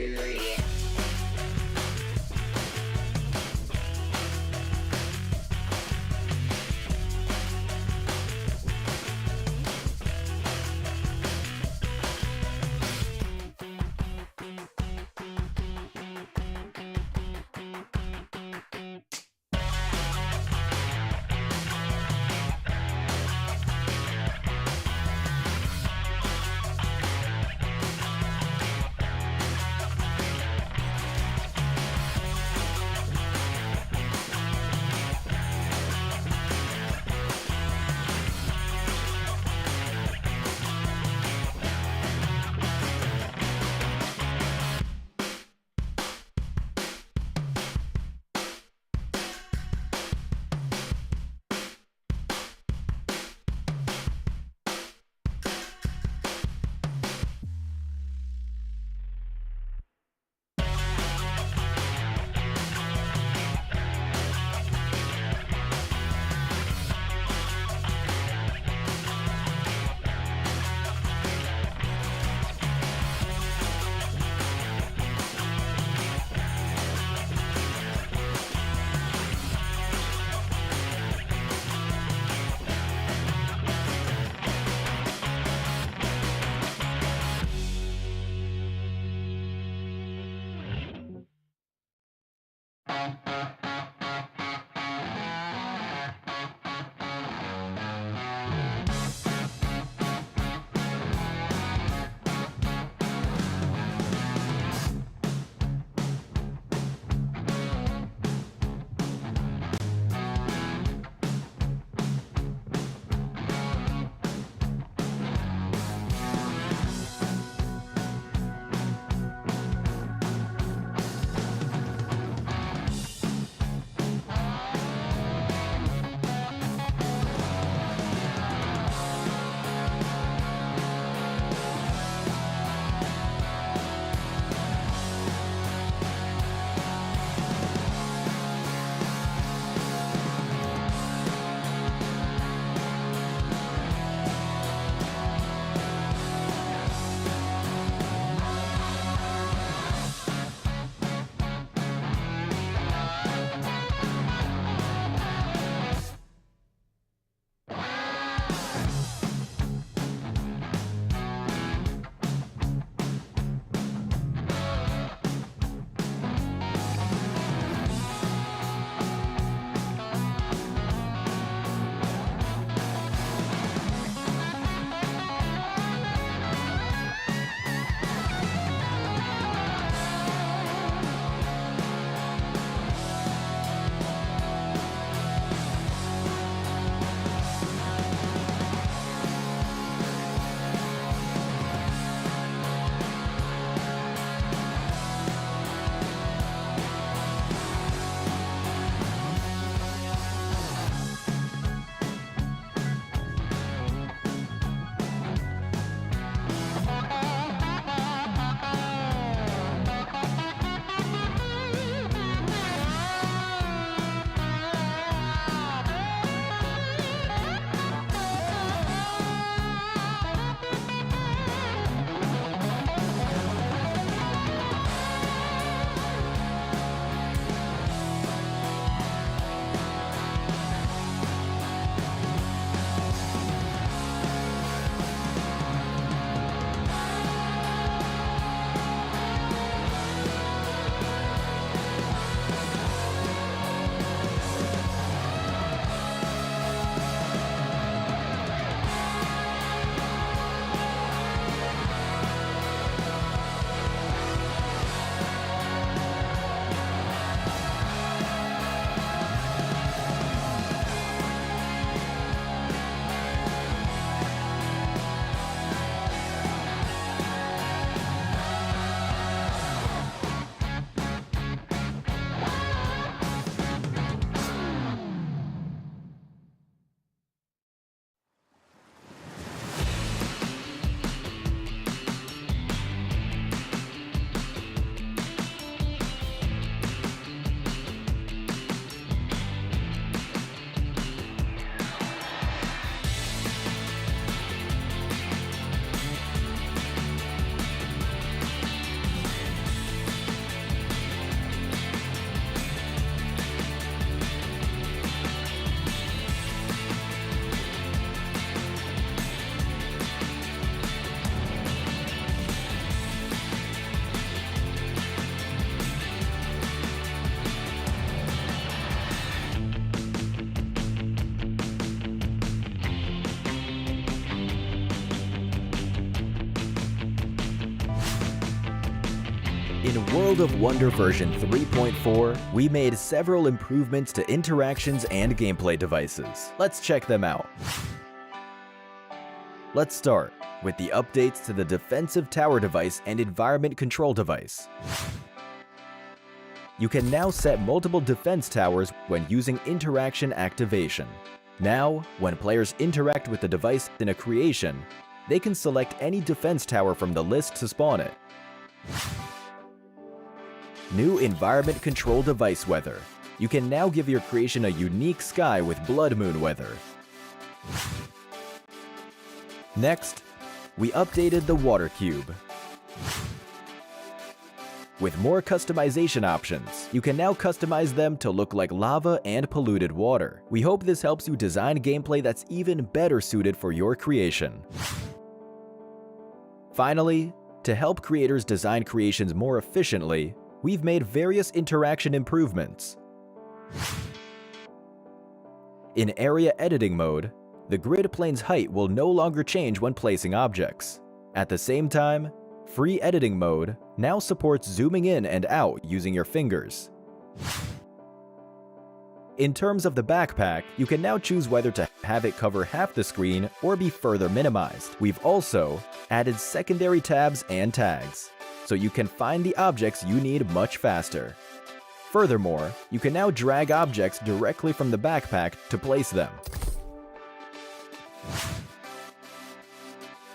Türkiye. In World of Wonder version 3.4, we made several improvements to interactions and gameplay devices. Let's check them out. Let's start with the updates to the defensive tower device and environment control device. You can now set multiple defense towers when using interaction activation. Now, when players interact with the device in a creation, they can select any defense tower from the list to spawn it. New environment control device weather. You can now give your creation a unique sky with blood moon weather. Next, we updated the water cube. With more customization options, you can now customize them to look like lava and polluted water. We hope this helps you design gameplay that's even better suited for your creation. Finally, to help creators design creations more efficiently, we've made various interaction improvements. In area editing mode, the grid plane's height will no longer change when placing objects. At the same time, free editing mode now supports zooming in and out using your fingers. In terms of the backpack, you can now choose whether to have it cover half the screen or be further minimized. We've also added secondary tabs and tags, so you can find the objects you need much faster. Furthermore, you can now drag objects directly from the backpack to place them.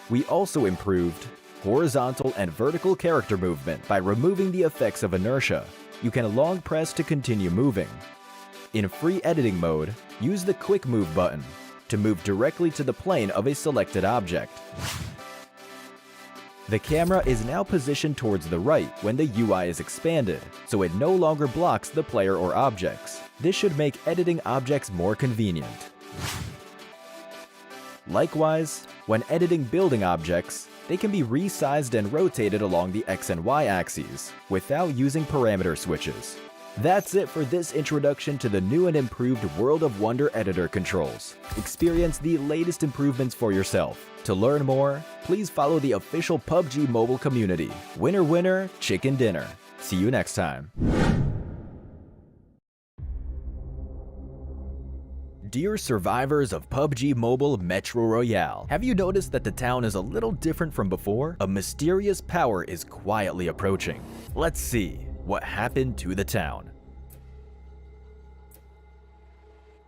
We also improved horizontal and vertical character movement by removing the effects of inertia. You can long press to continue moving. In free editing mode, use the quick move button to move directly to the plane of a selected object. The camera is now positioned towards the right when the UI is expanded, so it no longer blocks the player or objects. This should make editing objects more convenient. Likewise, when editing building objects, they can be resized and rotated along the X and Y axes without using parameter switches. That's it for this introduction to the new and improved World of Wonder editor controls. Experience the latest improvements for yourself. To learn more, please follow the official PUBG Mobile community. Winner winner, chicken dinner. See you next time. Dear survivors of PUBG Mobile Metro Royale, have you noticed that the town is a little different from before? A mysterious power is quietly approaching. Let's see what happened to the town.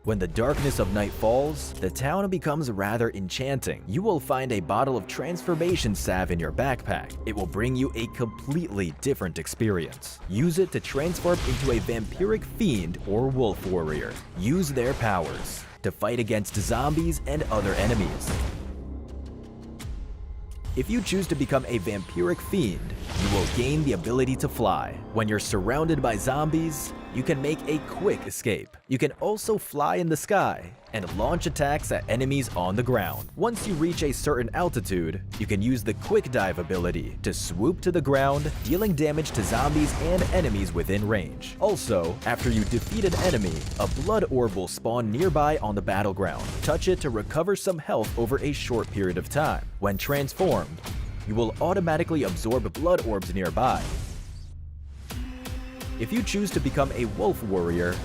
When the darkness of night falls, the town becomes rather enchanting. You will find a bottle of transformation salve in your backpack. It will bring you a completely different experience. Use it to transform into a vampiric fiend or wolf warrior. Use their powers to fight against zombies and other enemies. If you choose to become a vampiric fiend, you will gain the ability to fly. When you're surrounded by zombies, you can make a quick escape. You can also fly in the sky and launch attacks at enemies on the ground. Once you reach a certain altitude, you can use the quick dive ability to swoop to the ground, dealing damage to zombies and enemies within range. Also, after you defeat an enemy, a blood orb will spawn nearby on the battleground. Touch it to recover some health over a short period of time. When transformed, you will automatically absorb blood orbs nearby. If you choose to become a wolf warrior,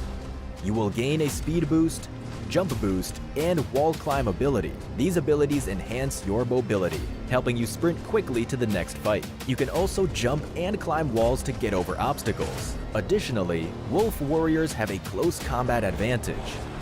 you will gain a speed boost, jump boost, and wall climb ability. These abilities enhance your mobility, helping you sprint quickly to the next fight. You can also jump and climb walls to get over obstacles. Additionally, wolf warriors have a close combat advantage.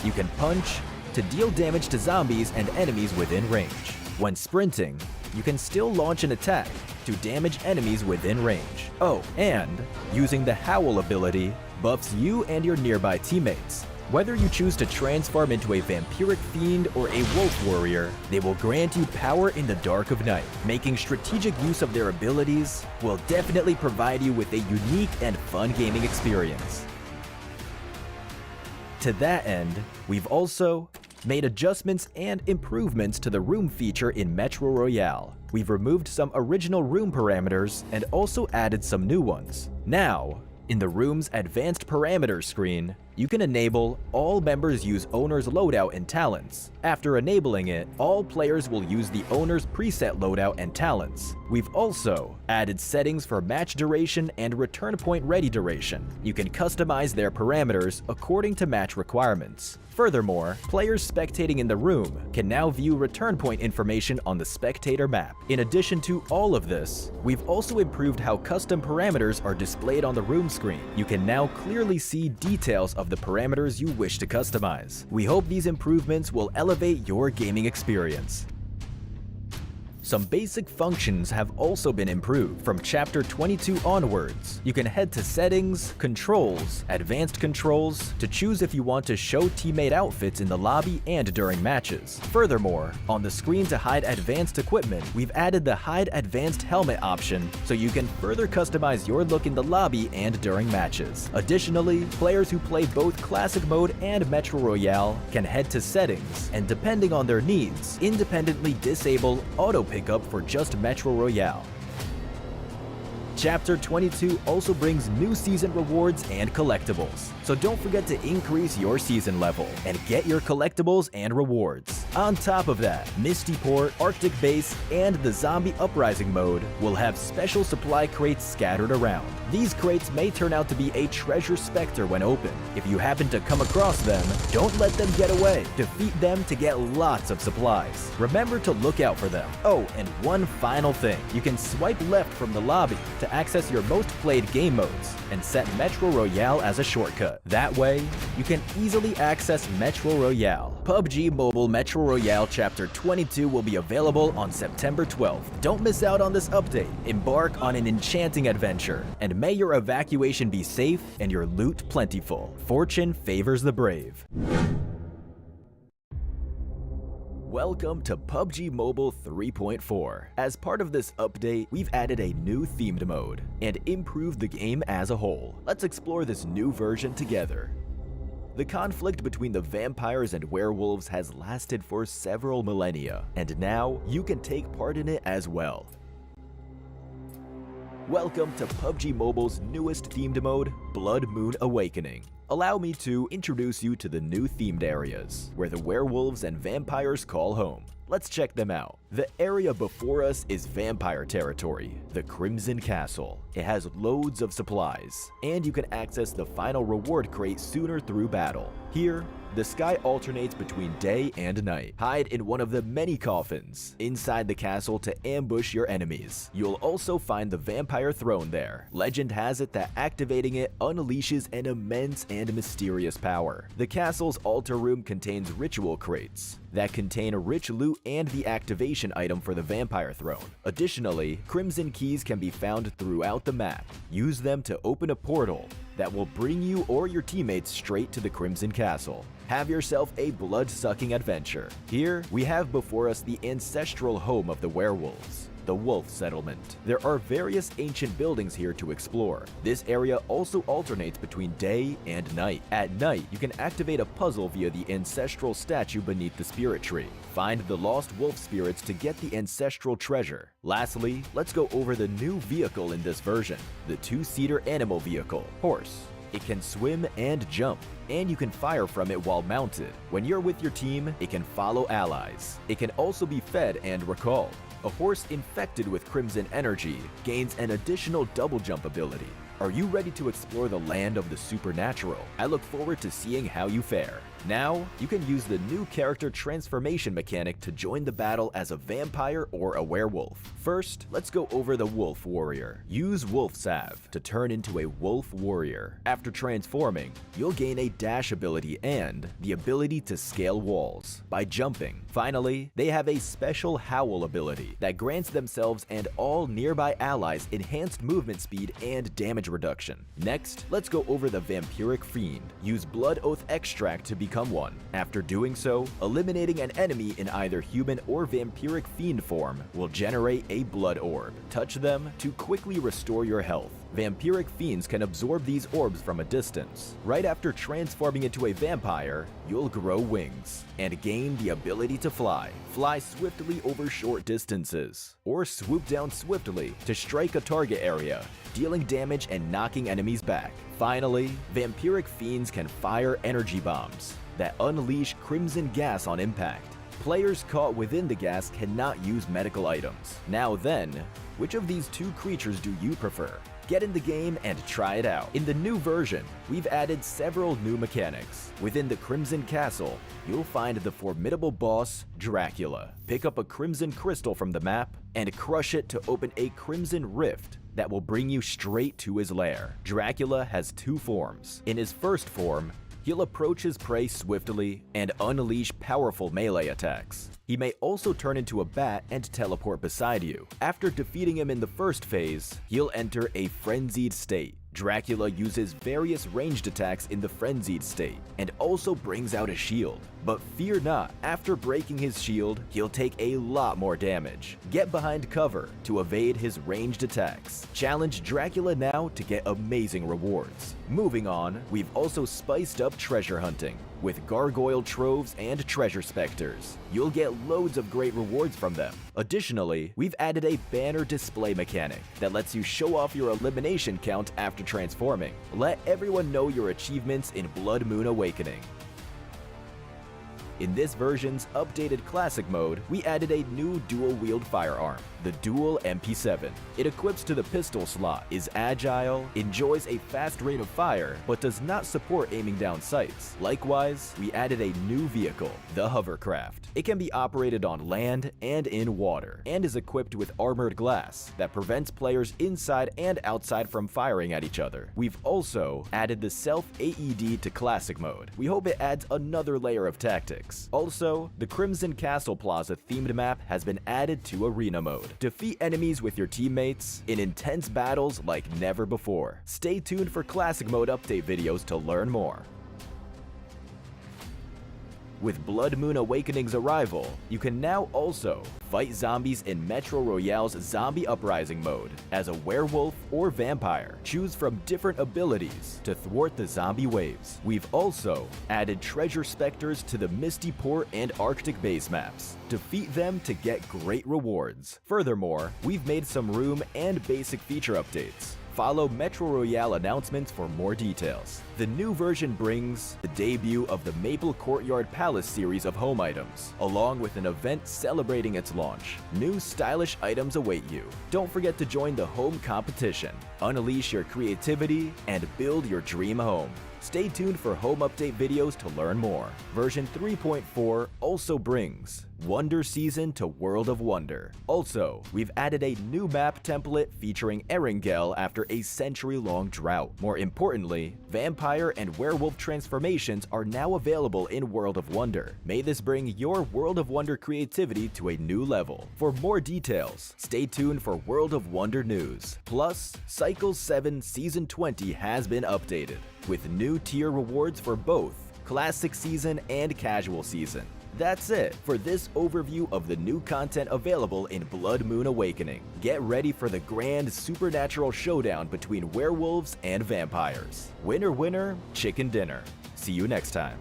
You can punch to deal damage to zombies and enemies within range. When sprinting, you can still launch an attack to damage enemies within range. Oh, and using the Howl ability buffs you and your nearby teammates. Whether you choose to transform into a vampiric fiend or a wolf warrior, they will grant you power in the dark of night. Making strategic use of their abilities will definitely provide you with a unique and fun gaming experience. To that end, we've also made adjustments and improvements to the room feature in Metro Royale. We've removed some original room parameters and also added some new ones. Now, in the room's advanced parameters screen, you can enable all members use owner's loadout and talents. After enabling it, all players will use the owner's preset loadout and talents. We've also added settings for match duration and return point ready duration. You can customize their parameters according to match requirements. Furthermore, players spectating in the room can now view return point information on the spectator map. In addition to all of this, we've also improved how custom parameters are displayed on the room screen. You can now clearly see details of the parameters you wish to customize. We hope these improvements will elevate your gaming experience. Some basic functions have also been improved. From Chapter 22 onwards, you can head to Settings, Controls, Advanced Controls to choose if you want to show teammate outfits in the lobby and during matches. Furthermore, on the screen to hide advanced equipment, we've added the Hide Advanced Helmet option so you can further customize your look in the lobby and during matches. Additionally, players who play both Classic Mode and Metro Royale can head to Settings and, depending on their needs, independently disable auto pickup for just Metro Royale. Chapter 22 also brings new season rewards and collectibles, so don't forget to increase your season level and get your collectibles and rewards. On top of that, Misty Port, Arctic Base, and the Zombie Uprising mode will have special supply crates scattered around. These crates may turn out to be a treasure specter when open. If you happen to come across them, don't let them get away. Defeat them to get lots of supplies. Remember to look out for them. Oh, and one final thing. You can swipe left from the lobby to access your most played game modes and set Metro Royale as a shortcut. That way, you can easily access Metro Royale. PUBG Mobile Metro Royale Chapter 22 will be available on September 12th. Don't miss out on this update. Embark on an enchanting adventure, and may your evacuation be safe and your loot plentiful. Fortune favors the brave. Welcome to PUBG Mobile 3.4. As part of this update, we've added a new themed mode and improved the game as a whole. Let's explore this new version together. The conflict between the vampires and werewolves has lasted for several millennia, and now you can take part in it as well. Welcome to PUBG Mobile's newest themed mode, Blood Moon Awakening. Allow me to introduce you to the new themed areas, where the werewolves and vampires call home. Let's check them out. The area before us is vampire territory, the Crimson Castle. It has loads of supplies, and you can access the final reward crate sooner through battle. Here, the sky alternates between day and night. Hide in one of the many coffins inside the castle to ambush your enemies. You'll also find the vampire throne there. Legend has it that activating it unleashes an immense and mysterious power. The castle's altar room contains ritual crates that contain a rich loot and the activation item for the vampire throne. Additionally, crimson keys can be found throughout the map. Use them to open a portal that will bring you or your teammates straight to the Crimson Castle. Have yourself a blood-sucking adventure. Here, we have before us the ancestral home of the werewolves, the Wolf Settlement. There are various ancient buildings here to explore. This area also alternates between day and night. At night, you can activate a puzzle via the ancestral statue beneath the spirit tree. Find the lost wolf spirits to get the ancestral treasure. Lastly, let's go over the new vehicle in this version, the two-seater animal vehicle, Horse. It can swim and jump, and you can fire from it while mounted. When you're with your team, it can follow allies. It can also be fed and recalled. A horse infected with crimson energy gains an additional double jump ability. Are you ready to explore the land of the supernatural? I look forward to seeing how you fare. Now, you can use the new character transformation mechanic to join the battle as a vampire or a werewolf. First, let's go over the Wolf Warrior. Use Wolf Salve to turn into a Wolf Warrior. After transforming, you'll gain a dash ability and the ability to scale walls by jumping. Finally, they have a special Howl ability that grants themselves and all nearby allies enhanced movement speed and damage reduction. Next, let's go over the Vampiric Fiend. Use Blood Oath Extract to become one. After doing so, eliminating an enemy in either human or vampiric fiend form will generate a blood orb. Touch them to quickly restore your health. Vampiric fiends can absorb these orbs from a distance. Right after transforming into a vampire, you'll grow wings and gain the ability to fly. Fly swiftly over short distances, or swoop down swiftly to strike a target area, dealing damage and knocking enemies back. Finally, vampiric fiends can fire energy bombs that unleash crimson gas on impact. Players caught within the gas cannot use medical items. Now then, which of these two creatures do you prefer? Get in the game and try it out. In the new version, we've added several new mechanics. Within the Crimson Castle, you'll find the formidable boss, Dracula. Pick up a crimson crystal from the map and crush it to open a crimson rift that will bring you straight to his lair. Dracula has two forms. In his first form, he'll approach his prey swiftly and unleash powerful melee attacks. He may also turn into a bat and teleport beside you. After defeating him in the first phase, he'll enter a frenzied state. Dracula uses various ranged attacks in the frenzied state and also brings out a shield. But fear not, after breaking his shield, he'll take a lot more damage. Get behind cover to evade his ranged attacks. Challenge Dracula now to get amazing rewards. Moving on, we've also spiced up treasure hunting with gargoyle troves and treasure specters. You'll get loads of great rewards from them. Additionally, we've added a banner display mechanic that lets you show off your elimination count after transforming. Let everyone know your achievements in Blood Moon Awakening. In this version's updated classic mode, we added a new dual-wield firearm, the Dual MP7. It equips to the pistol slot, is agile, enjoys a fast rate of fire, but does not support aiming down sights. Likewise, we added a new vehicle, the Hovercraft. It can be operated on land and in water, and is equipped with armored glass that prevents players inside and outside from firing at each other. We've also added the self-AED to classic mode. We hope it adds another layer of tactics. Also, the Crimson Castle Plaza themed map has been added to arena mode. Defeat enemies with your teammates in intense battles like never before. Stay tuned for classic mode update videos to learn more. With Blood Moon Awakening's arrival, you can now also fight zombies in Metro Royale's Zombie Uprising mode as a werewolf or vampire. Choose from different abilities to thwart the zombie waves. We've also added treasure specters to the Misty Port and Arctic base maps. Defeat them to get great rewards. Furthermore, we've made some room and basic feature updates. Follow Metro Royale announcements for more details. The new version brings the debut of the Maple Courtyard Palace series of home items, along with an event celebrating its launch. New stylish items await you. Don't forget to join the home competition. Unleash your creativity and build your dream home. Stay tuned for home update videos to learn more. Version 3.4 also brings Wonder Season to World of Wonder. Also, we've added a new map template featuring Erangel after a century-long drought. More importantly, vampire and werewolf transformations are now available in World of Wonder. May this bring your World of Wonder creativity to a new level. For more details, stay tuned for World of Wonder news. Plus, Cycle 7 Season 20 has been updated, with new tier rewards for both Classic Season and Casual Season. That's it for this overview of the new content available in Blood Moon Awakening. Get ready for the grand supernatural showdown between werewolves and vampires. Winner, winner, chicken dinner. See you next time.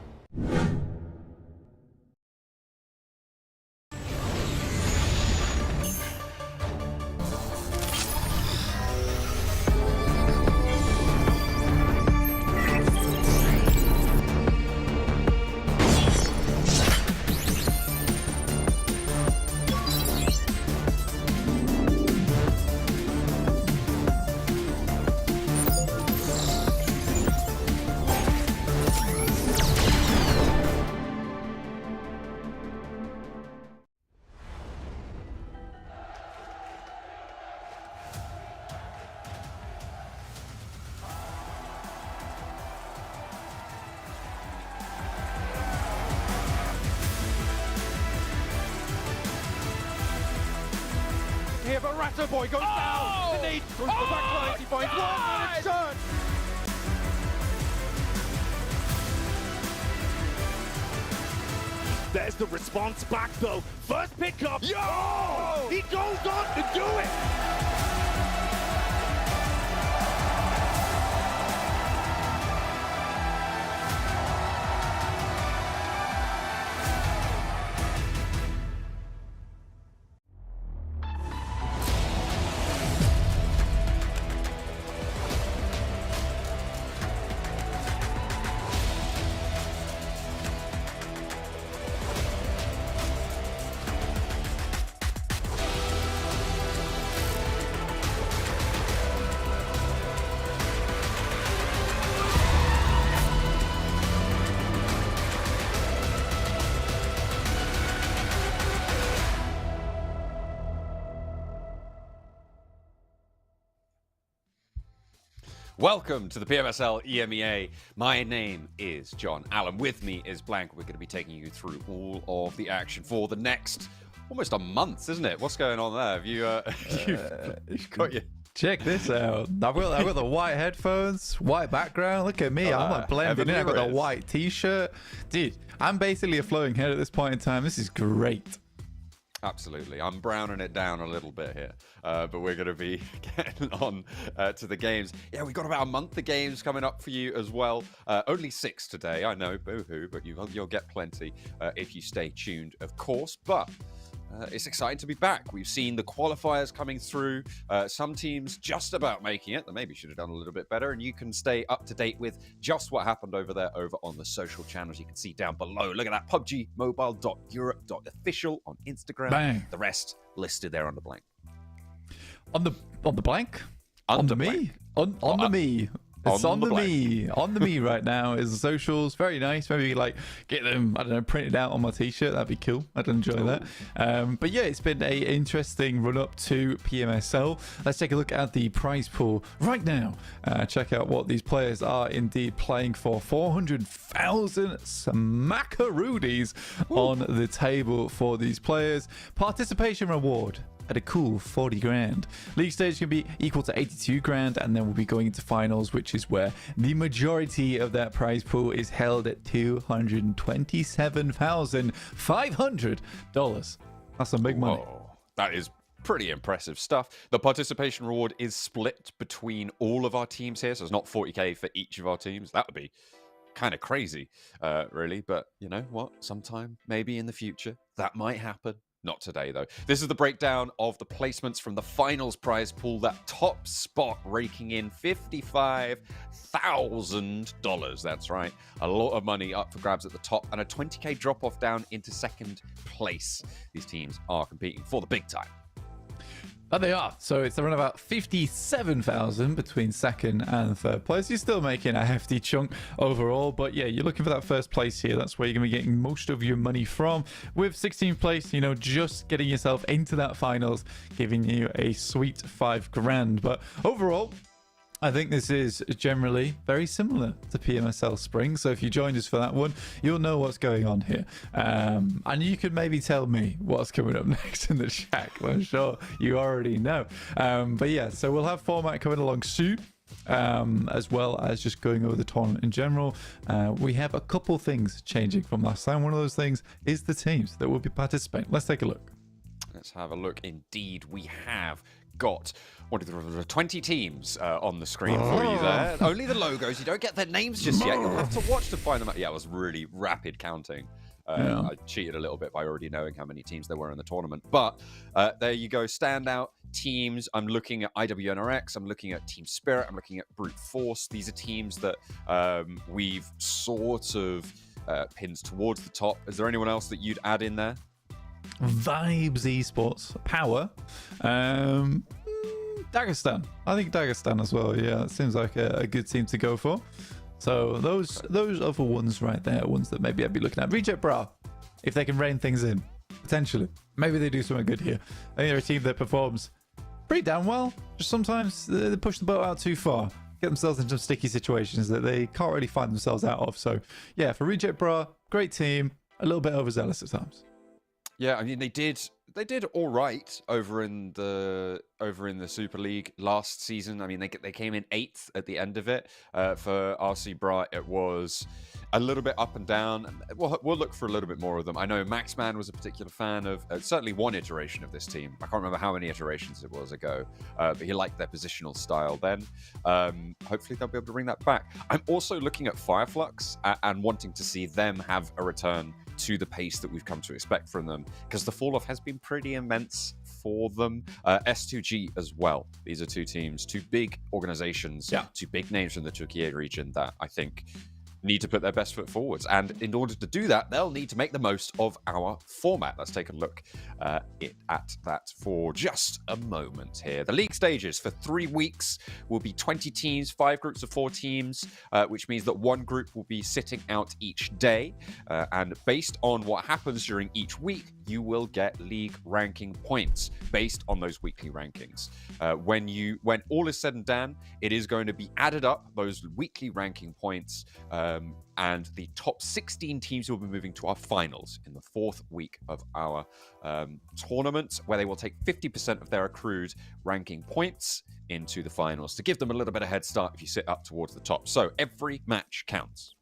Here, but Ratto Boy goes down. The need through the back 90 points. 1 minute turn. There's the response back though. First pickup. Yo! Oh, he goes on to do it. Welcome to the PMSL EMEA. My name is John Allen. With me is Blank. We're going to be taking you through all of the action for the next almost a month, isn't it? What's going on there? Have you you've got your... Check this out. I've got the white headphones, white background. Look at me. I'm like blending in. I've got the white t-shirt. Dude, I'm basically a floating head at this point in time. This is great. Absolutely. I'm browning it down a little bit here, but we're going to be getting on to the games. Yeah, we've got about a month of games coming up for you as well. Only 6 today. I know, boo-hoo, but you'll get plenty if you stay tuned, of course. But it's exciting to be back. We've seen the qualifiers coming through. Some teams just about making it. They maybe should have done a little bit better. And you can stay up to date with just what happened over there over on the social channels. You can see down below. Look at that. pubgmobile.europe.official on Instagram. Bang. The rest listed there on the blank. On the blank? Under on the me? On the me. It's on the me. On the me right now is the socials. Very nice. Maybe like get them, I don't know, printed out on my t-shirt. That'd be cool. I'd enjoy that. But yeah, it's been a interesting run up to PMSL. Let's take a look at the prize pool right now. Check out what these players are indeed playing for. 400,000 smackaroodies on the table for these players. Participation reward at a cool 40 grand. League stage can be equal to 82 grand, and then we'll be going into finals, which is where the majority of that prize pool is held at $227,500. That's some big money. Whoa, that is pretty impressive stuff. The participation reward is split between all of our teams here, so it's not 40k for each of our teams. That would be kind of crazy, really. But you know what? Sometime, maybe in the future, that might happen. Not today, though. This is the breakdown of the placements from the finals prize pool. That top spot raking in $55,000. That's right. A lot of money up for grabs at the top and a 20k drop off down into second place. These teams are competing for the big time. But they are. So it's around about 57,000 between second and third place. You're still making a hefty chunk overall. But yeah, you're looking for that first place here. That's where you're going to be getting most of your money from. With 16th place, you know, just getting yourself into that finals, giving you a sweet 5 grand. But overall, I think this is generally very similar to PMSL Spring. So if you joined us for that one, you'll know what's going on here. And you could maybe tell me what's coming up next in the shack. I'm sure you already know. But yeah, so we'll have format coming along soon, as well as just going over the tournament in general. We have a couple things changing from last time. One of those things is the teams that will be participating. Let's take a look. Let's have a look. Indeed, we have got 20 teams on the screen for you there. Only the logos. You don't get their names just yet. You'll have to watch to find them out. Yeah, it was really rapid counting. I cheated a little bit by already knowing how many teams there were in the tournament. But there you go. Standout teams. I'm looking at IWNRX. I'm looking at Team Spirit. I'm looking at Brute Force. These are teams that we've sort of pinned towards the top. Is there anyone else that you'd add in there? Vibes Esports, Power, Dagestan. I think Dagestan as well. Yeah, it seems like a good team to go for. So those other ones right there, ones that maybe I'd be looking at. Reject Bra, if they can rein things in, potentially. Maybe they do something good here. I think they're a team that performs pretty damn well. Just sometimes they push the boat out too far, get themselves into some sticky situations that they can't really find themselves out of. So yeah, for Reject Bra, great team, a little bit overzealous at times. Yeah, I mean they did all right over in the Super League last season. I mean they came in 8th at the end of it. For RC Bra, it was a little bit up and down. We'll look for a little bit more of them. I know Maxman was a particular fan of certainly one iteration of this team. I can't remember how many iterations it was ago, but he liked their positional style then. Hopefully they'll be able to bring that back. I'm also looking at Fireflux and wanting to see them have a return to the pace that we've come to expect from them, because the fall off has been pretty immense for them. S2G as well. These are two teams, two big organizations, two big names from the Türkiye region that I think need to put their best foot forwards. And in order to do that, they'll need to make the most of our format. Let's take a look at that for just a moment here. The league stages for 3 weeks will be 20 teams, 5 groups of 4 teams, which means that one group will be sitting out each day. And based on what happens during each week, you will get league ranking points based on those weekly rankings. When all is said and done, it is going to be added up, those weekly ranking points, and the top 16 teams will be moving to our finals in the 4th week of our tournament, where they will take 50% of their accrued ranking points into the finals to give them a little bit of head start if you sit up towards the top. So every match counts.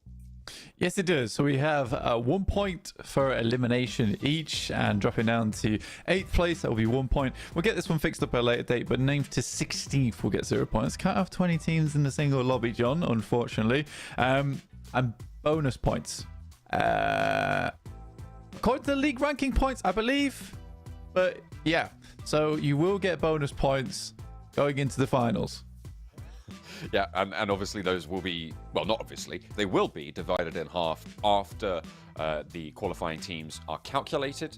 Yes, it does. So we have 1 point for elimination each, and dropping down to 8th place, that will be 1 point. We'll get this one fixed up at a later date, but named to 16th will get 0 points. Can't have 20 teams in a single lobby, John, unfortunately. And bonus points. According to the league ranking points, I believe. But yeah, so you will get bonus points going into the finals. Yeah, and obviously those will be, well, not obviously, they will be divided in half after the qualifying teams are calculated,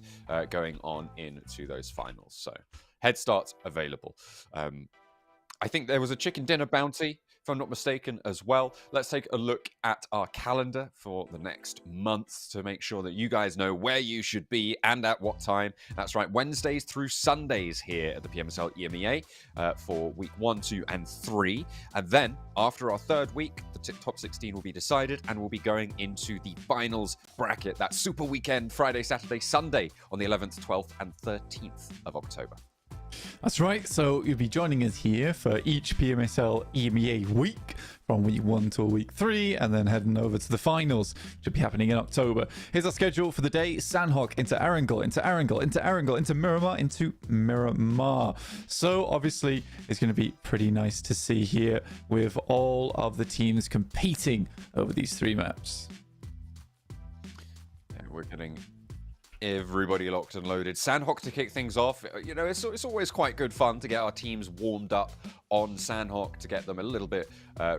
going on into those finals. So head starts available. I think there was a chicken dinner bounty, if I'm not mistaken, as well. Let's take a look at our calendar for the next month to make sure that you guys know where you should be and at what time. That's right, Wednesdays through Sundays here at the PMSL EMEA for week 1, 2, and 3. And then after our 3rd week, the top 16 will be decided and we'll be going into the finals bracket, that super weekend, Friday, Saturday, Sunday on the 11th, 12th, and 13th of October. That's right. So you'll be joining us here for each PMSL EMEA week from week 1 to week 3, and then heading over to the finals, which will be happening in October. Here's our schedule for the day. Sanhok into Erangel, into Erangel, into Erangel, into Miramar, into Miramar. So obviously it's going to be pretty nice to see here with all of the teams competing over these 3 maps. And we're getting everybody locked and loaded. Sanhok to kick things off. You know, it's always quite good fun to get our teams warmed up on Sanhok, to get them a little bit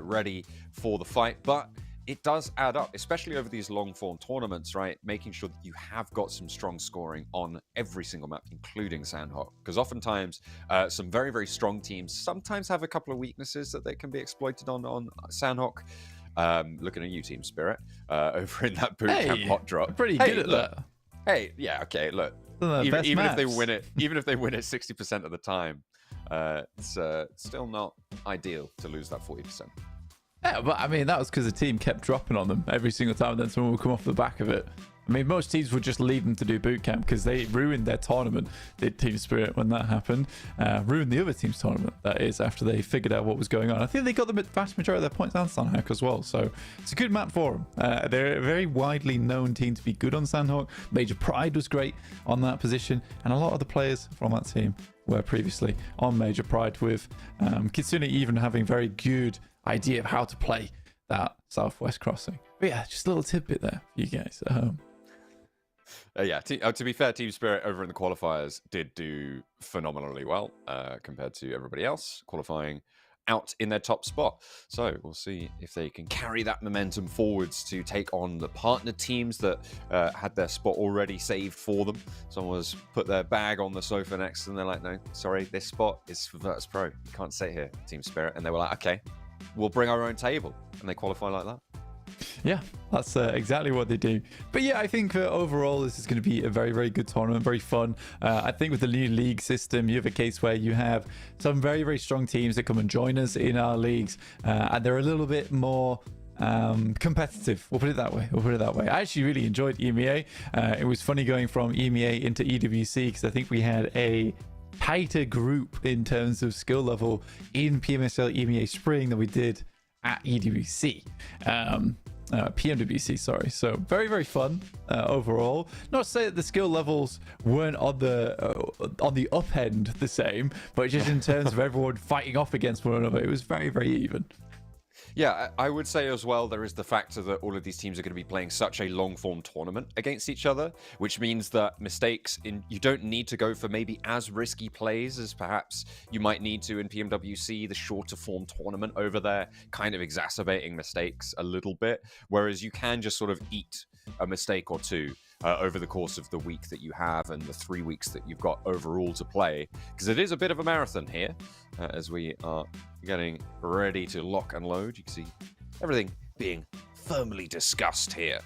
ready for the fight. But it does add up, especially over these long form tournaments, right? Making sure that you have got some strong scoring on every single map, including Sanhok. Because oftentimes, some very, very strong teams sometimes have a couple of weaknesses that they can be exploited on Sanhok. Looking at you, Team Spirit, over in that boot camp hot drop. Pretty good at that. Hey, yeah, okay, look. Even if they win it, even if they win it 60% of the time, it's still not ideal to lose that 40%. Yeah, but I mean, that was because the team kept dropping on them every single time, and then someone would come off the back of it. I mean, most teams would just leave them to do boot camp because they ruined their tournament, did Team Spirit, when that happened. Ruined the other team's tournament, that is, after they figured out what was going on. I think they got the vast majority of their points on Sanhok as well, so it's a good map for them. They're a very widely known team to be good on Sanhok. Major Pride was great on that position, and a lot of the players from that team were previously on Major Pride, with Kitsune even having very good idea of how to play that Southwest crossing. But yeah, just a little tidbit there for you guys at home. Yeah, to be fair, Team Spirit over in the qualifiers did do phenomenally well compared to everybody else, qualifying out in their top spot. So we'll see if they can carry that momentum forwards to take on the partner teams that had their spot already saved for them. Someone was put their bag on the sofa next and they're like, no, sorry, this spot is for Virtus Pro. You can't sit here, Team Spirit. And they were like, okay, we'll bring our own table. And they qualify like that. Yeah, that's exactly what they do. But yeah, I think overall this is going to be a very, very good tournament, very fun. I think with the new league system, you have a case where you have some very, very strong teams that come and join us in our leagues, and they're a little bit more competitive. We'll put it that way. I actually really enjoyed EMEA. It was funny going from EMEA into EWC because I think we had a tighter group in terms of skill level in PMSL EMEA Spring than we did at EWC. PMWC, sorry. So very, very fun overall. Not to say that the skill levels weren't on the up end the same, but just in terms of everyone fighting off against one another, it was very, very even. Yeah, I would say as well, there is the factor that all of these teams are going to be playing such a long-form tournament against each other, which means that you don't need to go for maybe as risky plays as perhaps you might need to in PMWC, the shorter form tournament over there, kind of exacerbating mistakes a little bit, whereas you can just sort of eat a mistake or two over the course of the week that you have and the 3 weeks that you've got overall to play, because it is a bit of a marathon here as we are getting ready to lock and load. You can see everything being firmly discussed here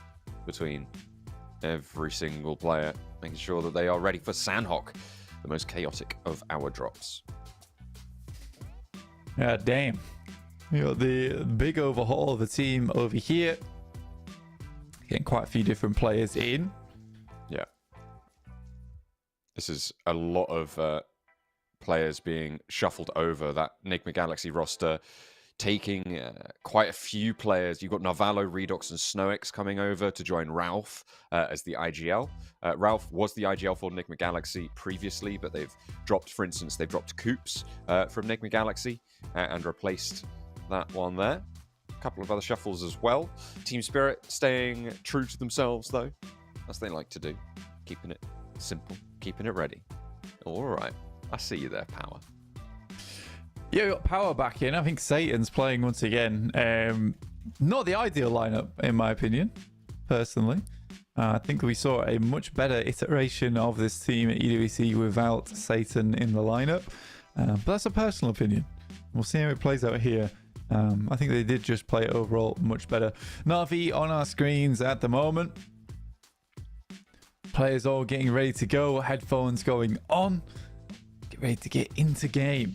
between every single player, making sure that they are ready for Sanhok, the most chaotic of our drops. Yeah, damn. You got the big overhaul of the team over here. Getting quite a few different players in. Yeah. This is a lot of players being shuffled over. That Enigma Galaxy roster taking quite a few players. You've got Narvalo, Redox, and Snowix coming over to join Ralph as the IGL. Ralph was the IGL for Enigma Galaxy previously, but they've dropped, for instance, they've dropped Coops from Enigma Galaxy and replaced that one there. A couple of other shuffles as well. Team Spirit staying true to themselves, though, as they like to do. Keeping it simple, keeping it ready. All right. I see you there, Power. Yeah, we got Power back in. I think Satan's playing once again. Not the ideal lineup, in my opinion, personally. I think we saw a much better iteration of this team at EWC without Satan in the lineup. But that's a personal opinion. We'll see how it plays out here. I think they did just play overall much better. Navi on our screens at the moment. Players all getting ready to go. Headphones going on. Get ready to get into game.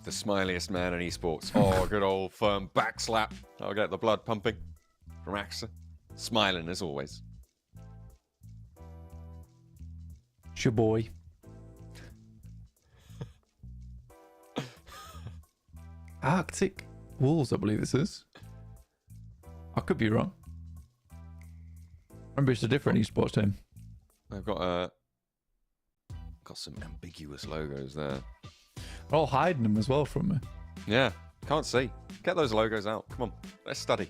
The smiliest man in esports. Oh, good old firm back slap. I'll get the blood pumping from Axa. Smiling as always. Shaboy. Arctic Wolves, I believe this is. I could be wrong. Remember, it's a different esports team. I've got some ambiguous logos there. They're all hiding them as well from me. Yeah, can't see. Get those logos out. Come on, let's study.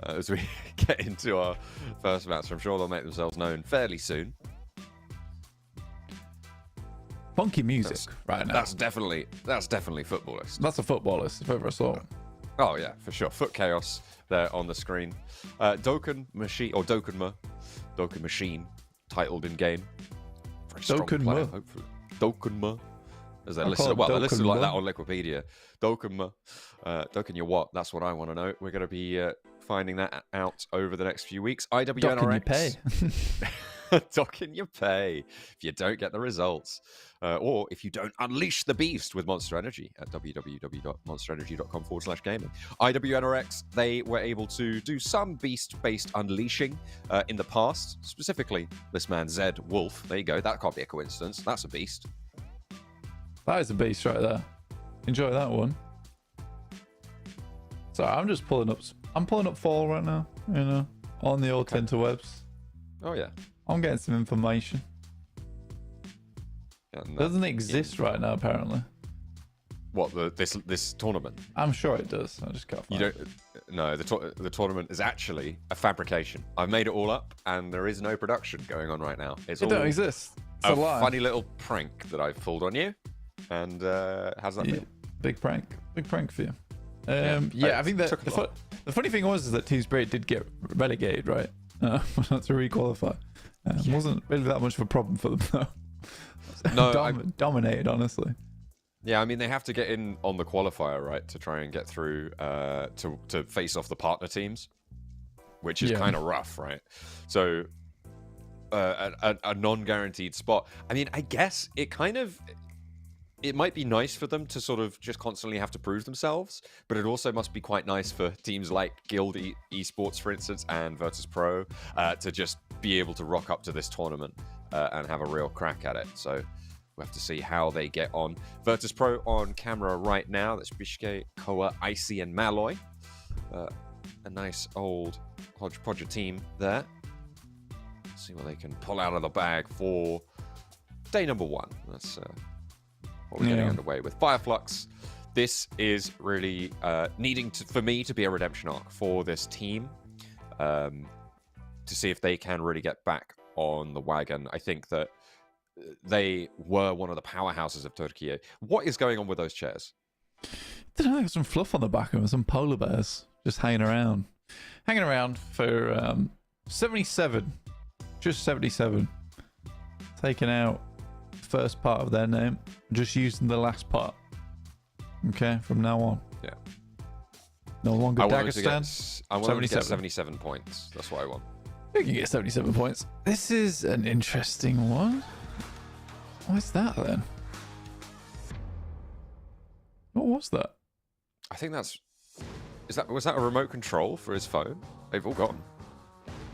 As we get into our first match, I'm sure they'll make themselves known fairly soon. Funky music right now. That's definitely footballist. That's a footballist, if ever I saw one. Oh yeah, for sure. Foot Chaos there on the screen. Dokkan Machine or Dokkanma, Dokkan Machine, titled in game. Very strong player, hopefully. Dokkanma, as they listed. Well, they're listed like that on Wikipedia. Dokkanma, Dokkan your what? That's what I want to know. We're going to be finding that out over the next few weeks. IWNRX. Docking your pay. Docking your pay if you don't get the results. Or if you don't unleash the beast with Monster Energy at www.monsterenergy.com/gaming. IWNRX, they were able to do some beast-based unleashing in the past. Specifically, this man, Zed Wolf. There you go. That can't be a coincidence. That's a beast. That is a beast right there. Enjoy that one. So I'm just pulling up. I'm pulling up Fall right now, you know, on the old interwebs. Oh, yeah. I'm getting some information. And, doesn't exist right now, apparently. What, this tournament? I'm sure it does. I just can't find it. No, the tournament is actually a fabrication. I've made it all up, and there is no production going on right now. It don't exist. It's a lie. Funny little prank that I've pulled on you. And how's that feel? Big prank for you. Yeah, I think that the funny thing was is that Team Spirit did get relegated, right? To re-qualify. Wasn't really that much of a problem for them, though. No, dominated, honestly. Yeah, I mean, they have to get in on the qualifier, right, to try and get through to face off the partner teams, which is kind of rough, right? So a non-guaranteed spot. I mean, I guess it might be nice for them to sort of just constantly have to prove themselves, but it also must be quite nice for teams like Guild Esports, for instance, and Virtus Pro to just be able to rock up to this tournament and have a real crack at it. So we'll have to see how they get on. Virtus Pro on camera right now. That's Bishke, Koa, Icy, and Malloy. A nice old hodgepodge team there. Let's see what they can pull out of the bag for day number one. That's what we're getting underway with. Fireflux, this is really needing for me to be a redemption arc for this team, to see if they can really get back on the wagon. I think that they were one of the powerhouses of Türkiye. What is going on with those chairs? I don't know, there's some fluff on the back of them, some polar bears just hanging around. Hanging around for 77. Just 77. Taking out the first part of their name, just using the last part. Okay, from now on. Yeah. No longer Dagestan. I want to get 77 points. That's what I want. You can get 77 points. This is an interesting one. What's that then? What was that? I think that's... was that a remote control for his phone? They've all gone.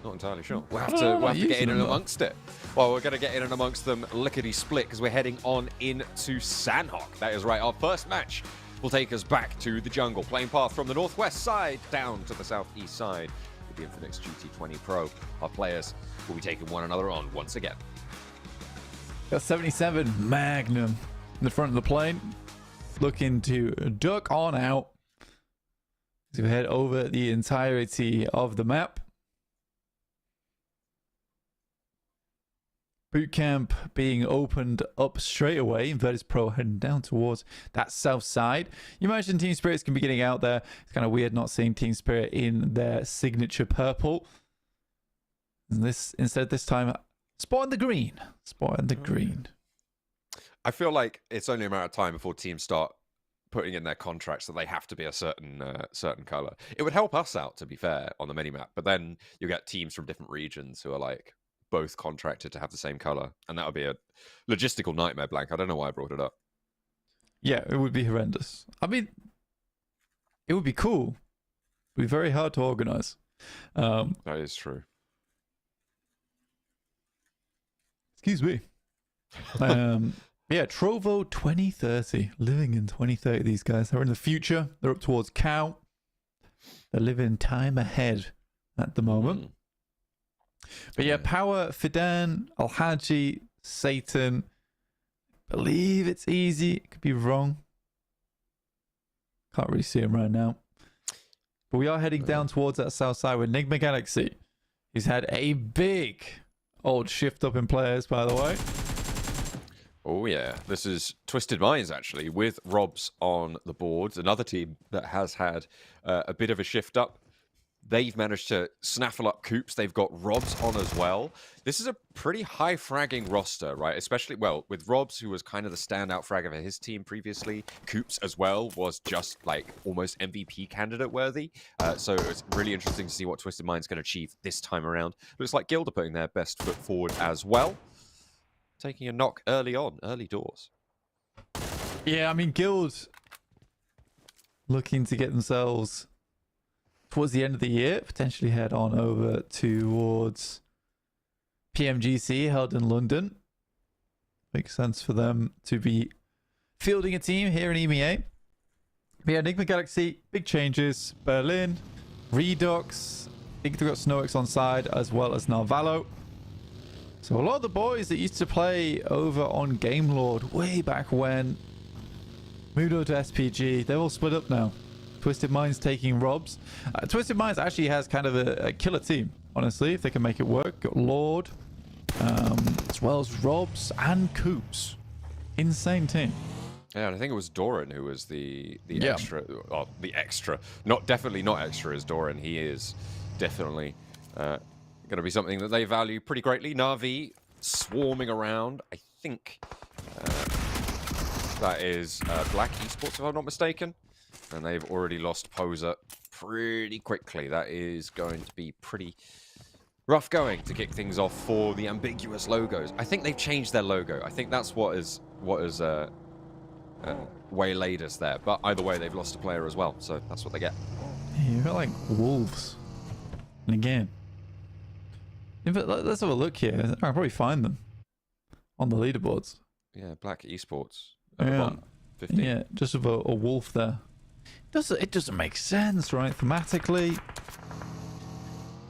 Not entirely sure. We'll have to get in and amongst it. Well, we're going to get in and amongst them lickety-split because we're heading on into Sanhok. That is right. Our first match will take us back to the jungle, playing path from the northwest side down to the southeast side with the Infinix GT20 Pro. Our players will be taking one another on once again. Got 77 Magnum in the front of the plane, looking to duck on out. So we head over the entirety of the map. Boot camp being opened up straight away. Invertis Pro heading down towards that south side. You imagine Team Spirit's going to be getting out there. It's kind of weird not seeing Team Spirit in their signature purple. And instead this time, spot in the green. Spot in the green. I feel like it's only a matter of time before teams start putting in their contracts that they have to be a certain color. It would help us out, to be fair, on the minimap. But then you get teams from different regions who are like both contracted to have the same color, and that would be a logistical nightmare. Blank. I don't know why I brought it up. Yeah, it would be horrendous. I mean, it would be cool. It would be very hard to organize. That is true. Excuse me. Yeah, Trovo 2030. Living in 2030, these guys. They're in the future. They're up towards Cow. They're living time ahead at the moment. But yeah, Power, Fidan, Alhaji, Satan. Believe it's easy. It could be wrong. Can't really see him right now. But we are heading down towards that south side with Enigma Galaxy. He's had a big old shift up in players, by the way. Oh yeah, this is Twisted Minds actually, with Robs on the boards. Another team that has had a bit of a shift up. They've managed to snaffle up Coops. They've got Robs on as well. This is a pretty high fragging roster, right? Especially, well, with Robs, who was kind of the standout fragger for his team previously. Coops as well was just like almost MVP candidate worthy. So it's really interesting to see what Twisted Minds can achieve this time around. Looks like Guild are putting their best foot forward as well. Taking a knock early on, early doors. Yeah, I mean, Guild looking to get themselves towards the end of the year, potentially head on over towards PMGC held in London. Makes sense for them to be fielding a team here in EMEA. But yeah, Enigma Galaxy, big changes. Berlin, Redux, I think they've got Snowix on side as well as Narvalo. So a lot of the boys that used to play over on Game Lord way back when, Mudo to SPG, they're all split up now. Twisted Minds taking Robs. Twisted Minds actually has kind of a killer team, honestly, if they can make it work. Got Lord, as well as Robs and Coops. Insane team. Yeah, and I think it was Doran who was the extra. Oh, the extra. Definitely not extra as Doran. He is definitely going to be something that they value pretty greatly. Na'Vi swarming around. I think that is Black Esports, if I'm not mistaken. And they've already lost Poser pretty quickly. That is going to be pretty rough going to kick things off for the ambiguous logos. I think they've changed their logo. I think that's what is waylaid us there. But either way, they've lost a player as well. So that's what they get. Yeah, you've got like wolves in a game. Let's have a look here. I can probably find them on the leaderboards. Yeah, Black Esports. Yeah. 15. Yeah, just with a wolf there. It doesn't make sense, right? Thematically.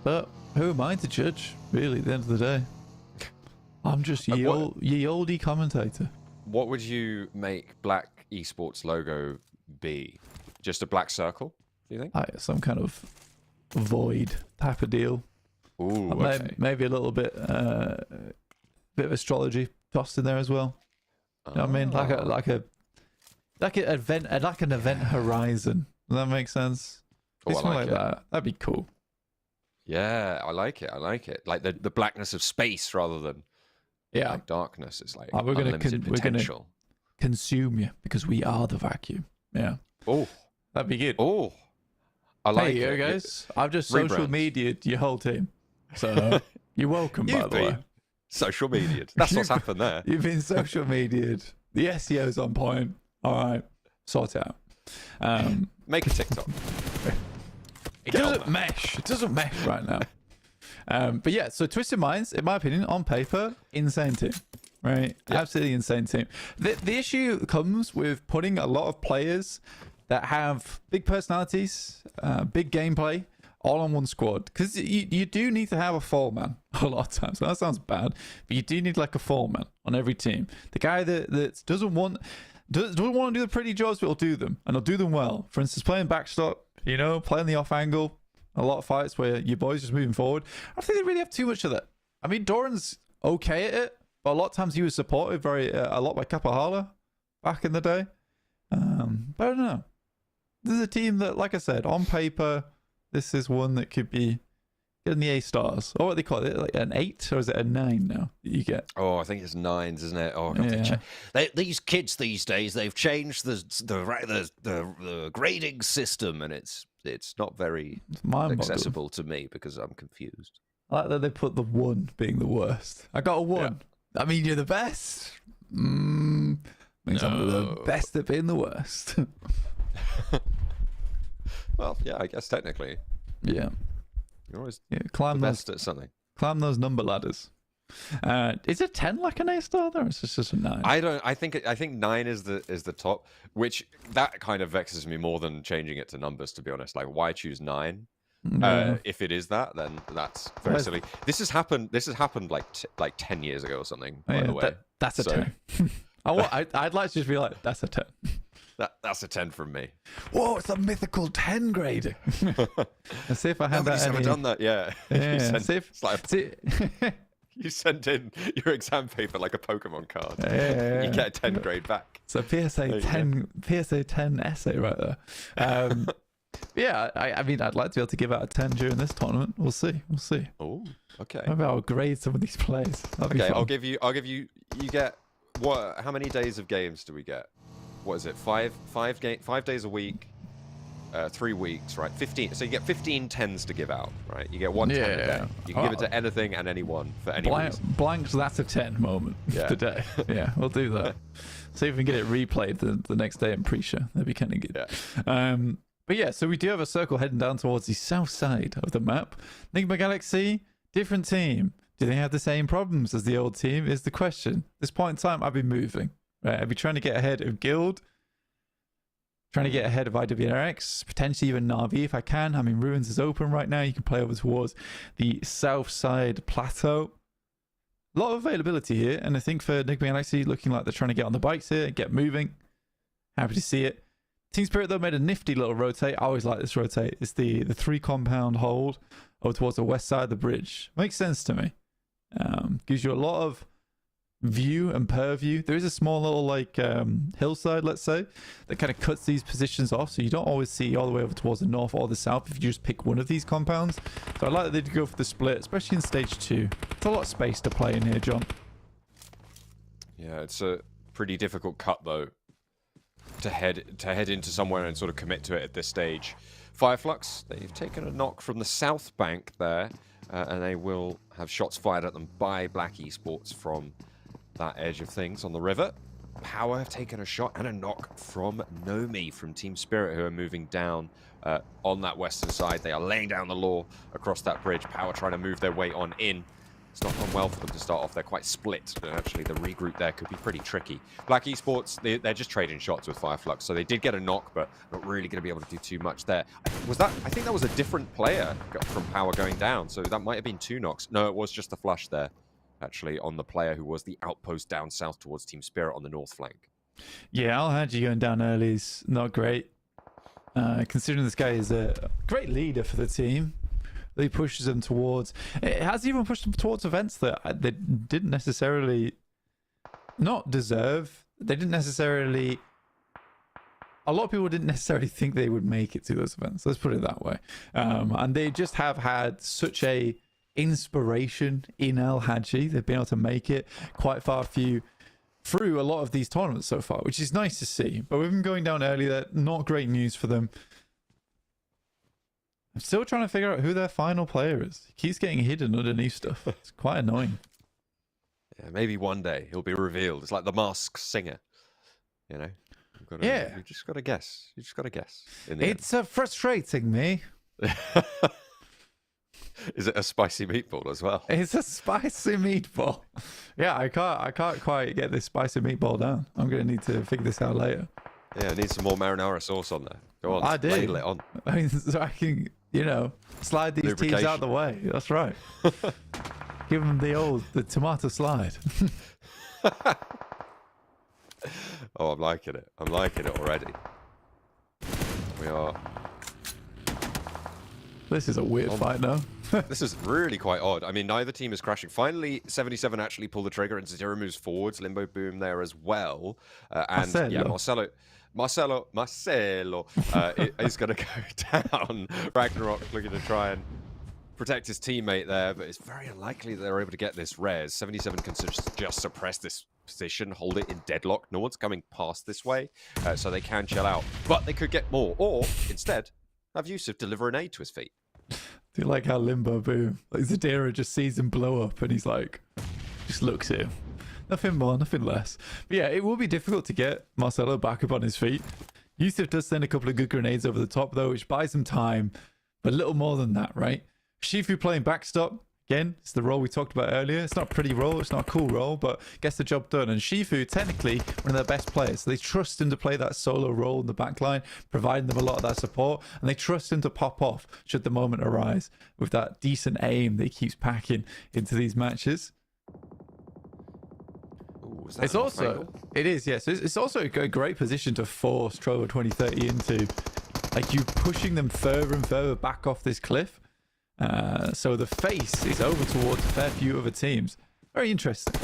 But who am I to judge, really, at the end of the day? I'm just ye oldie commentator. What would you make Black Esports logo it be? Just a black circle, do you think? Some kind of void type of deal. Ooh, maybe a little bit of astrology tossed in there as well. You know what I mean? Like an event horizon. Does that make sense? Something like that. That'd be cool. Yeah, I like it. Like the blackness of space rather than like darkness. It's like unlimited potential. Consume you because we are the vacuum. Yeah. Oh, that'd be good. Oh, I like it. Hey, guys. I've just social media'd your whole team. So you're welcome, by the way. Social media. That's what's happened there. You've been social media'd. The SEO's on point. All right. Sort it out. Make a TikTok. It doesn't mesh. It doesn't mesh right now. But yeah, so Twisted Minds, in my opinion, on paper, insane team. Right? Yeah. Absolutely insane team. The issue comes with putting a lot of players that have big personalities, big gameplay, all on one squad. Because you do need to have a fall man a lot of times. That sounds bad, but you do need like a fall man on every team. The guy that doesn't want to do the pretty jobs, but he'll do them, and he'll do them well. For instance, playing backstop, playing the off angle, a lot of fights where your boys just moving forward. I don't think they really have too much of that. I mean, Doran's okay at it, but a lot of times he was supported a lot by Kapahala back in the day. But I don't know. This is a team that, like I said, on paper, this is one that could be getting the A stars. Or what they call it, like an 8 or is it a 9 now that you get? Oh, I think it's 9s, isn't it? Oh, God, these kids these days, they've changed the grading system, and it's not very accessible to me because I'm confused. I like that they put the 1 being the worst. I got a 1. Yeah. I mean, you're the best. Means I'm the best at being the worst. Well, yeah, I guess technically. Yeah. You're always climb the best at something. Climb those number ladders. Is it 10 like an A star there, or is it just a 9? I think 9 is the top, which that kind of vexes me more than changing it to numbers, to be honest. Like, why choose 9? If it is that, then that's very silly. This has happened like 10 years ago or something, by the way. That's a 10. I'd like to just be like, that's a 10. That's a 10 from me. Whoa, it's a mythical 10 grading. Let's see if I have Nobody's ever done that. Yeah. You sent in your exam paper like a Pokemon card. Yeah. You get a 10 grade back. So PSA 10 essay right there. Yeah, I mean, I'd like to be able to give out a 10 during this tournament. We'll see. Oh, okay. Maybe I'll grade some of these plays. Okay, I'll give you. You get what? How many days of games do we get? What is it? 5 days a week, 3 weeks, right? 15. So you get 15 10s to give out, right? You get 1 10 a day. You can give it to anything and anyone for any reason. Blanks, that's a 10 moment today. Yeah, we'll do that. See if we can get it replayed the next day in pre-show. That'd be kind of good. Yeah. But yeah, so we do have a circle heading down towards the south side of the map. Enigma Galaxy, different team. Do they have the same problems as the old team is the question. At this point in time, I'd be moving. Right, I'd be trying to get ahead of Guild, trying to get ahead of IWRX, potentially even Na'Vi if I can. I mean, Ruins is open right now. You can play over towards the south side plateau. A lot of availability here, and I think for Enigma Galaxy, looking like they're trying to get on the bikes here, get moving. Happy to see it. Team Spirit, though, made a nifty little rotate. I always like this rotate. It's the 3 compound hold over towards the west side of the bridge. Makes sense to me. Gives you a lot of view and purview. There is a small little like hillside, let's say, that kind of cuts these positions off, so you don't always see all the way over towards the north or the south if you just pick one of these compounds. So I like that they did go for the split, especially in stage 2. It's a lot of space to play in here, John. Yeah, it's a pretty difficult cut though to head into somewhere and sort of commit to it at this stage. Fireflux, they've taken a knock from the south bank there, and they will have shots fired at them by Black Esports from that edge of things on the river. Power have taken a shot and a knock from Nomi from Team Spirit, who are moving down on that western side. They are laying down the law across that bridge. Power trying to move their way on in. It's not gone well for them to start off. They're quite split, and actually the regroup there could be pretty tricky. Black Esports, they're just trading shots with Fireflux, so they did get a knock, but not really going to be able to do too much there. I think that was a different player from Power going down, so that might have been 2 knocks. No, it was just the flush there, actually, on the player who was the outpost down south towards Team Spirit on the north flank. Yeah, Al Hadji going down early is not great. Considering this guy is a great leader for the team. He pushes them towards... It has even pushed them towards events that they didn't necessarily... not deserve. They didn't necessarily... A lot of people didn't necessarily think they would make it to those events. Let's put it that way. And they just have had such a inspiration in Al Hadji. They've been able to make it quite far through a lot of these tournaments so far, which is nice to see. But with them going down early, that's not great news for them. I'm still trying to figure out who their final player is. He keeps getting hidden underneath stuff. It's quite annoying. Yeah, maybe one day he'll be revealed. It's like the Masked Singer, you know. Yeah, you just got to guess. You just got to guess. It's frustrating me. Is it a spicy meatball as well? It's a spicy meatball. Yeah, I can't quite get this spicy meatball down. I'm gonna need to figure this out later. Yeah, I need some more marinara sauce on there. Go on, I do. ladle it on. I mean, so I can, slide these teams out of the way. That's right. Give them the tomato slide. Oh, I'm liking it. I'm liking it already. We are. This is a weird fight now. This is really quite odd. I mean, neither team is crashing. Finally, 77 actually pulled the trigger, and Zero moves forwards. Limbo Boom there as well. And yeah, Marcelo is going to go down. Ragnarok looking to try and protect his teammate there, but it's very unlikely that they're able to get this res. 77 can just suppress this position, hold it in deadlock. No one's coming past this way, so they can chill out. But they could get more, or instead, have Yusuf deliver an aid to his feet. Do you like how Limbo Boom, like Zadira just sees him blow up and he's like, just looks at him. Nothing more, nothing less. But yeah, it will be difficult to get Marcelo back up on his feet. Yusuf does send a couple of good grenades over the top though, which buys him time, but a little more than that, right? Shifu playing backstop. Again, it's the role we talked about earlier. It's not a pretty role, it's not a cool role, but gets the job done. And Shifu, technically, one of their best players. So they trust him to play that solo role in the backline, providing them a lot of that support. And they trust him to pop off should the moment arise with that decent aim that he keeps packing into these matches. Ooh, It's also, it is, yes. It's also a great position to force Trovo 2030 into. Like, you pushing them further and further back off this cliff. So the face is over towards a fair few other teams. Very interesting.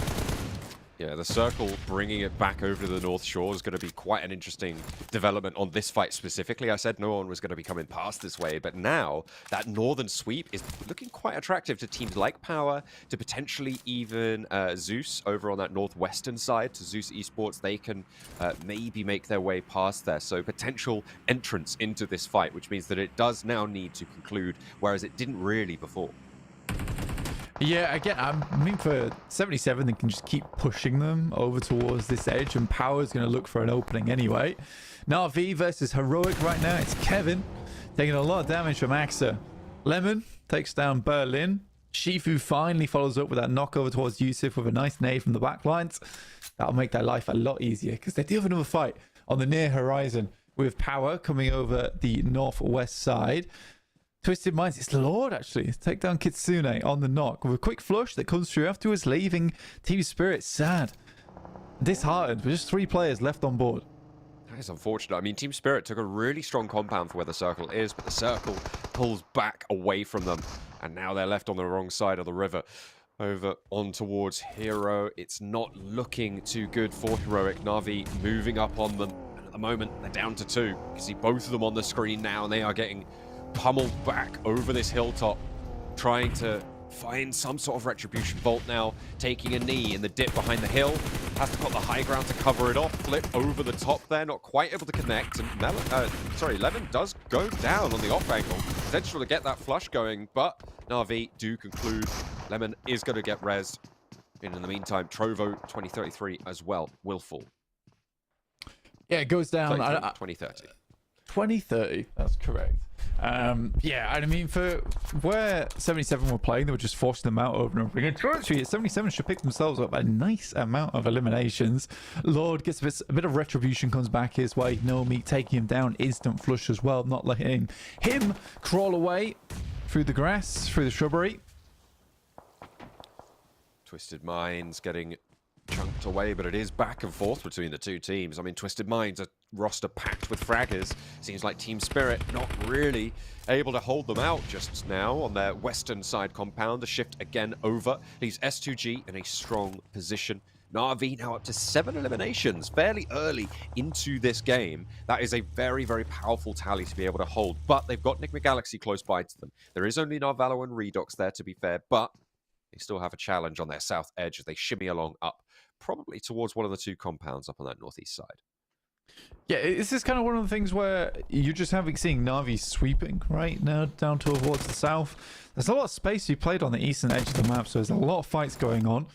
Yeah, the circle bringing it back over to the North Shore is going to be quite an interesting development on this fight specifically. I said no one was going to be coming past this way, but now that northern sweep is looking quite attractive to teams like Power, to potentially even Zeus over on that northwestern side, to Zeus Esports. They can maybe make their way past there. So potential entrance into this fight, which means that it does now need to conclude, whereas it didn't really before. Yeah, again, I mean, for 77, they can just keep pushing them over towards this edge, and Power's going to look for an opening anyway. Na'Vi versus Heroic right now. It's Kevin taking a lot of damage from Axa. Lemon takes down Berlin. Shifu finally follows up with that knock over towards Yusuf with a nice nade from the backlines. That'll make their life a lot easier because they do have another fight on the near horizon with Power coming over the northwest side. Twisted Minds, it's Lord actually. Take down Kitsune on the knock with a quick flush that comes through afterwards, leaving Team Spirit sad. Disheartened with just 3 players left on board. That is unfortunate. I mean, Team Spirit took a really strong compound for where the circle is, but the circle pulls back away from them. And now they're left on the wrong side of the river. Over on towards Hero. It's not looking too good for Heroic. Na'Vi moving up on them. And at the moment, they're down to 2. You can see both of them on the screen now, and they are getting pummeled back over this hilltop, trying to find some sort of retribution. Volt now taking a knee in the dip behind the hill, has to got the high ground to cover it off, flip over the top there, not quite able to connect, and Levin does go down on the off angle, potential to get that flush going, but Na'Vi do conclude Lemon is going to get rezzed. In the meantime, Trovo 2033 as well will fall. Yeah, it goes down. 2030. 2030, that's correct. Yeah, I mean, for where 77 were playing, they were just forcing them out over and over again. Actually, 77 should pick themselves up a nice amount of eliminations. Lord gets a bit of retribution, comes back his way. Nomi taking him down, instant flush as well, not letting him crawl away through the grass, through the shrubbery. Twisted Minds getting chunked tucked away, but it is back and forth between the two teams. I mean, Twisted Minds, a roster packed with fraggers. Seems like Team Spirit not really able to hold them out just now on their western side compound. The shift again over leaves S2G in a strong position. Na'Vi now up to 7 eliminations fairly early into this game. That is a very, very powerful tally to be able to hold, but they've got Enigma Galaxy close by to them. There is only Narvalo and Redox there, to be fair, but they still have a challenge on their south edge as they shimmy along up, probably towards one of the two compounds up on that northeast side. Yeah, this is kind of one of the things where you're just seeing Na'Vi sweeping right now down towards the south. There's a lot of space to be played on the eastern edge of the map, so there's a lot of fights going on.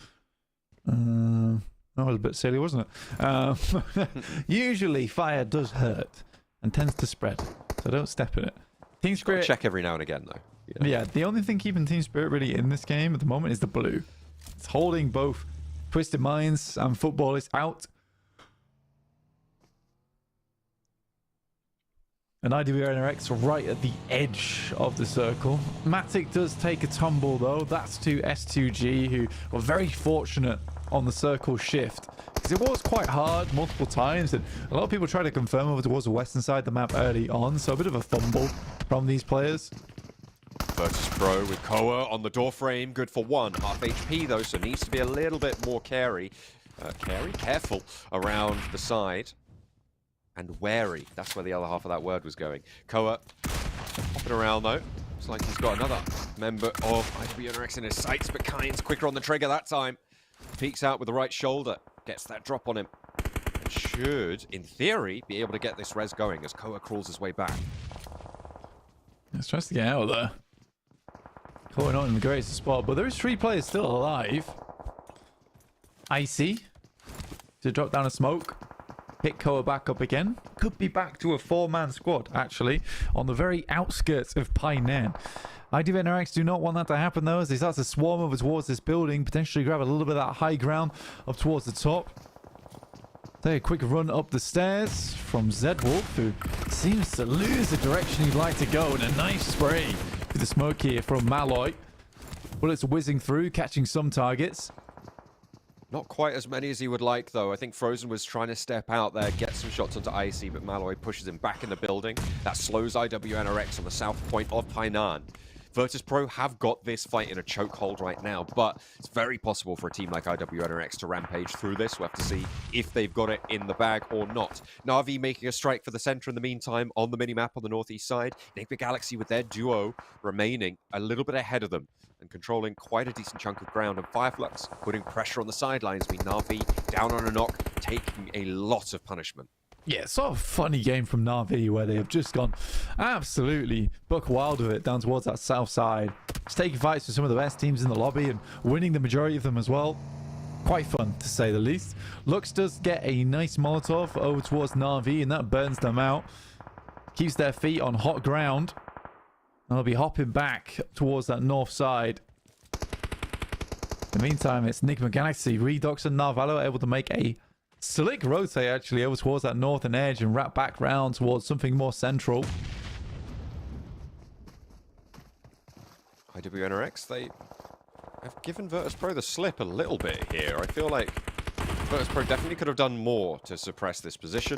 That was a bit silly, wasn't it? Usually fire does hurt and tends to spread, so don't step in it. Team Spirit, check every now and again, though. You know? Yeah, the only thing keeping Team Spirit really in this game at the moment is the blue. It's holding both Twisted Minds and Footballists out. And IWNRX right at the edge of the circle. Matic does take a tumble though. That's to S2G, who were very fortunate on the circle shift, because it was quite hard multiple times, and a lot of people try to confirm over towards the western side of the map early on, so a bit of a fumble from these players. Virtus Pro with Koa on the door frame, good for 1. Half HP though, so needs to be a little bit more careful around the side. And wary. That's where the other half of that word was going. Koa hopping around though. Looks like he's got another member of IWNRX in his sights, but Kyne's quicker on the trigger that time. Peeks out with the right shoulder. Gets that drop on him. And should, in theory, be able to get this res going as Koa crawls his way back. He's trying to get out of there. Koa not in the greatest spot, but there is 3 players still alive. Icy to drop down a smoke. Pick Koa back up again. Could be back to a 4-man squad, actually, on the very outskirts of Painan. IWNRX do not want that to happen, though, as they start to swarm over towards this building, potentially grab a little bit of that high ground up towards the top. Take a quick run up the stairs from Zedwolf, who seems to lose the direction he'd like to go, and a nice spray with the smoke here from Malloy. Bullets whizzing through, catching some targets. Not quite as many as he would like, though. I think Frozen was trying to step out there, get some shots onto Icy, but Malloy pushes him back in the building. That slows IWNRX on the south point of Painan. Virtus Pro have got this fight in a chokehold right now, but it's very possible for a team like IWNRX to rampage through this. We'll have to see if they've got it in the bag or not. Na'Vi making a strike for the center in the meantime on the minimap on the northeast side. Enigma Galaxy with their duo remaining a little bit ahead of them and controlling quite a decent chunk of ground. And Fireflux putting pressure on the sidelines. Na'Vi down on a knock, taking a lot of punishment. Yeah, sort of funny game from Na'Vi where they have just gone absolutely buck wild with it down towards that south side. Just taking fights with some of the best teams in the lobby and winning the majority of them as well. Quite fun, to say the least. Lux does get a nice Molotov over towards Na'Vi, and that burns them out. Keeps their feet on hot ground. And they'll be hopping back towards that north side. In the meantime, it's Enigma Galaxy, Redox and Narvalo able to make a slick rotate actually over towards that northern edge and wrap back round towards something more central. IWNRX, they have given Virtus Pro the slip a little bit here. I feel like Virtus Pro definitely could have done more to suppress this position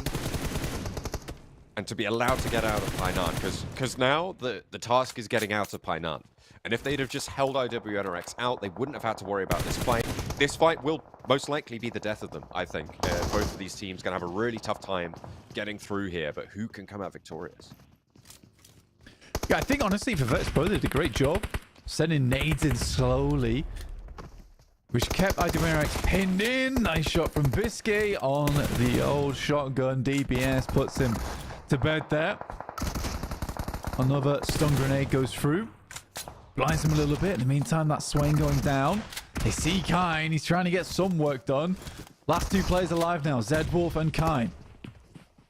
and to be allowed to get out of Painan, because now the task is getting out of Painan. And if they'd have just held IWNRX out, they wouldn't have had to worry about this fight. This fight will most likely be the death of them, I think. Both of these teams going to have a really tough time getting through here, but who can come out victorious? Yeah, I think honestly for Virtus Pro, they did a great job sending nades in slowly, which kept IWNRX pinned in. Nice shot from Biscay on the old shotgun. DBS puts him to bed there. Another stun grenade goes through. Blinds him a little bit. In the meantime, that Swain going down. They see Kyne. He's trying to get some work done. Last 2 players alive now, Zedwolf and Kyne.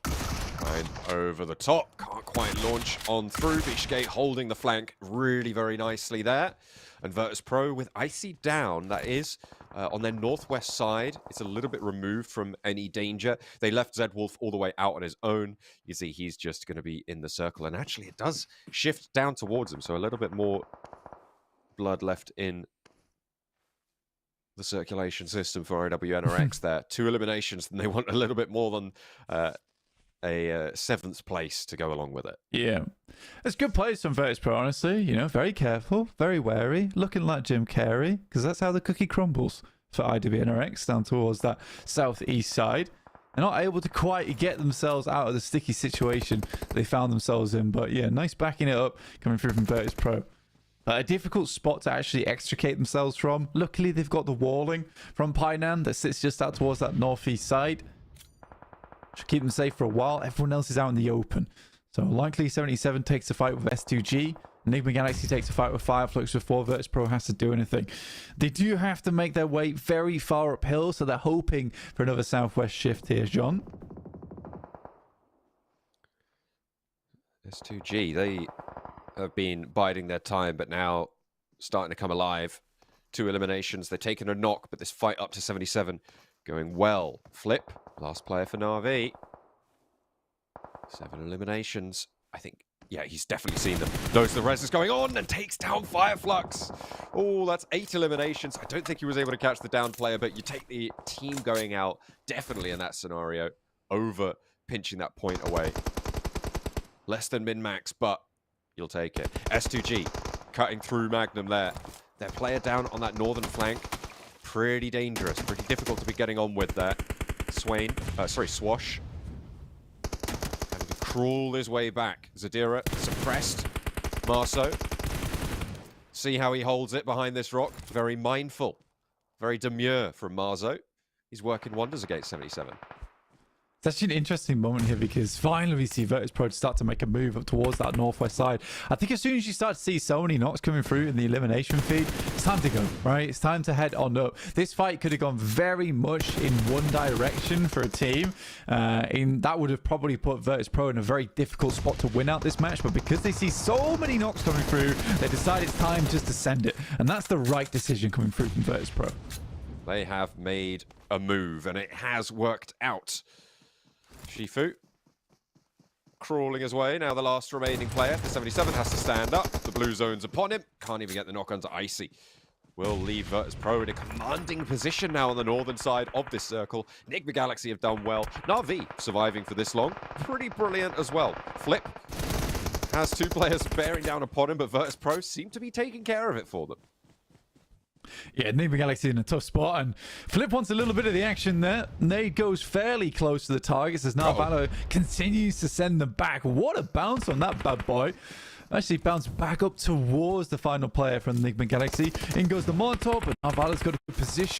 Kyne over the top. Can't quite launch on through. Bishgate holding the flank really very nicely there. And Virtus Pro with Icy down. That is on their northwest side. It's a little bit removed from any danger. They left Zedwolf all the way out on his own. You see he's just going to be in the circle. And actually it does shift down towards him. So a little bit more blood left in the circulation system for OWNRX there. 2 eliminations, and they want a little bit more than a 7th place to go along with it. Yeah. It's good plays from Virtus Pro, honestly. You know, very careful, very wary, looking like Jim Carrey, because that's how the cookie crumbles for IWNRX down towards that southeast side. They're not able to quite get themselves out of the sticky situation they found themselves in. But yeah, nice backing it up coming through from Virtus Pro. A difficult spot to actually extricate themselves from. Luckily, they've got the walling from Painan that sits just out towards that northeast side. Should keep them safe for a while. Everyone else is out in the open. So likely 77 takes a fight with S2G. Enigma Galaxy takes a fight with Fireflux before Virtus Pro has to do anything. They do have to make their way very far uphill, so they're hoping for another southwest shift here, John. S2G, they have been biding their time, but now starting to come alive. 2 eliminations. They've taken a knock, but this fight up to 77 going well. Flip, last player for Na'Vi. 7 eliminations. I think, yeah, he's definitely seen them. Knows the res is going on and takes down Fireflux. Oh, that's 8 eliminations. I don't think he was able to catch the down player, but you take the team going out, definitely in that scenario, over pinching that point away. Less than min-max, but you'll take it. S2G cutting through Magnum there. Their player down on that northern flank. Pretty dangerous, pretty difficult to be getting on with there. Swash. Having to crawl his way back. Zadira suppressed. Marso. See how he holds it behind this rock. Very mindful. Very demure from Marzo. He's working wonders against 77. It's actually an interesting moment here because finally we see Virtus Pro start to make a move up towards that northwest side. I think as soon as you start to see so many knocks coming through in the elimination feed, it's time to go, right? It's time to head on up. This fight could have gone very much in one direction for a team. That would have probably put Virtus Pro in a very difficult spot to win out this match. But because they see so many knocks coming through, they decide it's time just to send it. And that's the right decision coming through from Virtus Pro. They have made a move and it has worked out. Shifu crawling his way. Now the last remaining player, the 77, has to stand up. The blue zone's upon him. Can't even get the knock onto Icy. Will leave Virtus Pro in a commanding position now on the northern side of this circle. Enigma Galaxy have done well. Na'Vi surviving for this long. Pretty brilliant as well. Flip has 2 players bearing down upon him, but Virtus Pro seem to be taking care of it for them. Yeah, Enigma Galaxy in a tough spot, and Flip wants a little bit of the action there. Nade goes fairly close to the targets as Narvalo continues to send them back. What a bounce on that bad boy. Actually bounced back up towards the final player from Enigma Galaxy. In goes the Molotov, but Narvalo's got a good position.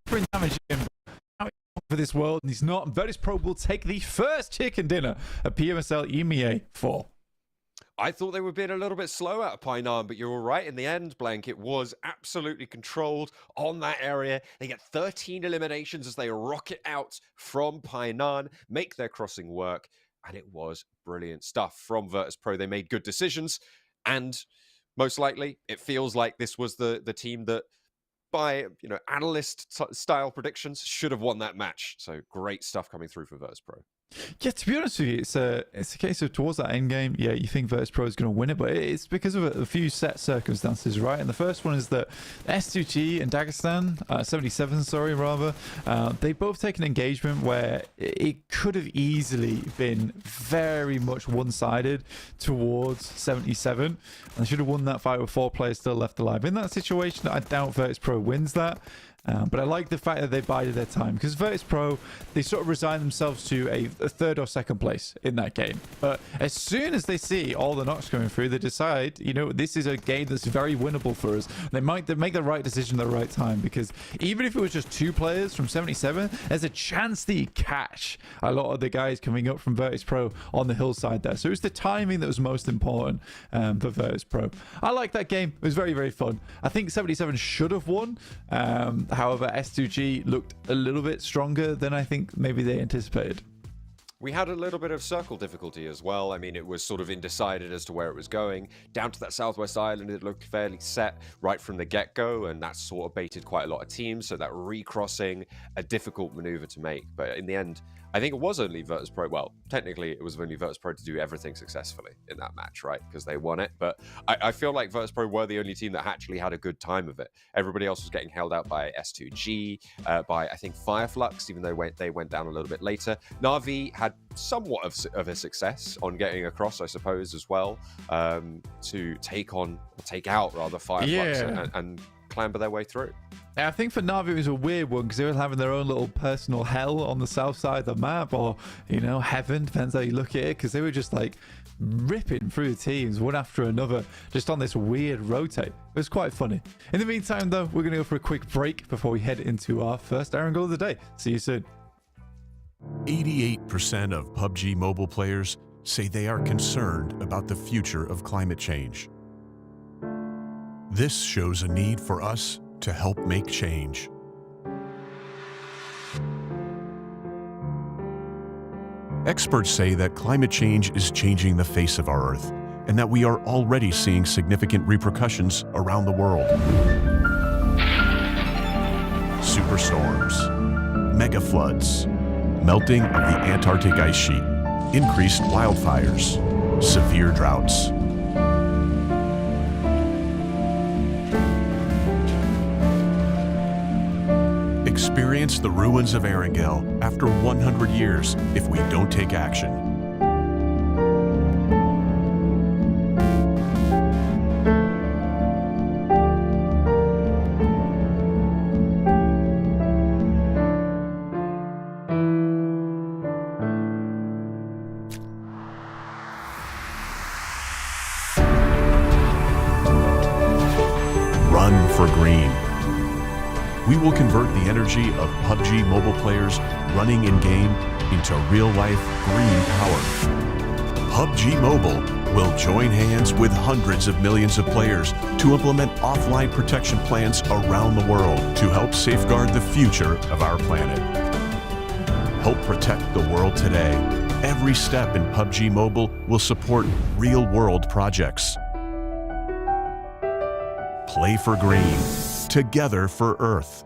Bring damage in. For this world, and he's not. Virtus Pro will take the first chicken dinner at PMSL EMEA Fall. I thought they were being a little bit slow out of Painan, but you're all right in the end, Blank. It was absolutely controlled on that area. They get 13 eliminations as they rocket out from Painan, make their crossing work, and it was brilliant stuff from Virtus Pro. They made good decisions, and most likely, it feels like this was the team that, by analyst-style predictions, should have won that match. So great stuff coming through for Virtus Pro. Yeah, to be honest with you, it's a case of towards that end game, yeah, you think Virtus Pro is going to win it, but it's because of a few set circumstances, right? And the first one is that S2G and Dagestan, 77, sorry, rather, they both take an engagement where it could have easily been very much one-sided towards 77, and they should have won that fight with 4 players still left alive. In that situation, I doubt Virtus Pro wins that. But I like the fact that they bided their time, because Virtus Pro, they sort of resigned themselves to a 3rd or 2nd place in that game. But as soon as they see all the knocks coming through, they decide, this is a game that's very winnable for us. They make the right decision at the right time, because even if it was just 2 players from 77, there's a chance that you catch a lot of the guys coming up from Virtus Pro on the hillside there. So it was the timing that was most important for Virtus Pro. I like that game. It was very, very fun. I think 77 should have won. However, S2G looked a little bit stronger than I think maybe they anticipated. We had a little bit of circle difficulty as well. I mean, it was sort of undecided as to where it was going. Down to that southwest island, it looked fairly set right from the get-go, and that sort of baited quite a lot of teams, so that recrossing, a difficult maneuver to make. But in the end, I think it was only Virtus.pro. Well, technically, it was only Virtus.pro to do everything successfully in that match, right? Because they won it. But I feel like Virtus.pro were the only team that actually had a good time of it. Everybody else was getting held out by S2G, by, I think, Fireflux, even though they went down a little bit later. Na'Vi had somewhat of a success on getting across, I suppose, as well, to take out Fireflux and clamber their way through. I think for Na'Vi it was a weird one because they were having their own little personal hell on the south side of the map, or, you know, heaven, depends how you look at it, because they were just like ripping through the teams one after another, just on this weird rotate. It was quite funny. In the meantime, though, we're going to go for a quick break before we head into our first Erangel of the day. See you soon. 88% of PUBG Mobile players say they are concerned about the future of climate change. This shows a need for us to help make change. Experts say that climate change is changing the face of our Earth, and that we are already seeing significant repercussions around the world. Superstorms, mega floods, melting of the Antarctic ice sheet, increased wildfires, severe droughts. Experience the ruins of Erangel after 100 years if we don't take action. Run for green. We will convert the energy of PUBG Mobile players running in-game into real-life green power. PUBG Mobile will join hands with hundreds of millions of players to implement offline protection plans around the world to help safeguard the future of our planet. Help protect the world today. Every step in PUBG Mobile will support real-world projects. Play for green. Together for Earth.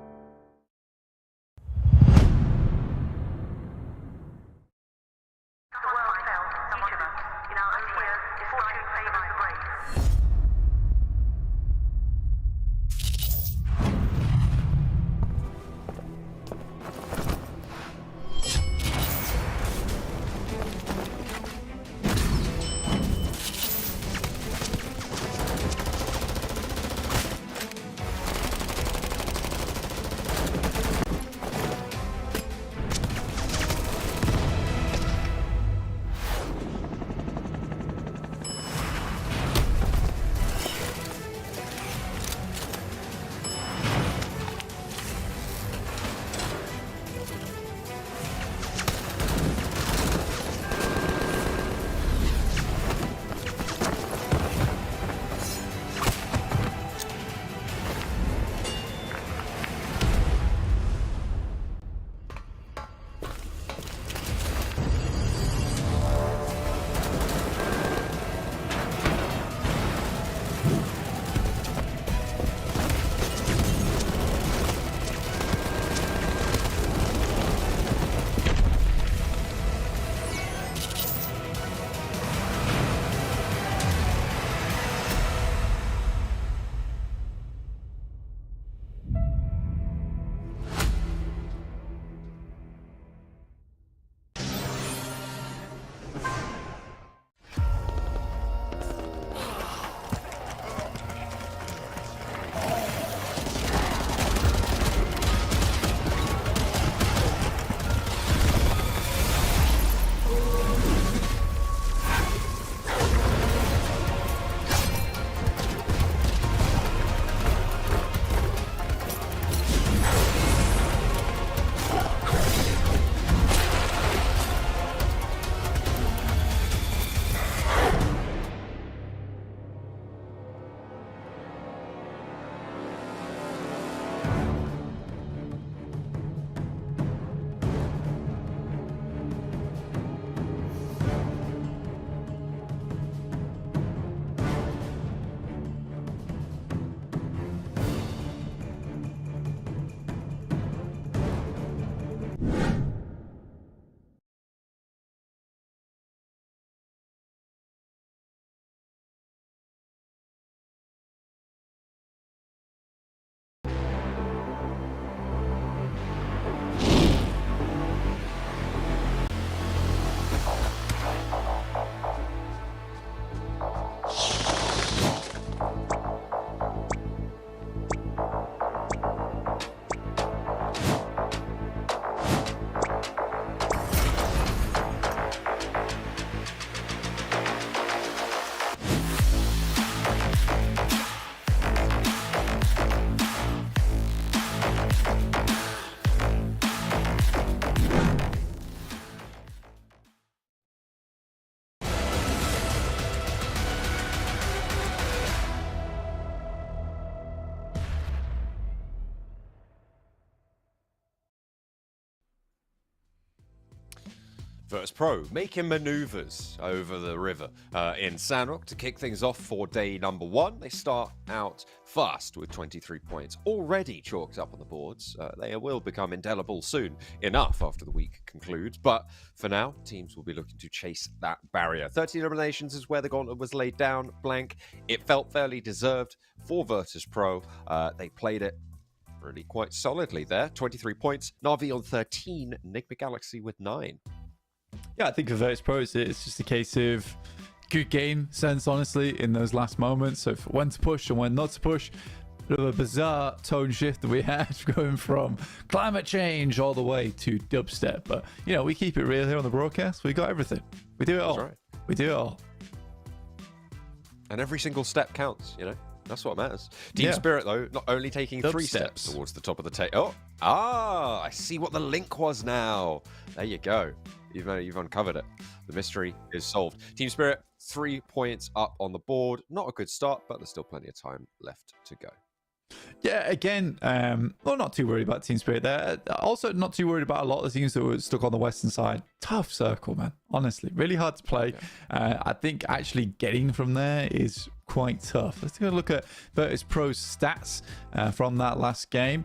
Virtus Pro making maneuvers over the river in Sanhok to kick things off for day number 1. They start out fast with 23 points already chalked up on the boards. They will become indelible soon enough after the week concludes, but for now, teams will be looking to chase that barrier. 13 eliminations is where the gauntlet was laid down, blank. It felt fairly deserved for Virtus Pro. They played it really quite solidly there. 23 points, Na'Vi on 13, Enigma Galaxy with 9. Yeah, I think for Virtus Pro, it's just a case of good game sense, honestly, in those last moments. So for when to push and when not to push. Bit of a bizarre tone shift that we had going from climate change all the way to dubstep. But, you know, we keep it real here on the broadcast. We got everything. We do it all. That's right. We do it all. And every single step counts, you know? That's what matters. Team Spirit, though, not only taking 3 steps towards the top of the table. I see what the link was now. There you go. You've uncovered it. The mystery is solved. Team Spirit, 3 points up on the board. Not a good start, but there's still plenty of time left to go. Yeah, again, well, not too worried about Team Spirit there. Also, not too worried about a lot of the teams that were stuck on the western side. Tough circle, man. Honestly, really hard to play. I think actually getting from there is quite tough. Let's take a look at Virtus Pro's stats from that last game.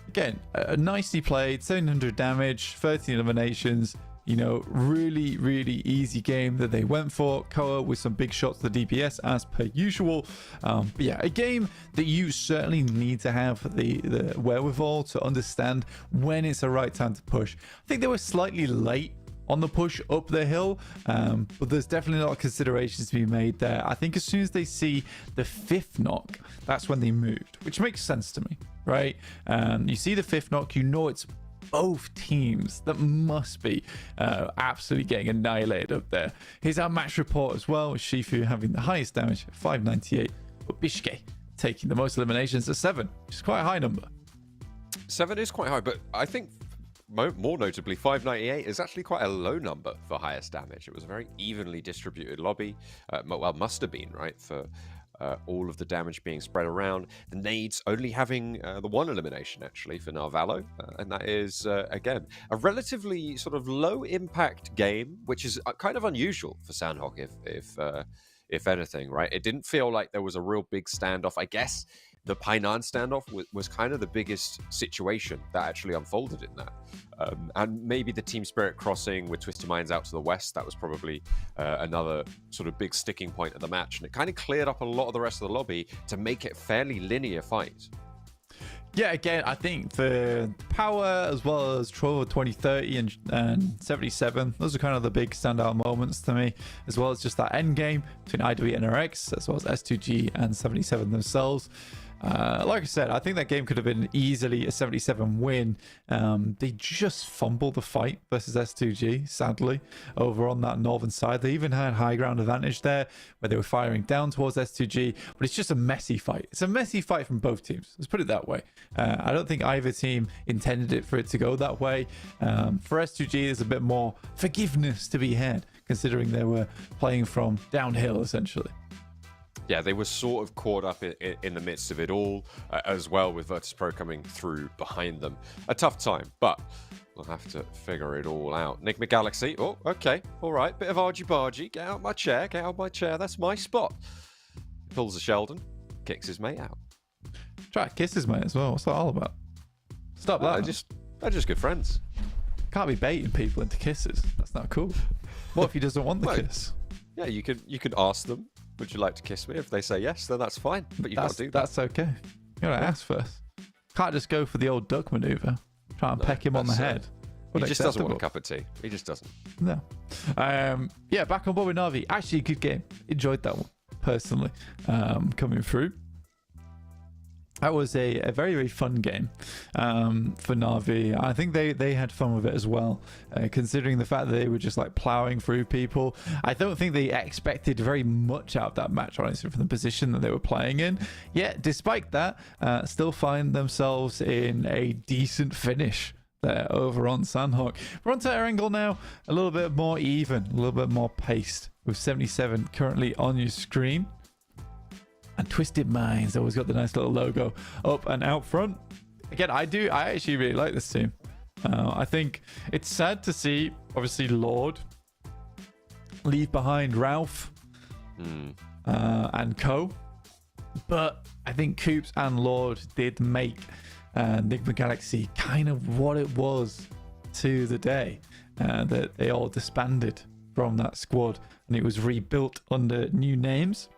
Again, nicely played, 700 damage, 13 eliminations. You know, really, really easy game that they went for. Koa with some big shots to the DPS as per usual. But yeah, a game that you certainly need to have the wherewithal to understand when it's the right time to push. I think they were slightly late on the push up the hill, but there's definitely a lot of considerations to be made there. I think as soon as they see the 5th knock, that's when they moved, which makes sense to me, right? You see the 5th knock, you know it's both teams that must be absolutely getting annihilated up there. Here's our match report as well, with Shifu having the highest damage, 598, but Bishke taking the most eliminations at 7, which is quite a high number. 7 is quite high, but I think more notably, 598 is actually quite a low number for highest damage. It was a very evenly distributed lobby. Well, must have been, right, for all of the damage being spread around. The nades only having the 1 elimination, actually, for Narvalo. And that is, again, a relatively sort of low-impact game, which is kind of unusual for Sanhok, if anything, right? It didn't feel like there was a real big standoff. I guess the Painan standoff was kind of the biggest situation that actually unfolded in that. And maybe the Team Spirit crossing with Twisted Minds out to the west, that was probably another sort of big sticking point of the match. And it kind of cleared up a lot of the rest of the lobby to make it a fairly linear fight. Yeah, again, I think the power as well as Trovo 2030 and 77, those are kind of the big standout moments to me, as well as just that end game between IWE and RX, as well as S2G and 77 themselves. Like I said, I think that game could have been easily a 77 win. They just fumbled the fight versus S2G, sadly, over on that northern side. They even had high ground advantage there, where they were firing down towards S2G, but it's just a messy fight. It's a messy fight from both teams. Let's put it that way. I don't think either team intended it for it to go that way. For S2G, there's a bit more forgiveness to be had, considering they were playing from downhill, essentially. Yeah, they were sort of caught up in the midst of it all, as well, with Virtus Pro coming through behind them. A tough time, but we'll have to figure it all out. Enigma Galaxy, oh, okay, all right, bit of argy-bargy. Get out my chair, that's my spot. Pulls a Sheldon, kicks his mate out. Try to kiss his mate as well. What's that all about? Stop that. They're just good friends. Can't be baiting people into kisses. That's not cool. What if he doesn't want the kiss? Yeah, you could ask them, would you like to kiss me? If they say yes, then that's fine. But you can't do that. That's okay. You gotta ask first. Can't just go for the old duck maneuver. Try and peck him on the head. He just doesn't want a cup of tea. He just doesn't. No. Yeah, back on board with Na'Vi. Actually, a good game. Enjoyed that one, personally, coming through. That was a very, very fun game for Na'Vi. I think they had fun with it as well, considering the fact that they were just like plowing through people. I don't think they expected very much out of that match, honestly, from the position that they were playing in. Yet, despite that, still find themselves in a decent finish there over on Sanhok. We're on to Erangel now, a little bit more even, a little bit more paced, with 77 currently on your screen. And Twisted Minds always got the nice little logo up and out front. Again, I actually really like this team. I think it's sad to see, obviously, Lord leave behind Ralph and co. But I think Coops and Lord did make Enigma Galaxy kind of what it was to the day. That they all disbanded from that squad and it was rebuilt under new names.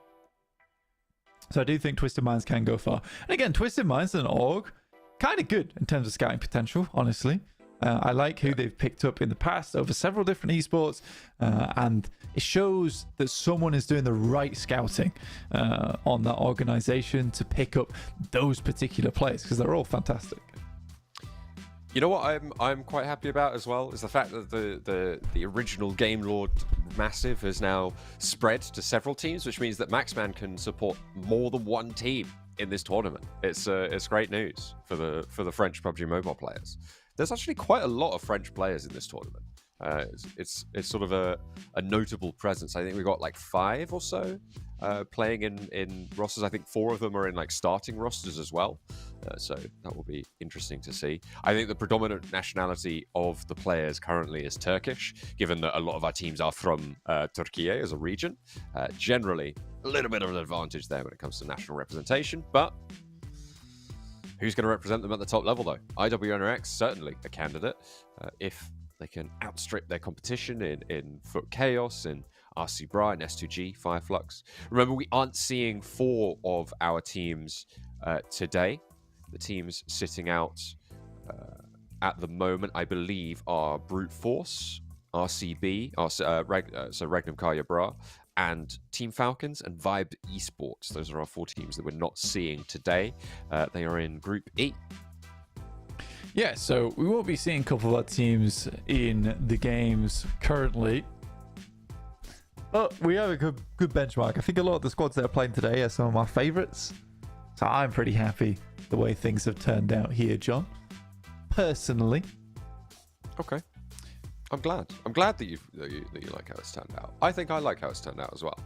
So I do think Twisted Minds can go far. And again, Twisted Minds and org, kind of good in terms of scouting potential, honestly. I like who they've picked up in the past over several different esports, and it shows that someone is doing the right scouting on that organization to pick up those particular players, because they're all fantastic. You know what I'm quite happy about as well is the fact that the original Game Lord Massive has now spread to several teams, which means that Maxman can support more than one team in this tournament. It's great news for the French PUBG Mobile players. There's actually quite a lot of French players in this tournament. It's sort of a notable presence. I think we got like 5 or so playing in rosters. I think 4 of them are in like starting rosters as well. So that will be interesting to see. I think the predominant nationality of the players currently is Turkish, given that a lot of our teams are from Türkiye as a region. Generally, a little bit of an advantage there when it comes to national representation, but who's going to represent them at the top level, though? IWNRX, certainly a candidate. If they can outstrip their competition in Foot Chaos, in RC Bra, and S2G, Fireflux. Remember, we aren't seeing 4 of our teams today. The teams sitting out at the moment, I believe, are Brute Force, RCB, so Regnum Karya Bra, and Team Falcons and Vibe Esports. Those are our 4 teams that we're not seeing today. They are in Group E. Yeah, so we won't be seeing a couple of our teams in the games currently. But we have a good benchmark. I think a lot of the squads that are playing today are some of my favorites. So I'm pretty happy the way things have turned out here, John. Personally. Okay. I'm glad that you like how it's turned out. I think I like how it's turned out as well.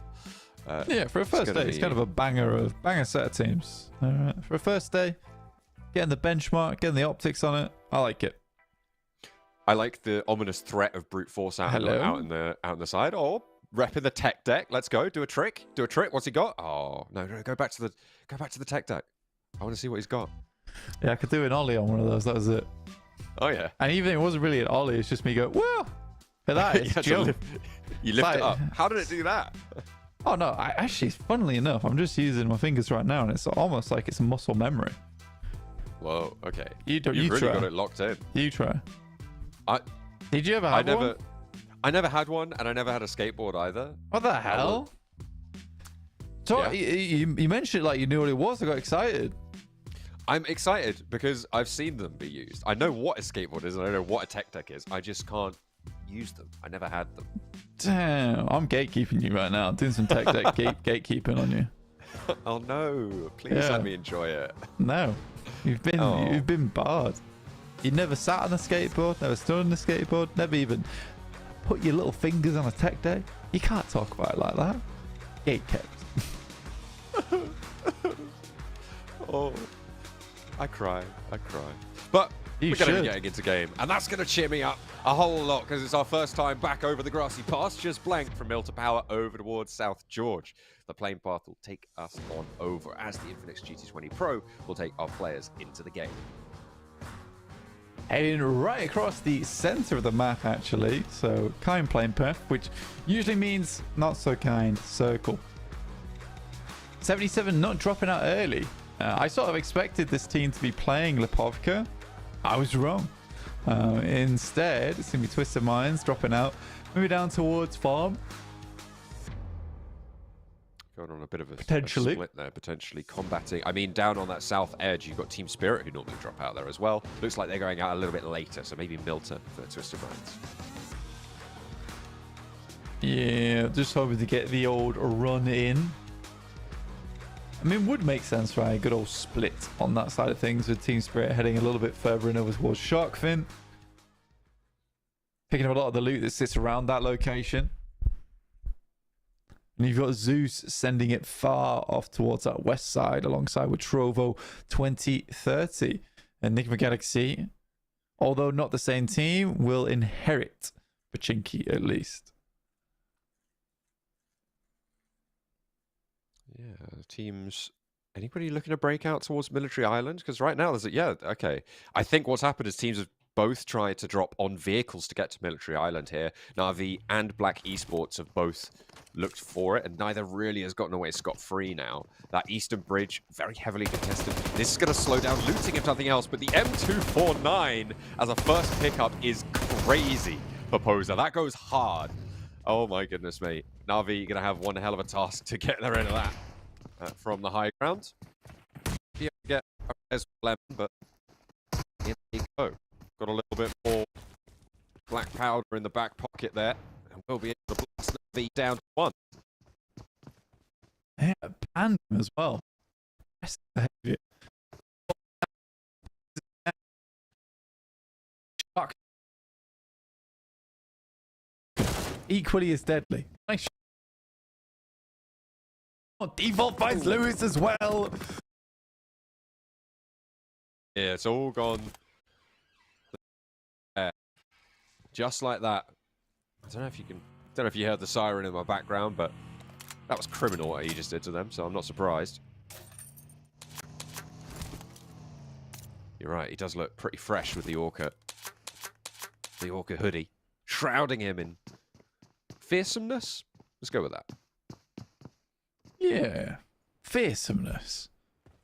Yeah, for a first day, it's kind of a banger set of teams. For a first day, getting the benchmark, getting the optics on it, I like it. I like the ominous threat of Brute Force out in the side. Oh, repping the tech deck. Let's go. Do a trick. What's he got? Oh no! Go back to the tech deck. I want to see what he's got. Yeah, I could do an ollie on one of those. That was it. Oh yeah. And even if it wasn't really an ollie, it's just me go, whoa! For that, it's jump. You lift it up. How did it do that? Oh no! Actually, funnily enough, I'm just using my fingers right now, and it's almost like it's muscle memory. Whoa. Okay. You've really try. got it locked in. You try. Did you ever have one? I never had one, and I never had a skateboard either. What the hell? So yeah. You mentioned it like you knew what it was. I got excited. I'm excited because I've seen them be used. I know what a skateboard is, and I know what a tech deck is. I just can't use them. I never had them. Damn, I'm gatekeeping you right now. I'm doing some tech deck gatekeeping on you. Oh no! Please let me enjoy it. No, you've been barred. You never sat on a skateboard, never stood on a skateboard, never even put your little fingers on a tech deck. You can't talk about it like that. Gate kept. Oh, I cry. But we're going to be getting into game, and that's going to cheer me up a whole lot because it's our first time back over the grassy pastures, blank from Mill to Power over towards South George. The plane path will take us on over as the Infinix GT20 Pro will take our players into the game. Heading right across the center of the map, actually. So, kind plane path, which usually means not so kind circle. 77 not dropping out early. I sort of expected this team to be playing Lipovka. I was wrong. Instead, it's going to be Twisted Minds dropping out. Moving down towards Farm. Going on a bit of a potentially split there, potentially combating. I mean, down on that south edge, you've got Team Spirit who normally drop out there as well. Looks like they're going out a little bit later, so maybe Milton for Twisted Minds. Yeah, just hoping to get the old run in. I mean, would make sense, right? Good old split on that side of things with Team Spirit heading a little bit further in over towards Sharkfin. Picking up a lot of the loot that sits around that location. And you've got Zeus sending it far off towards that west side alongside with Trovo 2030. And Enigma Galaxy although not the same team, will inherit Pachinki at least. Yeah, teams. Anybody looking to break out towards Military Island? Because right now there's a, yeah, okay. I think what's happened is teams have both tried to drop on vehicles to get to Military Island here. Na'Vi and Black Esports have both looked for it, and neither really has gotten away scot-free now. That Eastern Bridge, very heavily contested. This is going to slow down looting if nothing else, but the M249 as a first pickup is crazy for Poser. That goes hard. Oh my goodness, mate. Na'Vi going to have one hell of a task to get rid of that from the high ground. Yeah, get a lemon, but in you go. Got a little bit more black powder in the back pocket there, and we'll be able to blast the V down to 1. Yeah, and as well. Equally as deadly. Nice. Default finds Lewis as well. Yeah, it's all gone. Just like that. I don't know if you can. Don't know if you heard the siren in my background, but that was criminal what he just did to them. So I'm not surprised. You're right. He does look pretty fresh with the Orca hoodie, shrouding him in fearsomeness. Let's go with that. Yeah, fearsomeness,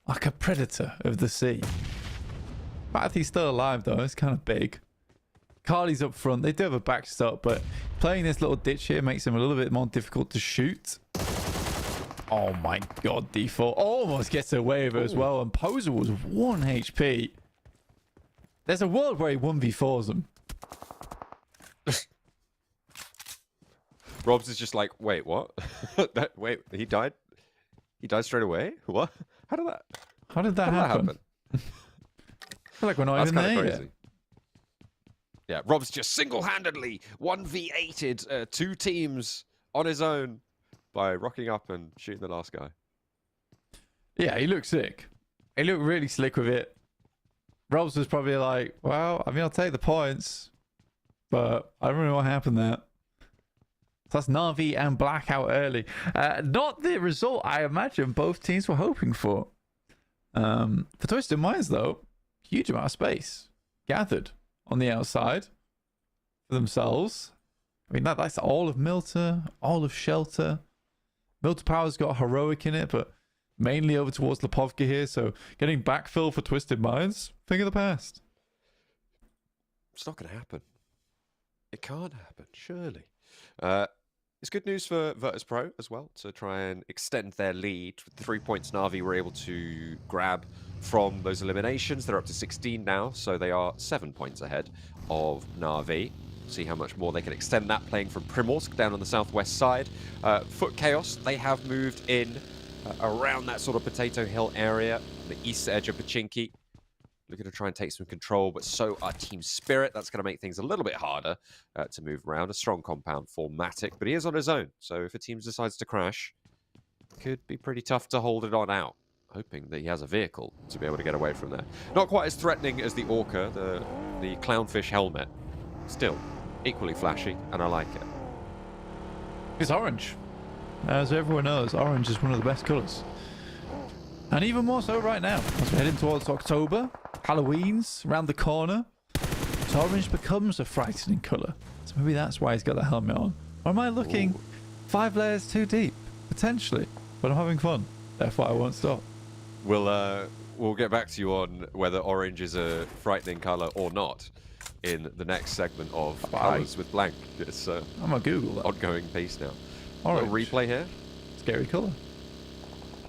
like a predator of the sea. The fact he's still alive though, it's kind of big. Carly's up front. They do have a backstop, but playing this little ditch here makes him a little bit more difficult to shoot. Oh my god, default almost gets away with it as well, and Poser was 1 HP. There's a world where he 1v4s them. Robs is just like, wait, what? Wait, he died? He died straight away? What? How did that happen? I feel like we're not even there yet. Yeah, Rob's just single-handedly 1v8'd 2 teams on his own by rocking up and shooting the last guy. Yeah, he looked sick. He looked really slick with it. Robs was probably like, well, I mean, I'll take the points, but I don't know what happened there. So that's Na'Vi and Black out early. Not the result I imagine both teams were hoping for. For Twisted Minds, though, huge amount of space gathered on the outside for themselves. I mean, that's all of Milta, all of Shelter. Milta Power's got Heroic in it, but mainly over towards Lipovka here. So getting backfill for Twisted Minds, thing of the past. It's not going to happen. It can't happen, surely. It's good news for Virtus Pro as well to try and extend their lead. With 3 points Na'Vi were able to grab from those eliminations. They're up to 16 now, so they are 7 points ahead of Na'Vi. See how much more they can extend that, playing from Primorsk down on the southwest side. Foot Chaos, they have moved in around that sort of Potato Hill area, the east edge of Pachinki. Looking to try and take some control, but so are Team Spirit. That's going to make things a little bit harder to move around. A strong compound for Matic, but he is on his own. So if a team decides to crash, it could be pretty tough to hold it on out. Hoping that he has a vehicle to be able to get away from there. Not quite as threatening as the Orca, the clownfish helmet. Still, equally flashy, and I like it. It's orange. As everyone knows, orange is one of the best colours. And even more so right now, as we're heading towards October, Halloween's around the corner. So orange becomes a frightening colour. So maybe that's why he's got the helmet on. Or am I looking 5 layers too deep? Potentially. But I'm having fun. Therefore I won't stop. We'll get back to you on whether orange is a frightening colour or not in the next segment of Colours with Blank. It's I'm gonna Google that. Ongoing piece now. Orange. A replay here? Scary colour.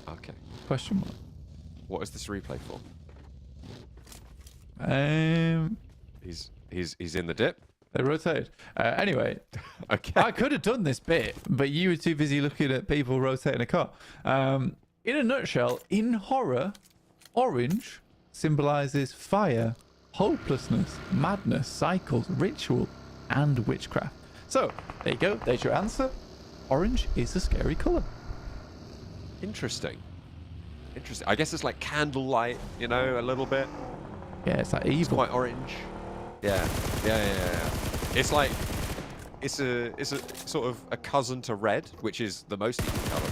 Okay. Question mark. What is this replay for? He's in the dip. They rotated. Anyway, Okay. I could have done this bit, but you were too busy looking at people rotating a car. In a nutshell, in horror, orange symbolizes fire, hopelessness, madness, cycles, ritual, and witchcraft. So, there you go. There's your answer. Orange is a scary color. Interesting. I guess it's like candlelight, you know, a little bit. Yeah, it's like It's evil. quite orange. Yeah. It's like it's a sort of a cousin to red, which is the most equal color.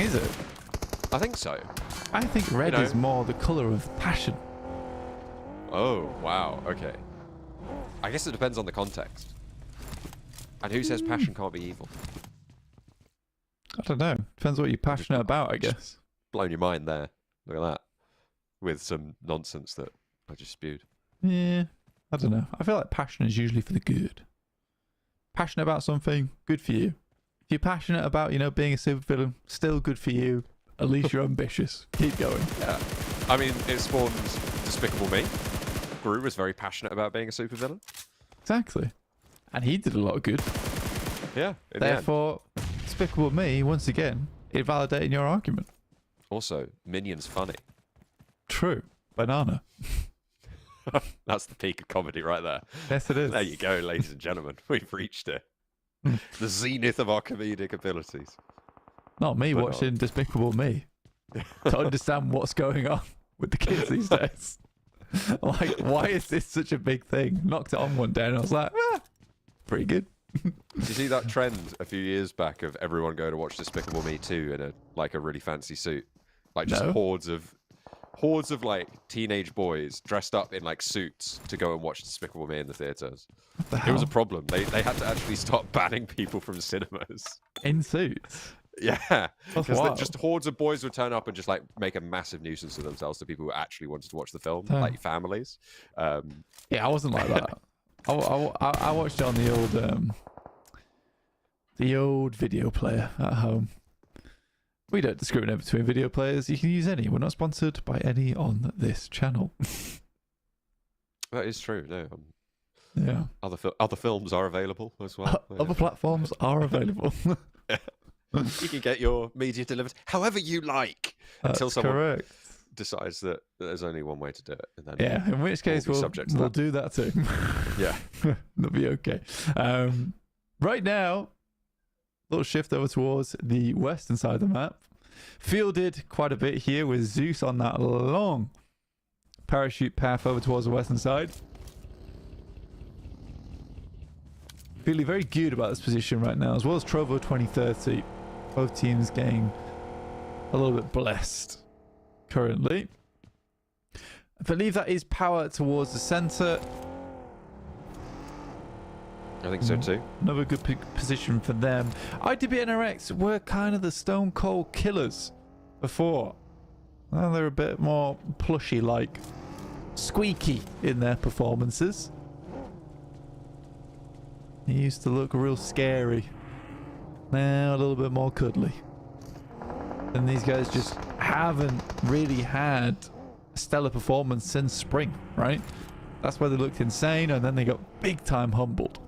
Is it? I think so. I think red You know. is more the color of passion. Oh, wow. Okay. I guess it depends on the context. And who says passion can't be evil? I don't know. Depends what you're passionate about, I guess. Blown your mind there. Look at that. With some nonsense that I just spewed. Yeah, I don't know. I feel like passion is usually for the good. Passionate about something, good for you. If you're passionate about, being a supervillain, still good for you. At least you're ambitious. Keep going. Yeah. I mean, it spawned Despicable Me. Gru was very passionate about being a supervillain. Exactly. And he did a lot of good. Yeah. In the end. Therefore, Despicable Me, once again, invalidating your argument. Also, Minions funny. True. Banana. That's the peak of comedy right there. Yes, it is. There you go, ladies and gentlemen. We've reached it. The zenith of our comedic abilities. Not me But watching Despicable Me to understand what's going on with the kids these days. Like, why is this such a big thing? Knocked it on one day and I was like, pretty good. Did you see that trend a few years back of everyone going to watch Despicable Me 2 in a really fancy suit? Like just No. hordes of like teenage boys dressed up in like suits to go and watch Despicable Me in the theaters. It was a problem. They had to actually start banning people from cinemas. In suits. Yeah, That's because wild. just hordes of boys would turn up and just like make a massive nuisance of themselves to people who actually wanted to watch the film, Damn. like families. Yeah, I wasn't like that. I watched it on the old video player at home. We don't discriminate between video players. You can use any. We're not sponsored by any on this channel. That is true. No, Yeah. other films are available as well. Other platforms are available. You can get your media delivered however you like until That's someone correct. decides that there's only one way to do it. And then Yeah, in which case be we'll subject to that. do that too. Yeah. That'll be okay. Right now, little shift over towards the western side of the map. Fielded quite a bit here with Zeus on that long parachute path over towards the western side. Feeling very good about this position right now, as well as Trovo 2030. Both teams getting a little bit blessed currently. I believe that is power towards the center. I think so too. Another good position for them. IDB NRX were kind of the stone cold killers before. Now they're a bit more plushy, like squeaky in their performances. He used to look real scary. Now a little bit more cuddly. And these guys just haven't really had a stellar performance since spring, right? That's where they looked insane, and then they got big time humbled.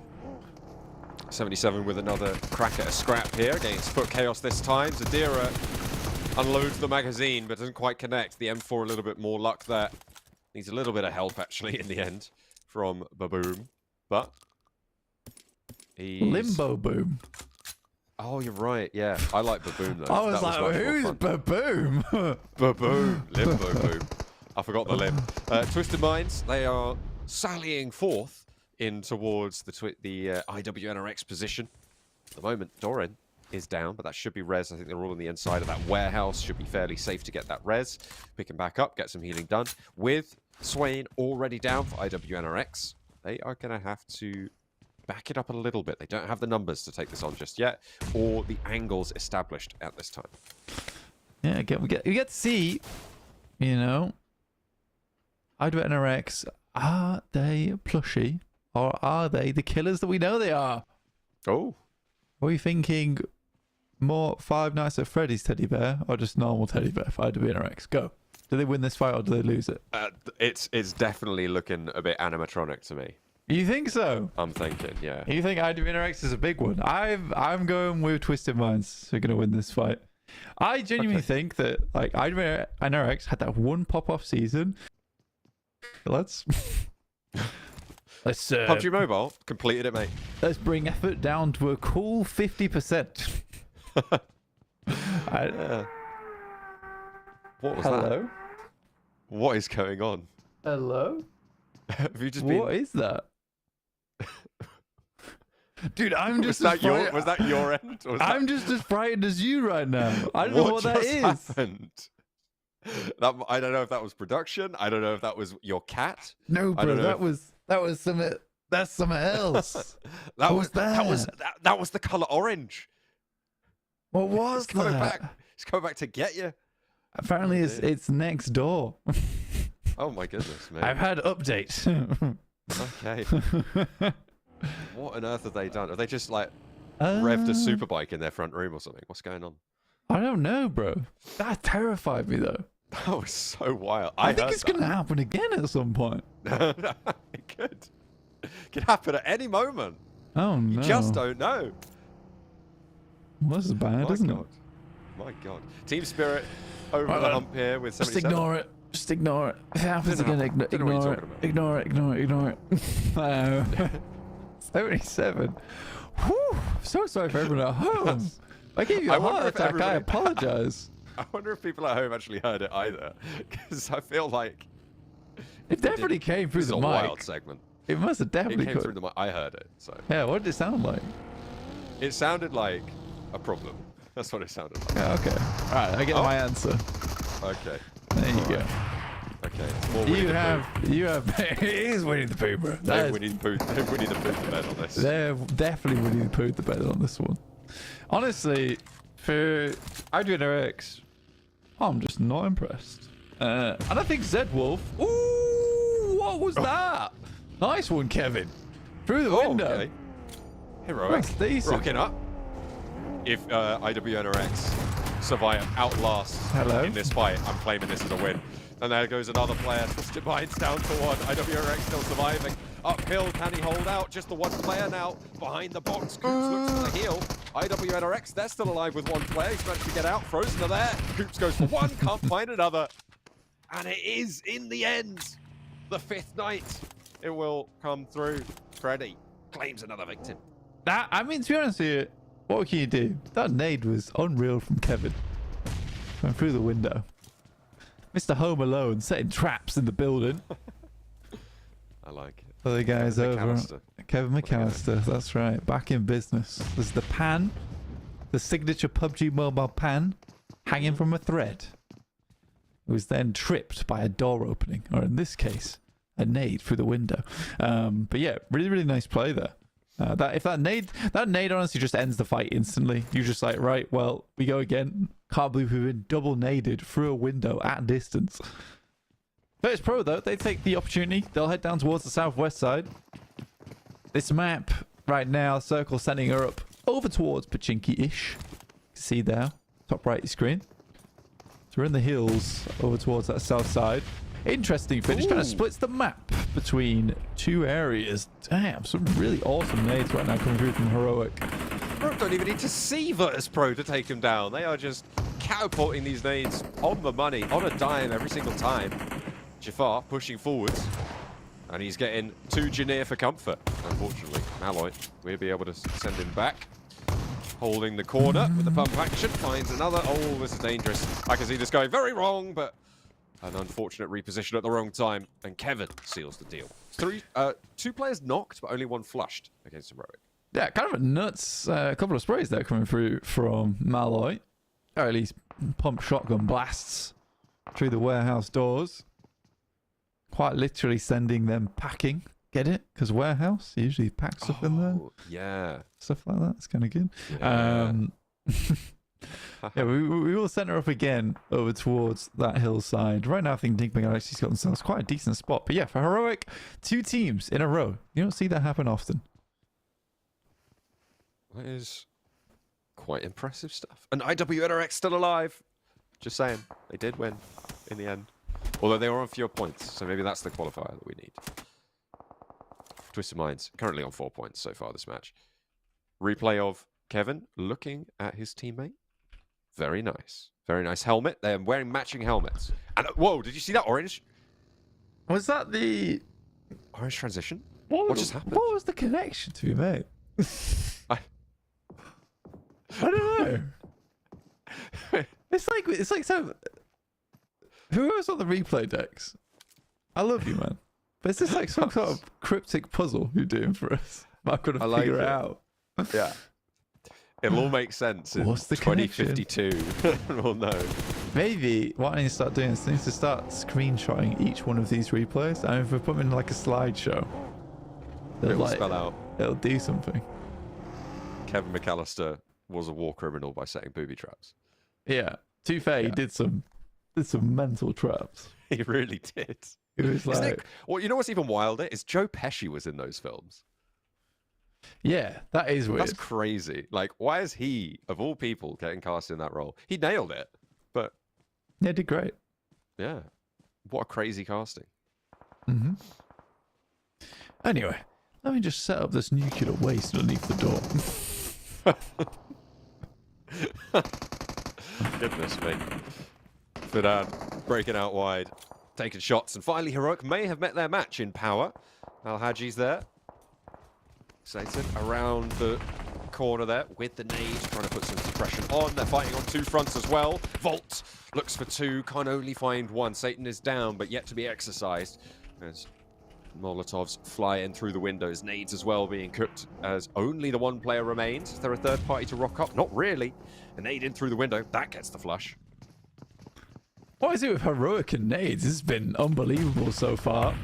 77 with another crack at a scrap here against Foot Chaos this time. Zadira unloads the magazine but doesn't quite connect. The M4 a little bit more luck there. Needs a little bit of help actually in the end from Baboom. But he's... Limbo Boom. Oh, you're right. Yeah, I like Baboom though. I was That like, much more who's fun. Baboom? Baboom. Limbo Boom. I forgot the limb. Twisted Minds, they are sallying forth in towards the IWNRX position. At the moment, Doran is down, but that should be res. I think they're all on the inside of that warehouse. Should be fairly safe to get that res. Pick him back up, get some healing done. With Swain already down for IWNRX, they are going to have to back it up a little bit. They don't have the numbers to take this on just yet, or the angles established at this time. Yeah, again, we get to see, you know, IWNRX, are they plushy or are they the killers that we know they are? Oh. Are we thinking more Five Nights at Freddy's teddy bear or just normal teddy bear for IWNRX? Go. Do they win this fight or do they lose it? It's definitely looking a bit animatronic to me. You think so? I'm thinking, yeah. You think IWNRX is a big one? I'm going with Twisted Minds. They're going to win this fight. I genuinely think that like IWNRX had that one pop-off season. Let's PUBG Mobile completed it, mate. let's bring effort down to a cool 50%. What was Hello? that? What is going on? Hello? Have you just been... What is that? Dude, I'm just was that your end? Or was I'm that... just as frightened as you right now. I don't know what that just is. happened? I don't know if that was production. I don't know if that was your cat. No, bro, that was something. That's something else. that what was that was the color orange. What was It's coming that? back. It's coming back to get you. Apparently, it's next door. Oh my goodness, man. I've had updates. Okay. What on earth have they done? Have they just like revved a superbike in their front room or something? What's going on? I don't know, bro. That terrified me though. That was so wild. I think it's gonna happen again at some point. It could happen at any moment. Oh no! You just don't know. Well, this is bad, isn't it? My God. Team Spirit over the hump here with 77. Just ignore it. Just ignore it. If it happens again, ignore it. Ignore it. 77. Whew. So sorry for everyone at home. I gave you a heart attack. I apologize. I wonder if people at home actually heard it either, because I feel like it definitely came through the mic. This is a wild segment. It must have definitely came through the mic. I heard it. So yeah, what did it sound like? It sounded like a problem. That's what it sounded like. Yeah, okay. All right, I get my answer. Okay. There you go. Okay. It's more Winnie the Pooh. You have. It is Winnie the Pooh, bro. Winnie the Pooh the bed on this. They're definitely Winnie the Pooh the bed on this one. Honestly, for IDNRX, I'm just not impressed. And I think Zed Wolf. Ooh, what was that? Nice one, Kevin. Through the window. Okay. Heroic. That's decent. Rocking up. If IWNRX survive outlast in this fight, I'm claiming this as a win. And there goes another player. Twisted Minds down to one. IWNRX still surviving. Uphill, can he hold out? Just the one player now. Behind the box, Coops looks for the heel. IWNRX, they're still alive with one player. He's managed to get out. Frozen are there. Coops goes for one, can't find another. And it is, in the end, the fifth night. It will come through. Freddy claims another victim. I mean, to be honest with you, what can you do? That nade was unreal from Kevin. Went through the window. Mr. Home Alone setting traps in the building. I like it. Other guys Kevin over. McAllister. Kevin McAllister, that's right. Back in business. There's the pan, the signature PUBG Mobile pan, hanging from a thread. It was then tripped by a door opening, or in this case, a nade through the window. But yeah, really, really nice play there. If that nade honestly just ends the fight instantly. You're just like, right, well, we go again. Can't believe we've been double naded through a window at distance. First Pro though, they take the opportunity. They'll head down towards the southwest side. This map right now, Circle sending her up over towards Pachinki-ish. See there, top right of your screen. So we're in the hills over towards that south side. Interesting finish. Kind of splits the map between two areas. Damn, some really awesome nades right now coming through from Heroic. Heroic don't even need to see Virtus Pro to take him down. They are just catapulting these nades on the money, on a dime every single time. Jafar pushing forwards. And he's getting too near for comfort, unfortunately. Malloy will be able to send him back. Holding the corner with the pump action. Finds another. Oh, this is dangerous. I can see this going very wrong, but an unfortunate reposition at the wrong time. And Kevin seals the deal. Two players knocked, but only one flushed against Heroic. Yeah, kind of a nuts couple of sprays there coming through from Malloy. Or at least pump shotgun blasts through the warehouse doors. Quite literally sending them packing. Get it? Because warehouse usually packs stuff in there. Yeah. Stuff like that. It's kind of good. Yeah. Yeah, we will center up again over towards that hillside. Right now, I think Dinkbang actually got themselves quite a decent spot. But yeah, for Heroic, 2 teams in a row. You don't see that happen often. That is quite impressive stuff. And IWNRX still alive. Just saying, they did win in the end. Although they were on fewer points, so maybe that's the qualifier that we need. Twisted Minds, currently on 4 points so far this match. Replay of Kevin looking at his teammate. Very nice. Very nice helmet. They're wearing matching helmets. And whoa, did you see that orange? Was that the orange transition? What just happened? What was the connection to you, mate? I don't know. It's like some. Who was on the replay decks? I love you, man. But is this like some sort of cryptic puzzle you're doing for us? I've got to like figure it it. out. Yeah. It'll all make sense in What's the connection? 2052. We'll know. Maybe what I need to start doing is I need to start screenshotting each one of these replays. I mean, if we put them in like a slideshow, It will like, spell out it'll do something. Kevin McAllister was a war criminal by setting booby traps. Yeah. To be fair, he did some mental traps. He really did. It was Isn't like, it, well, you know what's even wilder? Is Joe Pesci was in those films. yeah, that is weird. That's crazy. Like, why is he, of all people, getting cast in that role? He nailed it. But, Yeah, did great. yeah. What a crazy casting. Mm-hmm. Anyway, let me just set up this nuclear waste underneath the door. Goodness me. Fidan breaking out wide, taking shots, and finally Heroic may have met their match in power. Al-Haji's there. Excited around the corner there with the nades, trying to put some suppression on. They're fighting on two fronts as well. Volt looks for two, can't only find one. Satan is down, but yet to be exercised. As Molotovs fly in through the windows, nades as well being cooked as only the one player remains. Is there a third party to rock up? Not really. A nade in through the window, that gets the flush. What is it with Heroic and nades? This has been unbelievable so far.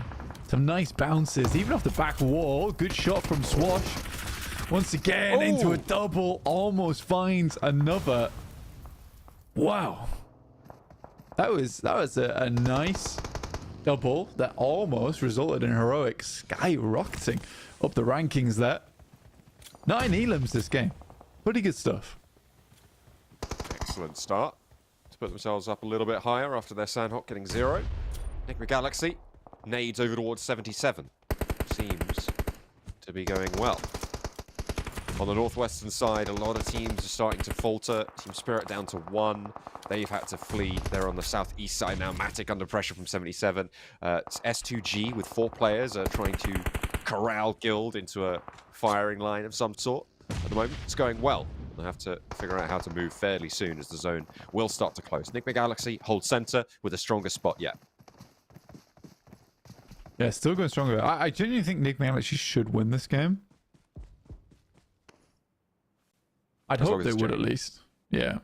Some nice bounces, even off the back wall. Good shot from Swash. Once again, into a double. Almost finds another. Wow. That was a nice double that almost resulted in Heroic skyrocketing up the rankings there. 9 elims this game. Pretty good stuff. Excellent start. To put themselves up a little bit higher after their Sanhok getting 0. Enigma Galaxy nades over towards 77. Seems to be going well. On the northwestern side, a lot of teams are starting to falter. Team Spirit down to 1. They've had to flee. They're on the southeast side now. Matic under pressure from 77. It's S2G with 4 players trying to corral Guild into a firing line of some sort. At the moment, it's going well. They'll have to figure out how to move fairly soon as the zone will start to close. Enigma Galaxy holds center with the strongest spot yet. Yeah, still going stronger. I genuinely think Enigma actually should win this game. I'd hope they would at least. Yeah.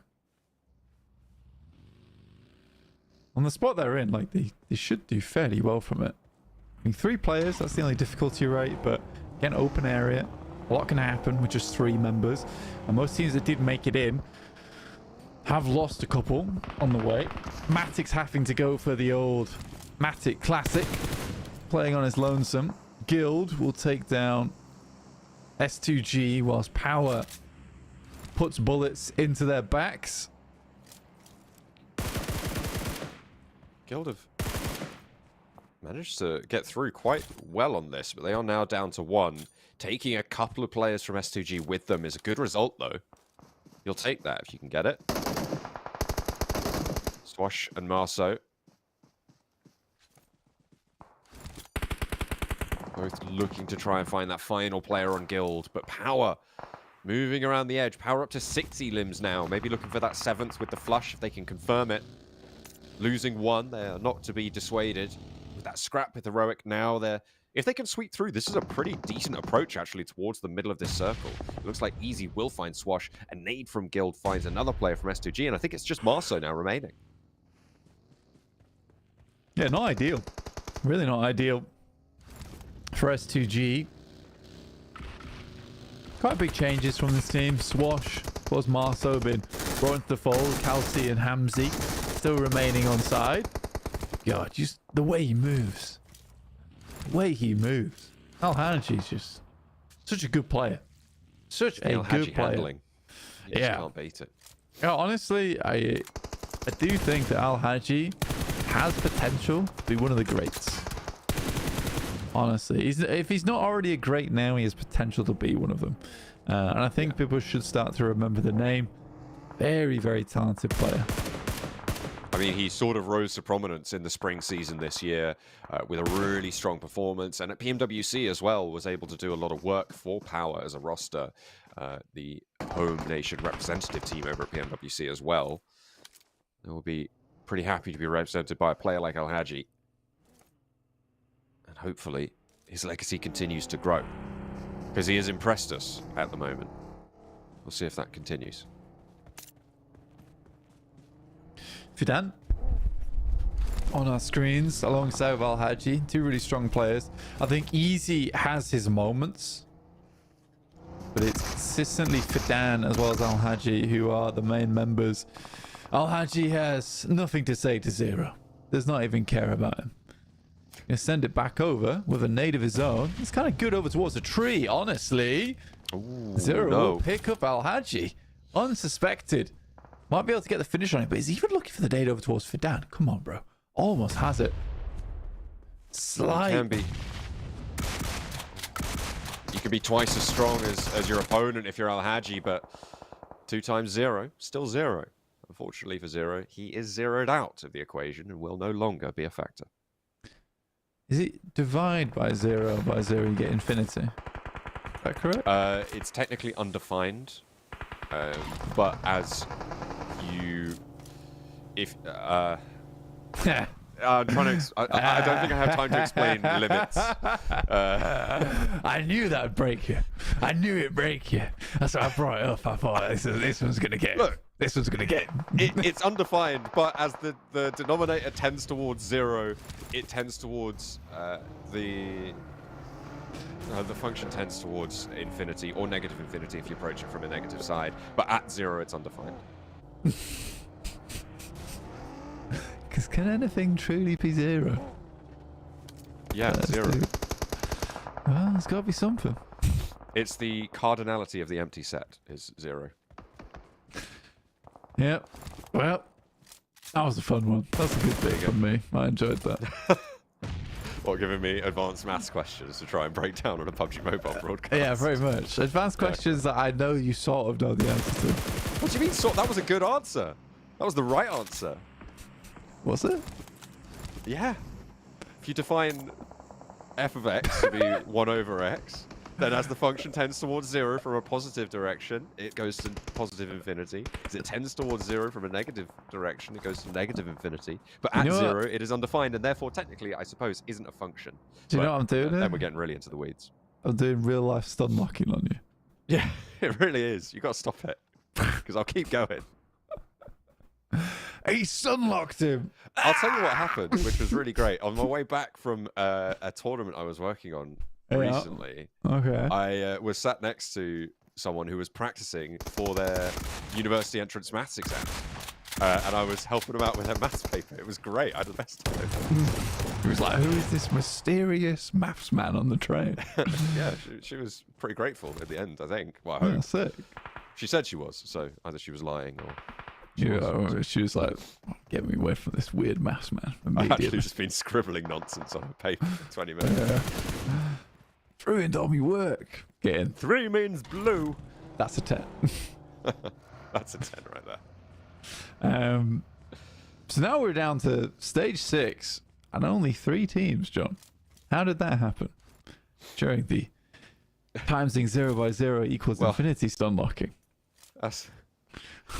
On the spot they're in, like they should do fairly well from it. I mean, 3 players, that's the only difficulty rate, but again, open area. A lot can happen with just 3 members. And most teams that did make it in have lost a couple on the way. Matic's having to go for the old Matic classic, playing on his lonesome. Guild will take down S2G whilst Power puts bullets into their backs. Guild have managed to get through quite well on this, but they are now down to 1. Taking a couple of players from S2G with them is a good result, though. You'll take that if you can get it. Swash and Marceau both looking to try and find that final player on Guild, but Power moving around the edge. Power up to 60 limbs now. Maybe looking for that 7th with the flush if they can confirm it. Losing 1, they are not to be dissuaded. With that scrap with Heroic now, if they can sweep through, this is a pretty decent approach actually towards the middle of this circle. It looks like Easy will find Swash. A nade from Guild finds another player from S2G, and I think it's just Marceau now remaining. Yeah, not ideal. Really not ideal for S2G. Quite big changes from this team. Swash plus Marceau been brought into the fold. Kelsey and Hamzy still remaining on side. God, just the way he moves. The way he moves. Al-Haji's just such a good player. Such a good player. Handling. You just can't beat it. Yeah, honestly, I do think that Al-Haji has potential to be one of the greats. Honestly, if he's not already a great now, he has potential to be one of them. And I think people should start to remember the name. Very, very talented player. I mean, he sort of rose to prominence in the spring season this year with a really strong performance. And at PMWC as well, was able to do a lot of work for Power as a roster. The home nation representative team over at PMWC as well. They will be pretty happy to be represented by a player like Al-Haji. And hopefully his legacy continues to grow. Because he has impressed us at the moment. We'll see if that continues. Fidan on our screens alongside Al-Haji, two really strong players. I think Easy has his moments, but it's consistently Fidan as well as Al-Haji who are the main members. Al-Haji has nothing to say to Zero. Does not even care about him. Gonna send it back over with a nade of his own. It's kind of good over towards the tree, honestly. Ooh, Zero no. will pick up Al-Haji. Unsuspected. Might be able to get the finish on it, but he's even looking for the nade over towards Fidan. Come on, bro. Almost has it. Slide. Can be. You can be twice as strong as your opponent if you're Al-Haji, but 2 times 0, still 0. Unfortunately for Zero, he is zeroed out of the equation and will no longer be a factor. Is it divide by 0 you get infinity? Is that correct? It's technically undefined, but as you... If... I'm trying to... I don't think I have time to explain limits. I knew that'd break you. I knew it'd break you. That's why I brought it up. I thought this one's going to get... Look, this one's going to get... It's undefined, but as the denominator tends towards 0, it tends towards the function tends towards infinity or negative infinity if you approach it from a negative side. But at 0, it's undefined. Because can anything truly be 0? Yeah, 0. Well, there's got to be something. It's the cardinality of the empty set is 0. Yep. Well, that was a fun one. That's a good bit from me. I enjoyed that. Or giving me advanced maths questions to try and break down on a PUBG Mobile broadcast. Yeah, very much. Advanced questions that I know you sort of know the answer to. What do you mean sort? That was a good answer. That was the right answer. Was it? Yeah. If you define f of x to be 1 over x, then as the function tends towards 0 from a positive direction, it goes to positive infinity. As it tends towards 0 from a negative direction, it goes to negative infinity. But at 0, it is undefined, and therefore, technically, I suppose, isn't a function. Do you know what I'm doing here? Then we're getting really into the weeds. I'm doing real-life stun locking on you. Yeah, it really is. You got to stop it. Because I'll keep going. He sunlocked him. I'll tell you what happened, which was really great. On my way back from a tournament I was working on recently, okay, I was sat next to someone who was practicing for their university entrance maths exam. And I was helping them out with their maths paper. It was great. I had the best time. He was like, who is this mysterious maths man on the train? Yeah, she was pretty grateful at the end, I think. Well, I hope. Sick. She said she was, so either she was lying or... She was like, get me away from this weird maths man. I've actually just been scribbling nonsense on a paper for 20 minutes. Ruined all my work. Getting 3 means blue. That's a 10. That's a 10 right there. So now we're down to stage 6 and only 3 teams, John. How did that happen? During the timesing 0 by 0 equals infinity stun locking. As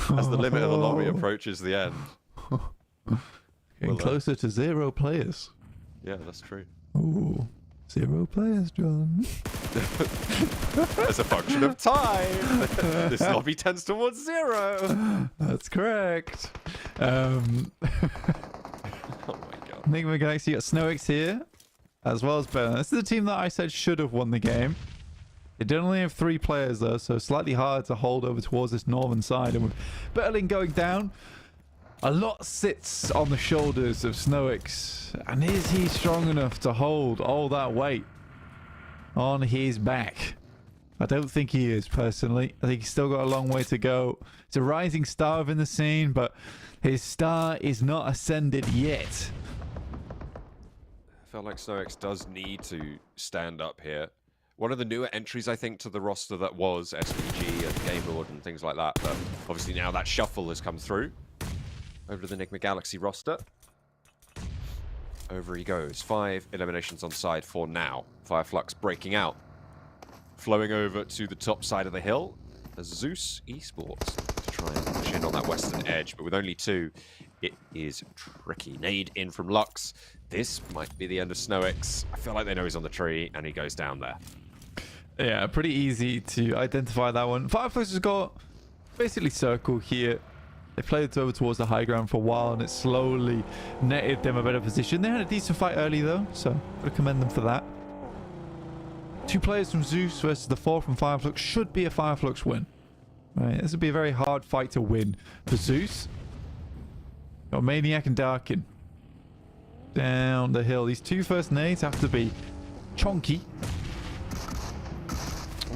the limit of the lobby approaches the end. Getting closer to 0 players. Yeah, that's true. Ooh, 0 players, John. As a function of time, this lobby tends towards 0. That's correct. Oh my god. Enigma Galaxy got Snowix here, as well as Berlin. This is the team that I said should have won the game. It did only have 3 players though, so slightly hard to hold over towards this northern side. And with Berlin going down, a lot sits on the shoulders of Snowix. And is he strong enough to hold all that weight on his back? I don't think he is, personally. I think he's still got a long way to go. He's a rising star within the scene, but his star is not ascended yet. I feel like Snowix does need to stand up here. One of the newer entries, I think, to the roster that was SVG and Game Lord and things like that. But obviously now that shuffle has come through. Over to the Enigma Galaxy roster. Over he goes. 5 eliminations on side for now. Fireflux breaking out. Flowing over to the top side of the hill. Zeus Esports to try and push in on that western edge. But with only 2, it is tricky. Nade in from Lux. This might be the end of Snowix. I feel like they know he's on the tree, and he goes down there. Yeah, pretty easy to identify that one. Fireflies has got basically circle here. They played it over towards the high ground for a while, and it slowly netted them a better position. They had a decent fight early, though, so I commend them for that. 2 players from Zeus versus the 4 from Fireflux should be a Fireflux win. Right, this would be a very hard fight to win for Zeus. Got Maniac and Darkin down the hill. These 2 first nades have to be chonky.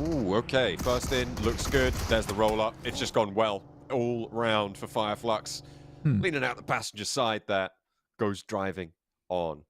Ooh, okay. First in, looks good. There's the roll up. It's just gone well all round for Fireflux. Leaning out the passenger side there. Goes driving on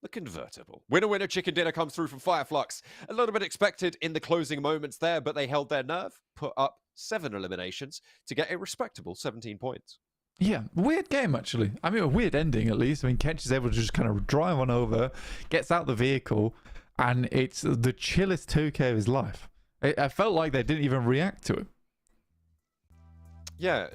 the convertible. Winner, winner, chicken dinner comes through from Fireflux. A little bit expected in the closing moments there, but they held their nerve, put up 7 eliminations to get a respectable 17 points. Yeah, weird game, actually. I mean, a weird ending, at least. I mean, Ketch is able to just kind of drive on over, gets out the vehicle, and it's the chillest 2K of his life. I felt like they didn't even react to him. Yeah.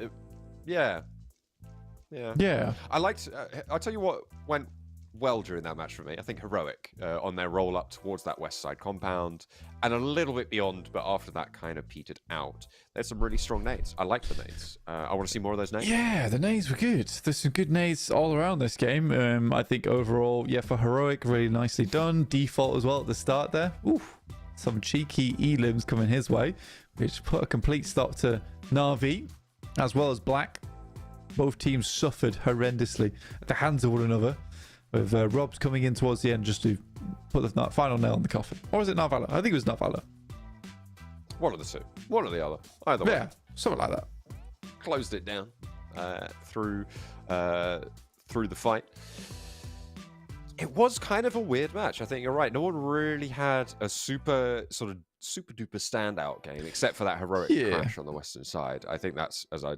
I liked... I'll tell you what went well during that match for me. I think Heroic on their roll up towards that west side compound and a little bit beyond, but after that kind of petered out. There's some really strong nades. I like the nades. I want to see more of those nades. Yeah, the nades were good. There's some good nades all around this game. I think overall, yeah, for Heroic, really nicely done. Default as well at the start there. Oof, some cheeky elims coming his way, which put a complete stop to Na'Vi as well as Black. Both teams suffered horrendously at the hands of one another, with Robs coming in towards the end just to put the final nail in the coffin. Or is it Narvala? I think it was Narvala. One of the two. One or the other. Either way. Yeah, something like that. Closed it down through the fight. It was kind of a weird match. I think you're right. No one really had a super duper standout game, except for that Heroic crash on the western side. I think that's, as I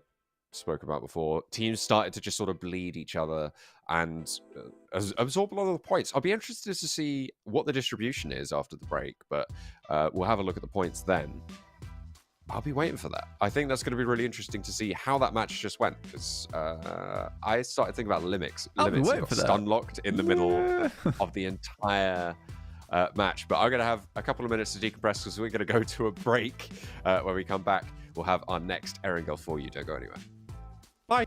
spoke about before, teams started to just sort of bleed each other and absorb a lot of the points. I'll be interested to see what the distribution is after the break, but we'll have a look at the points then. I'll be waiting for that. I think that's going to be really interesting to see how that match just went, because I started thinking about Limix. Limix got stun locked in the middle of the entire match, but I'm going to have a couple of minutes to decompress because we're going to go to a break. When we come back, we'll have our next Erangel for you. Don't go anywhere. Bye.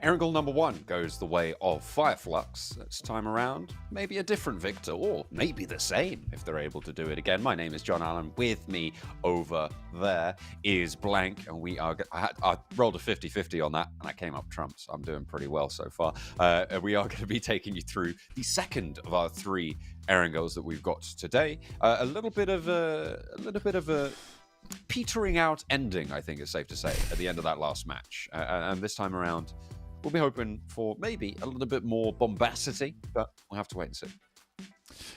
Erangel number 1 goes the way of Fireflux. This time around, maybe a different victor, or maybe the same if they're able to do it again. My name is John Allen. With me over there is Blank, and we are. I rolled a 50-50 on that, and I came up trumps. I'm doing pretty well so far. We are going to be taking you through the second of our 3 Erangels that we've got today. A little bit of a petering out ending, I think it's safe to say, at the end of that last match. And this time around, we'll be hoping for maybe a little bit more bombacity, but we'll have to wait and see.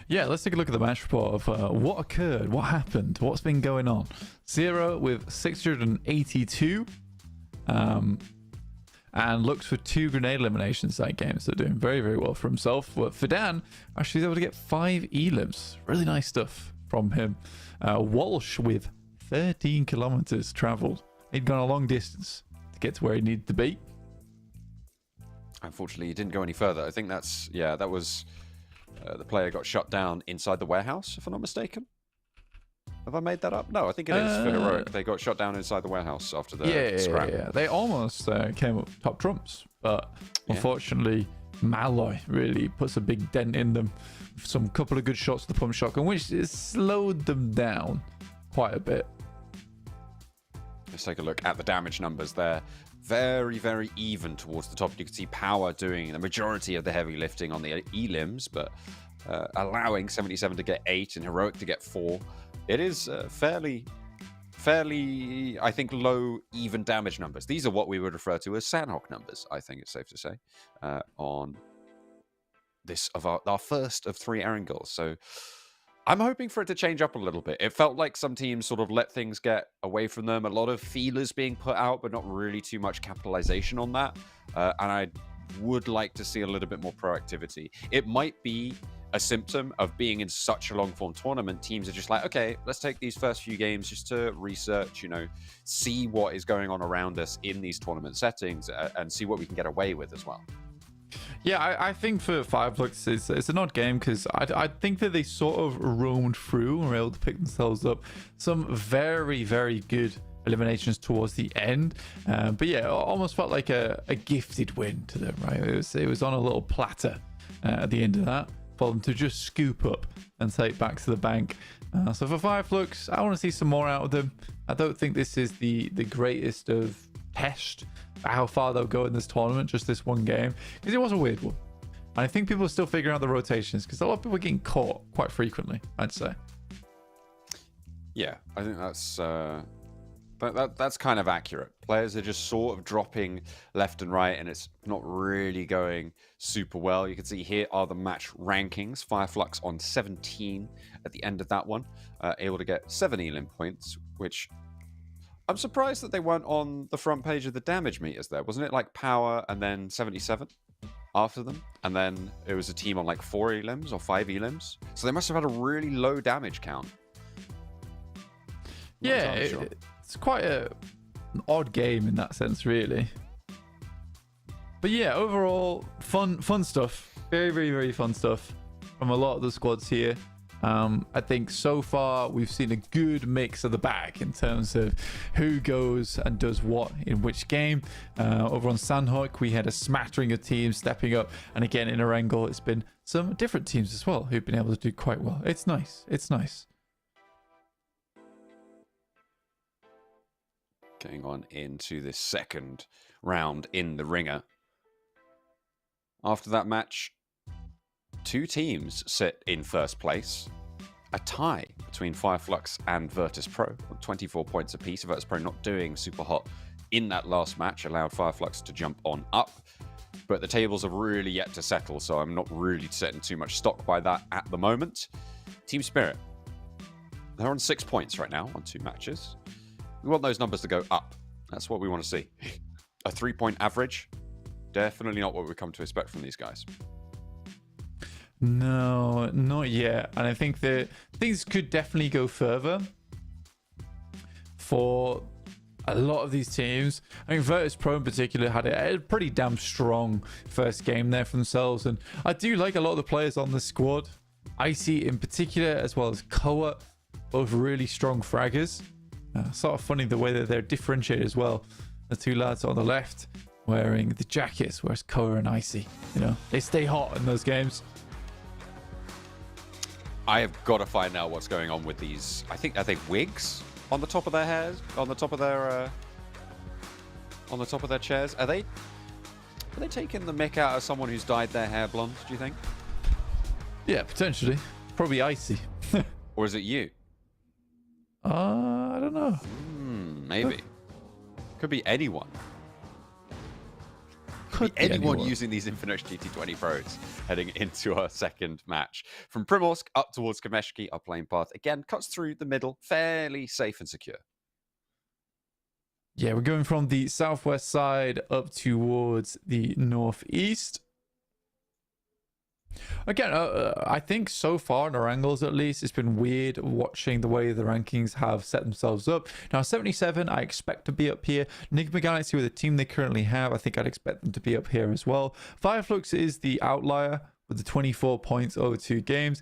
Yeah, let's take a look at the match report of what occurred, what happened, what's been going on. 0 with 682, and looked for 2 grenade eliminations that game, so doing very, very well for himself. But Fidan actually was able to get 5 elims. Really nice stuff from him. Walsh with 13 kilometers traveled. He'd gone a long distance to get to where he needed to be. Unfortunately, he didn't go any further. I think that was the player got shut down inside the warehouse, if I'm not mistaken. Have I made that up? No, I think it is for Heroic. They got shut down inside the warehouse after the scrap. Yeah. They almost came up top trumps, but unfortunately, Malloy really puts a big dent in them. Some couple of good shots to the pump shotgun, which has slowed them down quite a bit. Let's take a look at the damage numbers there. Very, very even towards the top. You can see Power doing the majority of the heavy lifting on the elims, but allowing 77 to get 8 and Heroic to get 4. It is fairly, I think, low, even damage numbers. These are what we would refer to as Sanhok numbers, I think it's safe to say, on this of our first of 3 Erangels. So I'm hoping for it to change up a little bit. It felt like some teams sort of let things get away from them. A lot of feelers being put out, but not really too much capitalization on that. And I would like to see a little bit more proactivity. It might be a symptom of being in such a long-form tournament. Teams are just like, okay, let's take these first few games just to research, see what is going on around us in these tournament settings and see what we can get away with as well. Yeah, I think for Fireflux, it's an odd game because I think that they sort of roamed through and were able to pick themselves up some very, very good eliminations towards the end. But yeah, it almost felt like a gifted win to them, right? It was on a little platter at the end of that for them to just scoop up and take back to the bank. So for Fireflux, I want to see some more out of them. I don't think this is the greatest of test how far they'll go in this tournament, just this one game, because it was a weird one. And I think people are still figuring out the rotations because a lot of people are getting caught quite frequently, I'd say. Yeah, I think that's kind of accurate. Players are just sort of dropping left and right, and it's not really going super well. You can see here are the match rankings. Fireflux on 17 at the end of that one, able to get 7 elim points, which I'm surprised that they weren't on the front page of the damage meters there. Wasn't it like Power and then 77 after them? And then it was a team on like 4 elims or 5 elims. So they must have had a really low damage count. Yeah, it's quite an odd game in that sense, really. But yeah, overall, fun stuff. Very, very, very fun stuff from a lot of the squads here. I think so far we've seen a good mix of the bag in terms of who goes and does what in which game. Over on Sanhok, we had a smattering of teams stepping up. And again, in Erangel, it's been some different teams as well who've been able to do quite well. It's nice. It's nice. Getting on into this second round in the ringer. After that match, 2 teams sit in first place. A tie between Fireflux and Virtus Pro, 24 points apiece. Virtus Pro not doing super hot in that last match, allowed Fireflux to jump on up. But the tables are really yet to settle, so I'm not really setting too much stock by that at the moment. Team Spirit, they're on 6 points right now on 2 matches. We want those numbers to go up. That's what we want to see. A 3-point average, definitely not what we've come to expect from these guys. No, not yet. And I think that things could definitely go further for a lot of these teams. I mean, Virtus Pro in particular had a pretty damn strong first game there for themselves. And I do like a lot of the players on the squad. Icy in particular, as well as Koa, both really strong fraggers. Sort of funny the way that they're differentiated as well. The 2 lads on the left wearing the jackets, whereas Koa and Icy, you know, they stay hot in those games. I have got to find out what's going on with these. Are they wigs on the top of their hairs, on the top of their chairs? Are they taking the mick out of someone who's dyed their hair blonde? Do you think? Yeah, potentially. Probably Icy. Or is it you? I don't know. Maybe. Could be anyone. Could be anyone using these Infinix GT20 Pros heading into our second match. From Primorsk up towards Kameshki, our playing path again cuts through the middle, fairly safe and secure. Yeah, we're going from the southwest side up towards the northeast. Again, I think so far in Erangels at least, it's been weird watching the way the rankings have set themselves up. Now, 77, I expect to be up here. Enigma Galaxy, with the team they currently have, I think I'd expect them to be up here as well. Fireflux is the outlier with the 24 points over 2 games.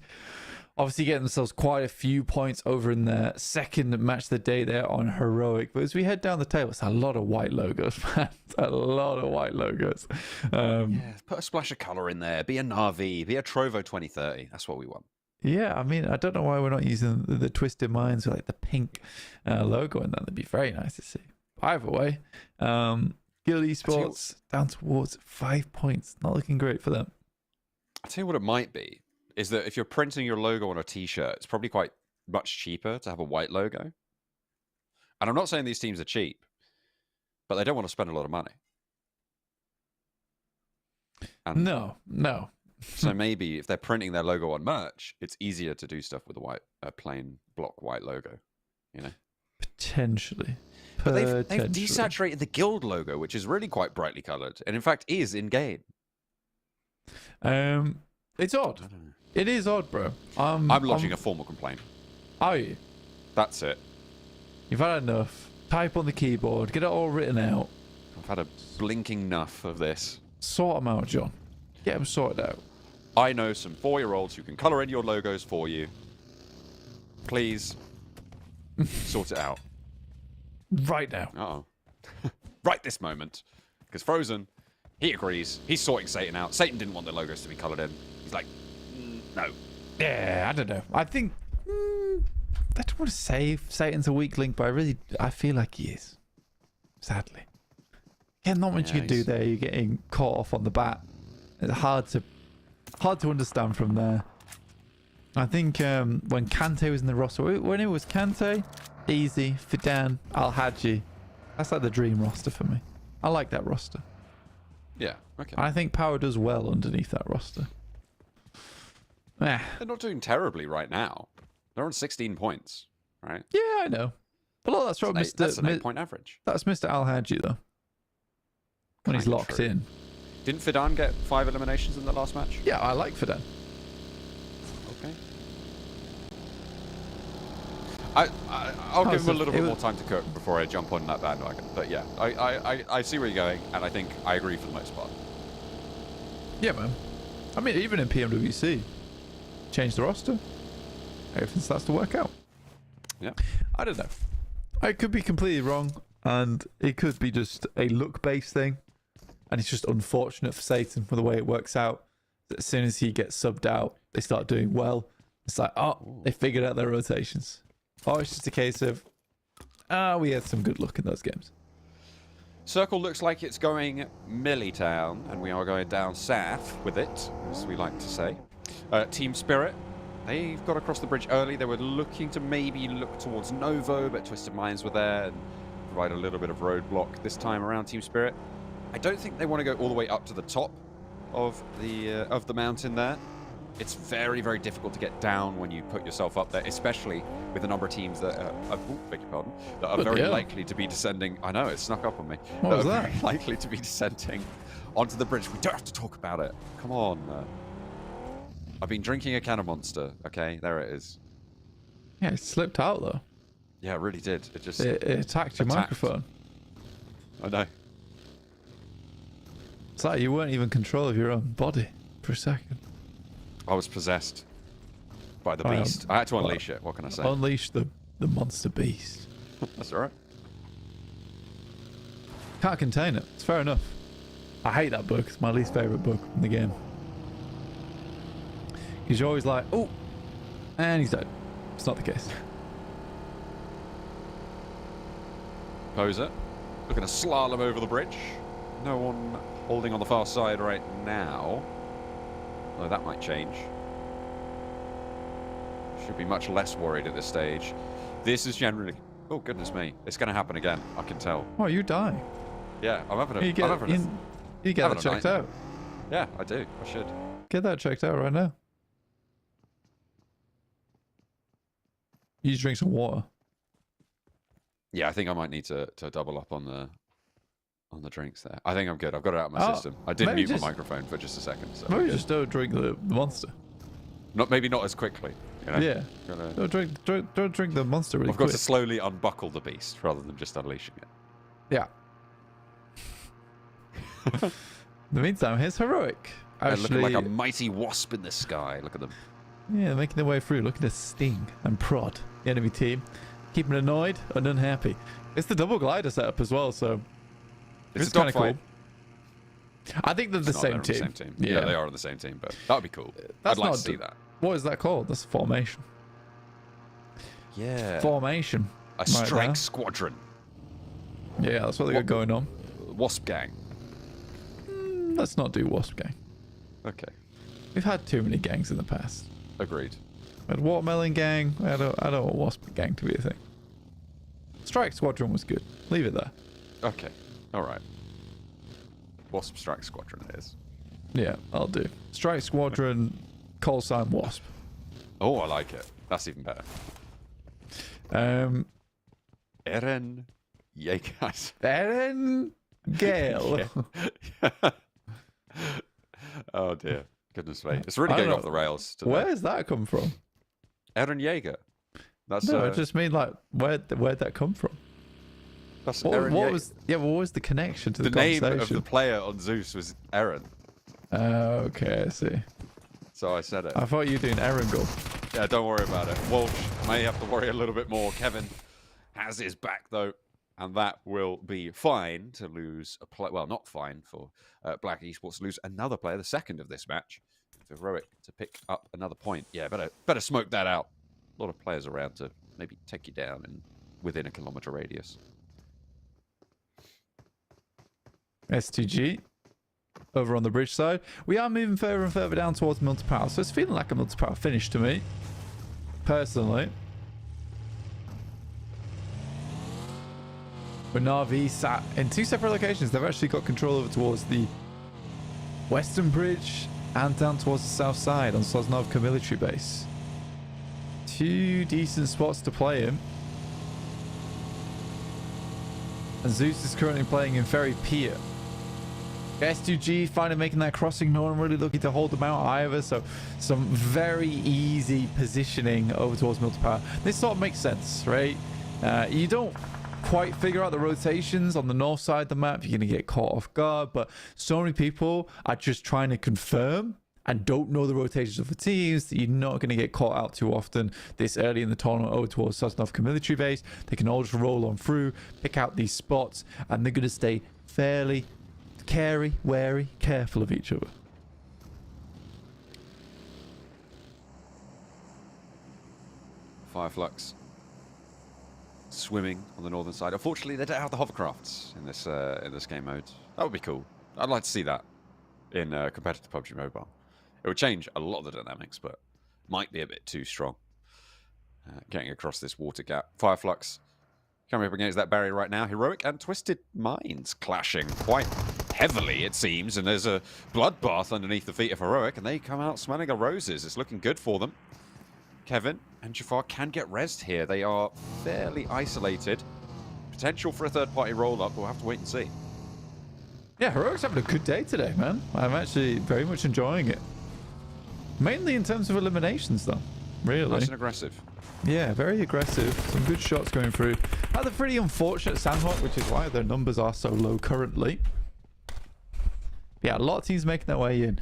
Obviously getting themselves quite a few points over in their second match of the day there on Heroic. But as we head down the table, it's a lot of white logos, man. A lot of white logos. Yeah, put a splash of colour in there. Be a Na'Vi. Be a Trovo 2030. That's what we want. Yeah, I mean, I don't know why we're not using the Twisted Minds with like the pink logo in that. That'd be very nice to see. Either way, Guild Esports down towards 5 points. Not looking great for them. I'll tell you what it might be. Is that if you're printing your logo on a t-shirt, it's probably quite much cheaper to have a white logo. And I'm not saying these teams are cheap, but they don't want to spend a lot of money. And no. So maybe if they're printing their logo on merch, it's easier to do stuff with a plain block white logo, you know? Potentially. But they've desaturated the guild logo, which is really quite brightly coloured, and in fact is in-game. It's odd. It is odd, bro. I'm lodging a formal complaint. Are you? That's it. You've had enough. Type on the keyboard. Get it all written out. I've had a blinking enough of this. Sort them out, John. Get them sorted out. I know some 4-year-olds who can colour in your logos for you. Please sort it out. Right now. Uh-oh. Right this moment. Because Frozen, he agrees. He's sorting Satan out. Satan didn't want the logos to be coloured in. He's like, no. Yeah, I don't know. I think... I don't want to say Satan's a weak link, but I feel like he is. Sadly. Yeah, not much you can do there. You're getting caught off on the bat. It's hard to understand from there. I think when Kante was in the roster, when it was Kante, Easy, Fidan, Al-Hadji, that's like the dream roster for me. I like that roster. Yeah, okay. I think Power does well underneath that roster. They're not doing terribly right now. They're on 16 points, right? Yeah, I know. But look, that's from Mr. That's an 8-point average. That's Mr. Al-Hadji, though. When he's locked in. Didn't Fidan get 5 eliminations in the last match? Yeah, I like Fidan. Okay. I'll give him a little bit more time to cook before I jump on that bandwagon. But yeah, I see where you're going, and I think I agree for the most part. Yeah, man. I mean, even in PMWC, change the roster. Everything starts to work out. Yeah. I don't know. I could be completely wrong, and it could be just a look-based thing, and it's just unfortunate for Satan for the way it works out. As soon as he gets subbed out, they start doing well. It's like, they figured out their rotations. Or it's just a case of, we had some good luck in those games. Circle looks like it's going Millitown, and we are going down south with it, as we like to say. Team Spirit, they've got across the bridge early. They were looking to maybe look towards Novo, but Twisted Minds were there and provide a little bit of roadblock this time around Team Spirit. I don't think they want to go all the way up to the top of the mountain there. It's very, very difficult to get down when you put yourself up there, especially with a number of teams that beg your pardon, that are very likely to be descending. I know, it snuck up on me. What was that? Very likely to be descending onto the bridge. We don't have to talk about it. Come on. I've been drinking a can of Monster. Okay, there it is. Yeah, it slipped out, though. Yeah, it really did. It attacked your microphone. I know. It's like you weren't even in control of your own body for a second. I was possessed by the beast. I had to unleash it. What can I say? Unleash the monster beast. That's all right. Can't contain it. It's fair enough. I hate that bug. It's my least favorite bug in the game. Because you're always like, oh, and he's dead. It's not the case. Poser. Looking to slalom over the bridge. No one holding on the far side right now. Although that might change. Should be much less worried at this stage. This is generally... Oh, goodness me. It's going to happen again. I can tell. Oh, you die. Yeah, I'm having a... You get that checked out. Yeah, I do. I should. Get that checked out right now. You just drink some water. Yeah, I think I might need to double up on the drinks there. I think I'm good. I've got it out of my system. I did mute my microphone for just a second. So maybe just don't drink the monster. Maybe not as quickly. You know? Yeah. Don't drink the monster really I've got quick. to slowly unbuckle the beast rather than just unleashing it. Yeah. In the meantime, here's Heroic. Looking like a mighty wasp in the sky. Look at them. Yeah, making their way through, looking to sting and prod the enemy team. Keeping annoyed and unhappy. It's the double glider setup as well, so It's kind of dogfight. cool. I think they're the same team. Yeah, they are on the same team, but that would be cool. I'd like to see that. What is that called? That's a formation. Yeah. Formation. A strike squadron. Yeah, that's what they got going on. Wasp gang. Let's not do Wasp Gang. Okay. We've had too many gangs in the past. Agreed. We had Watermelon Gang. I don't want Wasp Gang to be a thing. Strike Squadron was good. Leave it there. Okay. All right. Wasp strike squadron it is. Yeah, I'll do. Strike Squadron, call sign Wasp. Oh, I like it. That's even better. Erangel. Erangel. Oh dear. Goodness me. It's really going off the rails today. Where does that come from? Erangel. That's No, I just mean like where'd that come from? That's what was the connection to the name conversation? of the player on Zeus was Eren. Okay, I see. So I said it. I thought you were doing Erangel. Yeah, don't worry about it. Walsh may have to worry a little bit more. Kevin has his back though, and that will be fine to lose a play. Well, not fine for Black Esports to lose another player, the second of this match. For Heroic to pick up another point. Yeah, better smoke that out. A lot of players around to maybe take you down and within a kilometer radius. STG over on the bridge side. We are moving further and further down towards multi-power, so it's feeling like a multi-power finish to me, personally. But Na'Vi sat in two separate locations. They've actually got control over towards the western bridge and down towards the south side on Sosnovka military base. Two decent spots to play in. And Zeus is currently playing in Ferry Pier. S2G finally making that crossing. No one really looking to hold them out either. So some very easy positioning over towards multipower. This sort of makes sense, right? You don't quite figure out the rotations on the north side of the map. You're going to get caught off guard. But so many people are just trying to confirm and don't know the rotations of the teams that you're not going to get caught out too often this early in the tournament over towards Sosnovka military base. They can all just roll on through, pick out these spots, and they're going to stay fairly wary, careful of each other. Fireflux swimming on the northern side. Unfortunately, they don't have the hovercrafts in this game mode. That would be cool. I'd like to see that in competitive PUBG Mobile. It would change a lot of the dynamics, but might be a bit too strong. Getting across this water gap. Fireflux coming up against that barrier right now. Heroic and Twisted Minds clashing quite heavily, it seems. And there's a bloodbath underneath the feet of Heroic, and they come out smelling of roses. It's looking good for them. Kevin and Jafar can get rezzed here. They are fairly isolated. Potential for a third-party roll-up. We'll have to wait and see. Yeah, Heroic's having a good day today, man. I'm actually very much enjoying it. Mainly in terms of eliminations, though. Really. Nice and aggressive. Yeah, very aggressive. Some good shots going through. Had a pretty unfortunate Sanhok, which is why their numbers are so low currently. Yeah, a lot of teams making their way in.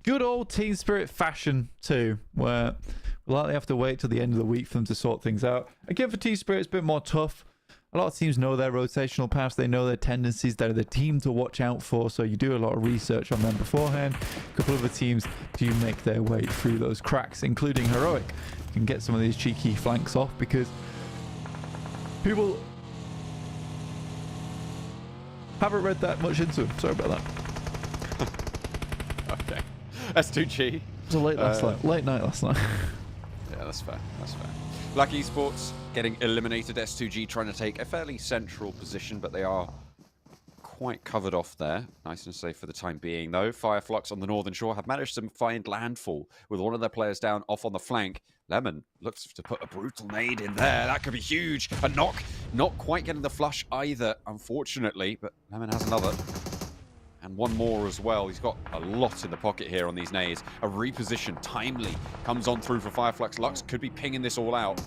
Good old team spirit fashion, too, where we'll likely have to wait till the end of the week for them to sort things out. Again, for team spirit, it's a bit more tough. a lot of teams know their rotational paths, they know their tendencies, they're the team to watch out for, so you do a lot of research on them beforehand. A couple of the teams do make their way through those cracks, including Heroic. You can get some of these cheeky flanks off because people haven't read that much into him. Sorry about that. Okay. S2G. It was a late night last night. Yeah, that's fair. That's fair. Black Esports getting eliminated. S2G trying to take a fairly central position, but they are quite covered off there. Nice and safe for the time being, though. Fireflux on the northern shore have managed to find landfall with one of their players down off on the flank. Lemon looks to put a brutal nade in there. That could be huge. A knock. Not quite getting the flush either, unfortunately, but Lemon has another. And one more as well. He's got a lot in the pocket here on these nades. A reposition, timely, comes on through for Fireflux. Lux could be pinging this all out.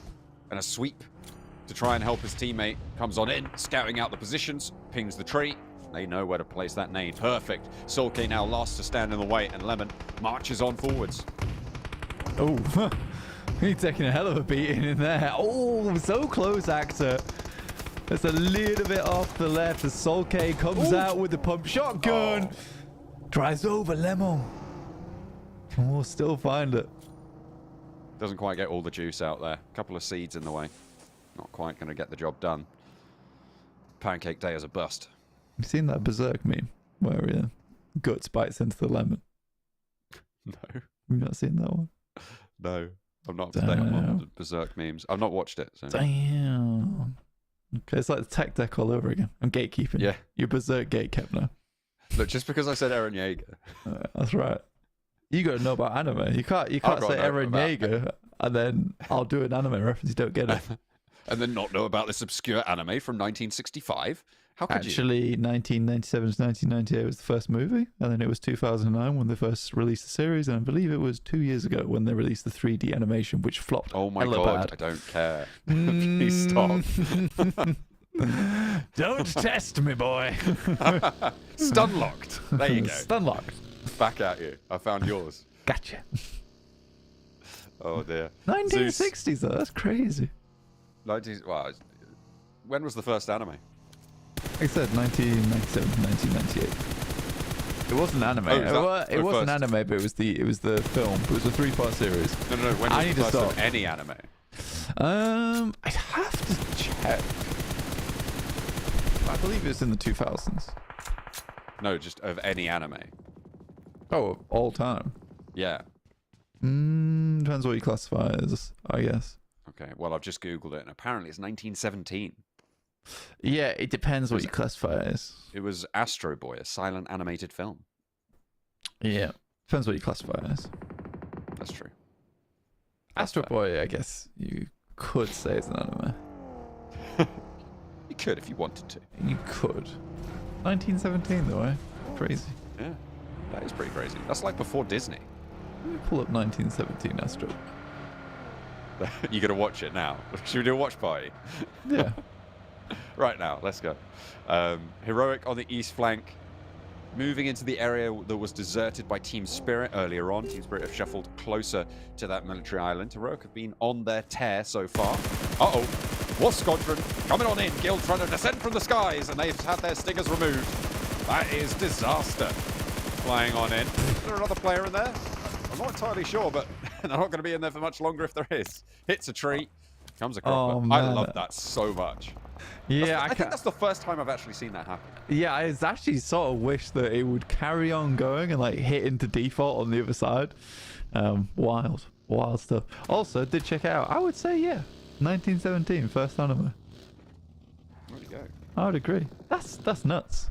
And a sweep to try and help his teammate. Comes on in, scouting out the positions, pings the tree. They know where to place that nade. Perfect. Sulke now last to stand in the way, and Lemon marches on forwards. Oh, he's taking a hell of a beating in there. Oh, so close, Actor. It's a little bit off the left. The Sulke comes out with the pump shotgun. Drives over Lemon. And we'll still find it. Doesn't quite get all the juice out there. A couple of seeds in the way. Not quite going to get the job done. Pancake Day is a bust. You seen that Berserk meme where Guts bites into the lemon? No. Have you not seen that one? No. I'm not up to date on the Berserk memes. I've not watched it. So. Damn. Okay, it's like the tech deck all over again. I'm gatekeeping. Yeah. You're Berserk gatekept now. Look, just because I said Eren Yeager. That's right. You got to know about anime. You can't say Eren Yeager and then I'll do an anime reference. You don't get it. And then not know about this obscure anime from 1965? How could Actually, 1997 to 1998 was the first movie, and then it was 2009 when they first released the series, and I believe it was 2 years ago when they released the 3D animation, which flopped. Oh my hella god, bad. I don't care. Please stop. Don't test me, boy. Stun locked. There you go. Stun locked. Back at you. I found yours. Gotcha. Oh dear. 1960s though, that's crazy. 90s. Well, when was the first anime? Like I said, 1997 to 1998. It wasn't anime. It wasn't anime, but it was the film. It was a 3-part series. No. When was the first of any anime? I'd have to check. I believe it was in the 2000s. No, just of any anime. Oh, all time. Yeah. Depends what you classify as, I guess. Okay, well, I've just Googled it, and apparently it's 1917. Yeah, it depends what you classify as. It was Astro Boy, a silent animated film. Yeah, depends what you classify as. That's true. Astro Boy, I guess you could say is an anime. You could if you wanted to. You could. 1917 though, eh? Crazy. Yeah, that is pretty crazy. That's like before Disney. Let me pull up 1917 Astro. You're going to watch it now. Should we do a watch party? Yeah. Right now, let's go. Heroic on the east flank. Moving into the area that was deserted by Team Spirit earlier on. Team Spirit have shuffled closer to that military island. Heroic have been on their tear so far. Uh-oh. War Squadron coming on in. Guild trying to descend from the skies, and they've had their stingers removed. That is disaster. Flying on in. Is there another player in there? I'm not entirely sure, but they're not going to be in there for much longer if there is. Hits a tree. Comes a cropper. Oh, I love that so much. Yeah, I think that's the first time I've actually seen that happen. Yeah, I actually sort of wish that it would carry on going and like hit into default on the other side. Wild stuff. Also, did check it out. I would say, yeah, 1917, first anime. There you go. I would agree. That's nuts.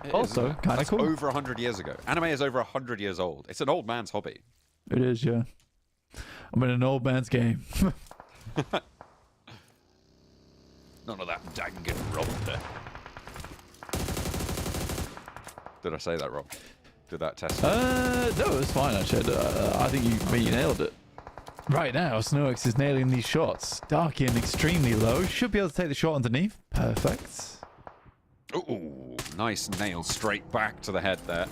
It Also, kind of cool. Over 100 years ago. Anime is over 100 years old. It's an old man's hobby. It is, yeah. I'm in an old man's game. None of that Danganronpa. Did I say that wrong? Did that test? No, it's fine actually. I think you nailed it. Right now, Snowx is nailing these shots. Darky and extremely low. Should be able to take the shot underneath. Perfect. Ooh, nice nail straight back to the head there.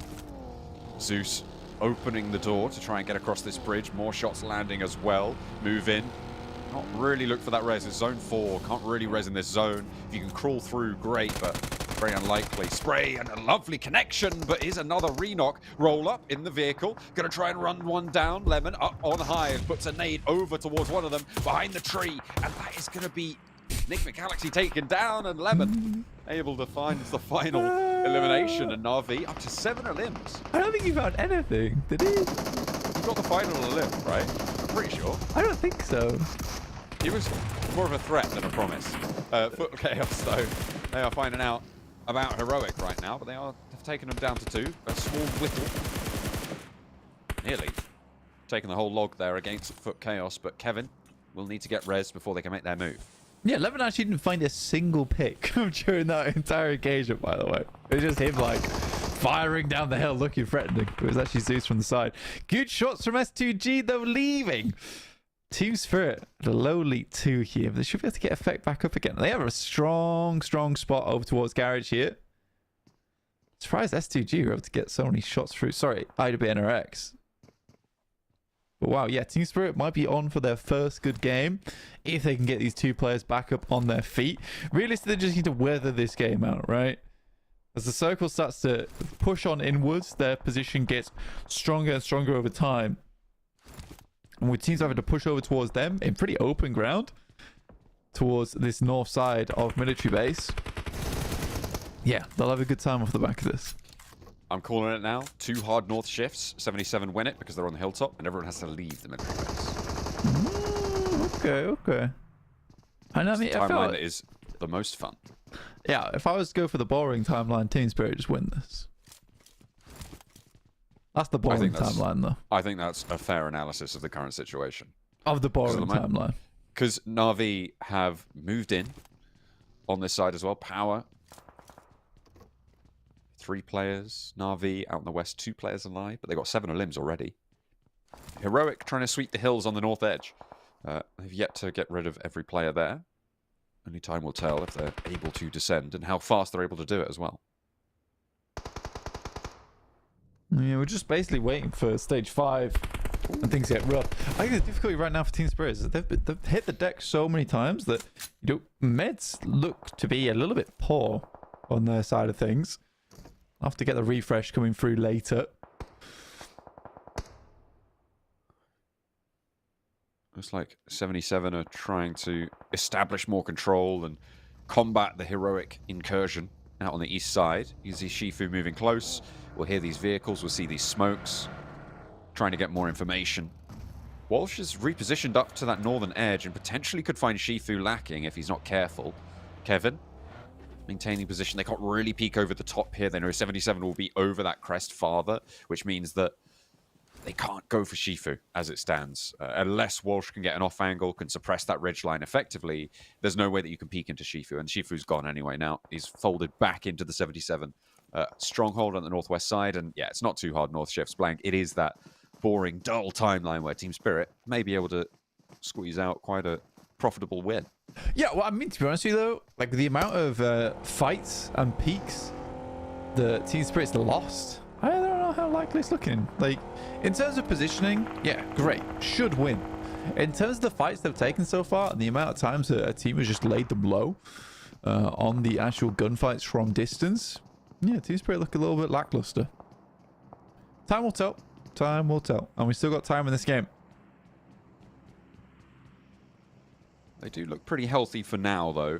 Zeus opening the door to try and get across this bridge. More shots landing as well. Move in. Not really look for that res. It's zone 4. Can't really res in this zone. If you can crawl through, great, but very unlikely. Spray and a lovely connection, but is another re-knock. Roll up in the vehicle. Gonna try and run one down. Lemon up on high. Puts a nade over towards one of them behind the tree. And that is gonna be Nick McGalaxy taken down, and Lemon able to find the final elimination. And Na'Vi up to 7 limbs. I don't think he found anything, did he? He got the final limb, right? I'm pretty sure. I don't think so. He was more of a threat than a promise. Foot Chaos, though, they are finding out about Heroic right now, but have taken them down to 2. A small whittle. Nearly taking the whole log there against Foot Chaos, but Kevin will need to get res before they can make their move. Yeah, Levin actually didn't find a single pick during that entire engagement, by the way. It was just him, like, firing down the hill, looking threatening. It was actually Zeus from the side. Good shots from S2G, though, leaving. Team Spirit, the lowly 2 here. They should be able to get effect back up again. They have a strong spot over towards Garage here. Surprised S2G were able to get so many shots through. Sorry, IWNRX. But wow, yeah, Team Spirit might be on for their first good game if they can get these 2 players back up on their feet. Realistically, they just need to weather this game out, right? As the circle starts to push on inwards, their position gets stronger and stronger over time. And with teams having to push over towards them in pretty open ground towards this north side of military base, yeah, they'll have a good time off the back of this. I'm calling it now. 2 hard north shifts. 77 win it because they're on the hilltop, and everyone has to leave the military base. Okay. And I mean, the timeline that is the most fun. Yeah, if I was to go for the boring timeline, Team Spirit just win this. That's the boring timeline, though. I think that's a fair analysis of the current situation. Of the boring timeline. Because Na'Vi have moved in on this side as well. Power. 3 players. Na'Vi out in the west, 2 players alive, but they've got 7 limbs already. Heroic trying to sweep the hills on the north edge. They've yet to get rid of every player there. Only time will tell if they're able to descend and how fast they're able to do it as well. Yeah, we're just basically waiting for stage 5 and things get rough. I think the difficulty right now for Team Spirit is that they've hit the deck so many times that, you know, meds look to be a little bit poor on their side of things. I'll have to get the refresh coming through later. Looks like 77 are trying to establish more control and combat the Heroic incursion out on the east side. You see Shifu moving close. We'll hear these vehicles. We'll see these smokes. Trying to get more information. Walsh is repositioned up to that northern edge and potentially could find Shifu lacking if he's not careful. Kevin maintaining position. They can't really peek over the top here. They know 77 will be over that crest farther, which means that they can't go for Shifu as it stands. Unless Walsh can get an off angle, can suppress that ridgeline effectively, there's no way that you can peek into Shifu. And Shifu's gone anyway now. He's folded back into the 77 stronghold on the northwest side. And yeah, it's not too hard north shifts blank. It is that boring, dull timeline where Team Spirit may be able to squeeze out quite a profitable win. Yeah, well, I mean, to be honest with you, though, like the amount of fights and peaks the Team Spirit's lost, I don't know how likely it's looking. Like, in terms of positioning, yeah, great. Should win. In terms of the fights they've taken so far and the amount of times that a team has just laid them low on the actual gunfights from distance, yeah, Team Spirit look a little bit lackluster. Time will tell. Time will tell. And we still got time in this game. They do look pretty healthy for now, though.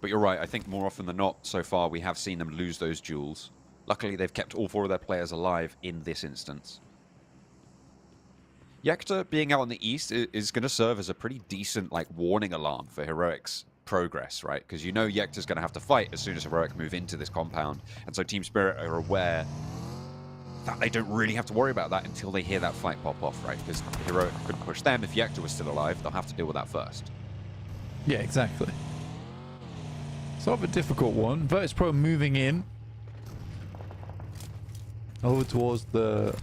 But you're right, I think more often than not, so far, we have seen them lose those duels. Luckily, they've kept all 4 of their players alive in this instance. Yekta being out on the east is going to serve as a pretty decent, like, warning alarm for Heroic's progress, right? Because you know Yekta's going to have to fight as soon as Heroic move into this compound. And so Team Spirit are aware that they don't really have to worry about that until they hear that fight pop off, right? Because Heroic couldn't push them. If Yekta was still alive, they'll have to deal with that first. Yeah, exactly. Sort of a difficult one. Virtus Pro moving in over towards the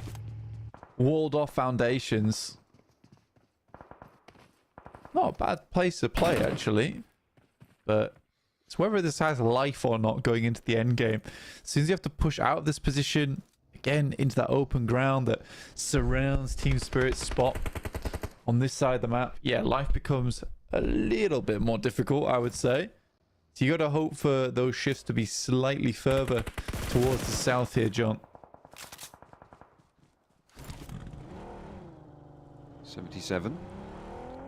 walled off foundations. Not a bad place to play, actually. But it's whether this has life or not going into the end game. As soon as you have to push out of this position, again, into that open ground that surrounds Team Spirit's spot, on this side of the map, yeah, life becomes a little bit more difficult, I would say. So you got to hope for those shifts to be slightly further towards the south here, John. 77.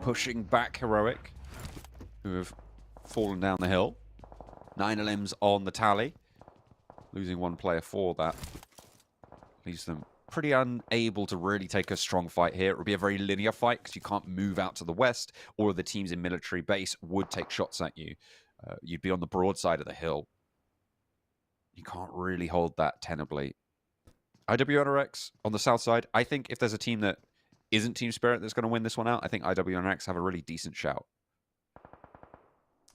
Pushing back Heroic, who have fallen down the hill. 9 LMs on the tally. Losing 1 player for that leaves them pretty unable to really take a strong fight here. It would be a very linear fight because you can't move out to the west. All of the teams in military base would take shots at you. You'd be on the broad side of the hill. You can't really hold that tenably. IWNRX on the south side. I think if there's a team that isn't Team Spirit that's going to win this one out, I think IWNRX have a really decent shout.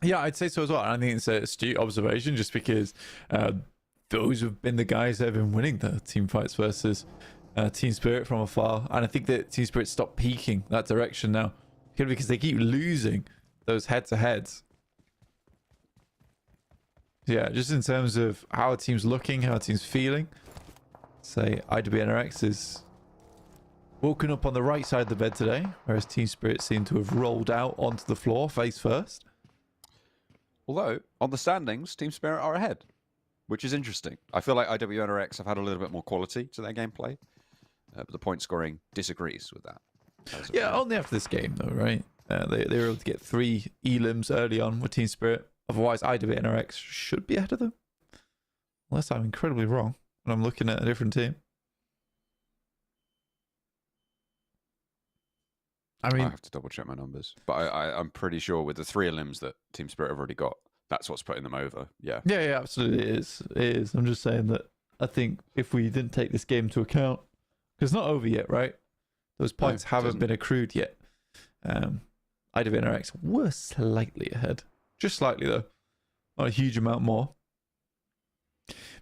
Yeah, I'd say so as well. And I think it's an astute observation just because those have been the guys that have been winning the team fights versus Team Spirit from afar. And I think that Team Spirit stopped peaking that direction now because they keep losing those head-to-heads. Yeah, just in terms of how a team's looking, how a team's feeling, say IWNRX is woken up on the right side of the bed today, whereas Team Spirit seem to have rolled out onto the floor face first. Although, on the standings, Team Spirit are ahead, which is interesting. I feel like IWNRX have had a little bit more quality to their gameplay, but the point scoring disagrees with that. Yeah, only after this game, though, right? They were able to get 3 elims early on with Team Spirit. Otherwise, IWNRX should be ahead of them. Unless I'm incredibly wrong and I'm looking at a different team. I mean, I have to double check my numbers, but I'm pretty sure with the 3 elims that Team Spirit have already got, that's what's putting them over. Yeah. Yeah, absolutely, it is. It is. I'm just saying that I think if we didn't take this game into account, because it's not over yet, right? Those points haven't been accrued yet. IWNRX were slightly ahead, just slightly though, not a huge amount more.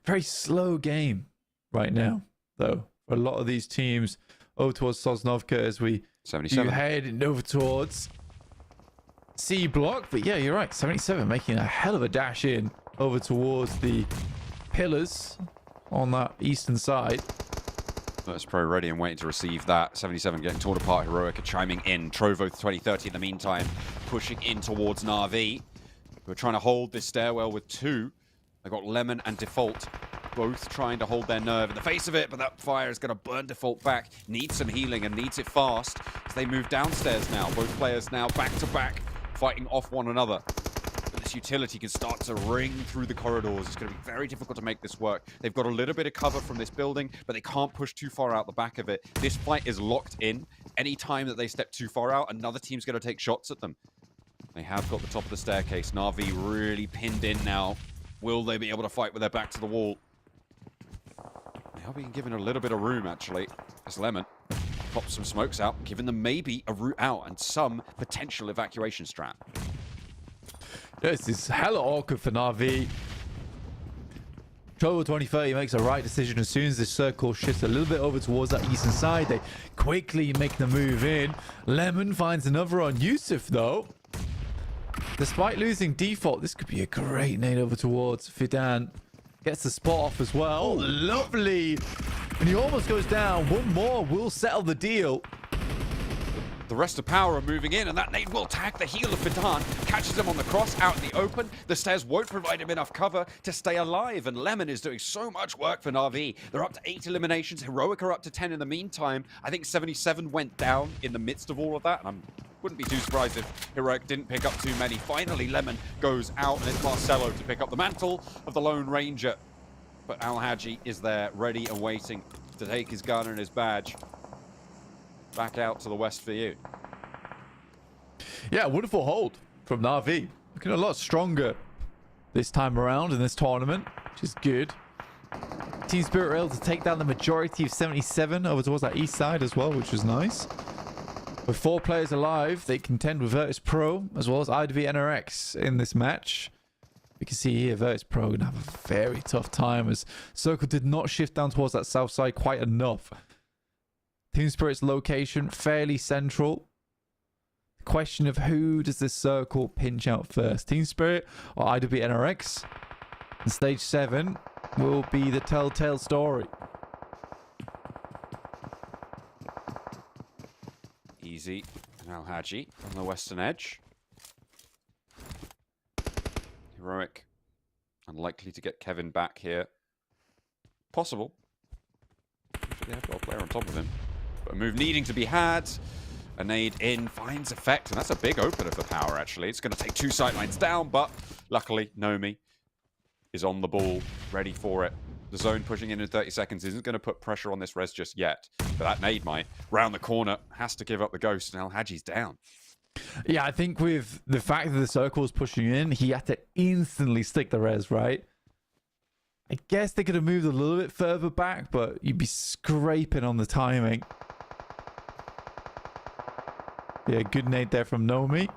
Very slow game right now, though. For a lot of these teams over towards Sosnovka as we 77. head and over towards C block. But yeah, you're right. 77 making a hell of a dash in over towards the pillars on that eastern side. That's Pro ready and waiting to receive that. 77 getting torn apart. Heroic are chiming in. Trovo 2030 in the meantime, pushing in towards Na'Vi. We're trying to hold this stairwell with 2. They've got Lemon and Default both trying to hold their nerve in the face of it, but that fire is going to burn Default back. Needs some healing and needs it fast as they move downstairs now. Both players now back to back, fighting off one another. But this utility can start to ring through the corridors. It's going to be very difficult to make this work. They've got a little bit of cover from this building, but they can't push too far out the back of it. This fight is locked in. Any time that they step too far out, another team's going to take shots at them. They have got the top of the staircase. Na'Vi really pinned in now. Will they be able to fight with their back to the wall? They are being given a little bit of room, actually, as Lemon pops some smokes out, giving them maybe a route out and some potential evacuation strat. This is hella awkward for Na'Vi. Trovo 2030 makes a right decision as soon as this circle shifts a little bit over towards that eastern side. They quickly make the move in. Lemon finds another on Yusuf, though. Despite losing Default, this could be a great nade over towards Fidan. Gets the spot off as well. Oh, lovely. And he almost goes down. One more will settle the deal. The rest of Power are moving in, and that nade will tag the heel of Fidan. Catches him on the cross out in the open. The stairs won't provide him enough cover to stay alive, and Lemon is doing so much work for Na'Vi. They're up to 8 eliminations. Heroic are up to 10 in the meantime. I think 77 went down in the midst of all of that, and I wouldn't be too surprised if Heroic didn't pick up too many. Finally, Lemon goes out, and it's Marcelo to pick up the mantle of the Lone Ranger. But Al-Haji is there, ready and waiting to take his gun and his badge back out to the west for you. Yeah, wonderful hold from Na'Vi. Looking a lot stronger this time around in this tournament, which is good. Team Spirit were able to take down the majority of 77 over towards that east side as well, which was nice. With 4 players alive, they contend with Virtus Pro as well as IWNRX in this match. We can see here Virtus Pro going to have a very tough time as Circle did not shift down towards that south side quite enough. Team Spirit's location fairly central. The question of who does this circle pinch out first, Team Spirit or IWNRX? And stage 7 will be the telltale story. Easy Al Haji on the western edge. Heroic. Unlikely to get Kevin back here. Possible. They have got a player on top of him. But a move needing to be had. A nade in, finds effect, and that's a big opener for Power, actually. It's going to take 2 sightlines down, but luckily, Nomi is on the ball, ready for it. The zone pushing in 30 seconds isn't going to put pressure on this res just yet, but that nade might. Round the corner, has to give up the ghost, and Al Haji's down. Yeah, I think with the fact that the circle was pushing in, he had to instantly stick the res, right? I guess they could have moved a little bit further back, but you'd be scraping on the timing. Yeah, good nade there from Nomi.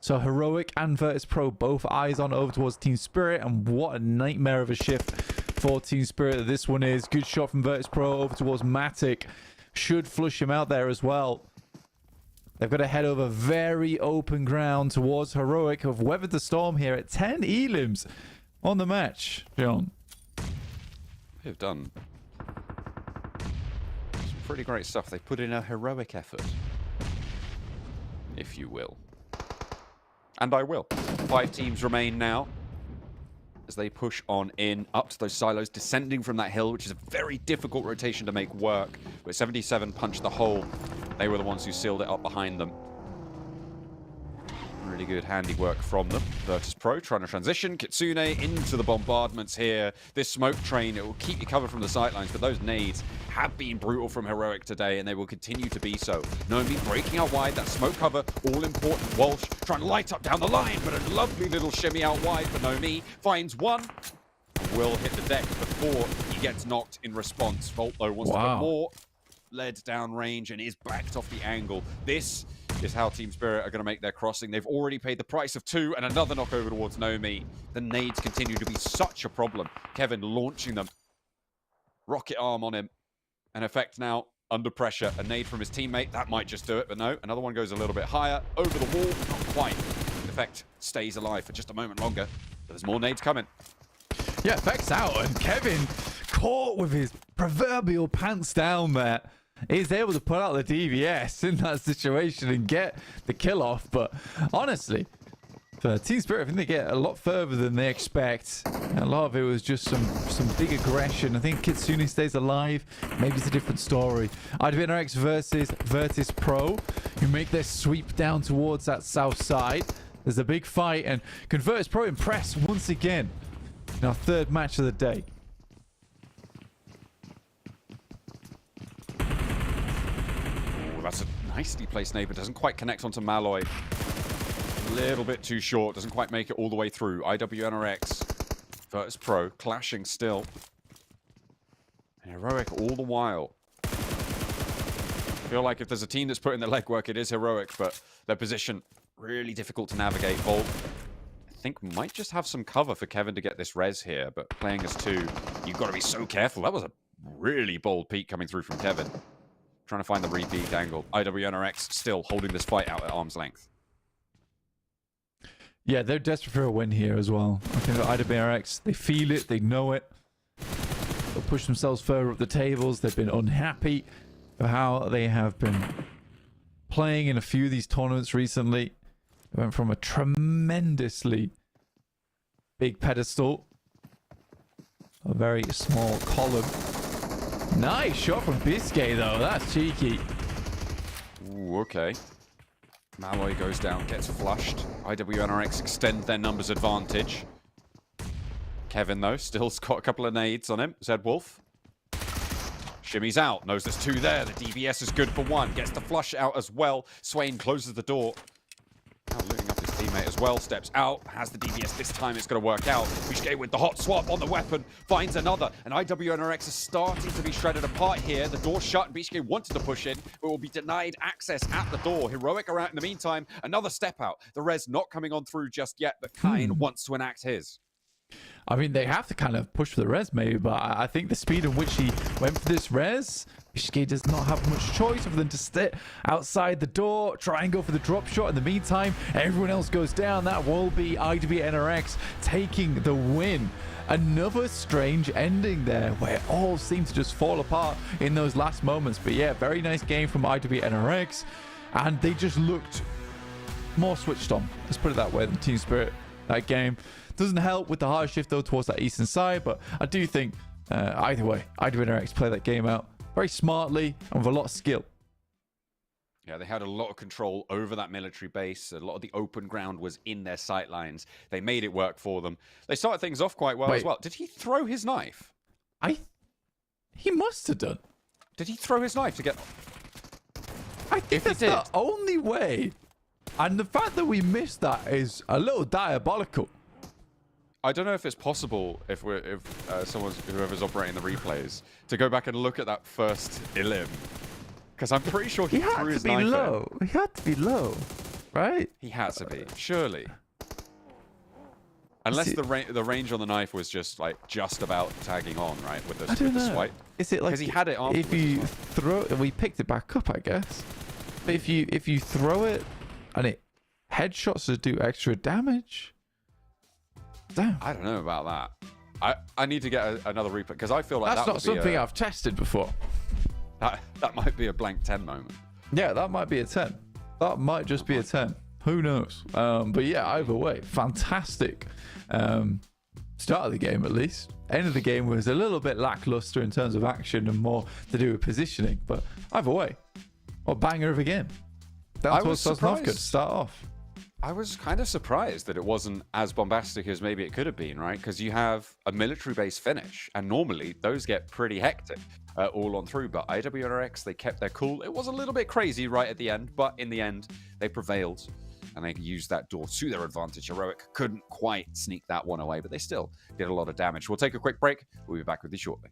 So Heroic and Virtus Pro both eyes on over towards Team Spirit, and what a nightmare of a shift for Team Spirit this one is. Good shot from Virtus Pro over towards Matic. Should flush him out there as well. They've got to head over very open ground towards Heroic, who have weathered the storm here at 10 elims on the match. John. They've done some pretty great stuff. They put in a heroic effort, if you will. And I will. 5 teams remain now as they push on in up to those silos, descending from that hill, which is a very difficult rotation to make work. But 77 punched the hole. They were the ones who sealed it up behind them. Really good handiwork from them. Virtus Pro trying to transition. Kitsune into the bombardments here. This smoke train, it will keep you covered from the sidelines, but those nades have been brutal from Heroic today, and they will continue to be so. Nomi breaking out wide. That smoke cover, all important. Walsh trying to light up down the line, but a lovely little shimmy out wide for Nomi. Finds one. Will hit the deck before he gets knocked in response. Volt, though, wants to put more lead down range and is backed off the angle. This is how Team Spirit are going to make their crossing. They've already paid the price of 2 and another knock over towards Nomi. The nades continue to be such a problem. Kevin launching them. Rocket arm on him. An effect now under pressure. A nade from his teammate. That might just do it, but no. Another one goes a little bit higher. Over the wall. Not quite. The effect stays alive for just a moment longer. But there's more nades coming. Yeah, effects out, and Kevin caught with his proverbial pants down there. He's able to put out the DVS in that situation and get the kill off. But honestly, for Team Spirit, I think they get a lot further than they expect. A lot of it was just some big aggression. I think Kitsune stays alive. Maybe it's a different story. IWNRX versus Virtus Pro, who make their sweep down towards that south side. There's a big fight, and can Virtus Pro impress once again in our 3rd match of the day? That's a nicely placed nade, but doesn't quite connect onto Malloy. A little bit too short, doesn't quite make it all the way through. IWNRX, Virtus Pro, clashing still. And Heroic all the while. I feel like if there's a team that's putting the legwork, it is Heroic, but their position really difficult to navigate. Volt, I think, might just have some cover for Kevin to get this res here, but playing as 2, you've got to be so careful. That was a really bold peek coming through from Kevin. Trying to find the repeat angle. IWNRX still holding this fight out at arm's length. Yeah, they're desperate for a win here as well. I think that IWNRX, they feel it, they know it. They'll push themselves further up the tables. They've been unhappy for how they have been playing in a few of these tournaments recently. They went from a tremendously big pedestal, a very small column. Nice shot from Biscay, though. That's cheeky. Ooh, okay. Malloy goes down, gets flushed. IWNRX extend their numbers advantage. Kevin, though, still's got a couple of nades on him. Zed Wolf. Shimmy's out. Knows there's 2 there. The DBS is good for 1. Gets the flush out as well. Swain closes the door. Now looting up his teammate as well. Steps out. Has the DBS. This time it's going to work out. Bishke with the hot swap on the weapon. Finds another. And IWNRX is starting to be shredded apart here. The door shut. And Bishke wanted to push in, but will be denied access at the door. Heroic around in the meantime. Another step out. The res not coming on through just yet, but Kain wants to enact his. I mean, they have to kind of push for the res maybe, but I think the speed in which he went for this res, Bishke does not have much choice other than to sit outside the door, try and go for the drop shot. In the meantime, everyone else goes down. That will be IWNRX taking the win. Another strange ending there where it all seemed to just fall apart in those last moments. But yeah, very nice game from IWNRX. and they just looked more switched on. Let's put it that way. The team spirit that game doesn't help with the hard shift though towards that eastern side, but I do think either way, IWNRX play that game out very smartly and with a lot of skill. Yeah, they had a lot of control over that military base. A lot of the open ground was in their sight lines. They made it work for them. They started things off quite well as well. Did he throw his knife? He must have done. Did he throw his knife to get... I think that's the only way. And the fact that we missed that is a little diabolical. I don't know if it's possible if whoever's operating the replays to go back and look at that first elim. Because I'm pretty sure he threw his knife low. He had to be low, right? He had to be, surely. Unless the range on the knife was just like just about tagging on, right, with the swipe. Is it like because he had it on? If you throw, we picked it back up, I guess. But if you throw it and it headshots to do extra damage. Damn. I don't know about that. I need to get another replay because I feel like that's that not something I've tested before. That might be a blank 10 moment. Yeah, that might be a 10. That might just be a 10. Who knows? But yeah, either way, fantastic start of the game at least. End of the game was a little bit lackluster in terms of action and more to do with positioning. But either way, what banger of a game. That was Sanhok to start off. I was kind of surprised that it wasn't as bombastic as maybe it could have been, right? Because you have a military base finish, and normally those get pretty hectic all on through. But IWNRX, they kept their cool. It was a little bit crazy right at the end, but in the end, they prevailed, and they used that door to their advantage. Heroic couldn't quite sneak that one away, but they still did a lot of damage. We'll take a quick break. We'll be back with you shortly.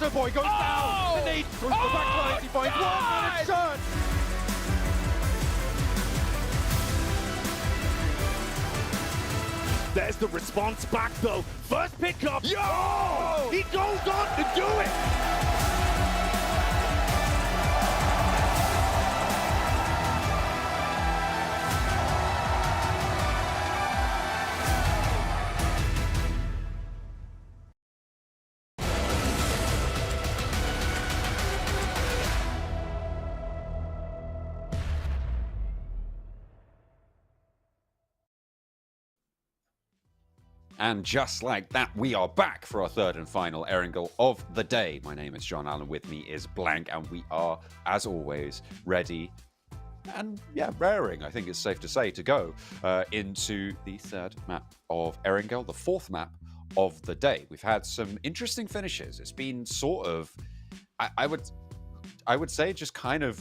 Ratter boy goes down. The need through the back line. He finds 1 minute turn. There's the response back though. First pickup. Yo! He goes on to do it. And just like that, we are back for our third and final Erangel of the day. My name is John Allen, with me is Blank, and we are, as always, ready and, yeah, raring, I think it's safe to say, to go into the third map of Erangel, the fourth map of the day. We've had some interesting finishes. It's been sort of, I would say, just kind of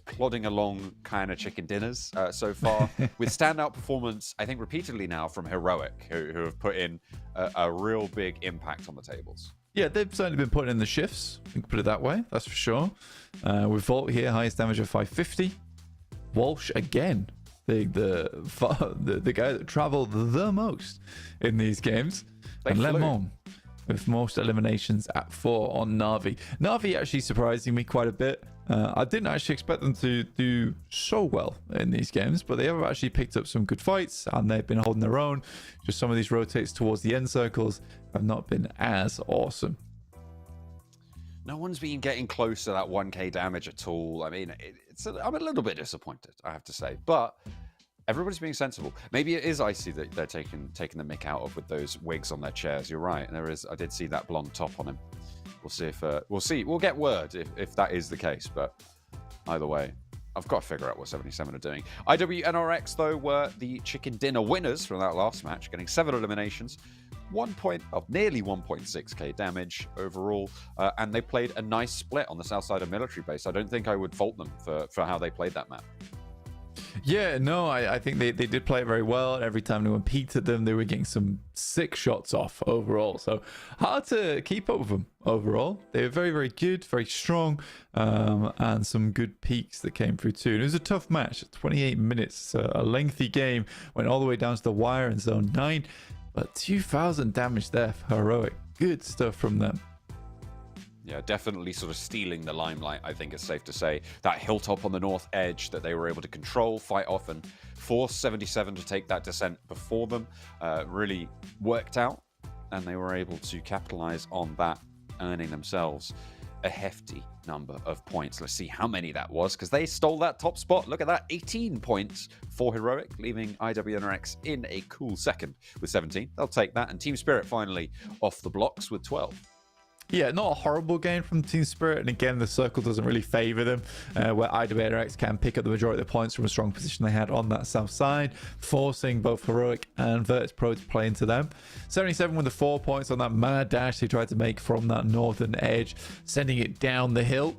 plodding along kind of chicken dinners so far, with standout performance, I think, repeatedly now from Heroic, who have put in a real big impact on the tables. Yeah, they've certainly been putting in the shifts, we can put it that way, that's for sure. With Volt here, highest damage of 550. Walsh again, the guy that traveled the most in these games. And Lemon with most eliminations at 4 on Na'Vi. Na'Vi actually surprising me quite a bit. I didn't actually expect them to do so well in these games, but they have actually picked up some good fights and they've been holding their own. Just some of these rotates towards the end circles have not been as awesome. No one's been getting close to that 1k damage at all. I mean, I'm a little bit disappointed, I have to say, but everybody's being sensible. Maybe it is Icy that they're taking the mick out of with those wigs on their chairs. You're right. There is. I did see that blonde top on him. We'll see if we'll see. We'll get word if that is the case. But either way, I've got to figure out what 77 are doing. IWNRX though were the chicken dinner winners from that last match, getting 7 eliminations, nearly 1.6k damage overall, and they played a nice split on the south side of military base. I don't think I would fault them for how they played that map. Yeah, no, I think they did play it very well. Every time anyone peeked at them, they were getting some sick shots off overall. So hard to keep up with them overall. They were very, very good, very strong, and some good peaks that came through too. And it was a tough match, 28 minutes, a lengthy game, went all the way down to the wire in zone 9, but 2,000 damage there for Heroic. Good stuff from them. Yeah, definitely sort of stealing the limelight, I think it's safe to say. That hilltop on the north edge that they were able to control, fight off, and force 77 to take that descent before them really worked out, and they were able to capitalize on that, earning themselves a hefty number of points. Let's see how many that was, because they stole that top spot. Look at that, 18 points for Heroic, leaving IWNRX in a cool second with 17. They'll take that, and Team Spirit finally off the blocks with 12. Yeah, not a horrible game from Team Spirit, and again, the circle doesn't really favor them, where IWNRX can pick up the majority of the points from a strong position they had on that south side, forcing both Heroic and Virtus Pro to play into them. 77 with the 4 points on that mad dash they tried to make from that northern edge, sending it down the hill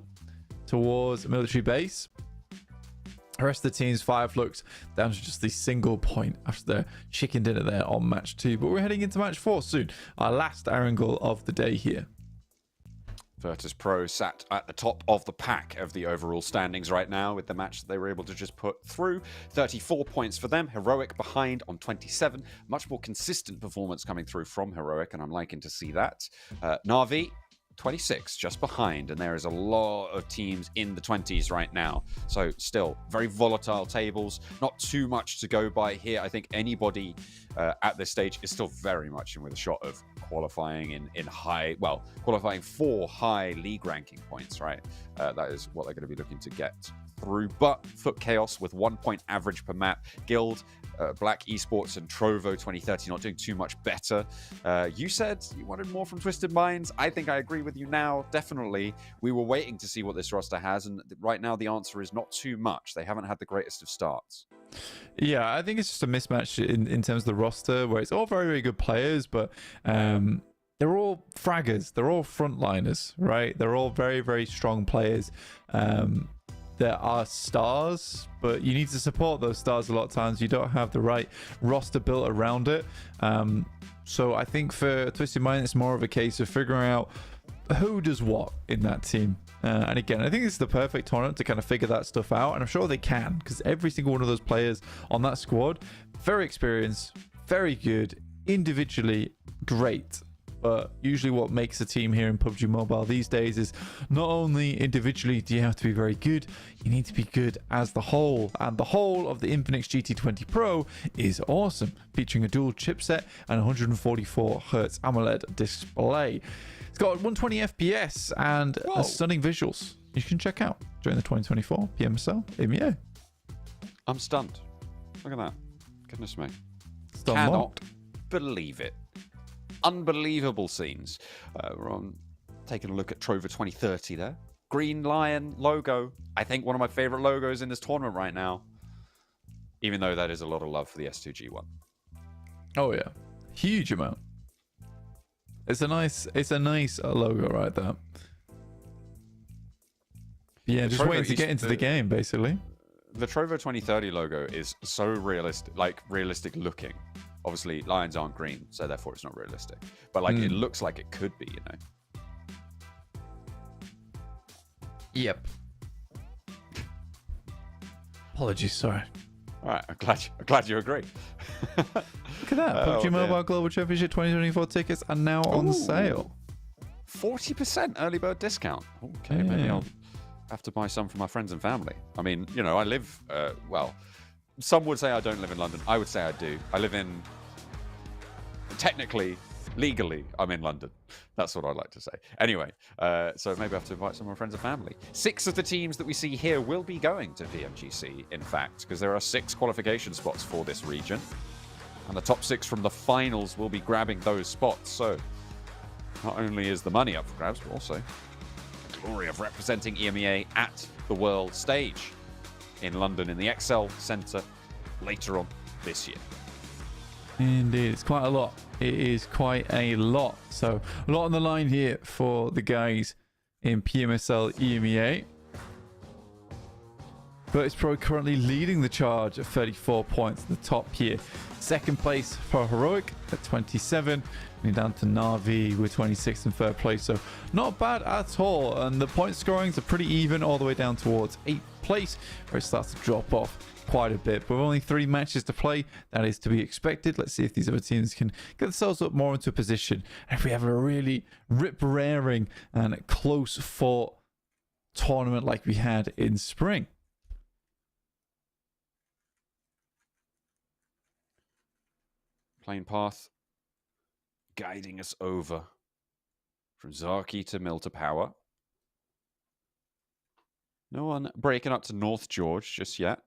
towards military base. The rest of the team's 5 looks down to just the single point after the chicken dinner there on match 2, but we're heading into match 4 soon, our last Erangel of the day here. Virtus Pro sat at the top of the pack of the overall standings right now with the match that they were able to just put through. 34 points for them. Heroic behind on 27. Much more consistent performance coming through from Heroic, and I'm liking to see that. Na'Vi, 26, just behind, and there is a lot of teams in the 20s right now. So still very volatile tables. Not too much to go by here. I think anybody at this stage is still very much in with a shot of qualifying in high, well, qualifying for high league ranking points, right? That is what they're going to be looking to get through. But Foot Chaos with 1 point average per map. Guild, Black Esports, and Trovo 2030 not doing too much better. You said you wanted more from Twisted Minds. I think I agree with you now. Definitely. We were waiting to see what this roster has, and right now the answer is not too much. They haven't had the greatest of starts. Yeah, I think it's just a mismatch in terms of the roster, where it's all very, very good players, but they're all fraggers. They're all frontliners, right? They're all very, very strong players. There are stars, but you need to support those stars a lot of times. You don't have the right roster built around it. So I think for Twisted Mind, it's more of a case of figuring out who does what in that team. And again, I think this is the perfect tournament to kind of figure that stuff out. And I'm sure they can, because every single one of those players on that squad, very experienced, very good, individually great. But usually what makes a team here in PUBG Mobile these days is not only individually do you have to be very good, you need to be good as the whole. And the whole of the Infinix GT20 Pro is awesome, featuring a dual chipset and 144 Hz AMOLED display. It's got 120 FPS and stunning visuals you can check out during the 2024 PMSL EMEA. I'm stunned. Look at that. Goodness me. Stun Cannot locked. believe it. Unbelievable scenes. We're on taking a look at Trover 2030 there. Green Lion logo. I think one of my favorite logos in this tournament right now. Even though that is a lot of love for the S2G1. Oh yeah, huge amount. It's a nice logo right there. Yeah, just waiting to get into the game basically. The Trovo 2030 logo is so realistic, like realistic looking. Obviously, lions aren't green, so therefore it's not realistic. But like, it looks like it could be, you know. Yep. Apologies, sorry. All right, I'm glad you agree. Look at that. PUBG Mobile Global Championship 2024 tickets are now on sale. 40% early bird discount. Okay, maybe I'll have to buy some for my friends and family. I mean, you know, I live, well, some would say I don't live in London. I would say I do. I live in, technically, legally, I'm in London. That's what I'd like to say. Anyway, so maybe I have to invite some of my friends and family. 6 of the teams that we see here will be going to PMGC, in fact, because there are 6 qualification spots for this region. And the top 6 from the finals will be grabbing those spots. So not only is the money up for grabs, but also the glory of representing EMEA at the world stage in London in the Excel Centre later on this year. Indeed, it's quite a lot. It is quite a lot. So a lot on the line here for the guys in PMSL EMEA. Virtus Pro currently leading the charge at 34 points in the top here. Second place for Heroic at 27. And down to Navi with 26 in third place. So not bad at all. And the point scorings are pretty even all the way down towards 8th place, where it starts to drop off quite a bit. But with only 3 matches to play, that is to be expected. Let's see if these other teams can get themselves up more into a position. And if we have a really rip-raring and close-fought tournament like we had in spring. Plane path guiding us over from Zaki to Mill to Power. No one breaking up to North George just yet.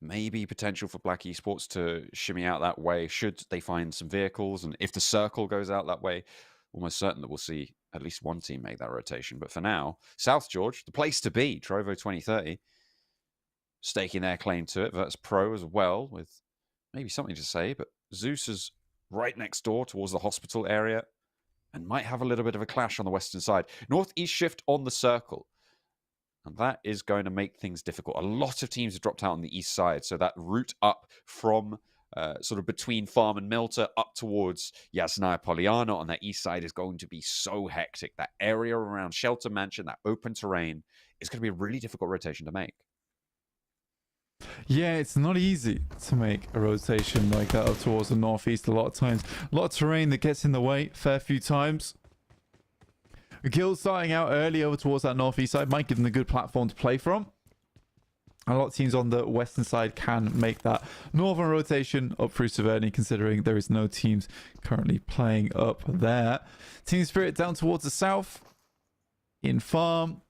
Maybe potential for Black Esports to shimmy out that way should they find some vehicles. And if the circle goes out that way, almost certain that we'll see at least one team make that rotation. But for now, South George, the place to be, Trovo 2030, staking their claim to it. Virtus Pro as well, with maybe something to say. But Zeus is right next door towards the hospital area and might have a little bit of a clash on the western side. Northeast shift on the circle. And that is going to make things difficult. A lot of teams have dropped out on the east side. So that route up from sort of between Farm and Milter up towards Yasnaya Poliana on that east side is going to be so hectic. That area around Shelter Mansion, that open terrain, is going to be a really difficult rotation to make. Yeah, it's not easy to make a rotation like that up towards the northeast a lot of times. A lot of terrain that gets in the way fair few times. Guild starting out early over towards that northeast side might give them a good platform to play from. A lot of teams on the western side can make that northern rotation up through Severny, considering there is no teams currently playing up there. Team Spirit down towards the south in Farm.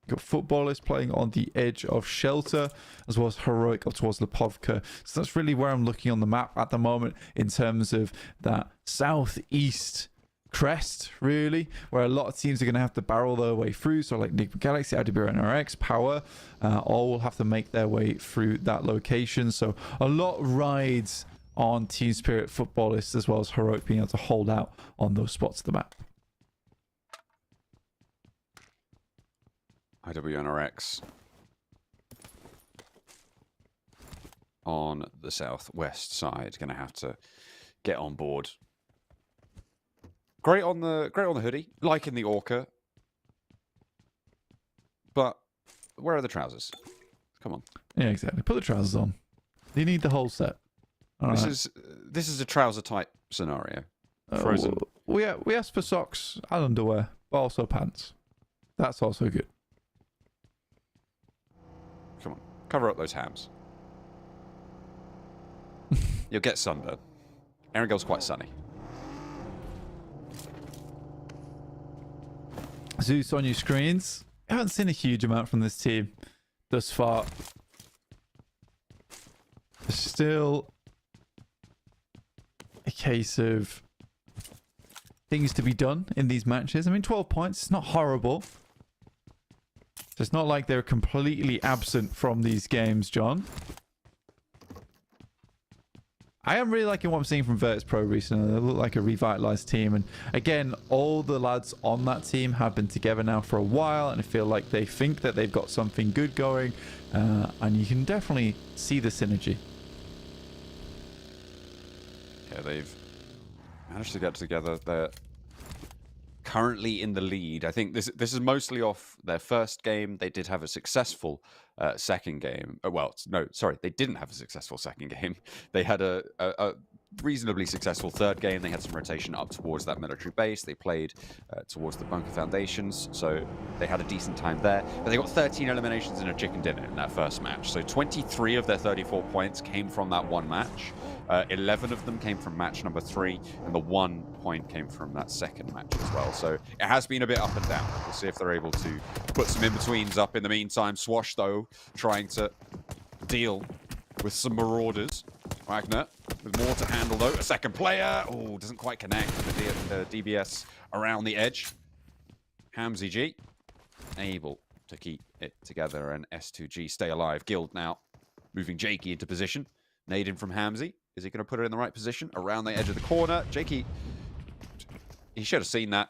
Got footballers playing on the edge of Shelter, as well as Heroic up towards Lipovka. So that's really where I'm looking on the map at the moment in terms of that southeast crest, really, where a lot of teams are going to have to barrel their way through. So like Nick Galaxy, IDB and RX, Power, all will have to make their way through that location. So a lot rides on Team Spirit footballists, as well as Heroic being able to hold out on those spots of the map. IWNRX on the southwest side, going to have to get on board Great on the hoodie, like in the Orca. But where are the trousers? Come on. Yeah, exactly. Put the trousers on. You need the whole set. All right. This is a trouser type scenario. Frozen. We asked for socks and underwear, but also pants. That's also good. Come on, cover up those hams. You'll get sunburn. Erangel's quite sunny. Zeus on your screens. I haven't seen a huge amount from this team thus far. There's still a case of things to be done in these matches. I mean, 12 points, it's not horrible. It's not like they're completely absent from these games, John. I am really liking what I'm seeing from Virtus Pro recently. They look like a revitalized team. And again, all the lads on that team have been together now for a while. And I feel like they think that they've got something good going. And you can definitely see the synergy. Yeah, they've managed to get together. They're currently in the lead. I think this is mostly off their first game. They did have a successful second game. Well, no, sorry, they didn't have a successful second game. They had a reasonably successful third game. They had some rotation up towards that military base. They played towards the bunker foundations, so they had a decent time there. But they got 13 eliminations and a chicken dinner in that first match. So 23 of their 34 points came from that one match. 11 of them came from match number 3, and the 1 point came from that second match as well. So it has been a bit up and down. We'll see if they're able to put some in-betweens up in the meantime. Swash, though, trying to deal with some marauders. Wagner with more to handle, though. A second player. Oh, doesn't quite connect with the DBS around the edge. Hamzy G able to keep it together, and S2G stay alive. Guild now moving Jakey into position. Nade in from Hamzy. Is he going to put it in the right position? Around the edge of the corner. Jakey, he should have seen that.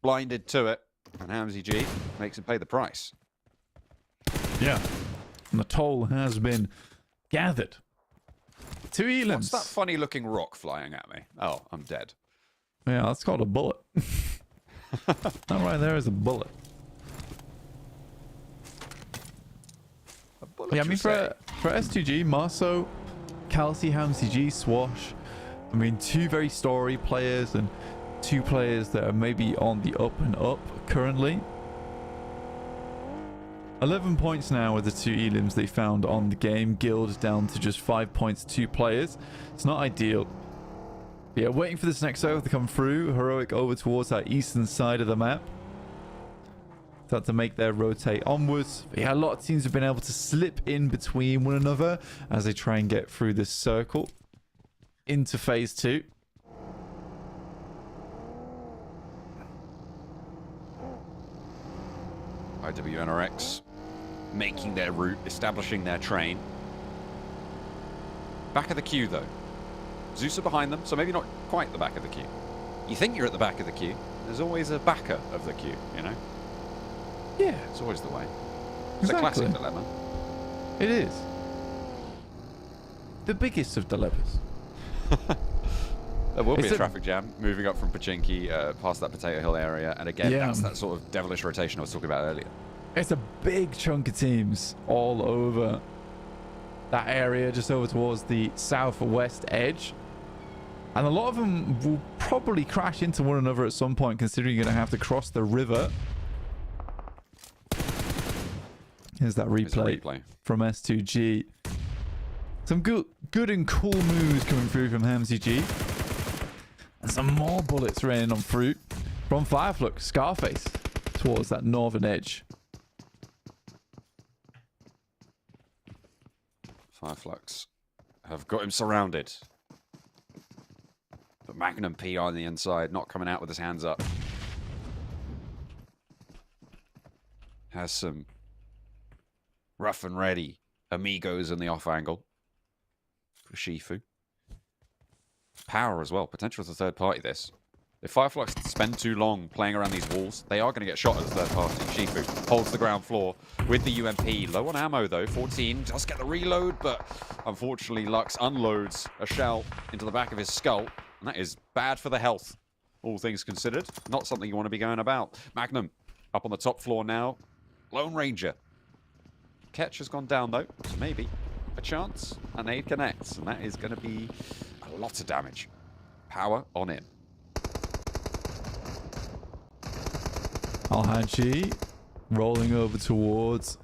Blinded to it. And Hamzy G makes him pay the price. Yeah. And the toll has been gathered. 2 elims. What's that funny looking rock flying at me? Oh, I'm dead. Yeah, that's called a bullet. That right there is a bullet. Yeah, I mean, for S2G, Marso, Kelsey, Hamzy G, Swash, I mean, 2 very story players and 2 players that are maybe on the up and up currently. 11 points now with the 2 elims they found on the game. Guild down to just 5 points, 2 players. It's not ideal. But yeah, waiting for this next circle to come through. Heroic over towards that eastern side of the map. Start to make their rotate onwards. But yeah, a lot of teams have been able to slip in between one another as they try and get through this circle into phase 2. IWNRX making their route, establishing their train. Back of the queue, though. Zeus are behind them, so maybe not quite the back of the queue. You think you're at the back of the queue. There's always a backer of the queue, you know? Yeah, It's always the way. It's exactly. a classic dilemma. It is. The biggest of dilemmas. There will be It's a a- traffic jam moving up from Pachinki past that Potato Hill area. And again, Yeah. that's that sort of devilish rotation I was talking about earlier. It's a big chunk of teams all over that area, just over towards the southwest edge. And a lot of them will probably crash into one another at some point, considering you're going to have to cross the river. Here's that replay from S2G. Some good and cool moves coming through from Hamzy G. And some more bullets raining on fruit from Fireflux, Scarface, towards that northern edge. Fireflux have got him surrounded. But Magnum P on the inside, not coming out with his hands up. Has some rough and ready amigos in the off angle for Shifu. Power as well. Potential as a third party, this. If Fireflux spend too long playing around these walls, they are going to get shot as a third party. Shifu holds the ground floor with the UMP. Low on ammo, though. 14 does get the reload, but unfortunately, Lux unloads a shell into the back of his skull. That is bad for the health, all things considered. Not something you want to be going about. Magnum up on the top floor now. Lone Ranger. Ketch has gone down, though, so maybe a chance. An aid connects, and that is going to be a lot of damage. Power on him. Alhaji rolling over towards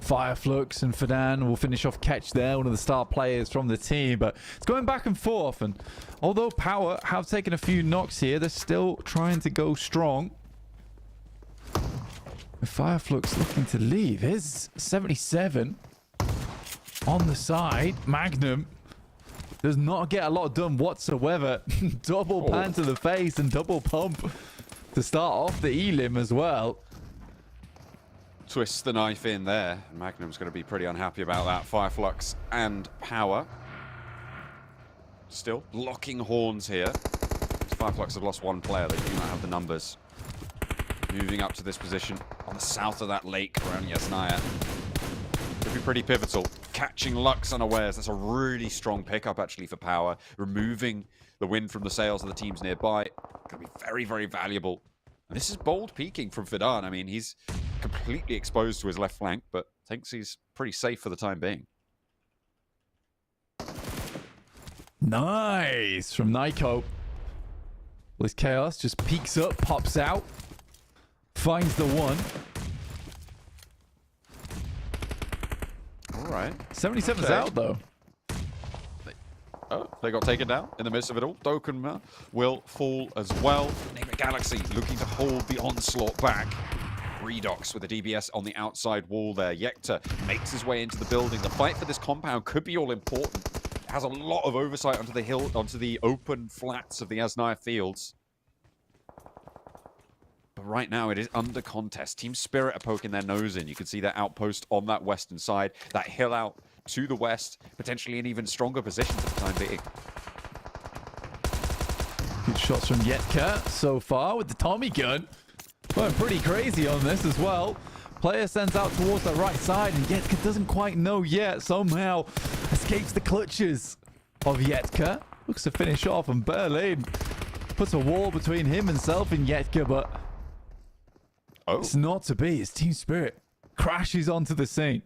Fireflux, and Fadan will finish off Ketch there, one of the star players from the team. But it's going back and forth, and although Power have taken a few knocks here, they're still trying to go strong. Fireflux looking to leave. Here's 77 on the side. Magnum does not get a lot done whatsoever. Double pan to the face and double pump to start off the elim as well. Twists the knife in there. Magnum's going to be pretty unhappy about that. Fireflux and Power still locking horns here. Fireflux have lost one player. They do not have the numbers. Moving up to this position on the south of that lake around Yasnaya. Could be pretty pivotal. Catching Lux unawares. That's a really strong pickup, actually, for Power. Removing the wind from the sails of the teams nearby. Going to be very, very valuable. And this is bold peeking from Fidan. I mean, he's completely exposed to his left flank, but thinks he's pretty safe for the time being. Nice from Nyko. This Chaos just peeks up, pops out. Finds the one. All right. 77's Okay. out, though. Oh, they got taken down in the midst of it all. Dokuma will fall as well. Name it Galaxy looking to hold the onslaught back. Redox with the DBS on the outside wall there. Yekta makes his way into the building. The fight for this compound could be all important. It has a lot of oversight onto the hill, onto the open flats of the Yasnaya fields. But right now, it is under contest. Team Spirit are poking their nose in. You can see their outpost on that western side. That hill out to the west. Potentially in even stronger position for the time being. Good shots from Yetka so far with the Tommy gun. Going pretty crazy on this as well. Player sends out towards the right side, and Yetka doesn't quite know yet. Somehow escapes the clutches of Yetka. Looks to finish off, and Berlin puts a wall between himself and Yetka, but it's not to be. It's Team Spirit crashes onto the scene.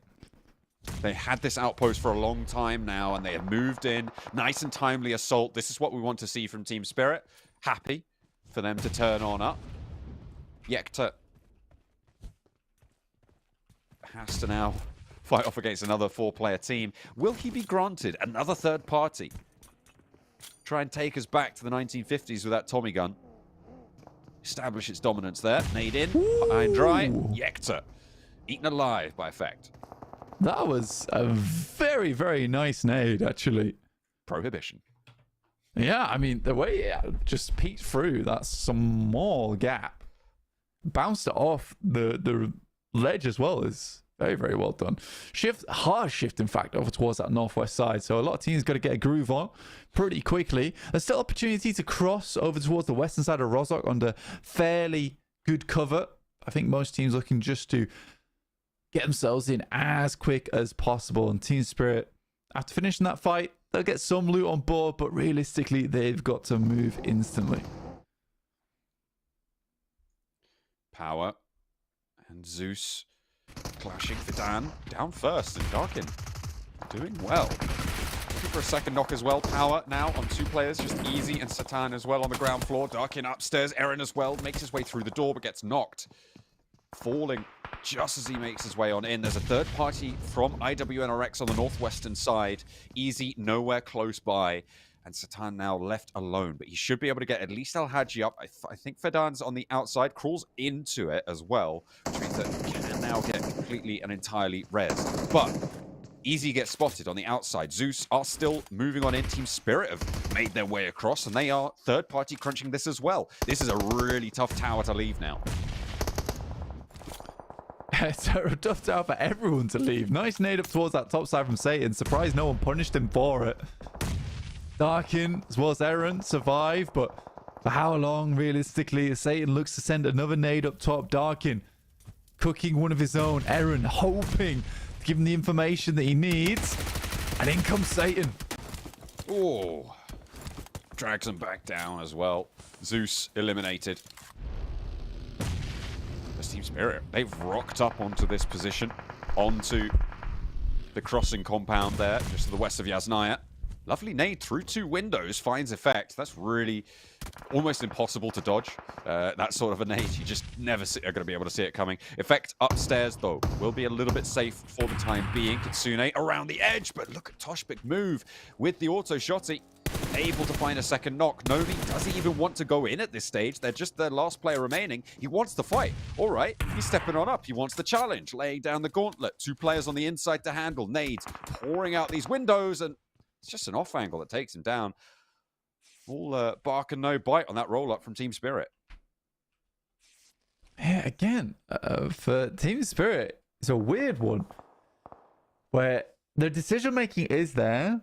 They had this outpost for a long time now, and they have moved in. Nice and timely assault. This is what we want to see from Team Spirit. Happy for them to turn on up. Yekta has to now fight off against another 4-player team. Will he be granted another third party? Try and take us back to the 1950s with that Tommy gun. Establish its dominance there. Nade in, behind dry. Yekta eaten alive by effect. That was a very, very nice nade, actually. Prohibition. Yeah, I mean, the way it just peeked through that small gap, bounced it off the ledge as well, is very, very well done. Hard shift, in fact, over towards that northwest side. So a lot of teams got to get a groove on pretty quickly. There's still opportunity to cross over towards the western side of Rozhok under fairly good cover. I think most teams looking just to get themselves in as quick as possible. And Team Spirit, after finishing that fight, they'll get some loot on board, but realistically, they've got to move instantly. Power and Zeus clashing. Fidan down first, and Darkin doing well. Looking for a second knock as well. Power now on 2 players, just Easy and Satan as well on the ground floor. Darkin upstairs, Eren as well, makes his way through the door but gets knocked. Falling just as he makes his way on in. There's a third party from IWNRX on the northwestern side. Easy nowhere close by. And Satan now left alone, but he should be able to get at least Al-Haji up. I think Fedan's on the outside, crawls into it as well, which means that he can now get completely and entirely res. But Easy gets spotted on the outside. Zeus are still moving on in. Team Spirit have made their way across, and they are third party crunching this as well. This is a really tough tower to leave now. It's a tough tower for everyone to leave. Nice nade up towards that top side from Satan. Surprised no one punished him for it. Darkin, as well as Eren, survive, but for how long, realistically, as Satan looks to send another nade up top. Darkin cooking one of his own. Eren hoping to give him the information that he needs. And in comes Satan. Oh, drags them back down as well. Zeus eliminated. This Team Spirit, they've rocked up onto this position, onto the crossing compound there, just to the west of Yasnaya. Lovely nade through 2 windows, finds effect. That's really almost impossible to dodge. That sort of a nade, you just never are going to be able to see it coming. Effect upstairs, though, will be a little bit safe for the time being. Kitsune around the edge, but look at Toshbek move with the auto shotty. Able to find a second knock. Nomi doesn't even want to go in at this stage. They're just the last player remaining. He wants the fight. All right, he's stepping on up. He wants the challenge. Laying down the gauntlet. 2 players on the inside to handle. Nades pouring out these windows, and it's just an off angle that takes him down. Full bark and no bite on that roll up from Team Spirit. Yeah, again, for Team Spirit, it's a weird one where the decision making is there.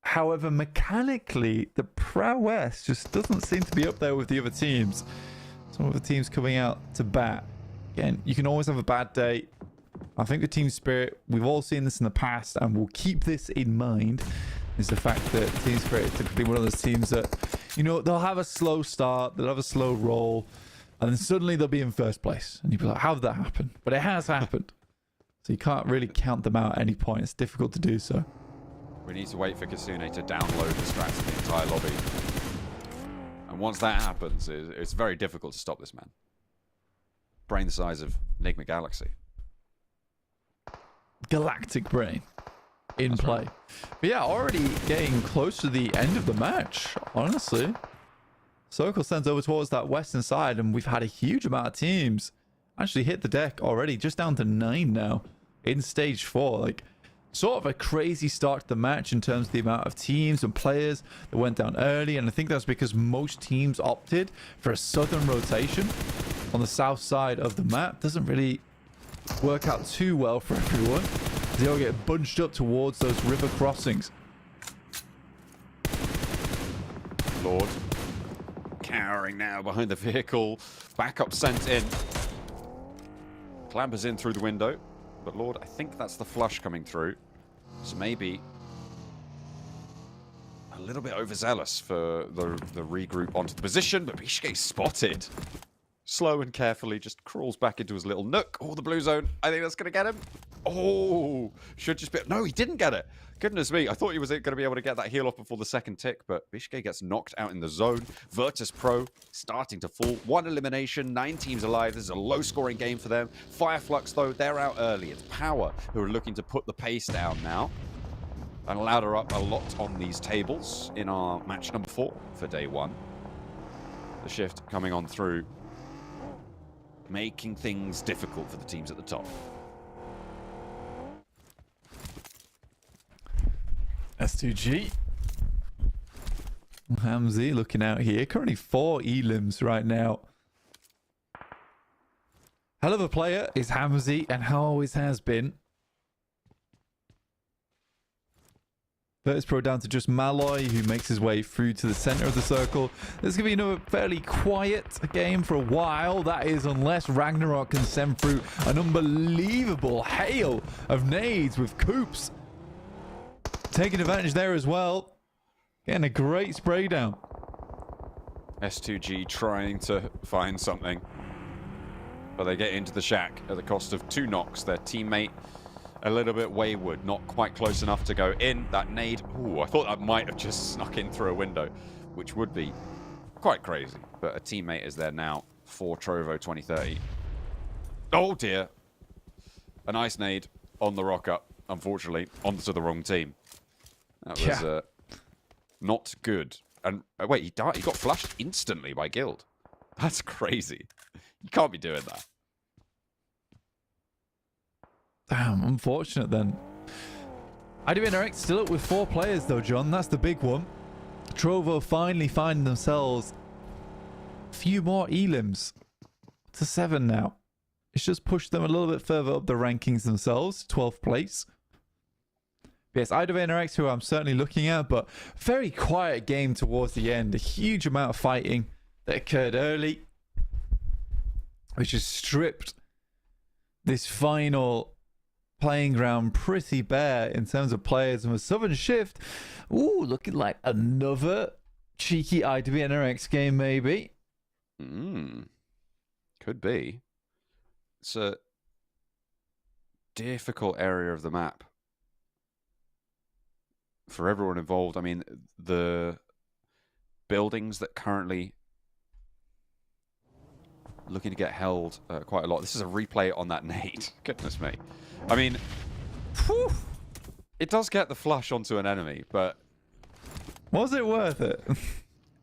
However, mechanically, the prowess just doesn't seem to be up there with the other teams. Some of the teams coming out to bat. Again, you can always have a bad day. I think the Team Spirit, we've all seen this in the past, and we'll keep this in mind, is the fact that Team Spirit is typically one of those teams that, you know, they'll have a slow start, they'll have a slow roll, and then suddenly they'll be in first place. And you'll be like, how did that happen? But it has happened. So you can't really count them out at any point. It's difficult to do so. We need to wait for Kitsune to download the strats in the entire lobby. And once that happens, it's very difficult to stop this man. Brain the size of Enigma Galaxy. Galactic brain in That's play. Right. But yeah, already getting close to the end of the match, honestly. Circle sends over towards that western side, and we've had a huge amount of teams actually hit the deck already, just down to 9 now in stage 4. Like, sort of a crazy start to the match in terms of the amount of teams and players that went down early, and I think that's because most teams opted for a southern rotation on the south side of the map. Doesn't really work out too well for everyone. They all get bunched up towards those river crossings. Lord cowering now behind the vehicle. Backup sent in. Clambers in through the window. But Lord, I think that's the flush coming through. So maybe a little bit overzealous for the regroup onto the position, but Bishke spotted. Slow and carefully just crawls back into his little nook. Oh, the blue zone. I think that's going to get him. Oh, should just be... No, he didn't get it. Goodness me. I thought he was going to be able to get that heal off before the second tick, but Bishke gets knocked out in the zone. Virtus Pro starting to fall. 1 elimination, 9 teams alive. This is a low-scoring game for them. Fireflux, though, they're out early. It's Power who are looking to put the pace down now and ladder up a lot on these tables in our match number 4 for day 1. The shift coming on through, making things difficult for the teams at the top. S2G. Hamzy looking out here. Currently 4 elims right now. Hell of a player is Hamzy, and how always has been. Virtus Pro down to just Malloy, who makes his way through to the center of the circle. This is going to be another fairly quiet game for a while. That is, unless Ragnarok can send through an unbelievable hail of nades with Coops taking advantage there as well. Getting a great spray down. S2G trying to find something, but they get into the shack at the cost of 2 knocks. Their teammate a little bit wayward, not quite close enough to go in. That nade, ooh, I thought that might have just snuck in through a window, which would be quite crazy. But a teammate is there now for Trovo 2030. Oh dear. A nice nade on the rock up, unfortunately, onto the wrong team. That was not good. And wait, he died. He got flushed instantly by Guild. That's crazy. You can't be doing that. Damn, unfortunate then. IDV still up with 4 players though, John. That's the big one. Trovo finally finding themselves a few more elims to 7 now. It's just pushed them a little bit further up the rankings themselves, 12th place. Yes, IDV who I'm certainly looking at, but very quiet game towards the end. A huge amount of fighting that occurred early, which has stripped this final playing ground pretty bare in terms of players. And with Southern Shift, ooh, looking like another cheeky IWNRX game, maybe. Could be. It's a difficult area of the map for everyone involved. I mean, the buildings that currently looking to get held quite a lot. This is a replay on that nade. Goodness me. I mean, whew, it does get the flush onto an enemy, but was it worth it?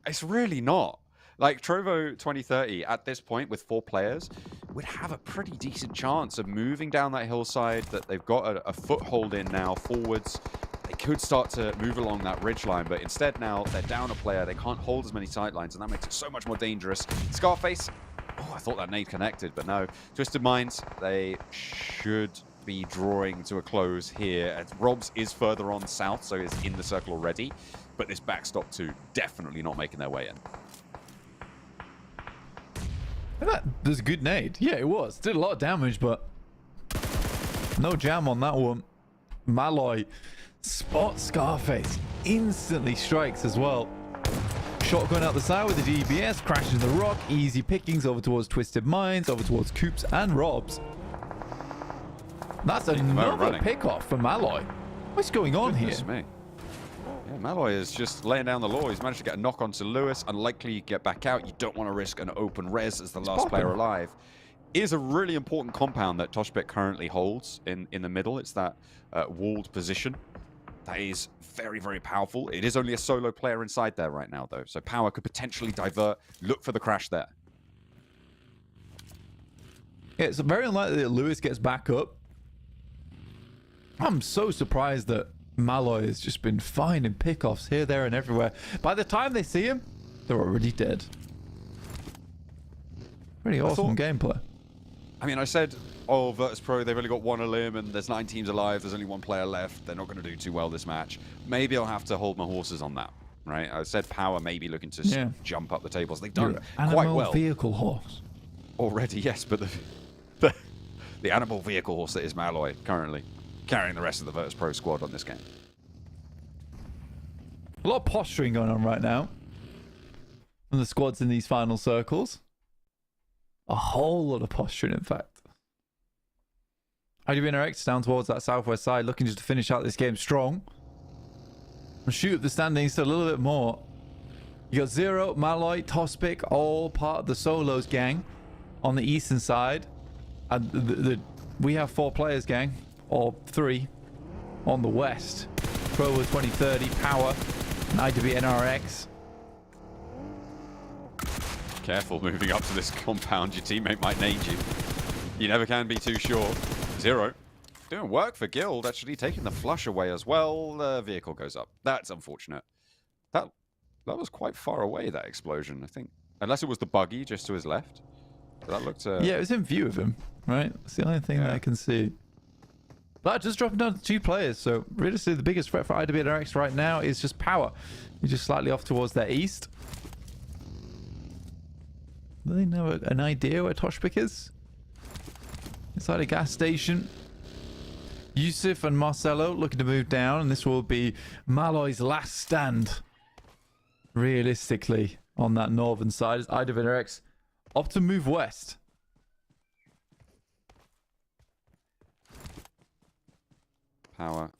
it's really not. Like, Trovo 2030, at this point, with 4 players, would have a pretty decent chance of moving down that hillside that they've got a foothold in now, forwards. They could start to move along that ridgeline, but instead now they're down a player. They can't hold as many sightlines, and that makes it so much more dangerous. Scarface, oh, I thought that nade connected, but no. Twisted Minds, they should be drawing to a close here. As Robs is further on south, so is in the circle already, but this backstop 2 definitely not making their way in. That was a good nade. Yeah, it was. Did a lot of damage, but no jam on that one. Malloy spots Scarface. Instantly strikes as well. Shotgun out the side with the DBS. Crashes the rock. Easy pickings over towards Twisted Minds. Over towards Coops and Robs. That's another pick-off for Malloy. What's going on here? Me. Yeah, Malloy is just laying down the law. He's managed to get a knock onto Lewis. Unlikely to get back out. You don't want to risk an open res as the last player alive. It is a really important compound that Toshbek currently holds in the middle. It's that walled position. That is very, very powerful. It is only a solo player inside there right now, though. So Power could potentially divert. Look for the crash there. Yeah, it's very unlikely that Lewis gets back up. I'm so surprised that Malloy has just been finding pickoffs here, there, and everywhere. By the time they see him, they're already dead. Pretty awesome gameplay. I mean, I said, oh, Virtus Pro, they've only got 1 elim and there's 9 teams alive. There's only 1 player left. They're not going to do too well this match. Maybe I'll have to hold my horses on that, right? I said Power maybe looking to jump up the tables. They've done quite well. Vehicle horse. Already, yes, but the animal vehicle horse that is Malloy currently carrying the rest of the Virtus Pro squad on this game. A lot of posturing going on right now from the squads in these final circles. A whole lot of posturing, in fact. IWNRX down towards that southwest side, looking just to finish out this game strong. And shoot up the standings to a little bit more. You got Zero, Malloy, Tospic, all part of the Solos gang on the eastern side. And we have 4 players, gang. Or 3 on the west. Provo 2030, Power, and IWNRX. Careful moving up to this compound. Your teammate might nade you. You never can be too sure. Zero. Doing work for Guild, actually taking the flush away as well. The vehicle goes up. That's unfortunate. That was quite far away, that explosion, I think. Unless it was the buggy just to his left. But that looked... yeah, it was in view of him, right? That's the only thing that I can see. But just dropping down to 2 players, so realistically the biggest threat for IWNRX right now is just Power. He's just slightly off towards their east. Do they know an idea where Toshbek is? Inside a gas station. Yusuf and Marcelo looking to move down, and this will be Malloy's last stand. Realistically, on that northern side, as IWNRX opt to move west. Power.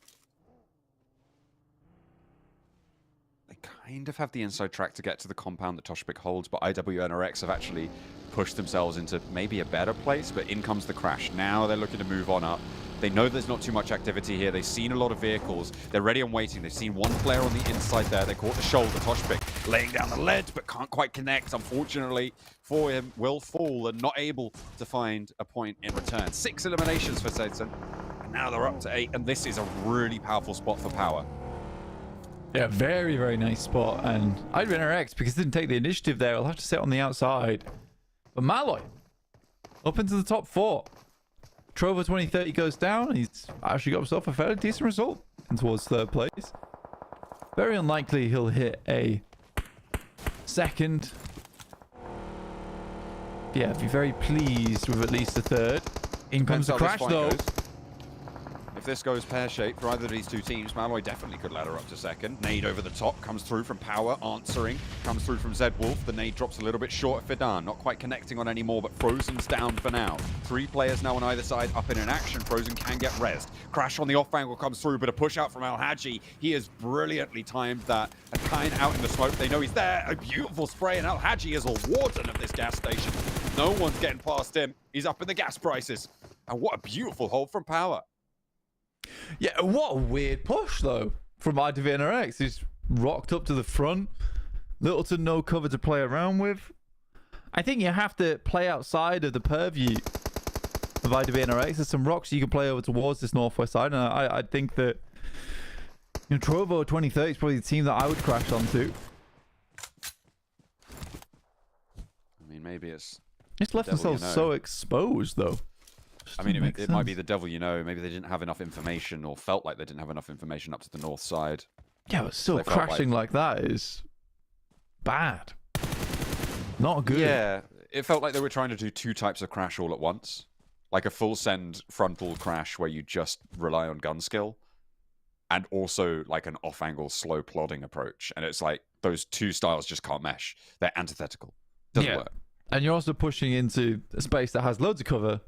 They kind of have the inside track to get to the compound that Toshbek holds, but IWNRX have actually pushed themselves into maybe a better place, but in comes the crash. Now they're looking to move on up. They know there's not too much activity here. They've seen a lot of vehicles. They're ready and waiting. They've seen 1 player on the inside there. They caught the shoulder. Toshbek laying down the lead, but can't quite connect. Unfortunately for him, will fall and not able to find a point in return. 6 eliminations for Satan. Now they're up to 8, and this is a really powerful spot for Power. Yeah, very, very nice spot. And IWNRX, because they didn't take the initiative there, will have to sit on the outside. But Malloy, up into the top 4. Trovo 2030 goes down. He's actually got himself a fairly decent result and towards 3rd place. Very unlikely he'll hit a 2nd. Yeah, be very pleased with at least a 3rd. In comes the crash, though. If this goes pear-shaped for either of these two teams, Malloy definitely could ladder up to second. Nade over the top comes through from Power, answering. Comes through from Zed Wolf. The nade drops a little bit short of Fidan. Not quite connecting on any more, but Frozen's down for now. 3 players now on either side up in an action. Frozen can get rezzed. Crash on the off angle comes through, but a push out from Al-Haji. He has brilliantly timed that. A Kine out in the smoke. They know he's there. A beautiful spray, and Al-Haji is a warden of this gas station. No one's getting past him. He's up in the gas prices. And what a beautiful hold from Power. Yeah, what a weird push, though, from IDVNRX. He's rocked up to the front. Little to no cover to play around with. I think you have to play outside of the purview of IDVNRX. There's some rocks you can play over towards this northwest side. And I think that Trovo 2030 is probably the team that I would crash onto. I mean, maybe it's Left themselves so exposed, though. I mean, it might be the devil you know. Maybe they didn't have enough information or felt like they didn't have enough information up to the north side. Yeah, but still crashing like that is bad. Not good. Yeah, it felt like they were trying to do 2 types of crash all at once. Like a full send frontal crash where you just rely on gun skill. And also like an off-angle slow plodding approach. And it's like those 2 styles just can't mesh. They're antithetical. Doesn't work. And you're also pushing into a space that has loads of cover.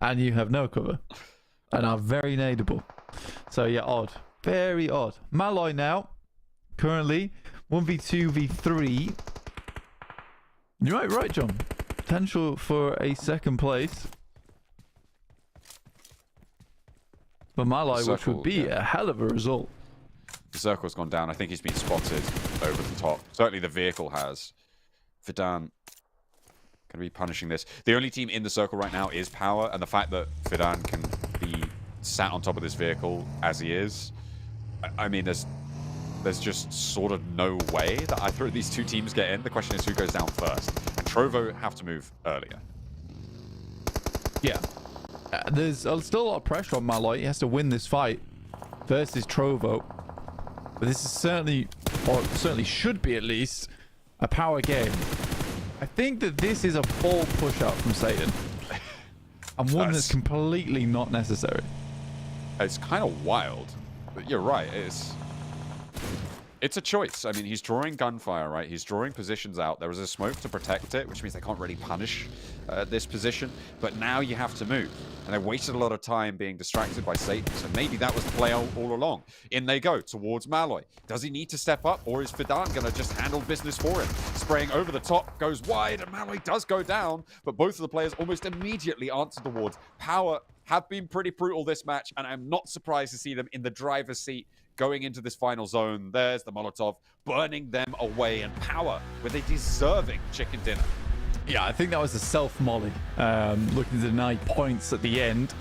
And you have no cover. And are very nadeable. So yeah, odd. Very odd. Malloy now. Currently 1v2 v3. You're right, John. Potential for a second place. For Malloy, which would be a hell of a result. The circle's gone down. I think he's been spotted over the top. Certainly the vehicle has. Fidan going to be punishing this. The only team in the circle right now is Power, and the fact that Fidan can be sat on top of this vehicle as he is, I mean, there's just sort of no way that either of these 2 teams get in. The question is who goes down first. And Trovo have to move earlier. Yeah. There's still a lot of pressure on Malloy. He has to win this fight versus Trovo. But this is certainly, or certainly should be at least, a Power game. I think that this is a bold push out from Satan. And one that's completely not necessary. It's kind of wild. But you're right. It's a choice. I mean, he's drawing gunfire, right? He's drawing positions out. There is a smoke to protect it, which means they can't really punish this position. But now you have to move. And they wasted a lot of time being distracted by Satan. So maybe that was the play all along. In they go towards Malloy. Does he need to step up, or is Fidan going to just handle business for him? Spraying over the top, goes wide, and Malloy does go down. But both of the players almost immediately answer the wards. Power have been pretty brutal this match, and I'm not surprised to see them in the driver's seat going into this final zone. There's the Molotov, burning them away, and Power with a deserving chicken dinner. Yeah, I think that was a self-molly, looking to deny points at the end.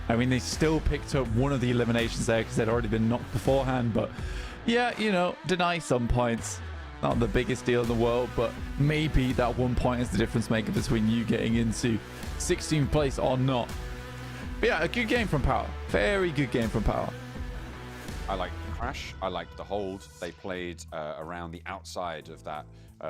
I mean, they still picked up one of the eliminations there because they'd already been knocked beforehand, but yeah, you know, deny some points. Not the biggest deal in the world, but maybe that 1 point is the difference maker between you getting into 16th place or not. But yeah, a good game from Power. Very good game from Power. I liked the crash. I liked the hold. They played around the outside of that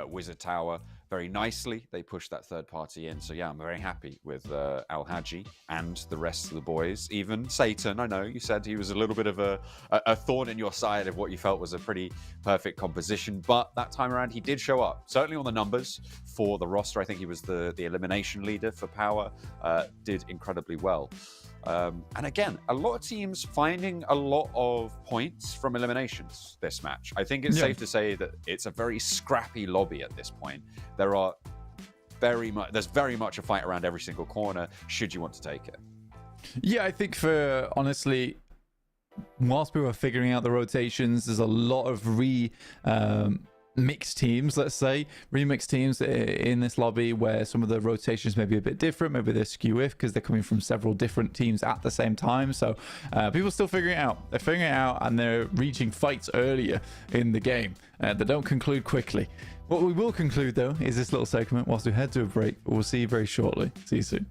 wizard tower very nicely. They pushed that third party in. So yeah, I'm very happy with Al-Haji and the rest of the boys. Even Satan, I know you said he was a little bit of a thorn in your side of what you felt was a pretty perfect composition. But that time around, he did show up. Certainly on the numbers for the roster. I think he was the elimination leader for Power. Did incredibly well. And again, a lot of teams finding a lot of points from eliminations this match. I think it's safe to say that it's a very scrappy lobby at this point. There's very much a fight around every single corner, should you want to take it. Yeah, I think honestly, whilst we were figuring out the rotations, there's a lot of mixed teams, let's say, remixed teams in this lobby where some of the rotations may be a bit different. Maybe they're skew-if because they're coming from several different teams at the same time. So people are still figuring it out. They're figuring it out and they're reaching fights earlier in the game that don't conclude quickly. What we will conclude, though, is this little segment whilst we head to a break. We'll see you very shortly. See you soon.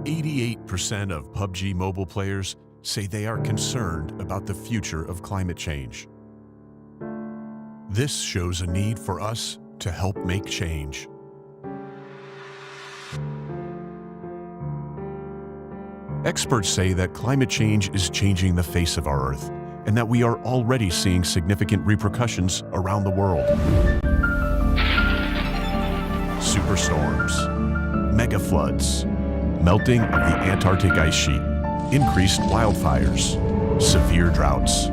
88% of PUBG Mobile players say they are concerned about the future of climate change. This shows a need for us to help make change. Experts say that climate change is changing the face of our Earth, and that we are already seeing significant repercussions around the world. Superstorms, mega floods, melting of the Antarctic ice sheet, increased wildfires, severe droughts.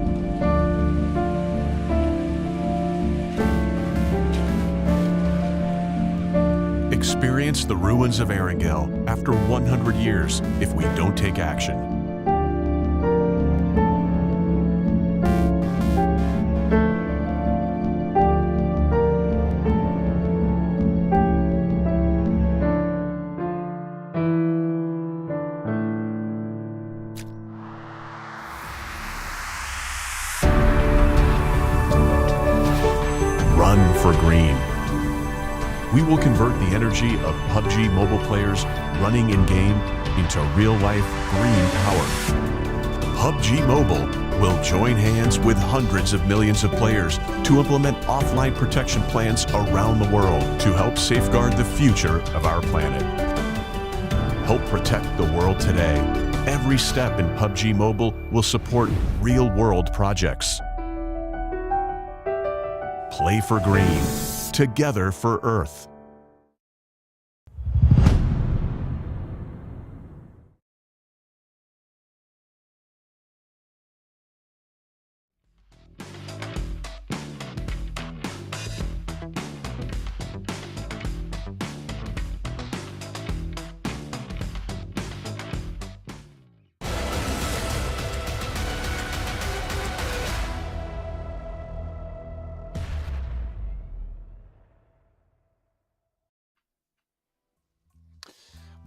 Experience the ruins of Erangel after 100 years if we don't take action. Run for green. We will convert the energy of PUBG Mobile players running in-game into real-life green power. PUBG Mobile will join hands with hundreds of millions of players to implement offline protection plans around the world to help safeguard the future of our planet. Help protect the world today. Every step in PUBG Mobile will support real-world projects. Play for green. Together for Earth.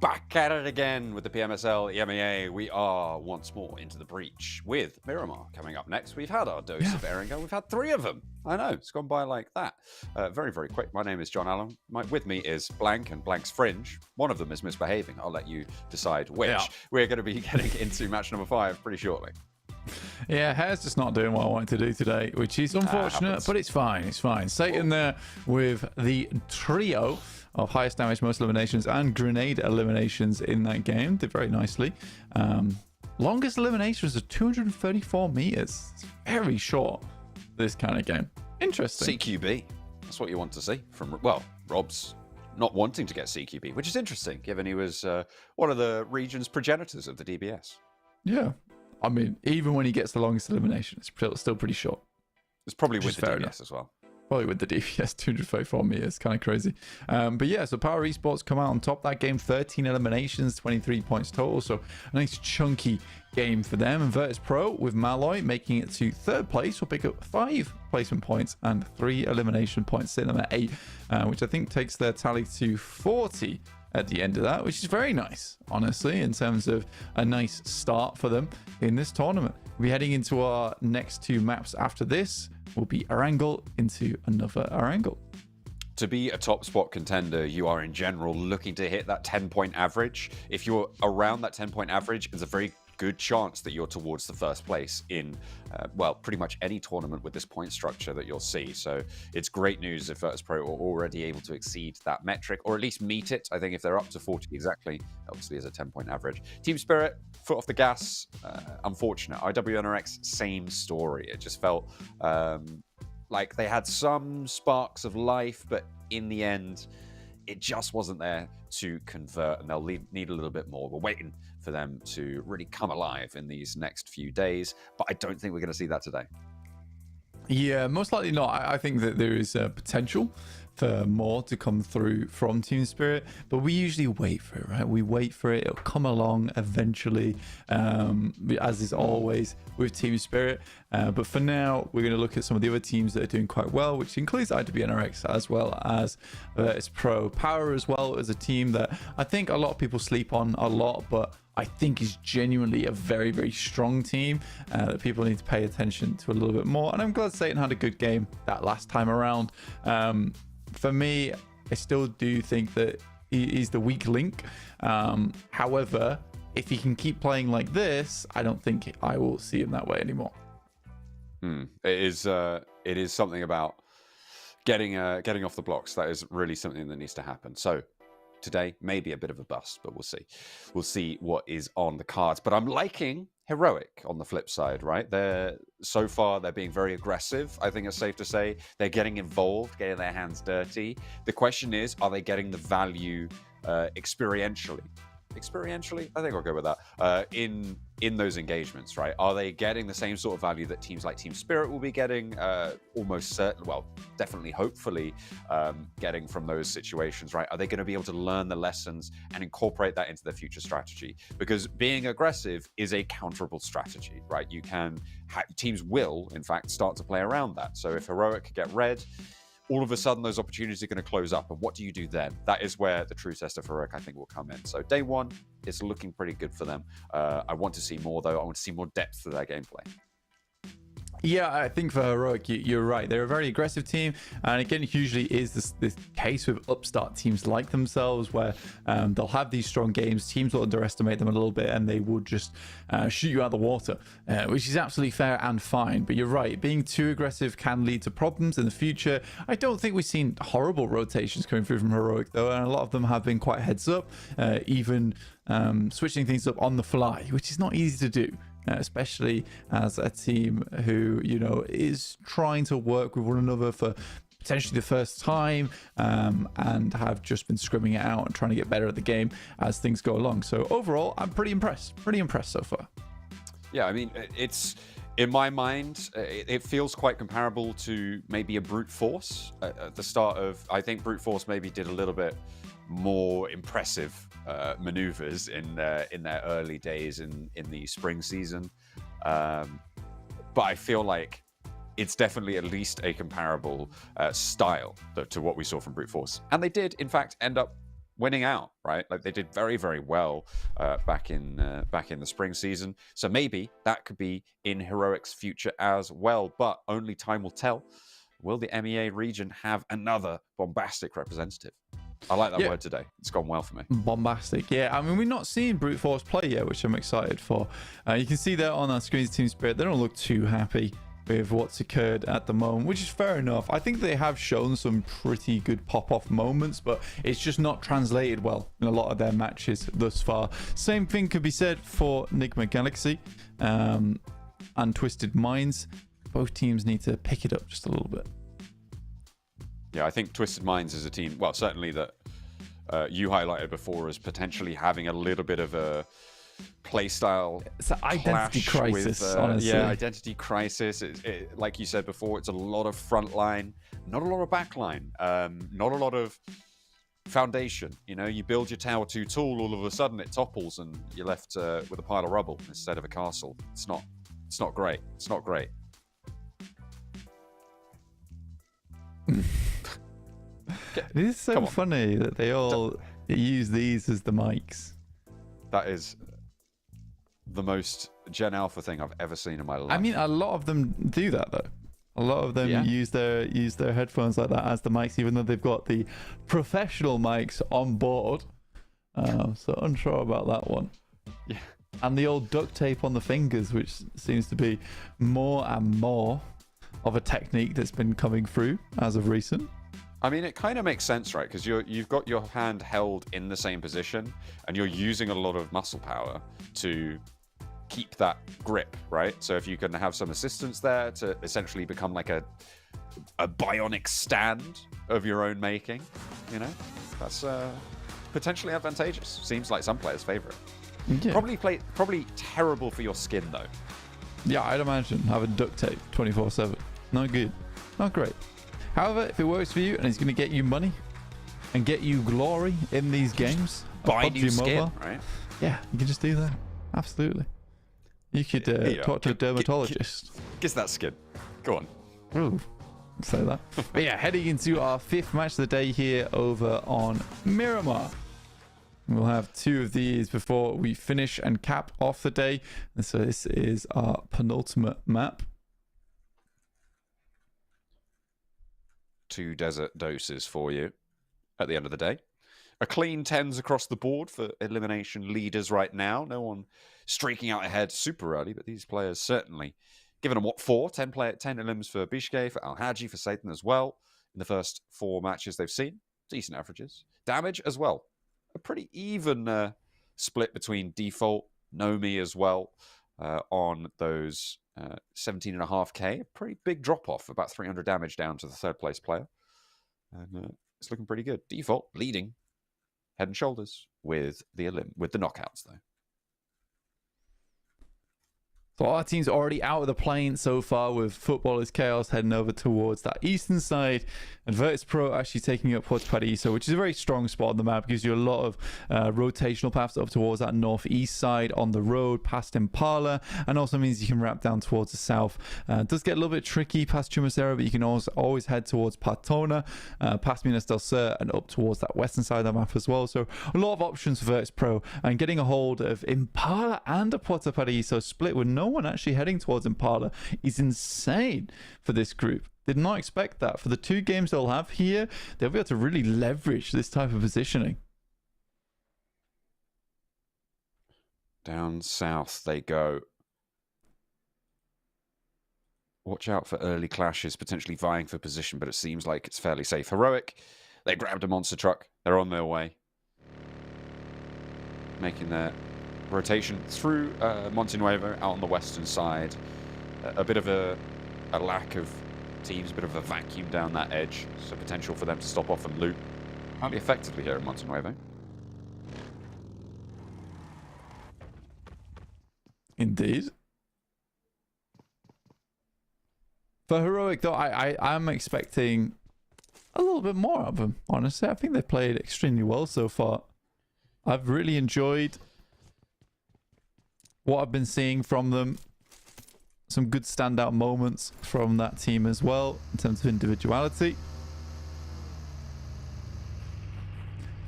Back at it again with the PMSL EMEA. We are once more into the breach with Miramar coming up next. We've had our dose of Erangel. We've had 3 of them. I know, it's gone by like that. Very, very quick. My name is John Allen. With me is Blank and Blank's Fringe. One of them is misbehaving. I'll let you decide which. Yeah. We're going to be getting into match number 5 pretty shortly. Yeah, Hair's just not doing what I wanted to do today, which is unfortunate, but it's fine. It's fine. Satan there with the trio of highest damage, most eliminations, and grenade eliminations in that game. Did very nicely. Longest elimination was 234 meters. It's very short, this kind of game. Interesting. CQB. That's what you want to see from, well, Rob's not wanting to get CQB, which is interesting, given he was one of the region's progenitors of the DBS. Yeah. I mean, even when he gets the longest elimination, it's still pretty short. It's probably with the DBS as well. Probably with the DPS, 234 meters, kind of crazy. But yeah, so Power Esports come out on top that game, 13 eliminations, 23 points total. So a nice chunky game for them. And Virtus Pro with Malloy making it to 3rd place. Will pick up 5 placement points and 3 elimination points, sitting them at 8, which I think takes their tally to 40 at the end of that, which is very nice, honestly, in terms of a nice start for them in this tournament. We'll be heading into our next 2 maps after this. Will be Erangel into another Erangel. To be a top spot contender, you are in general looking to hit that 10-point average. If you're around that 10-point average, it's a very good chance that you're towards the 1st place in, well, pretty much any tournament with this point structure that you'll see. So it's great news if Virtus Pro are already able to exceed that metric, or at least meet it. I think if they're up to 40 exactly, obviously is a 10-point average. Team Spirit, foot off the gas, unfortunate. IWNRX, same story. It just felt like they had some sparks of life, but in the end, it just wasn't there to convert, and they'll need a little bit more. We're waiting for them to really come alive in these next few days, but I don't think we're going to see that today. Yeah, most likely not. I think that there is potential for more to come through from Team Spirit, but we usually wait for it, right? We wait for it. It'll come along eventually, as is always with Team Spirit. But for now, we're going to look at some of the other teams that are doing quite well, which includes IWNRX as well as Virtus Pro. Power as well as a team that I think a lot of people sleep on a lot, but I think is genuinely a very, very strong team that people need to pay attention to a little bit more. And I'm glad Satan had a good game that last time around. For me, I still do think that He's the weak link. However, if he can keep playing like this, I don't think I will see him that way anymore. It is something about getting off the blocks. That is really something that needs to happen. So today, maybe a bit of a bust, but we'll see. We'll see what is on the cards. But I'm liking Heroic on the flip side, right? So far they're being very aggressive. I think it's safe to say they're getting involved, getting their hands dirty. The question is, are they getting the value experientially? Experientially, I think I'll go with that. In those engagements, right? Are they getting the same sort of value that teams like Team Spirit will be getting? Almost certain, well, definitely, hopefully, getting from those situations, right? Are they going to be able to learn the lessons and incorporate that into their future strategy? Because being aggressive is a counterable strategy, right? Teams will, in fact, start to play around that. So if Heroic get red, all of a sudden those opportunities are going to close up. And what do you do then? That is where the true test of Heroic, I think, will come in. So day one, it's looking pretty good for them. I want to see more, though. I want to see more depth to their gameplay. Yeah, I think for Heroic, you're right. They're a very aggressive team. And again, it usually is this case with upstart teams like themselves where they'll have these strong games. Teams will underestimate them a little bit and they would just shoot you out of the water, which is absolutely fair and fine. But you're right. Being too aggressive can lead to problems in the future. I don't think we've seen horrible rotations coming through from Heroic, though. And a lot of them have been quite heads up, even switching things up on the fly, which is not easy to do. Especially as a team who, is trying to work with one another for potentially the first time and have just been scrimming it out and trying to get better at the game as things go along. So overall, I'm pretty impressed so far. Yeah, I mean, it's, in my mind, it feels quite comparable to maybe a Brute Force at the start of, I think Brute Force maybe did a little bit more impressive maneuvers in their early days in the spring season, but I feel like it's definitely at least a comparable style to what we saw from Brute Force, and they did in fact end up winning out, right? Like they did very, very well back in the spring season. So maybe that could be in Heroic's future as well, but only time will tell. Will the MEA region have another bombastic representative? I like that word today. It's gone well for me. Bombastic. Yeah, I mean, we've not seen Brute Force play yet, which I'm excited for. You can see there on our screens, Team Spirit, they don't look too happy with what's occurred at the moment, which is fair enough. I think they have shown some pretty good pop-off moments, but it's just not translated well in a lot of their matches thus far. Same thing could be said for Enigma Galaxy and Twisted Minds. Both teams need to pick it up just a little bit. Yeah, I think Twisted Minds is a team, well, certainly that you highlighted before as potentially having a little bit of a playstyle. It's an identity crisis, honestly. Yeah, identity crisis. Like you said before, it's a lot of front line, not a lot of back line, not a lot of foundation. You build your tower too tall, all of a sudden it topples and you're left with a pile of rubble instead of a castle. It's not great. It's not great. It is so funny that they all use these as the mics. That is the most Gen Alpha thing I've ever seen in my life. I mean, a lot of them do that though. A lot of them use their headphones like that as the mics, even though they've got the professional mics on board. So unsure about that one. Yeah. And the old duct tape on the fingers, which seems to be more and more of a technique that's been coming through as of recent. I mean, it kind of makes sense, right? Because you've got your hand held in the same position and you're using a lot of muscle power to keep that grip, right? So if you can have some assistance there to essentially become like a bionic stand of your own making, that's potentially advantageous. Seems like some players' favorite. Yeah. Probably terrible for your skin though. Yeah, I'd imagine having duct tape 24/7. Not good. Not great. However, if it works for you and it's going to get you money and get you glory in these games, buy new skin, right? Yeah, you can just do that. Absolutely. You could talk to a dermatologist. Kiss that skin. Go on. Ooh, say that. But yeah, heading into our 5th match of the day here over on Miramar. We'll have 2 of these before we finish and cap off the day. And so this is our penultimate map. 2 desert doses for you at the end of the day. a clean 10s across the board for elimination leaders right now. No one streaking out ahead super early, but these players certainly giving them, what, 10 elims for Bishke, for Al-Haji, for Satan as well in the first 4 matches they've seen. Decent averages. Damage as well. A pretty even split between Default, Nomi as well on those 17.5k. A pretty big drop-off, about 300 damage down to the 3rd place player. And it's looking pretty good. Default leading head and shoulders with the knockouts, though. So our team's already out of the plane so far, with Footballers Chaos heading over towards that eastern side, and Virtus Pro actually taking up Puerto Paraiso, which is a very strong spot on the map. Gives you a lot of rotational paths up towards that northeast side on the road past Impala, and also means you can wrap down towards the south. It does get a little bit tricky past Chumacera, but you can always head towards Patona, past Minas del Sur, and up towards that western side of the map as well. So a lot of options for Virtus Pro, and getting a hold of Impala and a Puerto Paraiso split with no one actually heading towards Impala is insane for this group. Did not expect that. For the 2 games they'll have here, they'll be able to really leverage this type of positioning. Down south they go. Watch out for early clashes, potentially vying for position, but it seems like it's fairly safe. Heroic, they grabbed a monster truck. They're on their way. Making their rotation through Monte Nuevo out on the western side. A bit of a lack of teams, a bit of a vacuum down that edge, so potential for them to stop off and loot highly effectively here in Monte Nuevo. Indeed. For Heroic, though, I'm expecting a little bit more of them, honestly. I think they've played extremely well so far. I've really enjoyed what I've been seeing from them. Some good standout moments from that team as well in terms of individuality.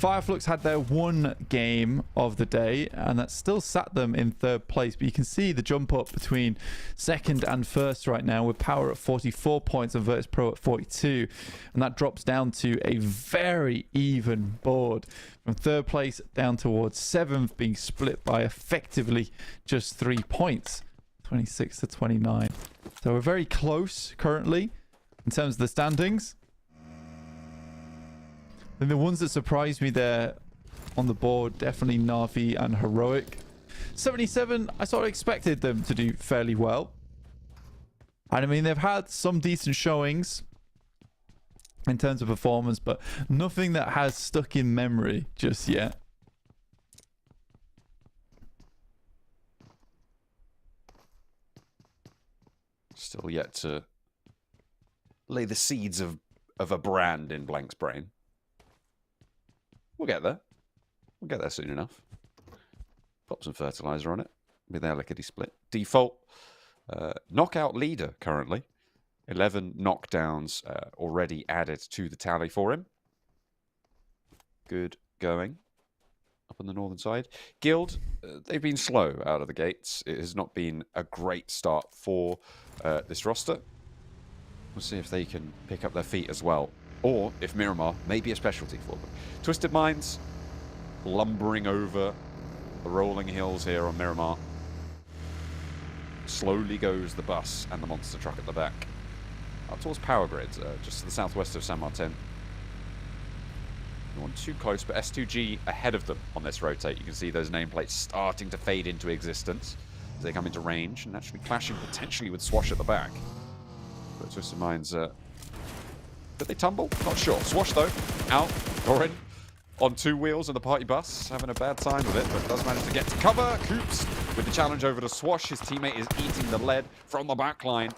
Fireflux had their 1 game of the day, and that still sat them in 3rd place, but you can see the jump up between 2nd and 1st right now, with Power at 44 points and Virtus Pro at 42, and that drops down to a very even board from 3rd place down towards 7th, being split by effectively just 3 points, 26 to 29. So we're very close currently in terms of the standings. And the ones that surprised me there on the board, definitely Na'Vi and Heroic. 77, I sort of expected them to do fairly well. And I mean, they've had some decent showings in terms of performance, but nothing that has stuck in memory just yet. Still yet to lay the seeds of a brand in Blank's brain. We'll get there. We'll get there soon enough. Pop some fertilizer on it. Be there lickety split. Default. Knockout leader currently. 11 knockdowns already added to the tally for him. Good going. Up on the northern side. Guild, they've been slow out of the gates. It has not been a great start for this roster. We'll see if they can pick up their feet as well. Or if Miramar may be a specialty for them. Twisted Minds lumbering over the rolling hills here on Miramar. Slowly goes the bus and the monster truck at the back. Up towards Power Grids, just to the southwest of San Martin. Not too close, but S2G ahead of them on this rotate. You can see those nameplates starting to fade into existence as they come into range and actually clashing potentially with Swash at the back. But Twisted Minds... did they tumble? Not sure. Swash, though, out. Gorin on 2 wheels on the party bus. Having a bad time with it, but does manage to get to cover. Coops with the challenge over to Swash. His teammate is eating the lead from the back line.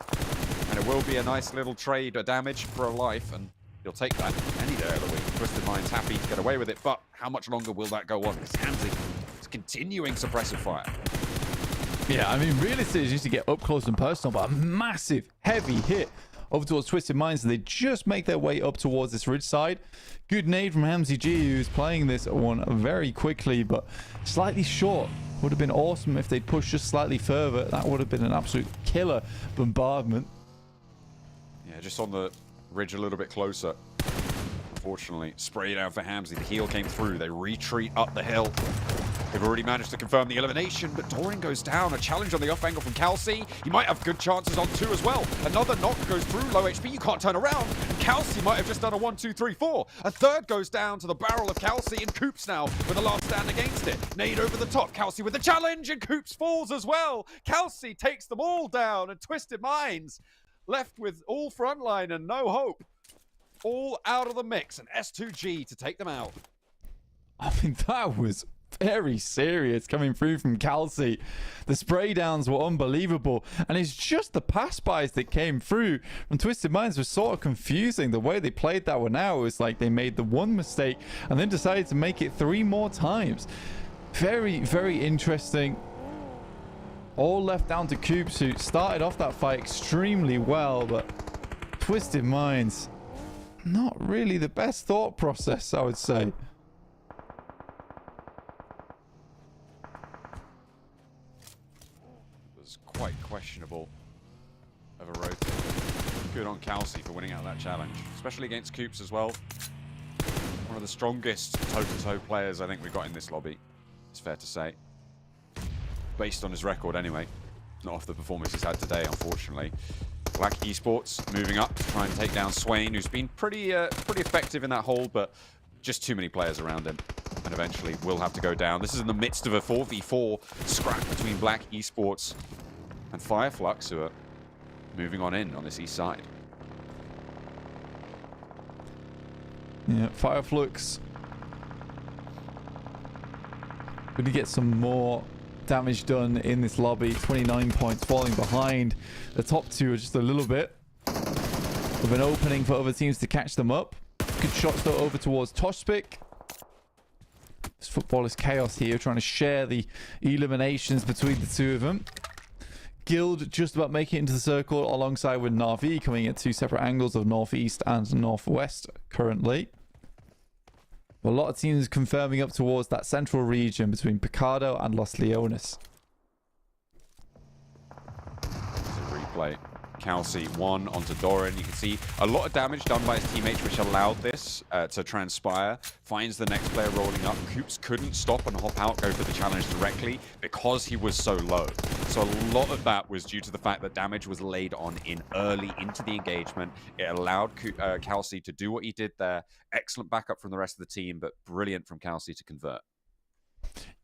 And it will be a nice little trade, a damage for a life. And he'll take that any day of the week. Twisted Mind's happy to get away with it. But how much longer will that go on? Because Hamzy is continuing suppressive fire. Yeah, I mean, realistically, it's just to get up close and personal, but a massive, heavy hit over towards Twisted Minds. They just make their way up towards this ridge side. Good nade from Hamzy G, who's playing this one very quickly, but slightly short. Would have been awesome if they'd pushed just slightly further. That would have been an absolute killer bombardment. Yeah, just on the ridge a little bit closer. unfortunately. Spray down for Hamsley. The heal came through. They retreat up the hill. They've already managed to confirm the elimination, but Doran goes down. A challenge on the off angle from Kelsey. He might have good chances on 2 as well. Another knock goes through. Low HP. You can't turn around. And Kelsey might have just done a 1, 2, 3, 4. A third goes down to the barrel of Kelsey, and Coops now with a last stand against it. Nade over the top. Kelsey with the challenge, and Coops falls as well. Kelsey takes them all down, and Twisted Minds left with all frontline and no hope. All out of the mix, and S2G to take them out. I mean, that was very serious coming through from Kelsey. The spray downs were unbelievable, and it's just the pass bys that came through from Twisted Minds was sort of confusing. The way they played that one out was like they made the one mistake and then decided to make it 3 more times. Very, very interesting. All left down to Coops, who started off that fight extremely well, but Twisted Minds, not really the best thought process, I would say. Quite questionable of a rotate. Good on Kelsey for winning out that challenge, especially against Coops as well. One of the strongest toe-to-toe players I think we've got in this lobby, it's fair to say. Based on his record anyway. Not off the performance he's had today, unfortunately. Black Esports moving up to try and take down Swain, who's been pretty effective in that hold, but just too many players around him. And eventually will have to go down. This is in the midst of a 4v4 scrap between Black Esports and Fireflux, who are moving on in on this east side. Yeah, Fireflux going to get some more damage done in this lobby. 29 points, falling behind. The top 2 are just a little bit. With an opening for other teams to catch them up. Good shots though over towards Toshpik. This football is chaos here, trying to share the eliminations between the 2 of them. Guild just about making it into the circle alongside with Na'Vi, coming at 2 separate angles of northeast and northwest currently. A lot of teams confirming up towards that central region between Picado and Los Leones. It's a replay. Kelsey 1 onto Doran. You can see a lot of damage done by his teammates, which allowed this to transpire. Finds the next player rolling up. Coops couldn't stop and hop out, go for the challenge directly because he was so low. So a lot of that was due to the fact that damage was laid on in early into the engagement. It allowed Kelsey to do what he did there. Excellent backup from the rest of the team, but brilliant from Kelsey to convert.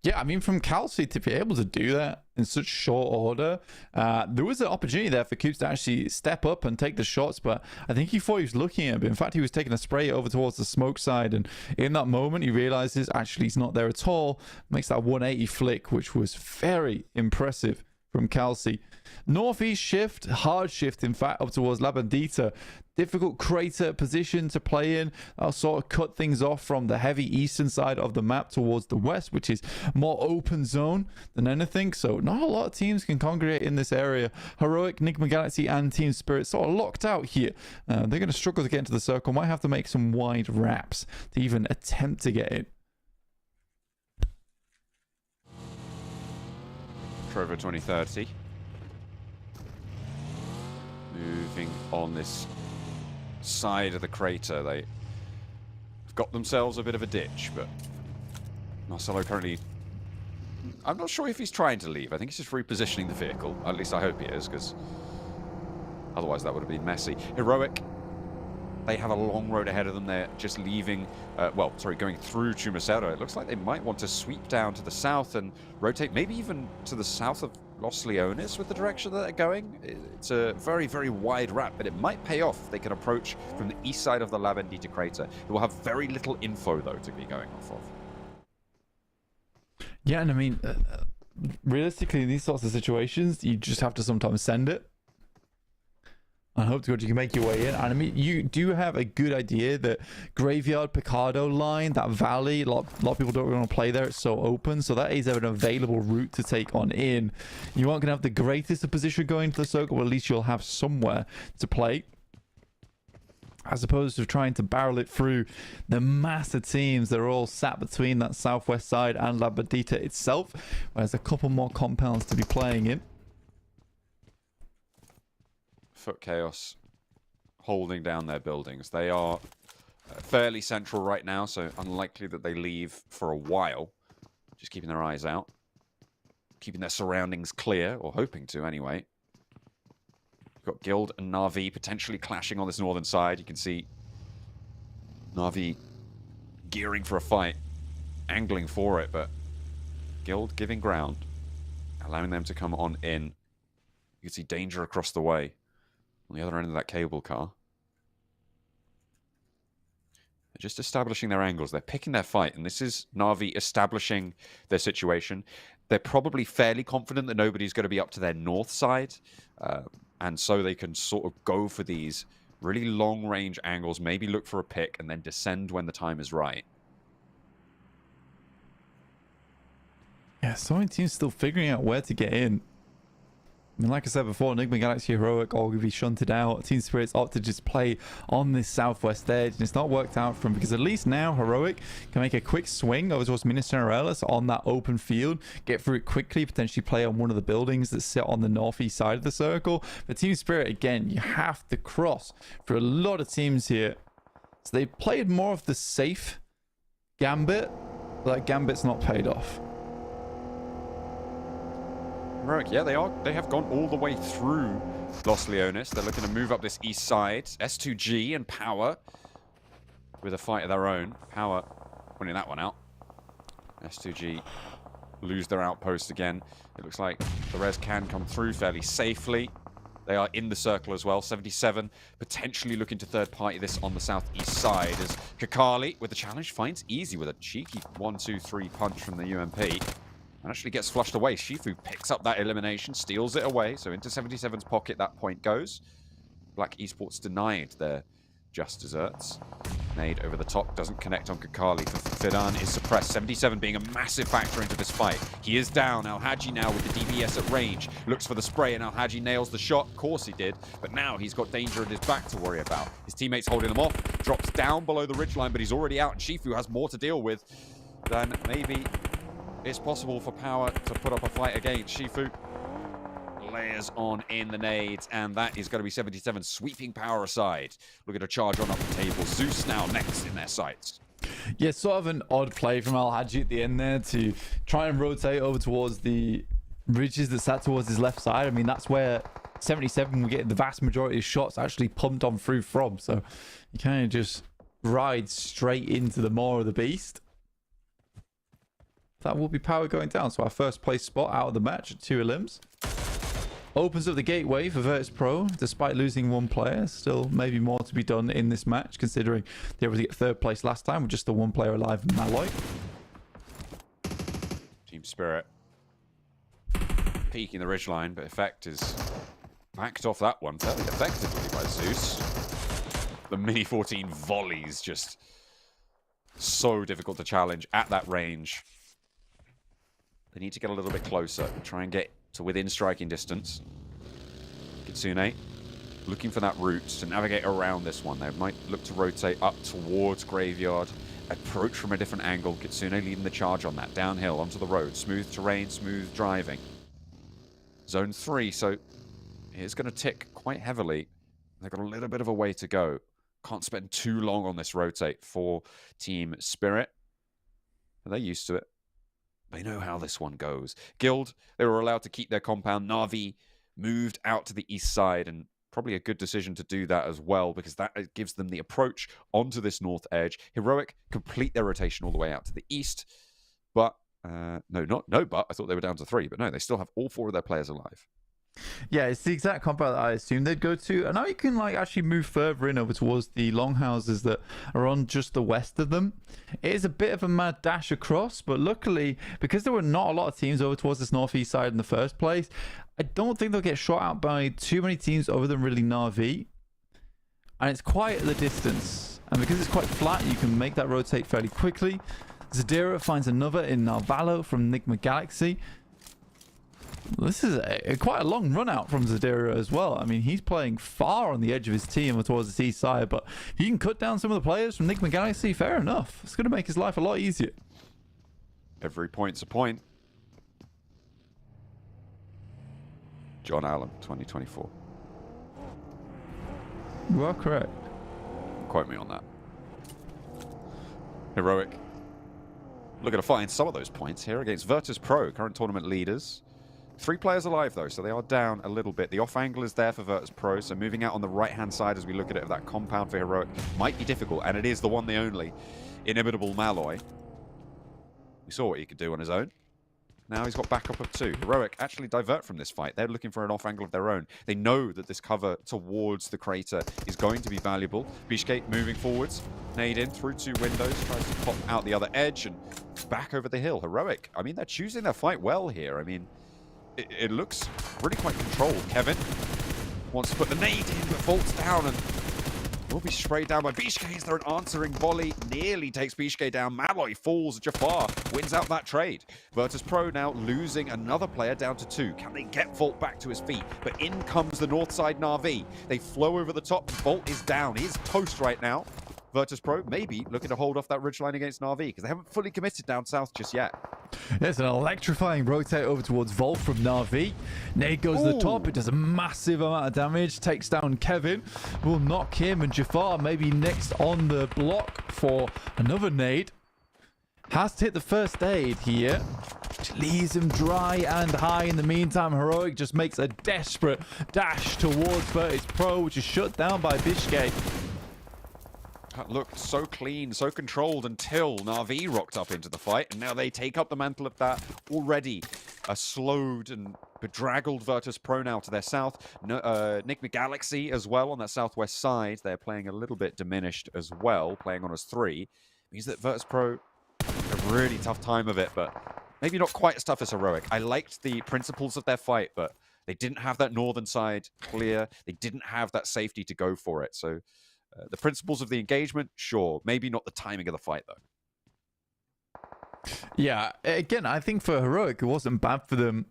Yeah, I mean, from Kelsey to be able to do that in such short order, there was an opportunity there for Coops to actually step up and take the shots, but I think he thought he was looking at it. But in fact, he was taking a spray over towards the smoke side, and in that moment, he realizes actually he's not there at all. Makes that 180 flick, which was very impressive from Kelsey. Northeast shift, hard shift, in fact, up towards La Bandita. Difficult crater position to play in. I'll sort of cut things off from the heavy eastern side of the map towards the west, which is more open zone than anything. So not a lot of teams can congregate in this area. Heroic, Nigma Galaxy, and Team Spirit sort of locked out here. They're going to struggle to get into the circle. Might have to make some wide wraps to even attempt to get in. Trover 2030. Moving on this side of the crater. They've got themselves a bit of a ditch, but Marcelo currently... I'm not sure if he's trying to leave. I think he's just repositioning the vehicle. At least I hope he is, because otherwise that would have been messy. Heroic, they have a long road ahead of them. They're just leaving, going through Chumacero. It looks like they might want to sweep down to the south and rotate, maybe even to the south of Los Leones with the direction that they're going. It's a very, very wide wrap, but it might pay off if they can approach from the east side of the La Bendita crater. It will have very little info, though, to be going off of. Yeah, and I mean, realistically, in these sorts of situations, you just have to sometimes send it. I hope to God you can make your way in. And I mean, you do have a good idea that Graveyard Picado line, that valley, a lot of people don't want to play there. It's so open. So that is an available route to take on in. You aren't going to have the greatest of position going to the circle, but at least you'll have somewhere to play. As opposed to trying to barrel it through the mass of teams that are all sat between that southwest side and La Bandita itself. Where there's a couple more compounds to be playing in. Foot Chaos holding down their buildings. They are fairly central right now, so unlikely that they leave for a while. Just keeping their eyes out. Keeping their surroundings clear, or hoping to anyway. You've got Guild and Na'Vi potentially clashing on this northern side. You can see Na'Vi gearing for a fight, angling for it, but Guild giving ground, allowing them to come on in. You can see danger across the way on the other end of that cable car. They're just establishing their angles. They're picking their fight, and this is Na'Vi establishing their situation. They're probably fairly confident that nobody's going to be up to their north side, and so they can sort of go for these really long-range angles, maybe look for a pick, and then descend when the time is right. Yeah, so many teams still figuring out where to get in. I mean, like I said before, Enigma, Galaxy, Heroic all going to be shunted out. Team Spirit's opted to just play on this southwest edge, and it's not worked out for them because at least now Heroic can make a quick swing over towards Minas Generales on that open field, get through it quickly, potentially play on one of the buildings that sit on the northeast side of the circle. But Team Spirit, again, you have to cross for a lot of teams here. So they played more of the safe gambit, but that gambit's not paid off. Heroic, yeah, they have gone all the way through Los Leones. They're looking to move up this east side. S2G and Power with a fight of their own. Power winning that one out. S2G lose their outpost again. It looks like the res can come through fairly safely. They are in the circle as well. 77 potentially looking to third party this on the southeast side as Kakali with the challenge finds easy with a cheeky 1-2-3 punch from the UMP. And actually gets flushed away. Shifu picks up that elimination, steals it away. So into 77's pocket that point goes. Black Esports denied their just desserts. Nade over the top, doesn't connect on Kakali. Fidan is suppressed. 77 being a massive factor into this fight. He is down. Al-Haji now with the DBS at range. Looks for the spray and Al-Haji nails the shot. Of course he did. But now he's got danger at his back to worry about. His teammates holding him off. Drops down below the ridgeline, but he's already out. And Shifu has more to deal with than maybe it's possible for Power to put up a fight against. Shifu layers on in the nades, and that is going to be 77 sweeping Power aside. Looking to charge on up the table. Zeus now next in their sights. Yeah, sort of an odd play from Al-Haji at the end there to try and rotate over towards the ridges that sat towards his left side. I mean, that's where 77 will get the vast majority of shots actually pumped on through from. So you kind of just ride straight into the maw of the beast. That will be Power going down. So our first place spot out of the match at 2 elims. Opens up the gateway for Virtus Pro, despite losing one player. Still maybe more to be done in this match, considering they were able to get third place last time with just the one player alive, Malloy. Team Spirit peeking the ridgeline, but Effect is backed off that one fairly effectively by Zeus. The Mini 14 volleys just so difficult to challenge at that range. They need to get a little bit closer, try and get to within striking distance. Kitsune looking for that route to navigate around this one. They might look to rotate up towards Graveyard, approach from a different angle. Kitsune leading the charge on that, downhill onto the road. Smooth terrain, smooth driving. Zone 3, so it's going to tick quite heavily. They've got a little bit of a way to go. Can't spend too long on this rotate for Team Spirit. But they're used to it. They know how this one goes. Guild, they were allowed to keep their compound. Na'Vi moved out to the east side, and probably a good decision to do that as well, because that gives them the approach onto this north edge. Heroic complete their rotation all the way out to the east. But, no, but. I thought they were down to 3, but no, they still have all 4 of their players alive. Yeah, it's the exact compound that I assumed they'd go to. And now you can like actually move further in over towards the longhouses that are on just the west of them. It is a bit of a mad dash across, but luckily, because there were not a lot of teams over towards this northeast side in the first place, I don't think they'll get shot out by too many teams other than really Na'Vi. And it's quite at the distance. And because it's quite flat, you can make that rotate fairly quickly. Zadira finds another in Narvalo from Enigma Galaxy. This is quite a long run out from Zadira as well. I mean, he's playing far on the edge of his team towards the east side, but if you can cut down some of the players from Enigma Galaxy, fair enough. It's going to make his life a lot easier. Every point's a point. John Allen, 2024. You are correct. Quote me on that. Heroic looking to find some of those points here against Virtus Pro, current tournament leaders. 3 players alive, though, so they are down a little bit. The off angle is there for Virtus Pro, so moving out on the right-hand side as we look at it of that compound for Heroic might be difficult, and it is the one, the only, inimitable Malloy. We saw what he could do on his own. Now he's got backup of 2. Heroic actually divert from this fight. They're looking for an off angle of their own. They know that this cover towards the crater is going to be valuable. Bishkate moving forwards. Nade in through 2 windows. Tries to pop out the other edge and back over the hill. Heroic, I mean, they're choosing their fight well here. I mean, it looks really quite controlled. Kevin wants to put the nade in, but falls down and will be sprayed down by Bishkay. Is there an answering volley? Nearly takes Bishkay down. Malloy falls. Jafar wins out that trade. Virtus Pro now losing another player down to 2. Can they get Volt back to his feet? But in comes the north side Na'Vi. They flow over the top. Volt is down. He's toast right now. Virtus Pro maybe looking to hold off that ridgeline against Na'Vi because they haven't fully committed down south just yet. There's an electrifying rotate over towards Volt from Na'Vi. Nade goes to the top. It does a massive amount of damage. Takes down Kevin. Will knock him, and Jafar maybe next on the block for another nade. Has to hit the first aid here. Which leaves him dry and high. In the meantime, Heroic just makes a desperate dash towards Virtus Pro, which is shut down by Bishkay. That looked so clean, so controlled until Na'Vi rocked up into the fight, and now they take up the mantle of that. Already a slowed and bedraggled Virtus Pro now to their south. Nick McGalaxy as well on that southwest side. They're playing a little bit diminished as well, playing on as 3. Means that Virtus Pro have a really tough time of it, but maybe not quite as tough as Heroic. I liked the principles of their fight, but they didn't have that northern side clear. They didn't have that safety to go for it, so... the principles of the engagement, sure. Maybe not the timing of the fight, though. Yeah, again, I think for Heroic, it wasn't bad for them.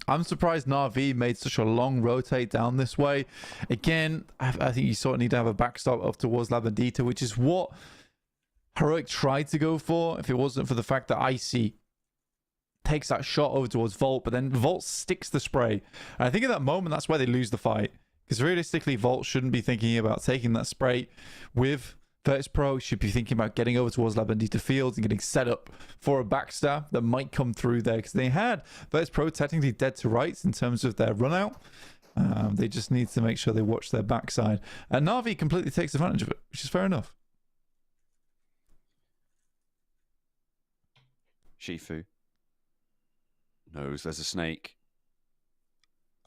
I'm surprised Na'Vi made such a long rotate down this way. Again, I think you sort of need to have a backstop up towards Labadita, which is what Heroic tried to go for if it wasn't for the fact that Icy takes that shot over towards Volt, but then Volt sticks the spray. And I think at that moment, that's where they lose the fight. Because realistically, Volt shouldn't be thinking about taking that spray with Virtus Pro. Should be thinking about getting over towards Labandita Fields and getting set up for a backstab that might come through there. Because they had Virtus Pro technically dead to rights in terms of their run out. They just need to make sure they watch their backside. And Na'Vi completely takes advantage of it, which is fair enough. Shifu knows there's a snake.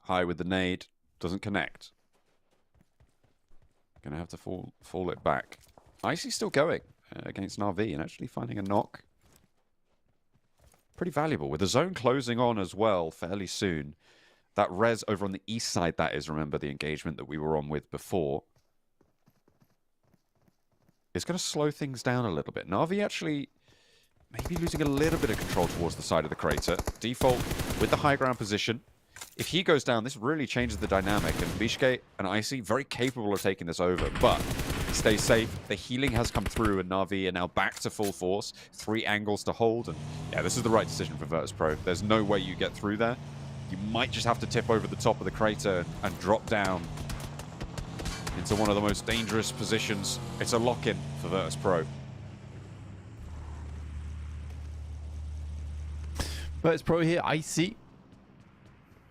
High with the nade. Doesn't connect. Gonna have to fall it back. Icy's still going against Na'Vi and actually finding a knock. Pretty valuable. With the zone closing on as well fairly soon. That res over on the east side, that is, remember the engagement that we were on with before. It's going to slow things down a little bit. Na'Vi actually maybe losing a little bit of control towards the side of the crater. Default with the high ground position. If he goes down, this really changes the dynamic. And Bishkay and Icy, very capable of taking this over. But stay safe. The healing has come through, and Na'Vi are now back to full force. 3 angles to hold. And yeah, this is the right decision for Virtus Pro. There's no way you get through there. You might just have to tip over the top of the crater and drop down into one of the most dangerous positions. It's a lock-in for Virtus Pro. Virtus Pro here, Icy.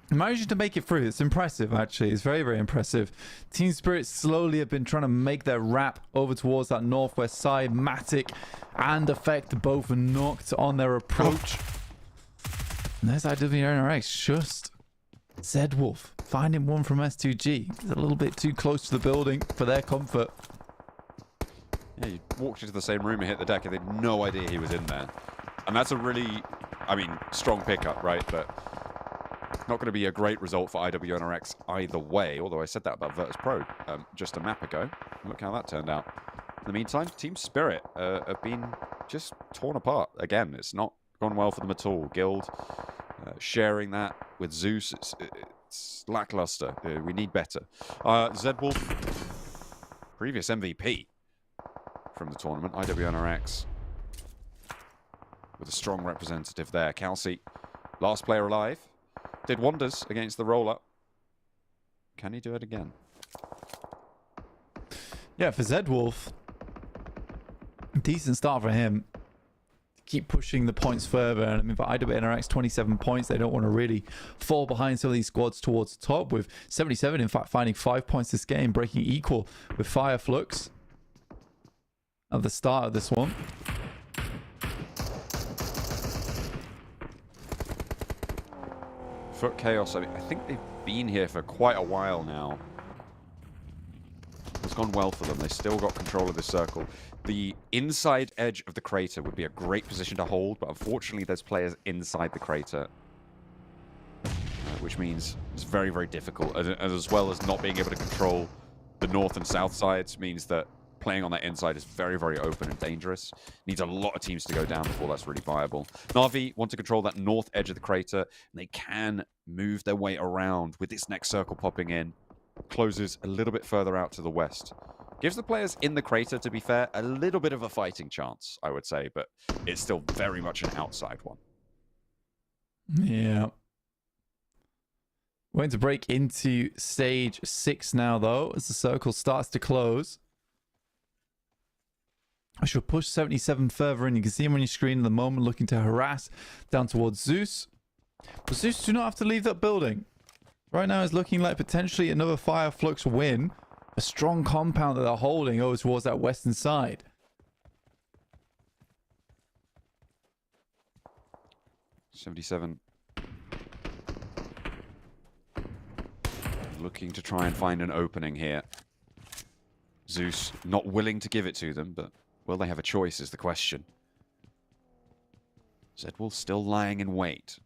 Managing to make it through. It's impressive, actually. It's very, very impressive. Team Spirit slowly have been trying to make their wrap over towards that northwest side. Matic and Effect both knocked on their approach. And there's IWNRX, just Zedwolf finding one from S2G. He's a little bit too close to the building for their comfort. Yeah, you walked into the same room and hit the deck and they had no idea he was in there. And that's a really, I mean, strong pickup, right? But not going to be a great result for IWNRX either way, although I said that about Virtus Pro just a map ago. Look how that turned out. In the meantime, Team Spirit have been just torn apart. Again, it's not gone well for them at all. Guild sharing that with Zeus, it's lackluster. We need better. Zedwolf, previous MVP from the tournament, IWNRX, with a strong representative there. Kelsey, last player alive. Did wonders against the roll-up. Can he do it again? Yeah, for Zedwolf, Decent start for him. Keep pushing the points further. And I mean, for IWNRX, 27 points. They don't want to really fall behind some of these squads towards the top. With 77, in fact, finding 5 points this game, breaking equal with Fireflux at the start of this one. Foot Chaos, I mean, I think they've been here for quite a while now. It's gone well for them. They still got control of the circle. The inside edge of the crater would be a great position to hold, but unfortunately there's players inside the crater. Which means it's very, very difficult. As well as not being able to control the north and south sides means that playing on that inside is very, very open and dangerous. Needs a lot of teams to go down before that's really viable. Na'Vi want to control that north edge of the crater, and they can move their way around with this next circle popping in. Closes a little bit further out to the west. Gives the players in the crater, to be fair, a little bit of a fighting chance, I would say, but it's still very much an outside one. Yeah. We're going to break into stage 6 now, though, as the circle starts to close. I shall push 77 further in. You can see him on your screen at the moment, looking to harass down towards Zeus. But Zeus do not have to leave that building. Right now it's looking like potentially another Fireflux win. A strong compound that they're holding over towards that western side. .77. Looking to try and find an opening here. Zeus not willing to give it to them, but will they have a choice is the question. Zedwall still lying in wait.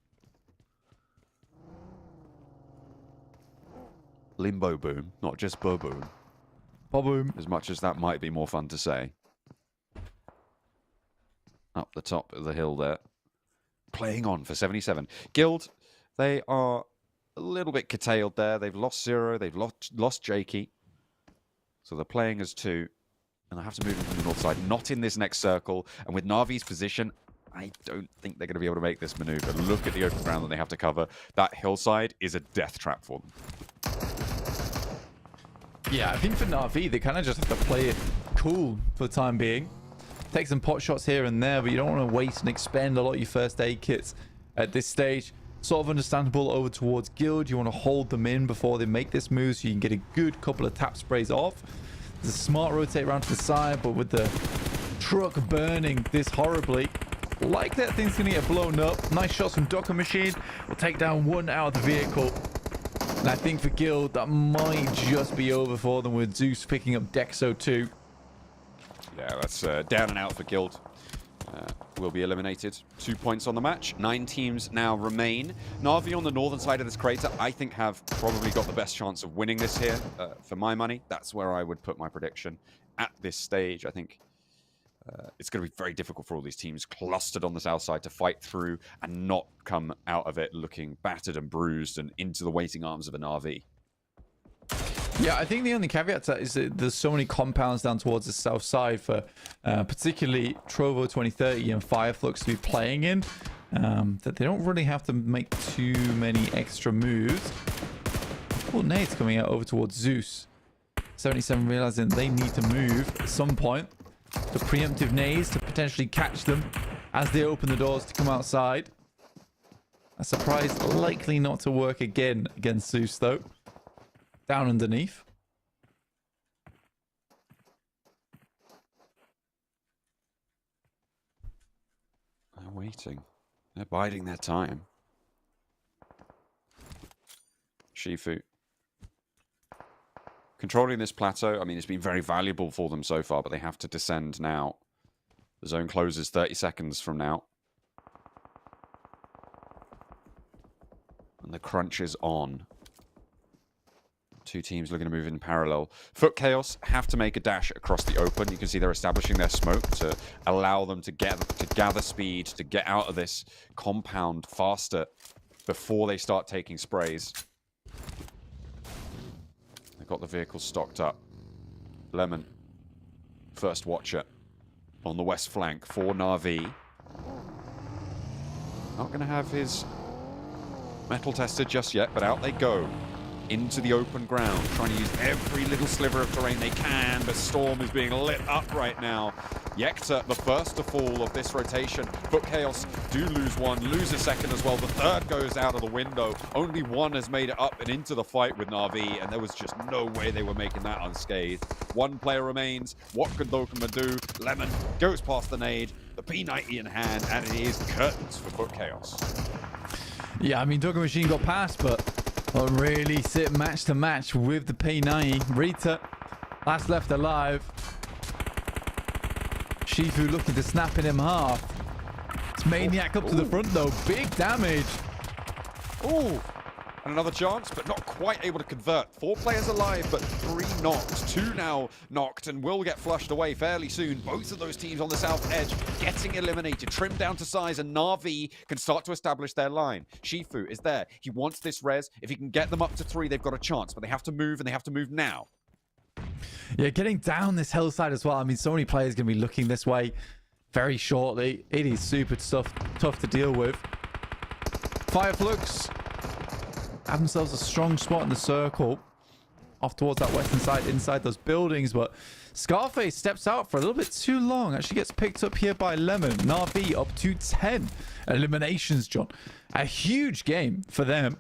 Limbo boom, not just boom. Boom. As much as that might be more fun to say. Up the top of the hill there. Playing on for 77. Guild, they are a little bit curtailed there. They've lost Zero, they've lost Jakey. So they're playing as 2. And they have to move in from the north side. Not in this next circle. And with Na'Vi's position, I don't think they're going to be able to make this maneuver. Look at the open ground that they have to cover. That hillside is a death trap for them. Yeah, I think for Na'Vi, they kind of just have to play it cool for the time being. Take some pot shots here and there, but you don't want to waste and expend a lot of your first aid kits at this stage. Sort of understandable over towards Guild. You want to hold them in before they make this move so you can get a good couple of tap sprays off. There's a smart rotate around to the side, but with the truck burning this horribly, like that thing's going to get blown up. Nice shots from Docker Machine. Will take down one out of the vehicle. And I think for Guild, that might just be over for them with Zeus picking up Dexo too. Yeah, that's down and out for Guild. Will be eliminated. 2 points on the match. 9 teams now remain. Na'Vi on the northern side of this crater, I think, have probably got the best chance of winning this here. For my money, that's where I would put my prediction. At this stage, I think it's going to be very difficult for all these teams clustered on the south side to fight through and not come out of it looking battered and bruised and into the waiting arms of an RV. Yeah, I think the only caveat to that is that there's so many compounds down towards the south side for particularly Trovo 2030 and Fireflux to be playing in, that they don't really have to make too many extra moves. Oh, nades coming out over towards Zeus. 77 realizing they need to move at some point. The preemptive nades to potentially catch them as they open the doors to come outside. A surprise likely not to work again against Zeus though. Down underneath. They're waiting. They're biding their time. Shifu. Controlling this plateau, I mean, it's been very valuable for them so far, but they have to descend now. The zone closes 30 seconds from now. And the crunch is on. 2 teams looking to move in parallel. Foot Chaos have to make a dash across the open. You can see they're establishing their smoke to allow them to gather speed, to get out of this compound faster before they start taking sprays. They've got the vehicles stocked up. Lemon, first watcher on the west flank for Na'Vi. Not going to have his metal tested just yet, but out they go. into the open ground, trying to use every little sliver of terrain they can. The storm is being lit up right now. Yekta, the first to fall of this rotation. But Chaos do lose one, lose a second as well. The third goes out of the window. Only one has made it up and into the fight with Na'Vi, and there was just no way they were making that unscathed. One player remains. What can Dokuma do? Lemon goes past the nade, the P90 in hand, and it is curtains for Foot Chaos. Yeah, I mean, Dokuma Machine got past, but really sit match to match with the P90. Rita, last left alive. Shifu looking to snap in him half. It's Maniac up to the front though. Big damage. Ooh. And another chance, but not quite able to convert. 4 players alive, but 3 knocked. 2 now knocked and will get flushed away fairly soon. Both of those teams on the south edge getting eliminated, trimmed down to size, and Na'Vi can start to establish their line. Shifu is there. He wants this res. If he can get them up to 3, they've got a chance, but they have to move, and they have to move now. Yeah, getting down this hillside as well. I mean, so many players going to be looking this way very shortly. It is super tough to deal with. Fireflux have themselves a strong spot in the circle off towards that western side inside those buildings, but Scarface steps out for a little bit too long. Actually gets picked up here by Lemon. Na'Vi up to 10 eliminations, John. A huge game for them.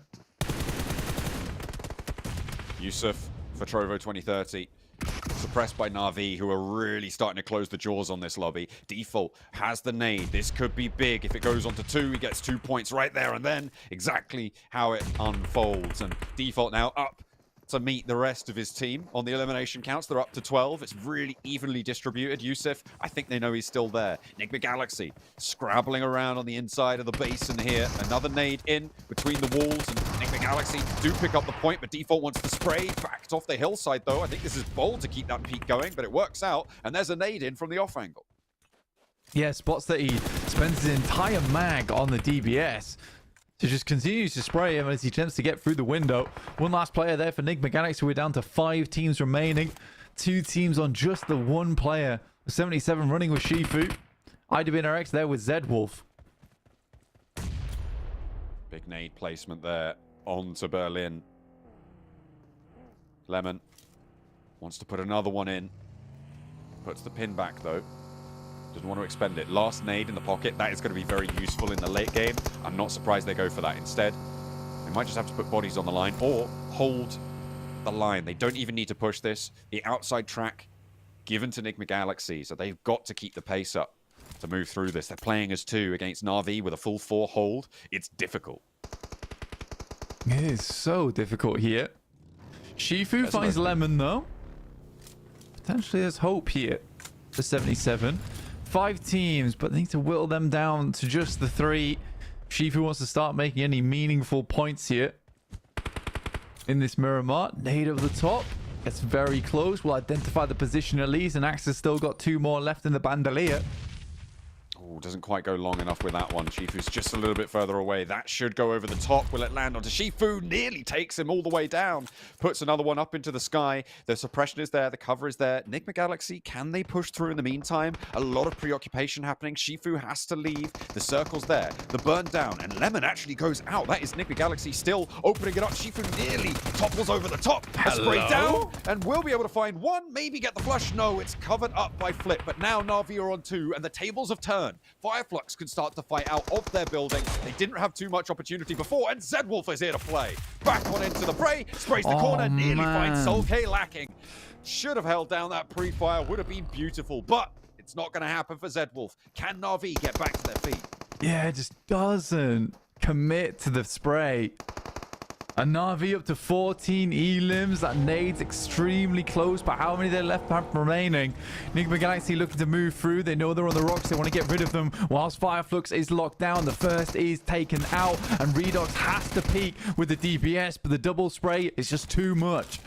Yusuf for Trovo 2030. Suppressed by Na'Vi, who are really starting to close the jaws on this lobby. Default has the nade. This could be big. If it goes on to 2, he gets 2 points right there and then. Exactly how it unfolds. And Default now up to meet the rest of his team on the elimination counts. They're up to 12. It's really evenly distributed. Yusuf, I think they know he's still there. Enigma Galaxy scrabbling around on the inside of the basin here. Another nade in between the walls, and Enigma Galaxy do pick up the point, but Default wants to spray. Backed off the hillside, though. I think this is bold to keep that peak going, but it works out, and there's a nade in from the off angle. Yeah, spots that he spends his entire mag on the DBS. So just continues to spray him as he attempts to get through the window. One last player there for Enigma Galaxy. We're down to 5 teams remaining. 2 teams on just the 1 player. 77 running with Shifu. IWNRX there with Zedwolf. Big nade placement there onto Berlin. Lemon wants to put another one in. Puts the pin back, though. Doesn't want to expend it. Last nade in the pocket. That is going to be very useful in the late game. I'm not surprised they go for that instead. They might just have to put bodies on the line or hold the line. They don't even need to push this. The outside track given to Enigma Galaxy, so they've got to keep the pace up to move through this. They're playing as 2 against Na'Vi with a full 4 hold. It's difficult. It is so difficult here. Shifu finds Lemon, though. Potentially there's hope here for 77. 5 teams, but they need to whittle them down to just the 3. Shifu wants to start making any meaningful points here in this Miramar. Nade over the top. It's very close. We'll identify the position at least, and Axe has still got 2 more left in the bandolier. Oh, doesn't quite go long enough with that one. Shifu's just a little bit further away. That should go over the top. Will it land onto Shifu? Nearly takes him all the way down. Puts another one up into the sky. The suppression is there. The cover is there. Enigma Galaxy, can they push through in the meantime? A lot of preoccupation happening. Shifu has to leave. The circle's there. The burn down. And Lemon actually goes out. That is Enigma Galaxy still opening it up. Shifu nearly topples over the top. A spray down. And will be able to find 1. Maybe get the flush. No, it's covered up by Flip. But now Na'Vi are on 2. And the tables have turned. Fireflux can start to fight out of their building. They didn't have too much opportunity before, and Zedwolf is here to play. Back on into the fray, sprays the corner, nearly finds Soul K lacking. Should have held down that pre-fire, would have been beautiful, but it's not going to happen for Zedwolf. Can Na'Vi get back to their feet? Yeah, it just doesn't commit to the spray. A Na'Vi up to 14 elims. That nade's extremely close, but how many there left remaining? Enigma Galaxy looking to move through. They know they're on the rocks. They want to get rid of them. Whilst Fireflux is locked down, the first is taken out, and Redox has to peek with the DBS, but the double spray is just too much.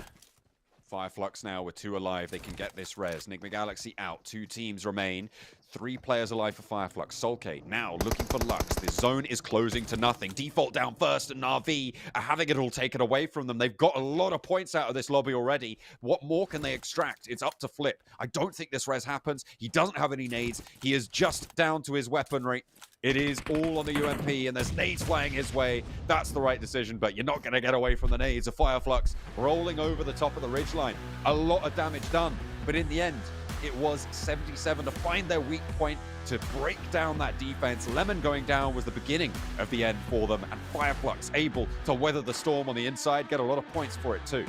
Fireflux now with 2 alive. They can get this res. Enigma Galaxy out. 2 teams remain. 3 players alive for Fireflux. Solkay now looking for Lux. The zone is closing to nothing. Default down first, and Na'Vi are having it all taken away from them. They've got a lot of points out of this lobby already. What more can they extract? It's up to Flip. I don't think this res happens. He doesn't have any nades. He is just down to his weaponry. It is all on the UMP, and there's nades flying his way. That's the right decision, but you're not going to get away from the nades. A Fireflux rolling over the top of the ridgeline. A lot of damage done, but in the end, it was 77 to find their weak point, to break down that defense. Lemon going down was the beginning of the end for them, and Fireflux able to weather the storm on the inside, get a lot of points for it too.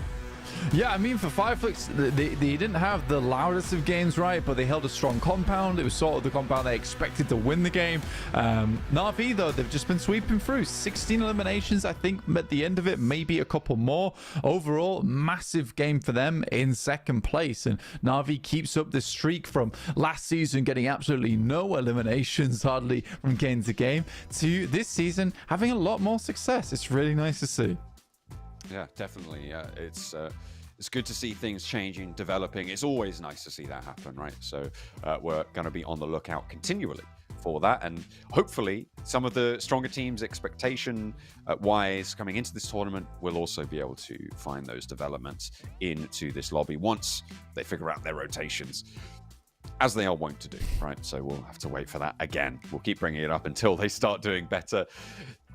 Yeah, I mean, for Fireflux, they didn't have the loudest of games, right? But they held a strong compound. It was sort of the compound they expected to win the game. Na'Vi, though, they've just been sweeping through. 16 eliminations, I think, at the end of it, maybe a couple more. Overall, massive game for them in second place. And Na'Vi keeps up this streak from last season, getting absolutely no eliminations, hardly from game to game, to this season having a lot more success. It's really nice to see. Yeah, definitely. It's good to see things changing, developing. It's always nice to see that happen, right? So we're going to be on the lookout continually for that, and hopefully some of the stronger teams expectation-wise coming into this tournament will also be able to find those developments into this lobby once they figure out their rotations, as they are wont to do, right? So we'll have to wait for that again. We'll keep bringing it up until they start doing better.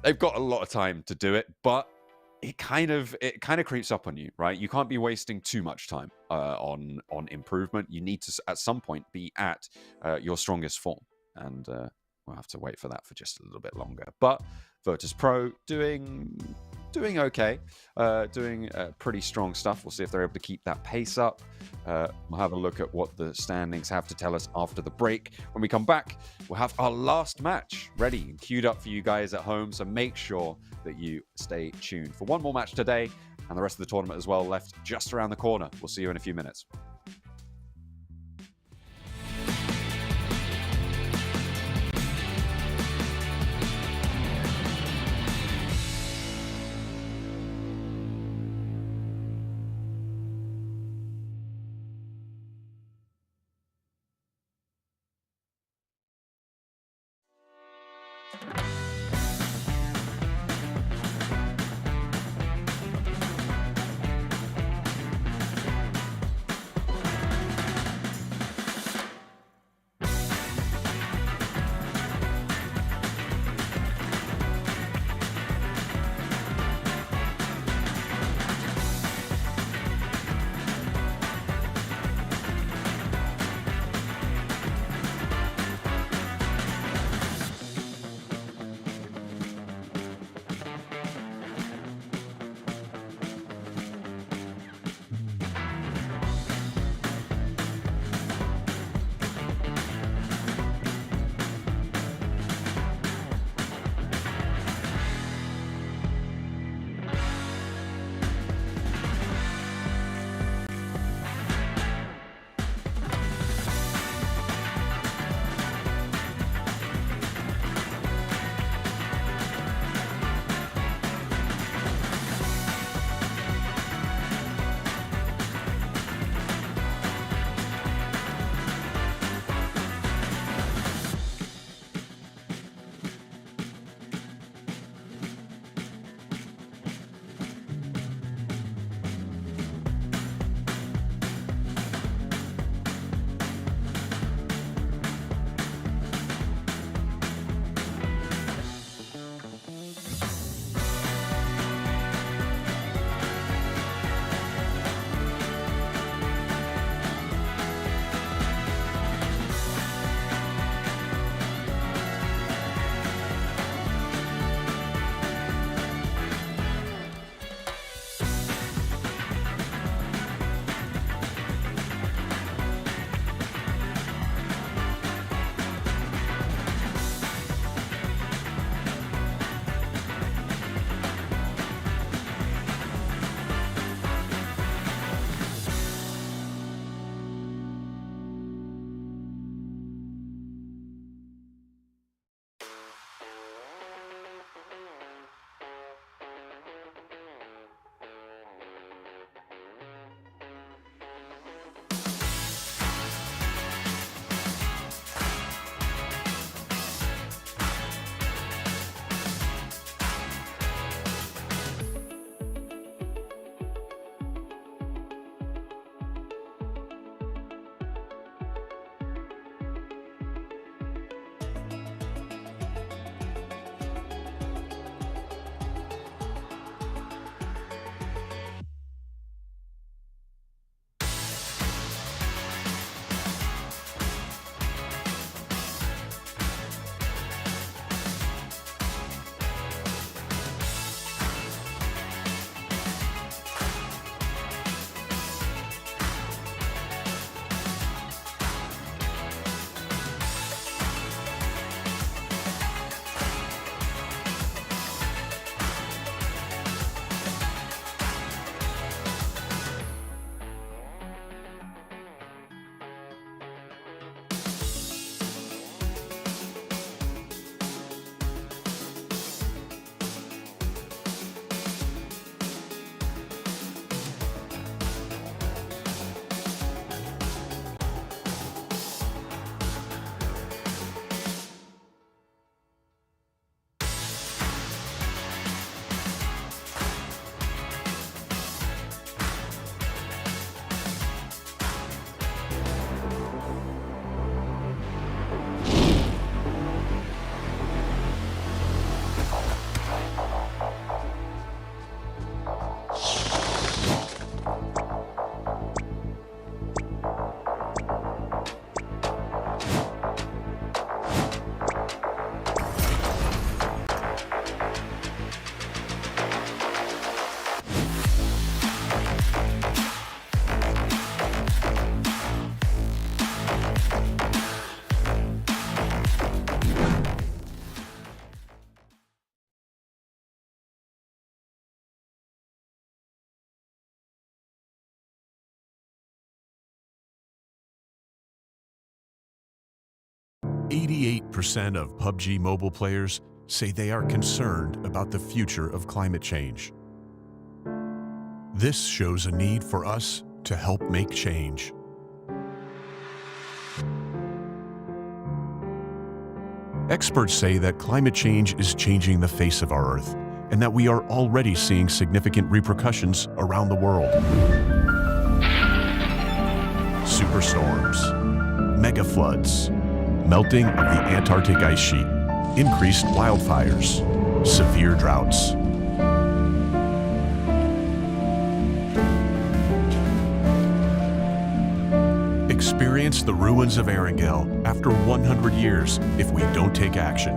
They've got a lot of time to do it, but it kind of creeps up on you, right? You can't be wasting too much time on improvement. You need to at some point be at your strongest form, and we'll have to wait for that for just a little bit longer. But Virtus Pro doing okay, doing pretty strong stuff. We'll see if they're able to keep that pace up. We'll have a look at what the standings have to tell us after the break. When we come back, we'll have our last match ready and queued up for you guys at home, so make sure that you stay tuned for one more match today, and the rest of the tournament as well left just around the corner. We'll see you in a few minutes. 88% of PUBG Mobile players say they are concerned about the future of climate change. This shows a need for us to help make change. Experts say that climate change is changing the face of our Earth, and that we are already seeing significant repercussions around the world. Superstorms, mega floods, melting of the Antarctic ice sheet, increased wildfires, severe droughts. Experience the ruins of Erangel after 100 years if we don't take action.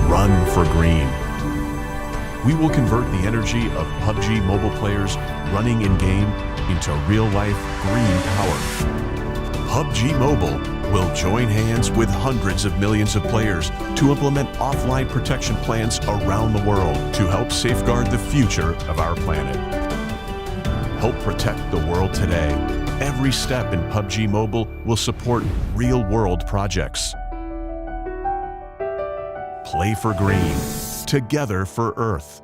Run for green. We will convert the energy of PUBG Mobile players running in-game into real-life green power. PUBG Mobile will join hands with hundreds of millions of players to implement offline protection plans around the world to help safeguard the future of our planet. Help protect the world today. Every step in PUBG Mobile will support real-world projects. Play for green. Together for Earth.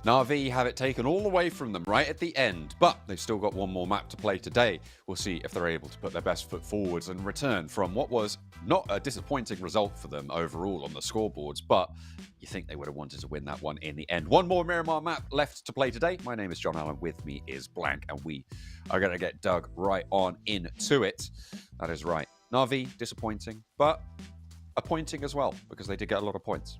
Na'Vi have it taken all away from them right at the end, but they've still got one more map to play today. We'll see if they're able to put their best foot forwards and return from what was not a disappointing result for them overall on the scoreboards, but you think they would have wanted to win that one in the end. One more Miramar map left to play today. My name is John Allen, with me is Blank, and we are going to get dug right on into it. That is right. Na'Vi, disappointing, but appointing as well, because they did get a lot of points.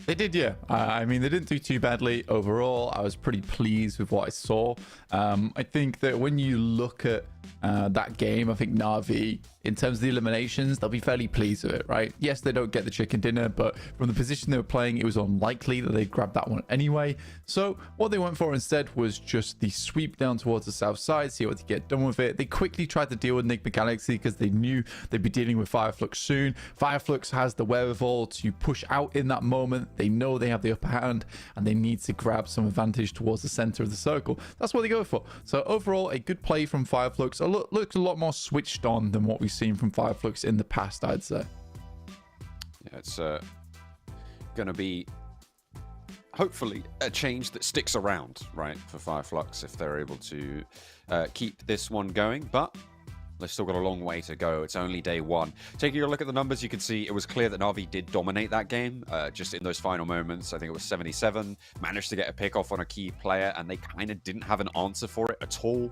They did, yeah. I mean, they didn't do too badly overall. I was pretty pleased with what I saw. I think that when you look at that game, I think Na'Vi, in terms of the eliminations, they'll be fairly pleased with it, right? Yes, they don't get the chicken dinner, but from the position they were playing, it was unlikely that they'd grab that one anyway. So what they went for instead was just the sweep down towards the south side, see what they get done with it. They quickly tried to deal with Enigma Galaxy because they knew they'd be dealing with Fireflux soon. Fireflux has the wherewithal to push out in that moment. They know they have the upper hand and they need to grab some advantage towards the center of the circle. That's what they go for. So overall, a good play from Fireflux. Looks a lot more switched on than what we've seen from Fireflux in the past, I'd say. Yeah, it's going to be hopefully a change that sticks around, right, for Fireflux if they're able to keep this one going, but they've still got a long way to go. It's only day one. Taking a look at the numbers, you can see it was clear that Na'Vi did dominate that game. Just in those final moments, I think it was 77, managed to get a pick off on a key player, and they kind of didn't have an answer for it at all.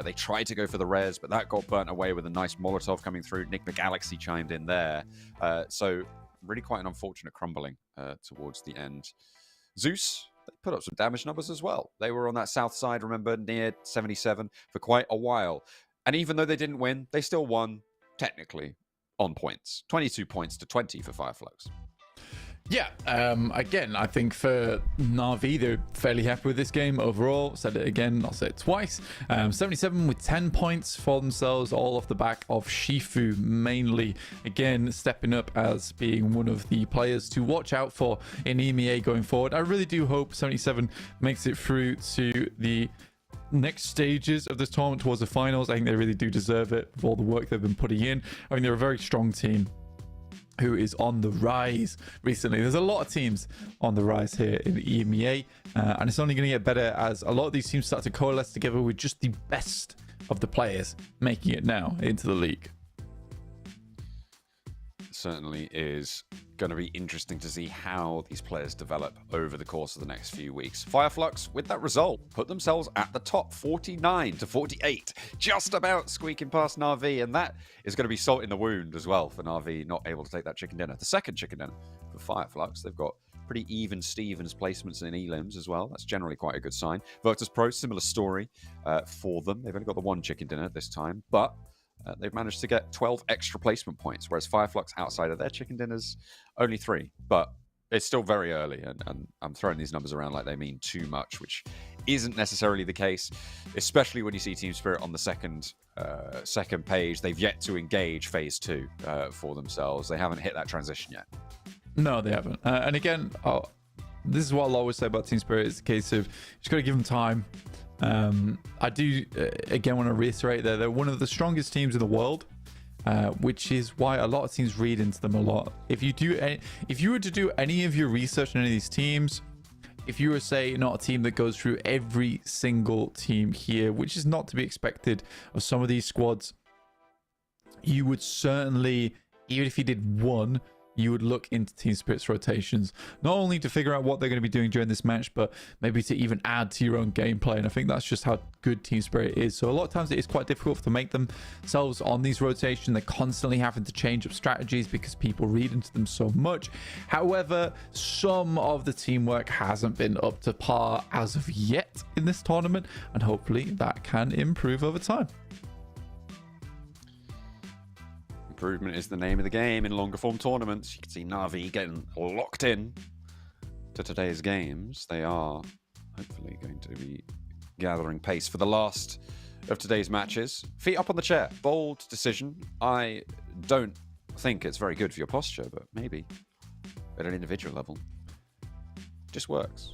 They tried to go for the res, but that got burnt away with a nice Molotov coming through. Enigma Galaxy chimed in there. So really quite an unfortunate crumbling towards the end. Zeus, they put up some damage numbers as well. They were on that south side, remember, near 77 for quite a while. And even though they didn't win, they still won, technically, on points. 22 points to 20 for Fireflux. Yeah, again, I think for Na'Vi, they're fairly happy with this game overall. Said it again, I'll say it twice. 77 with 10 points for themselves, all off the back of Shifu mainly. Again, stepping up as being one of the players to watch out for in EMEA going forward. I really do hope 77 makes it through to the next stages of this tournament towards the finals. I think they really do deserve it for all the work they've been putting in. I mean, they're a very strong team who is on the rise recently. There's a lot of teams on the rise here in the EMEA, and it's only going to get better as a lot of these teams start to coalesce together with just the best of the players making it now into the league. Certainly is going to be interesting to see how these players develop over the course of the next few weeks. Fireflux, with that result, put themselves at the top 49 to 48, just about squeaking past Na'Vi, and that is going to be salt in the wound as well for Na'Vi not able to take that chicken dinner. The second chicken dinner for Fireflux. They've got pretty even Stevens placements in elims as well. That's generally quite a good sign. Virtus Pro, similar story for them. They've only got the one chicken dinner this time, but they've managed to get 12 extra placement points, whereas Fireflux, outside of their chicken dinners, only 3. But it's still very early, and I'm throwing these numbers around like they mean too much, which isn't necessarily the case, especially when you see Team Spirit on the second page. They've yet to engage Phase 2 for themselves. They haven't hit that transition yet. No, they haven't. And again, this is what I'll always say about Team Spirit. It's a case of just got to give them time. I do again want to reiterate that they're one of the strongest teams in the world, which is why a lot of teams read into them a lot. If you were to do any of your research on any of these teams, if you were, say, not a team that goes through every single team here, which is not to be expected of some of these squads, you would certainly, even if you did one, you would look into Team Spirit's rotations, not only to figure out what they're going to be doing during this match, but maybe to even add to your own gameplay. And I think that's just how good Team Spirit is. So a lot of times it is quite difficult to make themselves on these rotations. They're constantly having to change up strategies because people read into them so much. However, some of the teamwork hasn't been up to par as of yet in this tournament, and hopefully that can improve over time. Improvement is the name of the game in longer form tournaments. You can see Na'Vi getting locked in to today's games. They are hopefully going to be gathering pace for the last of today's matches. Feet up on the chair. Bold decision. I don't think it's very good for your posture, but maybe at an individual level, just works.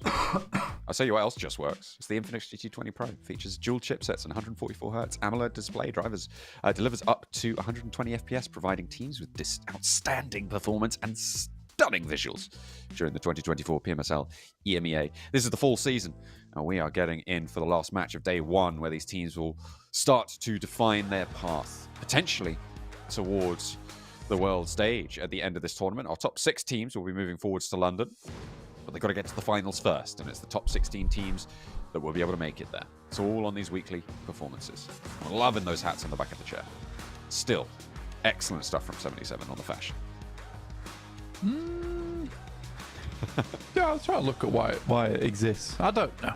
I'll tell you what else just works. It's the Infinix GT20 Pro. Features dual chipsets and 144Hz AMOLED display drivers. Delivers up to 120 FPS, providing teams with outstanding performance and stunning visuals during the 2024 PMSL EMEA. This is the full season, and we are getting in for the last match of day 1, where these teams will start to define their path, potentially towards the world stage at the end of this tournament. Our top 6 teams will be moving forwards to London, but they've got to get to the finals first, and it's the top 16 teams that will be able to make it there. It's all on these weekly performances. I'm loving those hats on the back of the chair. Still, excellent stuff from 77 on the fashion. Yeah, I'll try to look at why it exists. I don't know.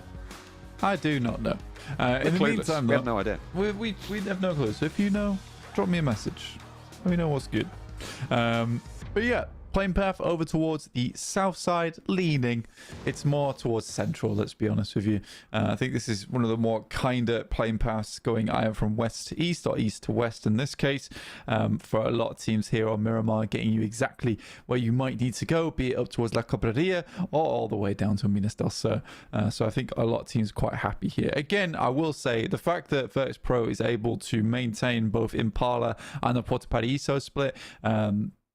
I do not know. In the meantime, we have no idea. We have no clue. So if you know, drop me a message. Let me know what's good. But yeah, playing path over towards the south side, leaning. It's more towards central, let's be honest with you. I think this is one of the more kinder playing paths, going either from west to east or east to west in this case. For a lot of teams here on Miramar, getting you exactly where you might need to go, be it up towards La Cabrera or all the way down to Minas del Sur. So I think a lot of teams are quite happy here. Again, I will say the fact that Virtus Pro is able to maintain both Impala and the Puerto Paraíso split,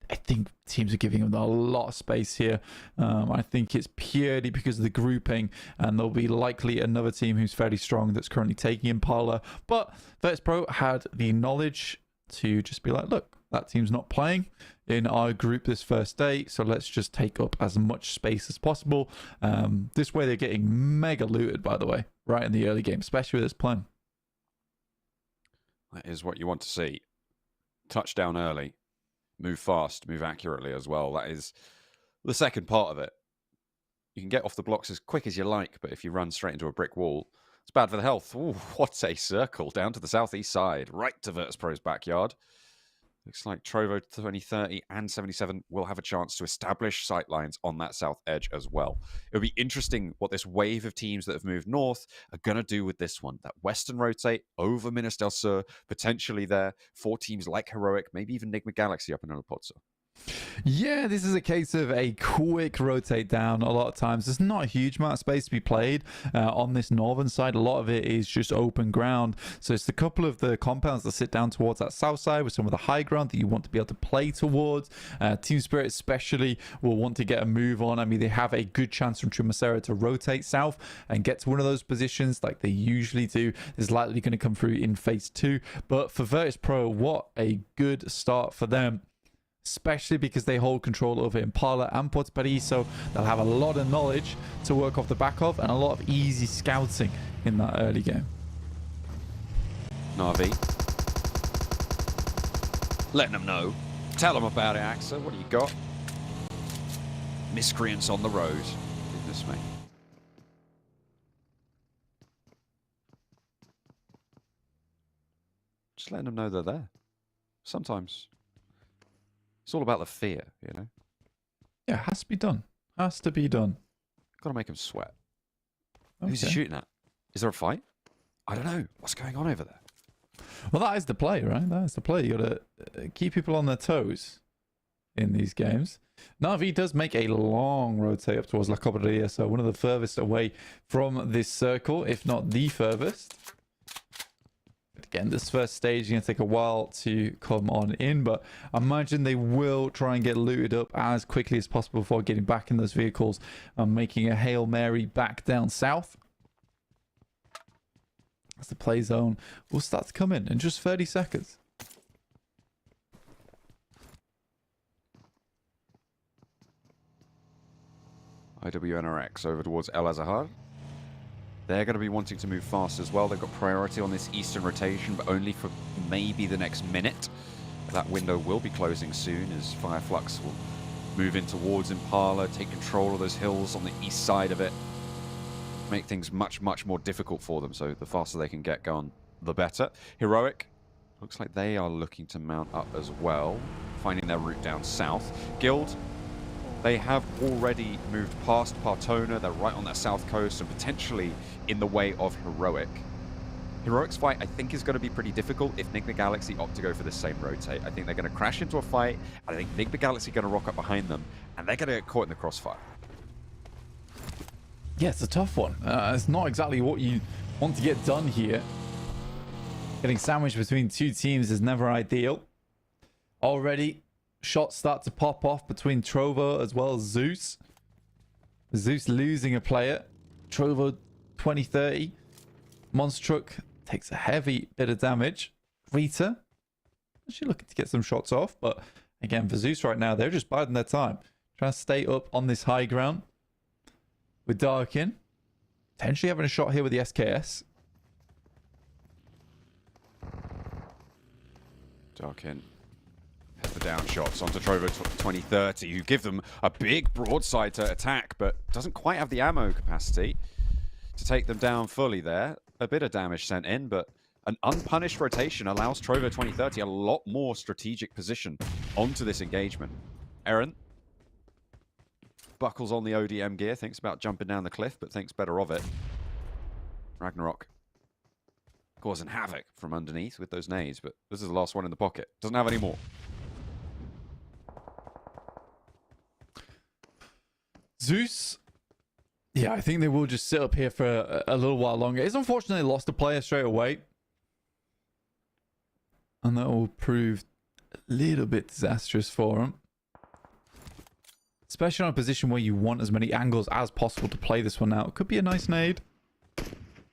I think teams are giving them a lot of space here. I think it's purely because of the grouping, and there'll be likely another team who's fairly strong that's currently taking Impala. But Virtus Pro had the knowledge to just be like, look, that team's not playing in our group this first day, so let's just take up as much space as possible. This way they're getting mega looted, by the way, right in the early game, especially with this plan. That is what you want to see. Touchdown early. Move fast, move accurately as well. That is the second part of it. You can get off the blocks as quick as you like, but if you run straight into a brick wall, it's bad for the health. Ooh, what a circle down to the southeast side, right to Virtus.pro's backyard. Looks like Trovo 2030 and 77 will have a chance to establish sightlines on that south edge as well. It'll be interesting what this wave of teams that have moved north are going to do with this one. That western rotate over Minas del Sur, potentially there for teams like Heroic, maybe even Nigma Galaxy up in Olopotso. Yeah, this is a case of a quick rotate down. A lot of times there's not a huge amount of space to be played on this northern side. A lot of it is just open ground, so it's a couple of the compounds that sit down towards that south side with some of the high ground that you want to be able to play towards. Team Spirit especially will want to get a move on. I mean, they have a good chance from Trimacera to rotate south and get to one of those positions like they usually do. Is likely going to come through in phase 2, but for Virtus.pro, what a good start for them, especially because they hold control over Impala and Port Paris, so they'll have a lot of knowledge to work off the back of and a lot of easy scouting in that early game. Navi. Letting them know. Tell them about it, Axa. What do you got? Miscreants on the road. Goodness me. Just letting them know they're there. Sometimes it's all about the fear, you know? Yeah, it has to be done. Has to be done. Gotta make them sweat. Okay. Who's he shooting at? Is there a fight? I don't know. What's going on over there? Well, that is the play, right? That is the play. You gotta keep people on their toes in these games. Navi does make a long rotate up towards La Cobreria, so one of the furthest away from this circle, if not the furthest. Again, this first stage is going to take a while to come on in, but I imagine they will try and get looted up as quickly as possible before getting back in those vehicles and making a Hail Mary back down south. As the play zone will start to come in just 30 seconds. IWNRX over towards El Azahar. They're going to be wanting to move fast as well. They've got priority on this eastern rotation, but only for maybe the next minute. That window will be closing soon as Fireflux will move in towards Impala, take control of those hills on the east side of it. Make things much, much more difficult for them. So the faster they can get going, the better. Heroic, looks like they are looking to mount up as well, finding their route down south. Guild, they have already moved past Partona. They're right on that south coast and potentially in the way of Heroic. Heroic's fight, I think, is going to be pretty difficult if Nigma Galaxy opt to go for the same rotate. I think they're going to crash into a fight. I think Nigma Galaxy are going to rock up behind them, and they're going to get caught in the crossfire. Yeah, it's a tough one. It's not exactly what you want to get done here. Getting sandwiched between two teams is never ideal. Already, shots start to pop off between Trovo as well as Zeus. Zeus losing a player. Trovo 2030. Monster Truck takes a heavy bit of damage. Rita, actually looking to get some shots off, but again, for Zeus right now, they're just biding their time. Trying to stay up on this high ground. With Darkin. Potentially having a shot here with the SKS. Darkin has the down shots onto Trovo 2030, who give them a big broadside to attack, but doesn't quite have the ammo capacity to take them down fully there. A bit of damage sent in, but an unpunished rotation allows Trovo 2030 a lot more strategic position onto this engagement. Aaron buckles on the ODM gear, thinks about jumping down the cliff, but thinks better of it. Ragnarok causing havoc from underneath with those nades, but this is the last one in the pocket. Doesn't have any more. Zeus. Yeah, I think they will just sit up here for a little while longer. It's unfortunate they lost a player straight away. And that will prove a little bit disastrous for them. Especially on a position where you want as many angles as possible to play this one out. It could be a nice nade.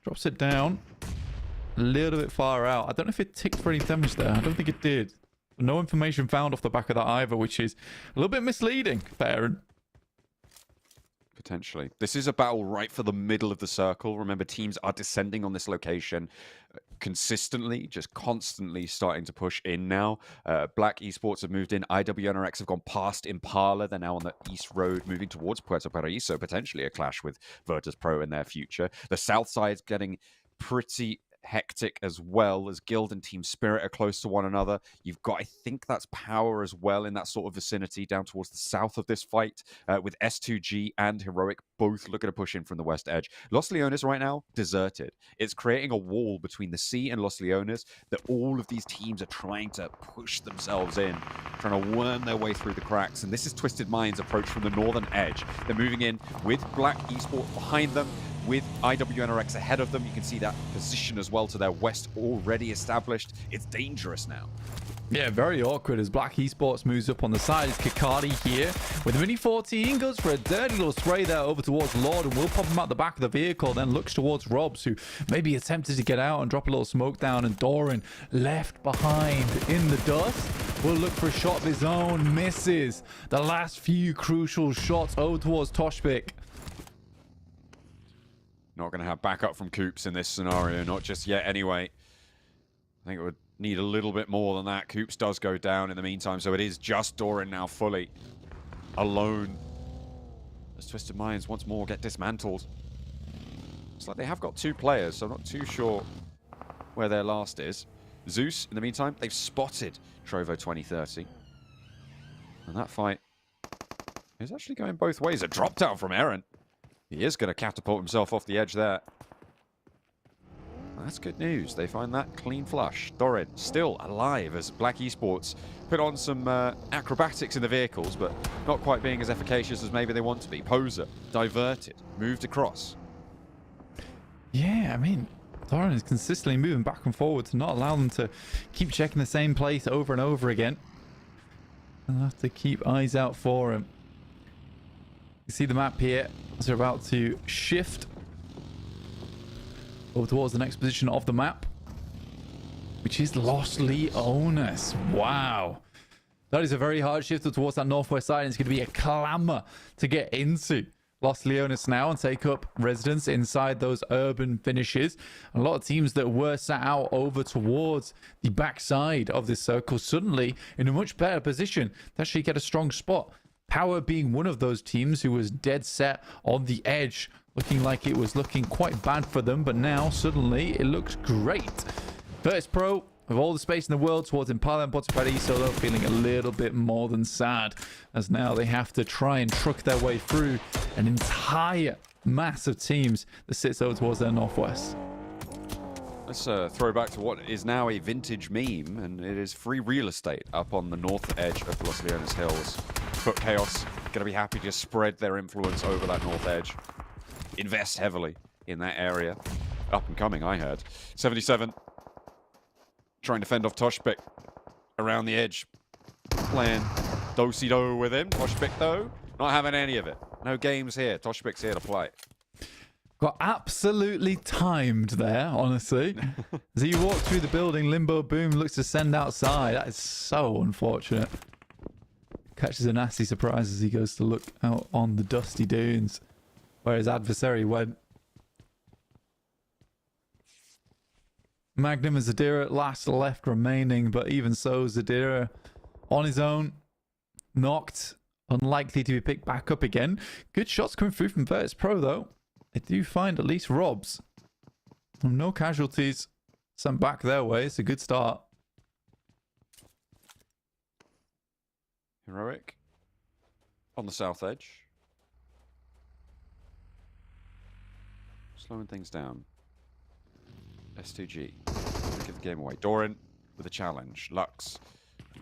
Drops it down. A little bit far out. I don't know if it ticked for any damage there. I don't think it did. No information found off the back of that either, which is a little bit misleading for Aaron. Potentially. This is a battle right for the middle of the circle. Remember, teams are descending on this location consistently, just constantly starting to push in now. Black Esports have moved in. IWNRX have gone past Impala. They're now on the east road, moving towards Puerto Paraíso, potentially a clash with Virtus Pro in their future. The south side's getting pretty hectic as well, as Guild and Team Spirit are close to one another. You've got, I think that's Power as well in that sort of vicinity down towards the south of this fight, with S2G and Heroic both looking to push in from the west edge. Los Leones right now, deserted. It's creating a wall between the sea and Los Leones that all of these teams are trying to push themselves in, trying to worm their way through the cracks. And this is Twisted Minds' approach from the northern edge. They're moving in with Black Esports behind them, with IWNRX ahead of them. You can see that position as well to their west already established. It's dangerous now. Yeah, very awkward as Black Esports moves up on the side. It's Kikadi here with the Mini 14, goes for a dirty little spray there over towards Lord and will pop him out the back of the vehicle, then looks towards Robs, who maybe attempted to get out and drop a little smoke down, and Doran left behind in the dust. Will look for a shot of his own, misses the last few crucial shots over towards Toshpik. Not going to have backup from Coops in this scenario, not just yet anyway. I think it would need a little bit more than that. Coops does go down in the meantime, so it is just Doran now fully alone. As Twisted Minds once more get dismantled. It's like they have got 2 players, so I'm not too sure where their last is. Zeus, in the meantime, they've spotted Trovo 2030. And that fight is actually going both ways. A drop down from Eren. He is going to catapult himself off the edge there. That's good news. They find that clean flush. Doran still alive as Black Esports put on some acrobatics in the vehicles, but not quite being as efficacious as maybe they want to be. Poser, diverted, moved across. Yeah, I mean, Doran is consistently moving back and forward to not allow them to keep checking the same place over and over again. I'll have to keep eyes out for him. You see the map here as they're about to shift over towards the next position of the map, which is Los Leones. Wow. That is a very hard shift towards that northwest side, and it's going to be a clamor to get into Los Leones now and take up residence inside those urban finishes. A lot of teams that were sat out over towards the backside of this circle suddenly in a much better position to actually get a strong spot. Power being one of those teams who was dead set on the edge, looking like it was looking quite bad for them, but now suddenly it looks great. Virtus Pro, with all the space in the world towards Impala and Puerto Paraíso, though, feeling a little bit more than sad, as now they have to try and truck their way through an entire mass of teams that sits over towards their northwest. Let's throw back to what is now a vintage meme, and it is free real estate up on the north edge of Los Leones Hills. Foot Chaos going to be happy to spread their influence over that north edge. Invest heavily in that area. Up and coming, I heard. 77. Trying to fend off Toshpik around the edge. Playing do-si-do with him. Toshpik, though, not having any of it. No games here. Toshpik's here to play. Got absolutely timed there, honestly. As he walked through the building, Limbo Boom looks to send outside. That is so unfortunate. Catches a nasty surprise as he goes to look out on the dusty dunes where his adversary went. Magnum and Zadira last left remaining, but even so, Zadira on his own, knocked, unlikely to be picked back up again. Good shots coming through from Virtus Pro, though. They do find at least Robs. No casualties sent back their way. It's a good start. Heroic on the south edge. Slowing things down. S2G. Give the game away. Doran with a challenge. Lux.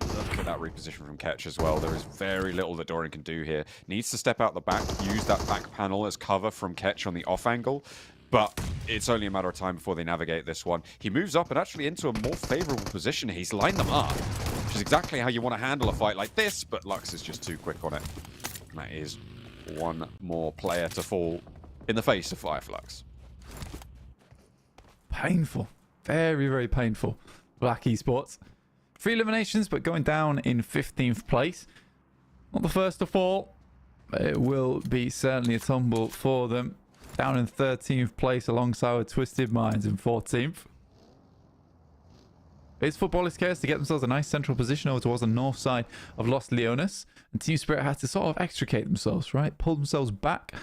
Look at that reposition from Ketch as well. There is very little that Doran can do here. Needs to step out the back, use that back panel as cover from Ketch on the off angle. But it's only a matter of time before they navigate this one. He moves up and actually into a more favorable position. He's lined them up, which is exactly how you want to handle a fight like this, but Lux is just too quick on it. And that is one more player to fall in the face of Fireflux. Painful. Very, very painful. Black Esports. 3 eliminations, but going down in 15th place. Not the first to fall. it will be certainly a tumble for them. Down in 13th place alongside with Twisted Minds in 14th. It's Footballers' case to get themselves a nice central position over towards the north side of Los Leones. And Team Spirit had to sort of extricate themselves, right? Pull themselves back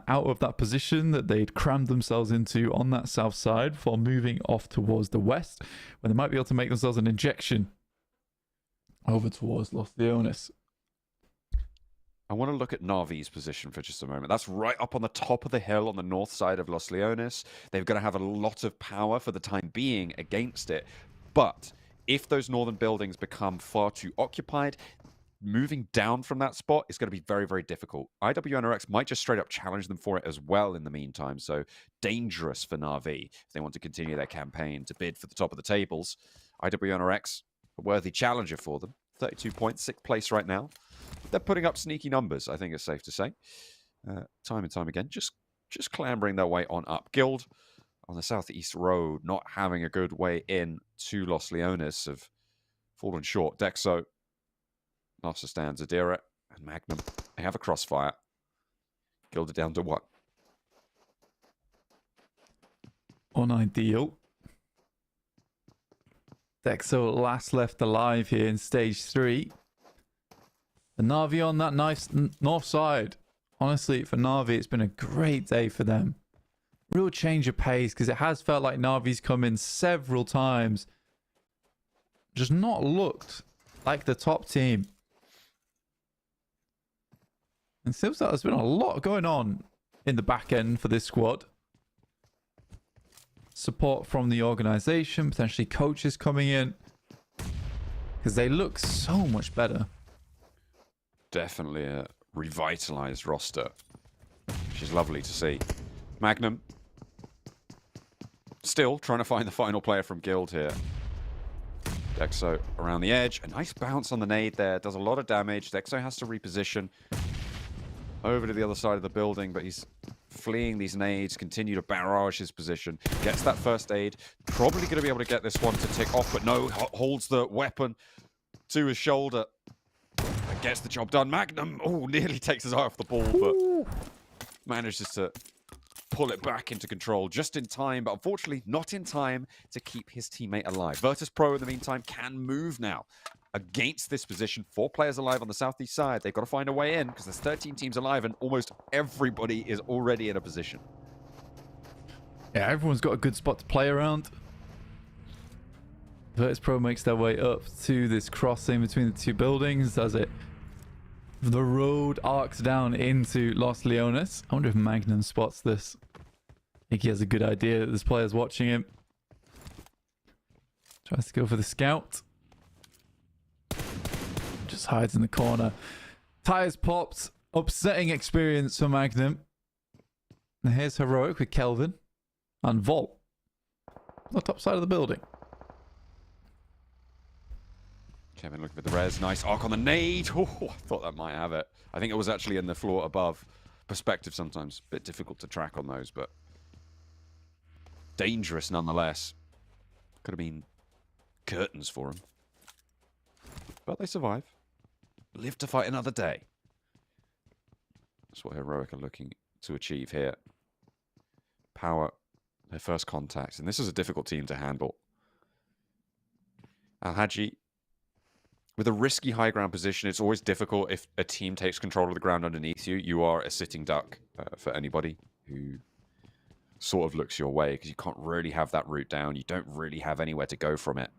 out of that position that they'd crammed themselves into on that south side before moving off towards the west, where they might be able to make themselves an injection over towards Los Leones. I want to look at Navi's position for just a moment. That's right up on the top of the hill on the north side of Los Leones. They're going to have a lot of power for the time being against it. But if those northern buildings become far too occupied, moving down from that spot is going to be very, very difficult. IWNRX might just straight up challenge them for it as well in the meantime. So dangerous for Na'Vi if they want to continue their campaign to bid for the top of the tables. IWNRX, a worthy challenger for them. 32 points, 6th place right now. They're putting up sneaky numbers, I think it's safe to say. Time and time again, just clambering their way on up. Guild on the southeast road, not having a good way in to Los Leones, have fallen short. Dexo, Master Stands, Adira, and Magnum. They have a crossfire. Guild are down to 1. Unideal. Dexo last left alive here in stage 3. The Na'Vi on that nice north side. Honestly, for Na'Vi, it's been a great day for them. Real change of pace, because it has felt like Na'Vi's come in several times. Just not looked like the top team. And seems like there's been a lot going on in the back end for this squad. Support from the organization, potentially coaches coming in. Because they look so much better. Definitely a revitalized roster, which is lovely to see. Magnum still trying to find the final player from Guild here. Dexo around the edge. A nice bounce on the nade there. Does a lot of damage. Dexo has to reposition over to the other side of the building, but he's fleeing these nades, continue to barrage his position. Gets that first aid. Probably going to be able to get this one to tick off, but no, holds the weapon to his shoulder. And gets the job done. Magnum, oh, nearly takes his eye off the ball, but manages to pull it back into control just in time, but unfortunately not in time to keep his teammate alive. Virtus Pro, in the meantime, can move now against this position. 4 players alive on the southeast side. They've got to find a way in because there's 13 teams alive and almost everybody is already in a position. Yeah, everyone's got a good spot to play around. Virtus Pro makes their way up to this crossing between the 2 buildings as the road arcs down into Los Leones. I wonder if Magnum spots this. I think he has a good idea that there's players watching him. Tries to go for the scout. Just hides in the corner. Tires popped. Upsetting experience for Magnum. And here's Heroic with Kelvin and Volt on the top side of the building. Kevin looking for the res. Nice arc on the nade. Oh, I thought that might have it. I think it was actually in the floor above. Perspective sometimes. A bit difficult to track on those, but dangerous nonetheless. Could have been curtains for him. But they survive. Live to fight another day. That's what Heroic are looking to achieve here. Power. Their first contact. And this is a difficult team to handle. Al-Haji, with a risky high ground position, it's always difficult if a team takes control of the ground underneath you. You are a sitting duck for anybody who sort of looks your way because you can't really have that route down. You don't really have anywhere to go from it.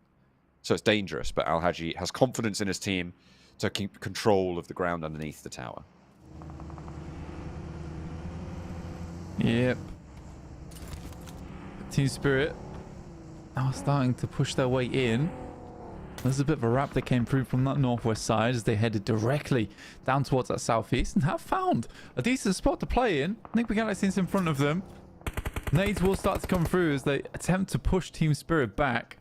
So it's dangerous, but Al-Haji has confidence in his team to keep control of the ground underneath the tower. Yep. Team Spirit now starting to push their way in. There's a bit of a wrap that came through from that northwest side as they headed directly down towards that southeast and have found a decent spot to play in. I think we got Galaxy's in front of them. Nades will start to come through as they attempt to push Team Spirit back.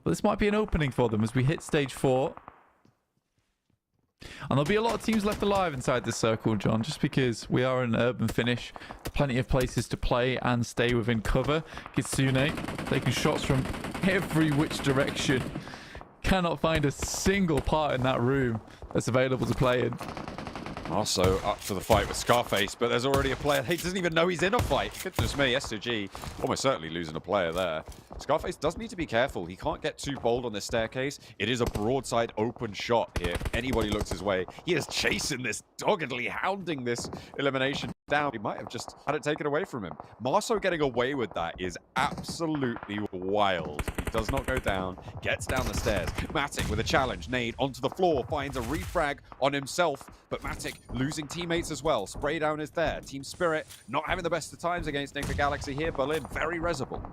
But this might be an opening for them as we hit stage 4. And there'll be a lot of teams left alive inside this circle, John, just because we are an urban finish. Plenty of places to play and stay within cover. Kitsune taking shots from every which direction. Cannot find a single part in that room that's available to play in. Also up for the fight with Scarface, but there's already a player. He doesn't even know he's in a fight. Goodness me, S2G almost certainly losing a player there. Scarface does need to be careful. He can't get too bold on this staircase. It is a broadside open shot here. If anybody looks his way, he is chasing this, doggedly hounding this elimination down. He might have just had it taken away from him. Marceau getting away with that is absolutely wild. He does not go down, gets down the stairs. Matic with a challenge. Nade onto the floor, finds a refrag on himself, but Matic losing teammates as well. Spray down is there. Team Spirit not having the best of times against Enigma Galaxy here. Berlin very resable.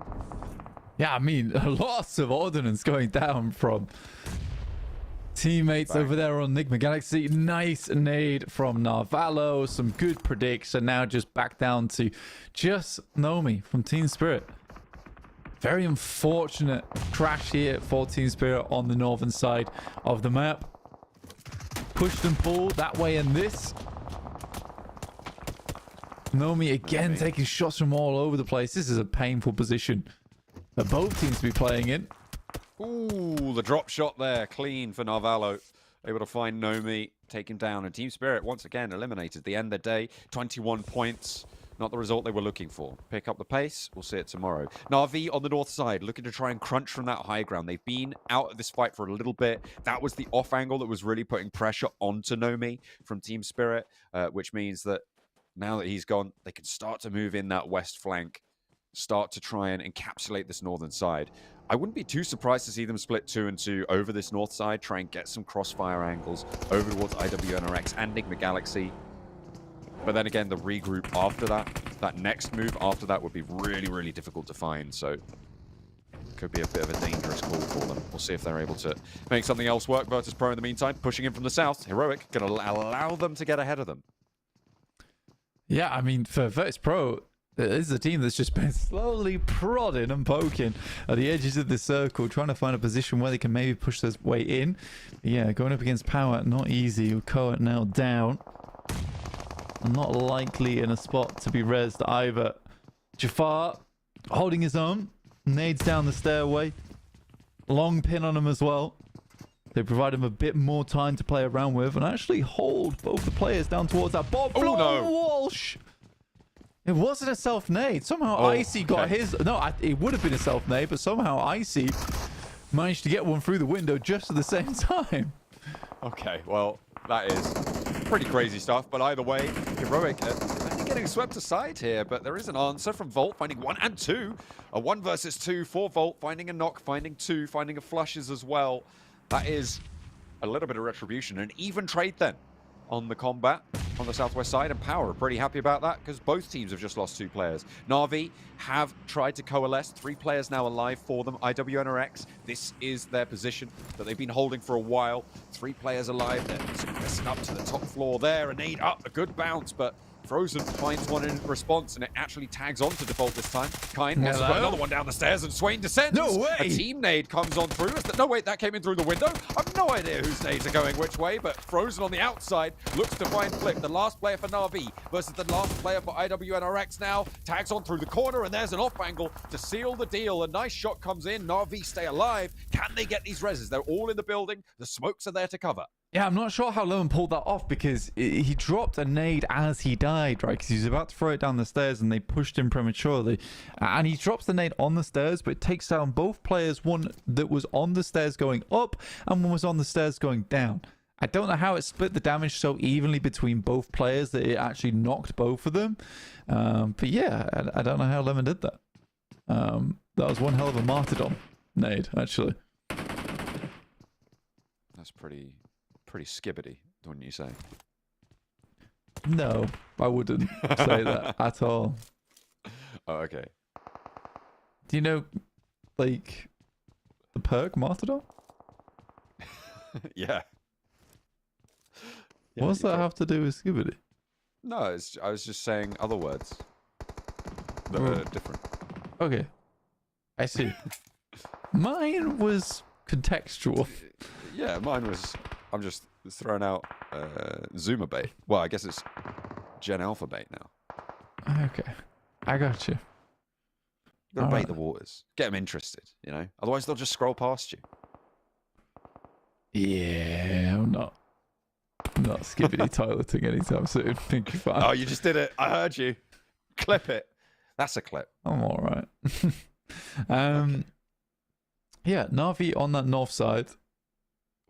Yeah, I mean, lots of ordnance going down from teammates over there on Enigma Galaxy. Nice nade from Narvalo. Some good predicts. And now just back down to just Nomi from Team Spirit. Very unfortunate crash here for Team Spirit on the northern side of the map. Pushed and pulled that way and this. Nomi again taking shots from all over the place. This is a painful position that both teams to be playing in. Ooh, the drop shot there. Clean for Narvalo. Able to find Nomi, take him down. And Team Spirit once again eliminated. At the end of the day, 21 points. Not the result they were looking for. Pick up the pace. We'll see it tomorrow. Na'Vi on the north side, looking to try and crunch from that high ground. They've been out of this fight for a little bit. That was the off angle that was really putting pressure onto Nomi from Team Spirit, which means that now that he's gone, they can start to move in that west flank, start to try and encapsulate this northern side. I wouldn't be too surprised to see them split 2 and 2 over this north side, try and get some crossfire angles over towards IWNRX and Enigma Galaxy. But then again, the regroup after that, that next move after that would be really, really difficult to find. So could be a bit of a dangerous call for them. We'll see if they're able to make something else work. Virtus Pro in the meantime, pushing in from the south. Heroic, going to allow them to get ahead of them. Yeah, I mean, for Virtus Pro, this is a team that's just been slowly prodding and poking at the edges of the circle, trying to find a position where they can maybe push their way in. Yeah, going up against Power, not easy. Koa now down. Not likely in a spot to be rezzed either. Jafar holding his own. Nades down the stairway. Long pin on him as well. They provide him a bit more time to play around with and actually hold both the players down towards that ball. Oh, no. Walsh! It wasn't a self-nade. Somehow Icy got his... No, it would have been a self-nade, but somehow Icy managed to get one through the window just at the same time. Okay, well, that is pretty crazy stuff. But either way, Heroic only getting swept aside here. But there is an answer from Volt, finding 1 and 2. A 1 versus 2 for Volt, finding a knock, finding 2, finding a flushes as well. That is a little bit of retribution. An even trade then on the combat on the southwest side, and Power are pretty happy about that because both teams have just lost 2 players. Na'Vi have tried to coalesce. 3 players now alive for them. IWNRX, this is their position that they've been holding for a while. 3 players alive. They're pressing up to the top floor there. A nade up, a good bounce, but Frozen finds one in response, and it actually tags on to default this time. Kind also got another one down the stairs, and Swain descends. No way! A team nade comes on through. No, wait, that came in through the window. I've no idea whose nades are going which way, but Frozen on the outside looks to find Flip, the last player for Na'Vi versus the last player for IWNRX now. Tags on through the corner, and there's an off angle to seal the deal. A nice shot comes in. Na'Vi stay alive. Can they get these reses? They're all in the building. The smokes are there to cover. Yeah, I'm not sure how Lowen pulled that off because he dropped a nade as he died, right? Because he was about to throw it down the stairs and they pushed him prematurely. And he drops the nade on the stairs, but it takes down both players. One that was on the stairs going up and one was on the stairs going down. I don't know how it split the damage so evenly between both players that it actually knocked both of them. But yeah, I don't know how Lemon did that. That was one hell of a martyrdom nade, actually. That's pretty skibbity, wouldn't you say? No, I wouldn't say that at all. Oh, okay. Do you know, like, the perk Martyrdom? Yeah. What does that have to do with Skibbity? No, I was just saying other words that are different. Okay. I see. Mine was contextual. Yeah, mine was... I'm just throwing out Zoomer bait. Well, I guess it's Gen Alpha bait now. Okay. I got you. You gotta bait the waters. Get them interested, you know? Otherwise, they'll just scroll past you. Yeah, I'm not. not skippity toileting anytime soon. Think you're fine. Oh, you just did it. I heard you. Clip it. That's a clip. I'm all right. Yeah, Na'Vi on that north side.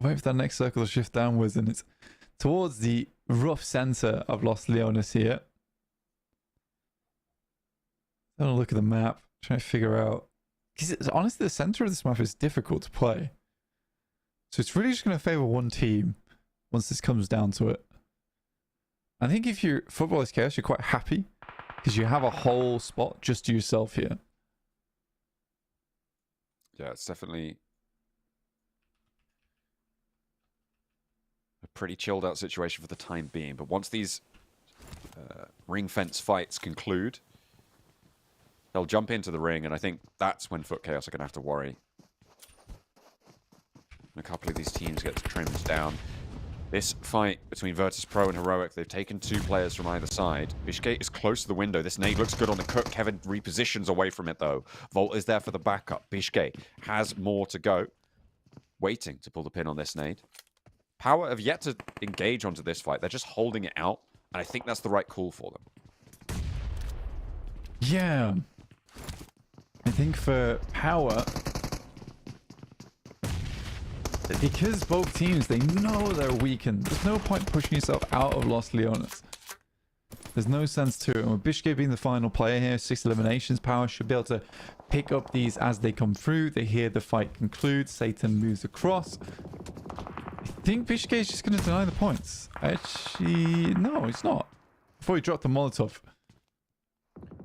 Wait for that next circle to shift downwards, and it's towards the rough center of Los Leones here. Have a look at the map, trying to figure out. Because honestly, the center of this map is difficult to play. So it's really just going to favor one team once this comes down to it. I think if you're Football is Chaos, you're quite happy because you have a whole spot just to yourself here. Yeah, it's definitely a pretty chilled out situation for the time being. But once these ring fence fights conclude, they'll jump into the ring, and I think that's when Foot Chaos are going to have to worry. And a couple of these teams get trimmed down. This fight between Virtus Pro and Heroic, they've taken 2 players from either side. Bishke is close to the window. This nade looks good on the cook. Kevin repositions away from it, though. Volt is there for the backup. Bishke has more to go. Waiting to pull the pin on this nade. Power have yet to engage onto this fight. They're just holding it out, and I think that's the right call for them. Yeah. I think for Power, because both teams, they know they're weakened. There's no point pushing yourself out of Los Leones. There's no sense to it. And with Bishke being the final player here, 6 eliminations, Power should be able to pick up these as they come through. They hear the fight conclude. Satan moves across. I think Bishke is just going to deny the points. Actually, no, he's not. Before he dropped the Molotov.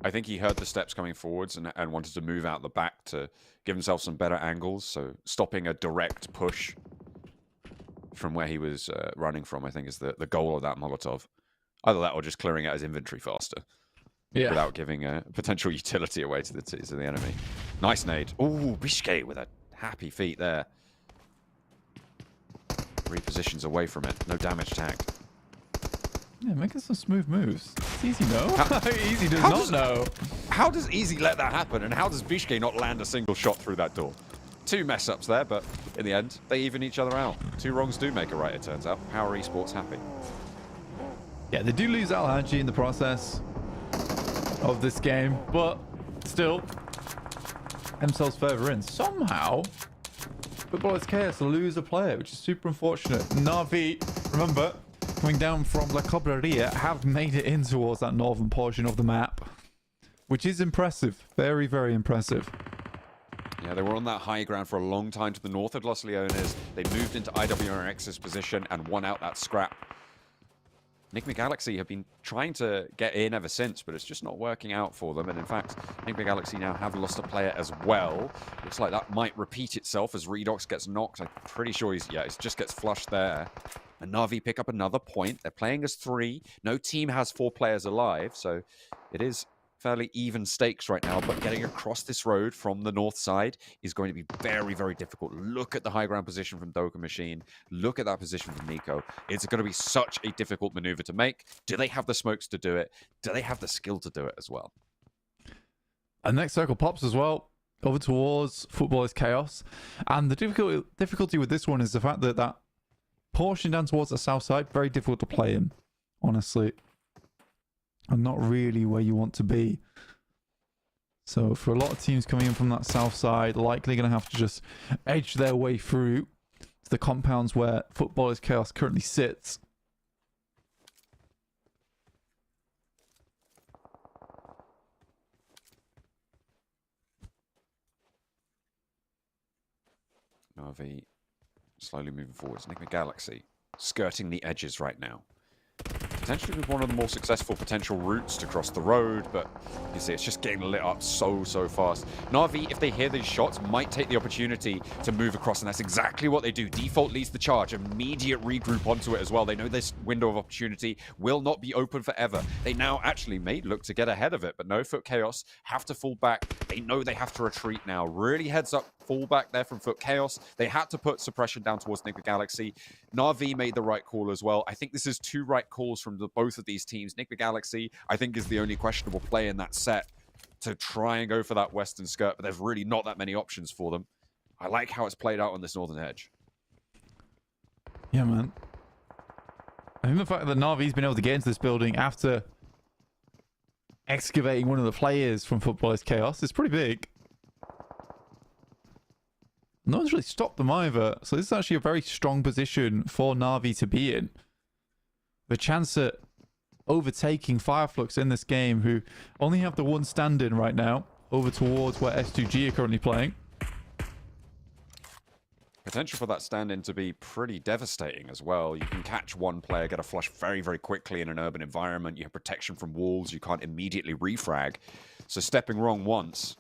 I think he heard the steps coming forwards and wanted to move out the back to give himself some better angles. So stopping a direct push from where he was running from, I think, is the goal of that Molotov. Either that or just clearing out his inventory faster. Yeah. Without giving a potential utility away to the enemy. Nice nade. Ooh, Bishke with a happy feat there. Repositions away from it. No damage tagged. Yeah, making some smooth moves. It's easy, no? Easy does not know. How does Easy let that happen? And how does Bishke not land a single shot through that door? 2 mess-ups there, but in the end, they even each other out. 2 wrongs do make a right, it turns out. Power Esports happy. Yeah, they do lose Al Haji in the process of this game, but still, themselves further in. Somehow, Football is Chaos lose a player, which is super unfortunate. Na'Vi, remember, coming down from La Cobreria, have made it in towards that northern portion of the map, which is impressive. Very, very impressive. Yeah, they were on that high ground for a long time to the north of Los Leones. They moved into IWRX's position and won out that scrap. Enigma Galaxy have been trying to get in ever since, but it's just not working out for them. And in fact, Enigma Galaxy now have lost a player as well. Looks like that might repeat itself as Redox gets knocked. I'm pretty sure it just gets flushed there. And Na'Vi pick up another point. They're playing as 3. No team has 4 players alive, so it is fairly even stakes right now, but getting across this road from the north side is going to be very, very difficult. Look at the high ground position from Doka Machine. Look at that position from Nico. It's going to be such a difficult maneuver to make. Do they have the smokes to do it? Do they have the skill to do it as well? And next circle pops as well, over towards Football is Chaos. And the difficulty with this one is the fact that that portion down towards the south side, very difficult to play in, honestly. And not really where you want to be. So for a lot of teams coming in from that south side, likely going to have to just edge their way through to the compounds where Football is Chaos currently sits. Na'Vi slowly moving forwards. Enigma Galaxy skirting the edges right now. Potentially with one of the more successful potential routes to cross the road, but you see it's just getting lit up so fast. Na'Vi, if they hear these shots, might take the opportunity to move across, and that's exactly what they do. Default leads the charge, immediate regroup onto it as well. They know this window of opportunity will not be open forever. They now actually may look to get ahead of it, but no, Foot Chaos have to fall back. They know they have to retreat now. Really heads up fall back there from Foot Chaos. They had to put suppression down towards Enigma Galaxy. Na'Vi made the right call as well. I think this is 2 right calls from both of these teams. Enigma Galaxy, I think, is the only questionable play in that set to try and go for that western skirt, but there's really not that many options for them. I like how it's played out on this northern edge. Yeah, man. I mean, the fact that Na'Vi's been able to get into this building after excavating one of the players from Football is Chaos is pretty big. No one's really stopped them either, so this is actually a very strong position for Na'Vi to be in. The chance at overtaking Fireflux in this game, who only have the one stand-in right now, over towards where S2G are currently playing. Potential for that stand-in to be pretty devastating as well. You can catch one player, get a flush very, very quickly in an urban environment. You have protection from walls. You can't immediately refrag. So stepping wrong once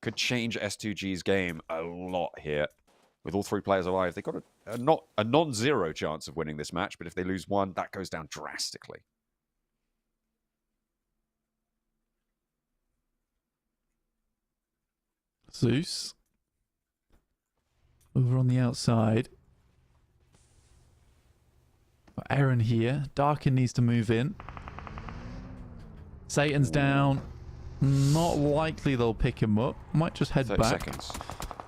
could change S2G's game a lot here. With all three players alive, they've got a non-zero chance of winning this match, but if they lose one, that goes down drastically. Zeus. Over on the outside. Got Aaron here. Darkin needs to move in. Satan's down. Not likely they'll pick him up. Might just head 30 back. seconds.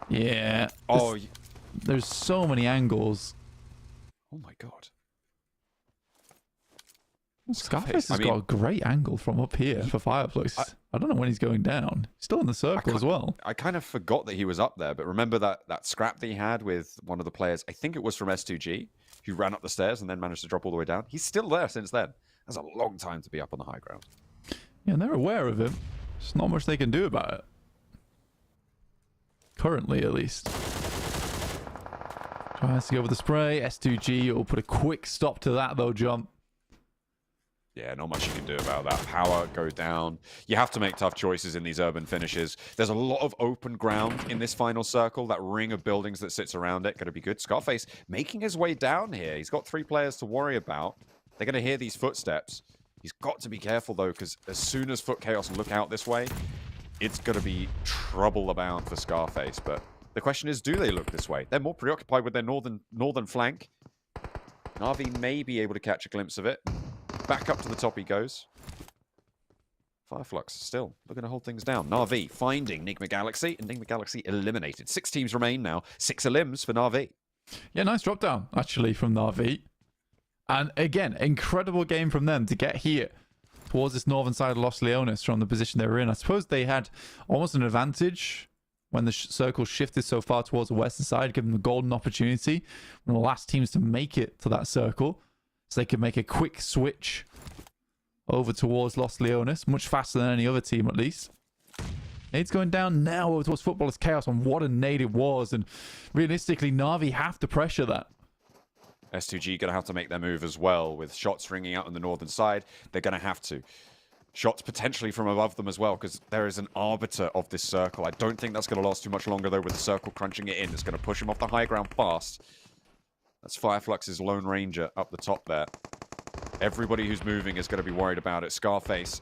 Yeah. Oh, There's so many angles. oh my god. Scarface has got a great angle from up here for Fireflux. I don't know when he's going down. He's still in the circle as well. I kind of forgot that he was up there, but remember that scrap that he had with one of the players, I think it was from S2G, who ran up the stairs and then managed to drop all the way down. He's still there since then. That's a long time to be up on the high ground. Yeah, and they're aware of him. There's not much they can do about it. Currently, at least. Tries to go with the spray. S2G will put a quick stop to that, though, John. Yeah, not much you can do about that. Power goes down. You have to make tough choices in these urban finishes. There's a lot of open ground in this final circle. That ring of buildings that sits around it. Going to be good. Scarface making his way down here. He's got 3 players to worry about. They're going to hear these footsteps. He's got to be careful, though, because as soon as Foot Chaos look out this way, it's going to be trouble abound for Scarface. But the question is, do they look this way? They're more preoccupied with their northern flank. Na'Vi may be able to catch a glimpse of it. Back up to the top he goes. Fireflux still looking to hold things down. Na'Vi finding Enigma Galaxy, and Enigma Galaxy eliminated. 6 teams remain now. 6 elims for Na'Vi. Yeah, nice drop down, actually, from Na'Vi. And again, incredible game from them to get here towards this northern side of Los Leones from the position they were in. I suppose they had almost an advantage when the circle shifted so far towards the western side, giving them a golden opportunity. One of the last teams to make it to that circle. So they could make a quick switch over towards Los Leones, much faster than any other team at least. Nade's going down now over towards Football is Chaos, and what a nade it was. And realistically, Na'Vi have to pressure that. S2G going to have to make their move as well, with shots ringing out on the northern side. They're going to have to. Shots potentially from above them as well, because there is an arbiter of this circle. I don't think that's going to last too much longer, though, with the circle crunching it in. It's going to push him off the high ground fast. That's Fireflux's Lone Ranger up the top there. Everybody who's moving is going to be worried about it. Scarface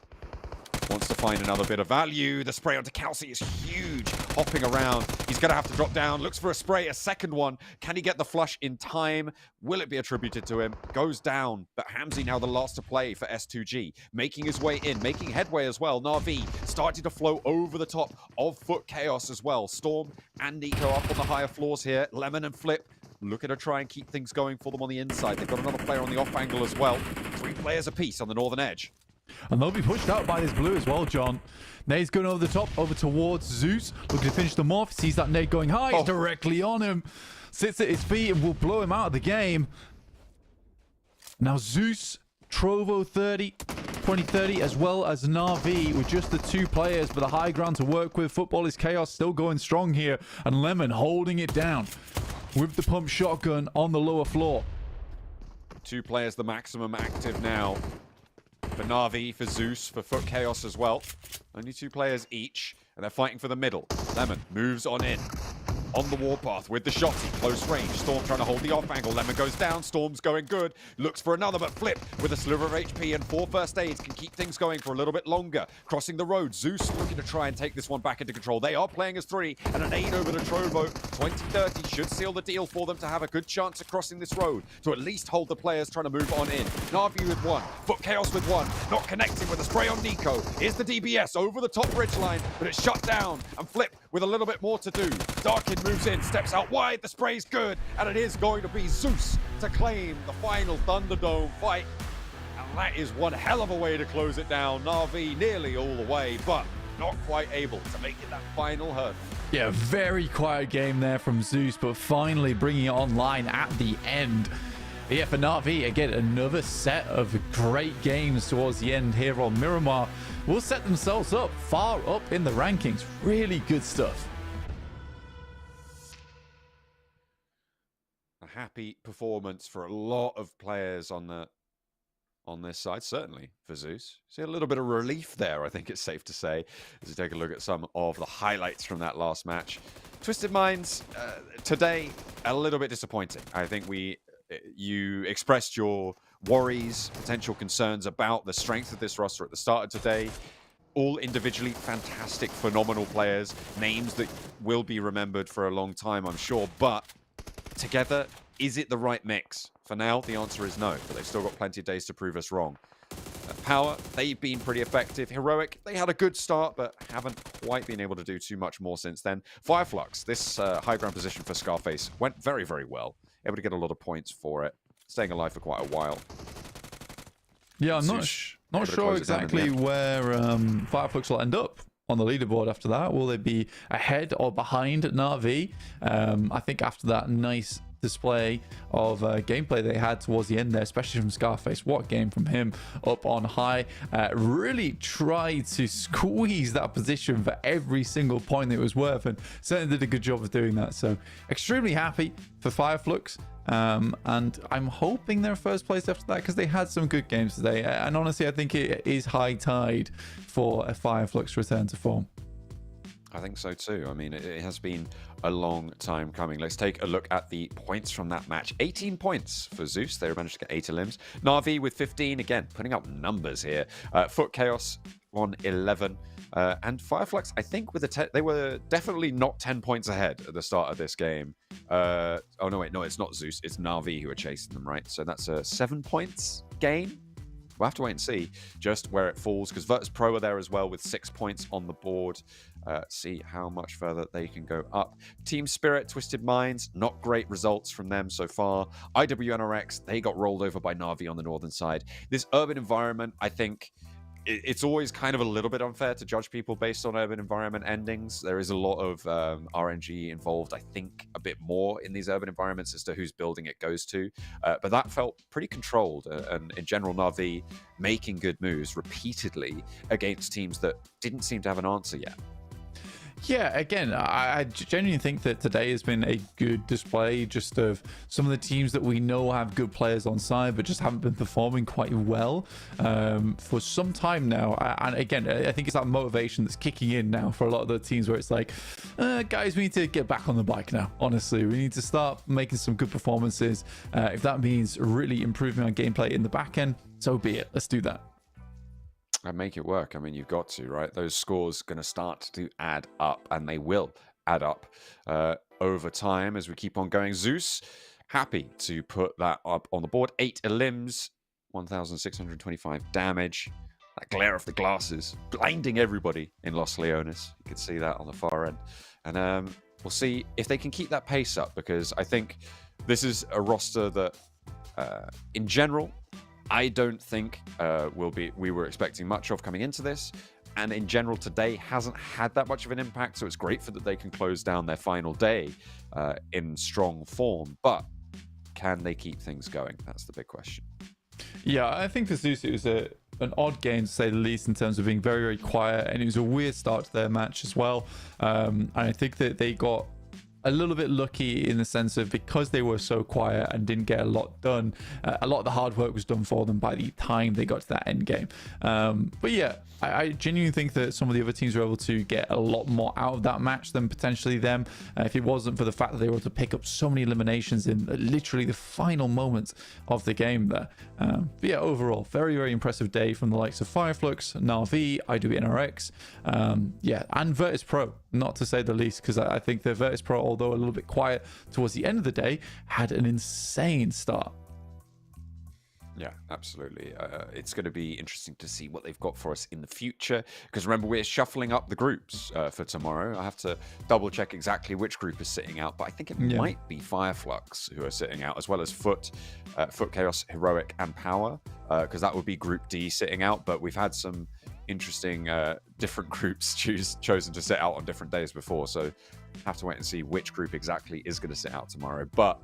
wants to find another bit of value. The spray onto Kelsey is huge. Hopping around. He's going to have to drop down. Looks for a spray, a second one. Can he get the flush in time? Will it be attributed to him? Goes down. But Hamzy now the last to play for S2G. Making his way in. Making headway as well. Na'Vi starting to flow over the top of Foot Chaos as well. Storm and Nico up on the higher floors here. Lemon and Flip looking to try and keep things going for them on the inside. They've got another player on the off angle as well. 3 players apiece on the northern edge. And they'll be pushed out by this blue as well, John. Nade's going over the top, over towards Zeus. Looking to finish them off. Sees that nade going high. It's directly on him. Sits at his feet and will blow him out of the game. Now Zeus, Trovo 2030, as well as Na'Vi with just the 2 players, but the high ground to work with. Football is Chaos still going strong here. And Lemon holding it down with the pump shotgun on the lower floor. 2 players the maximum active now. For Na'Vi, for Zeus, for Foot Chaos as well. Only 2 players each, and they're fighting for the middle. Lemon moves on in. On the warpath with the shotty, close range. Storm trying to hold the off angle. Lemon goes down. Storm's going good. Looks for another, but Flip with a sliver of HP and 4 first aids can keep things going for a little bit longer. Crossing the road. Zeus looking to try and take this one back into control. They are playing as 3, and an aid over to Trovo. 2030 should seal the deal for them to have a good chance of crossing this road, to at least hold the players trying to move on in. Na'Vi with 1. Foot Chaos with 1. Not connecting with a spray on Nico. Here's the DBS over the top bridge line, but it's shut down. And Flip with a little bit more to do. Darkin moves in, steps out wide, the spray's good, and it is going to be Zeus to claim the final Thunderdome fight. And that is one hell of a way to close it down. Na'Vi nearly all the way, but not quite able to make it that final hurdle. Yeah, very quiet game there from Zeus, but finally bringing it online at the end. But yeah, for Na'Vi, again, another set of great games towards the end here on Miramar will set themselves up far up in the rankings. Really good stuff. A happy performance for a lot of players on this side, certainly for Zeus. See a little bit of relief there, I think it's safe to say, as we take a look at some of the highlights from that last match. Twisted Minds, today, a little bit disappointing. I think you expressed your worries, potential concerns about the strength of this roster at the start of today. All individually fantastic, phenomenal players, names that will be remembered for a long time, I'm sure, but together, is it the right mix? For now, the answer is no, but they've still got plenty of days to prove us wrong. Power, they've been pretty effective. Heroic, they had a good start, but haven't quite been able to do too much more since then. Fireflux, this high ground position for Scarface went very, very well. Able to get a lot of points for it. Staying alive for quite a while. Yeah, I'm not sure exactly where Fireflux will end up on the leaderboard after that. Will they be ahead or behind Na'Vi? I think after that nice display of gameplay they had towards the end there, especially from Scarface, what game from him up on high. Really tried to squeeze that position for every single point that it was worth, and certainly did a good job of doing that. So extremely happy for Fireflux. And I'm hoping they're first place after that, because they had some good games today. And honestly, I think it is high tide for a Fireflux return to form. I think so too. I mean, it has been a long time coming. Let's take a look at the points from that match. 18 points for Zeus. They managed to get 8 limbs. Na'Vi with 15. Again, putting up numbers here. Foot Chaos on 11. And Fireflux, I think, with they were definitely not 10 points ahead at the start of this game. Oh, no, wait. No, it's not Zeus. It's Na'Vi who are chasing them, right? So that's a 7 points gain. We'll have to wait and see just where it falls, because Virtus Pro are there as well with 6 points on the board. See how much further they can go up. Team Spirit, Twisted Minds, not great results from them so far. IWNRX, they got rolled over by Na'Vi on the northern side. This urban environment, I think, it's always kind of a little bit unfair to judge people based on urban environment endings. There is a lot of RNG involved, I think, a bit more in these urban environments as to whose building it goes to. But that felt pretty controlled. And in general, Na'Vi making good moves repeatedly against teams that didn't seem to have an answer yet. Yeah, again, I genuinely think that today has been a good display just of some of the teams that we know have good players on side, but just haven't been performing quite well for some time now. And again, I think it's that motivation that's kicking in now for a lot of the teams where it's like, guys, we need to get back on the bike now. Honestly, we need to start making some good performances. If that means really improving our gameplay in the back end, so be it. Let's do that. And make it work. I mean, you've got to, right? Those scores going to start to add up, and they will add up over time as we keep on going. Zeus, happy to put that up on the board. 8 limbs, 1,625 damage. That glare of the glasses, blinding everybody in Los Leones. You can see that on the far end. And we'll see if they can keep that pace up, because I think this is a roster that, in general, I don't think we were expecting much of coming into this, and in general today hasn't had that much of an impact, so it's great for that they can close down their final day in strong form, but can they keep things going? That's the big question. Yeah, I think for Zeus it was an odd game to say the least, in terms of being very, very quiet, and it was a weird start to their match as well. And I think that they got a little bit lucky in the sense of, because they were so quiet and didn't get a lot done, a lot of the hard work was done for them by the time they got to that end game. But yeah, I genuinely think that some of the other teams were able to get a lot more out of that match than potentially them, if it wasn't for the fact that they were able to pick up so many eliminations in literally the final moments of the game there. But yeah, overall, very, very impressive day from the likes of Fireflux, Na'Vi, IWNRX, yeah, and Virtus Pro, not to say the least, because I think the Virtus Pro, although a little bit quiet towards the end of the day, had an insane start. Yeah, absolutely. It's going to be interesting to see what they've got for us in the future. Because remember, we're shuffling up the groups for tomorrow. I have to double check exactly which group is sitting out, but I think it might be Fireflux who are sitting out, as well as Foot, Chaos, Heroic, and Power. Because that would be Group D sitting out. But we've had some interesting different groups chosen to sit out on different days before. So have to wait and see which group exactly is going to sit out tomorrow. But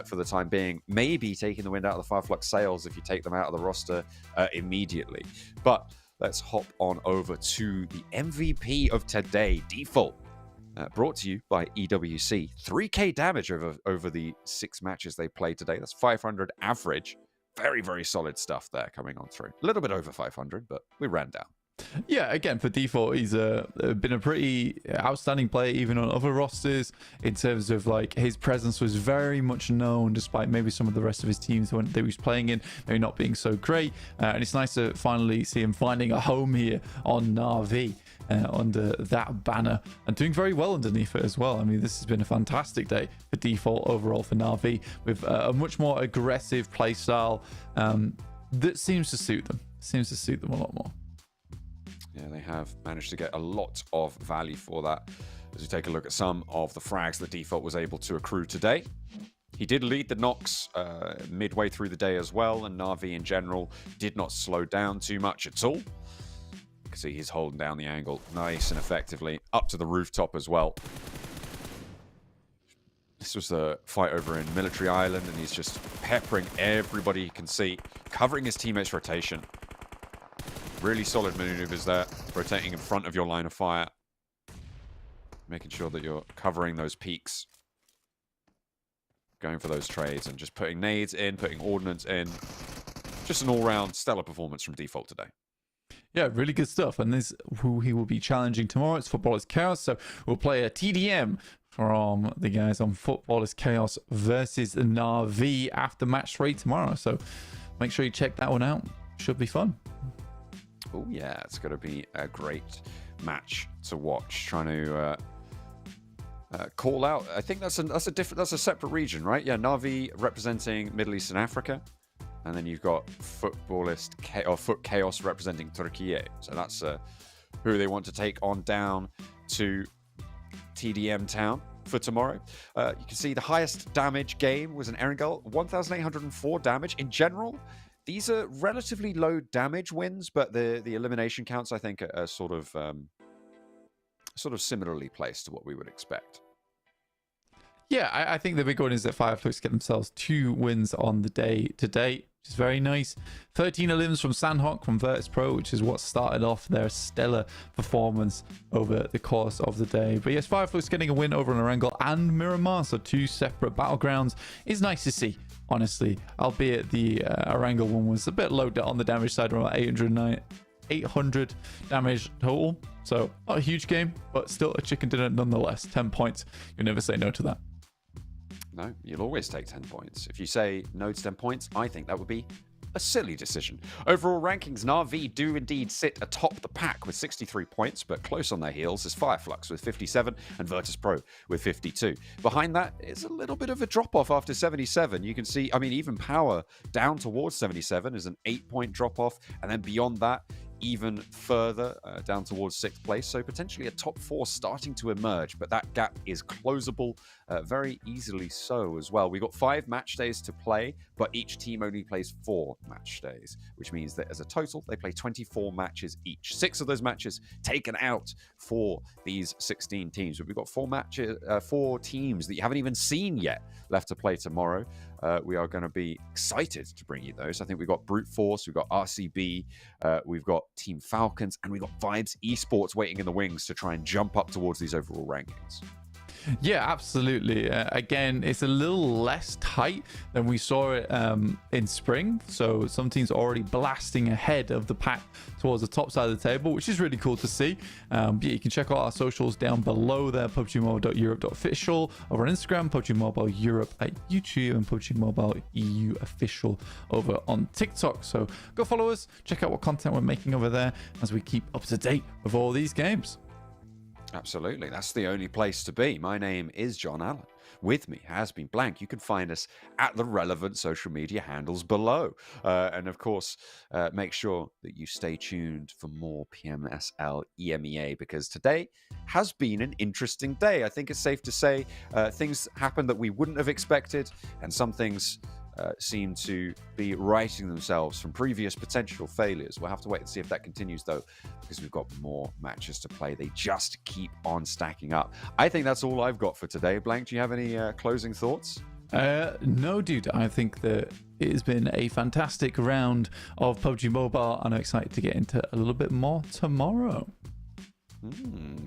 for the time being, maybe taking the wind out of the Fireflux sails if you take them out of the roster immediately. But let's hop on over to the MVP of today, Default. Brought to you by EWC. 3k damage over the 6 matches they played today. That's 500 average. Very, very solid stuff there coming on through. A little bit over 500, but we ran down. Yeah, again, for Default, he's been a pretty outstanding player even on other rosters in terms of like his presence was very much known despite maybe some of the rest of his teams when they was playing in maybe not being so great. And it's nice to finally see him finding a home here on Na'Vi under that banner and doing very well underneath it as well. I mean, this has been a fantastic day for Default overall for Na'Vi with a much more aggressive play style that seems to suit them. A lot more. Yeah, they have managed to get a lot of value for that. As we take a look at some of the frags that Default was able to accrue today. He did lead the knocks midway through the day as well, and Na'Vi in general did not slow down too much at all. You can see he's holding down the angle nice and effectively, up to the rooftop as well. This was the fight over in Military Island, and he's just peppering everybody he can see, covering his teammates' rotation. Really solid maneuvers there, rotating in front of your line of fire. Making sure that you're covering those peaks. Going for those trades and just putting nades in, putting ordnance in. Just an all-round stellar performance from Default today. Yeah, really good stuff. And this who he will be challenging tomorrow. It's Footballers Chaos. So we'll play a TDM from the guys on Footballers Chaos versus Na'Vi after match 3 tomorrow. So make sure you check that one out. Should be fun. Oh yeah, it's going to be a great match to watch. Trying to call out. I think that's a separate region, right? Yeah, Na'Vi representing Middle East and Africa, and then you've got Foot Chaos representing Türkiye. So that's who they want to take on down to TDM town for tomorrow. You can see the highest damage game was an Erangel, 1,804 damage in general. These are relatively low damage wins, but the elimination counts, I think, are sort of similarly placed to what we would expect. Yeah, I think the big one is that Fireflux get themselves 2 wins on the day to date, which is very nice. 13 elims from Sanhok from Virtus Pro, which is what started off their stellar performance over the course of the day. But yes, Fireflux getting a win over an Erangel and Miramar, so 2 separate battlegrounds is nice to see. Honestly, albeit the Erangel one was a bit low on the damage side, around 800 damage total. So not a huge game, but still a chicken dinner nonetheless. 10 points. You'll never say no to that. No, you'll always take 10 points. If you say no to 10 points, I think that would be a silly decision. Overall rankings, Na'Vi do indeed sit atop the pack with 63 points, but close on their heels is Fireflux with 57 and Virtus Pro with 52. Behind that is a little bit of a drop-off after 77. You can see, I mean, even Power down towards 77 is an 8-point drop-off, and then beyond that, even further down towards 6th place. So potentially a top 4 starting to emerge, but that gap is closable very easily so as well. We've got 5 match days to play, but each team only plays 4 match days, which means that as a total, they play 24 matches each. 6 of those matches taken out for these 16 teams. But we've got 4 teams that you haven't even seen yet left to play tomorrow. We are going to be excited to bring you those. I think we've got Brute Force, we've got RCB, we've got Team Falcons, and we've got Vibes Esports waiting in the wings to try and jump up towards these overall rankings. Yeah, absolutely. Again, it's a little less tight than we saw it in spring. So some teams are already blasting ahead of the pack towards the top side of the table, which is really cool to see. Yeah, you can check out our socials down below there, pubgmobile.europe.official over on Instagram, PUBG Mobile Europe at YouTube, and PUBG Mobile EU official over on TikTok. So go follow us, check out what content we're making over there as we keep up to date with all these games. Absolutely. That's the only place to be. My name is John Allen. with me has been Blank. You can find us at the relevant social media handles below. And of course, make sure that you stay tuned for more PMSL EMEA, because today has been an interesting day. I think it's safe to say things happened that we wouldn't have expected, and some things seem to be righting themselves from previous potential failures. We'll have to wait and see if that continues, though, because we've got more matches to play. They just keep on stacking up. I think that's all I've got for today. Blank, do you have any closing thoughts? No, dude. I think that it has been a fantastic round of PUBG Mobile, and I'm excited to get into a little bit more tomorrow.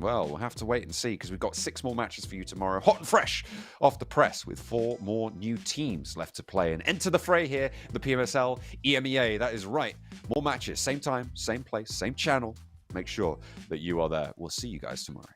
Well, we'll have to wait and see, because we've got 6 more matches for you tomorrow, hot and fresh off the press, with 4 more new teams left to play and enter the fray here, the PMSL EMEA. That is right. More matches, same time, same place, same channel. Make sure that you are there. We'll see you guys tomorrow.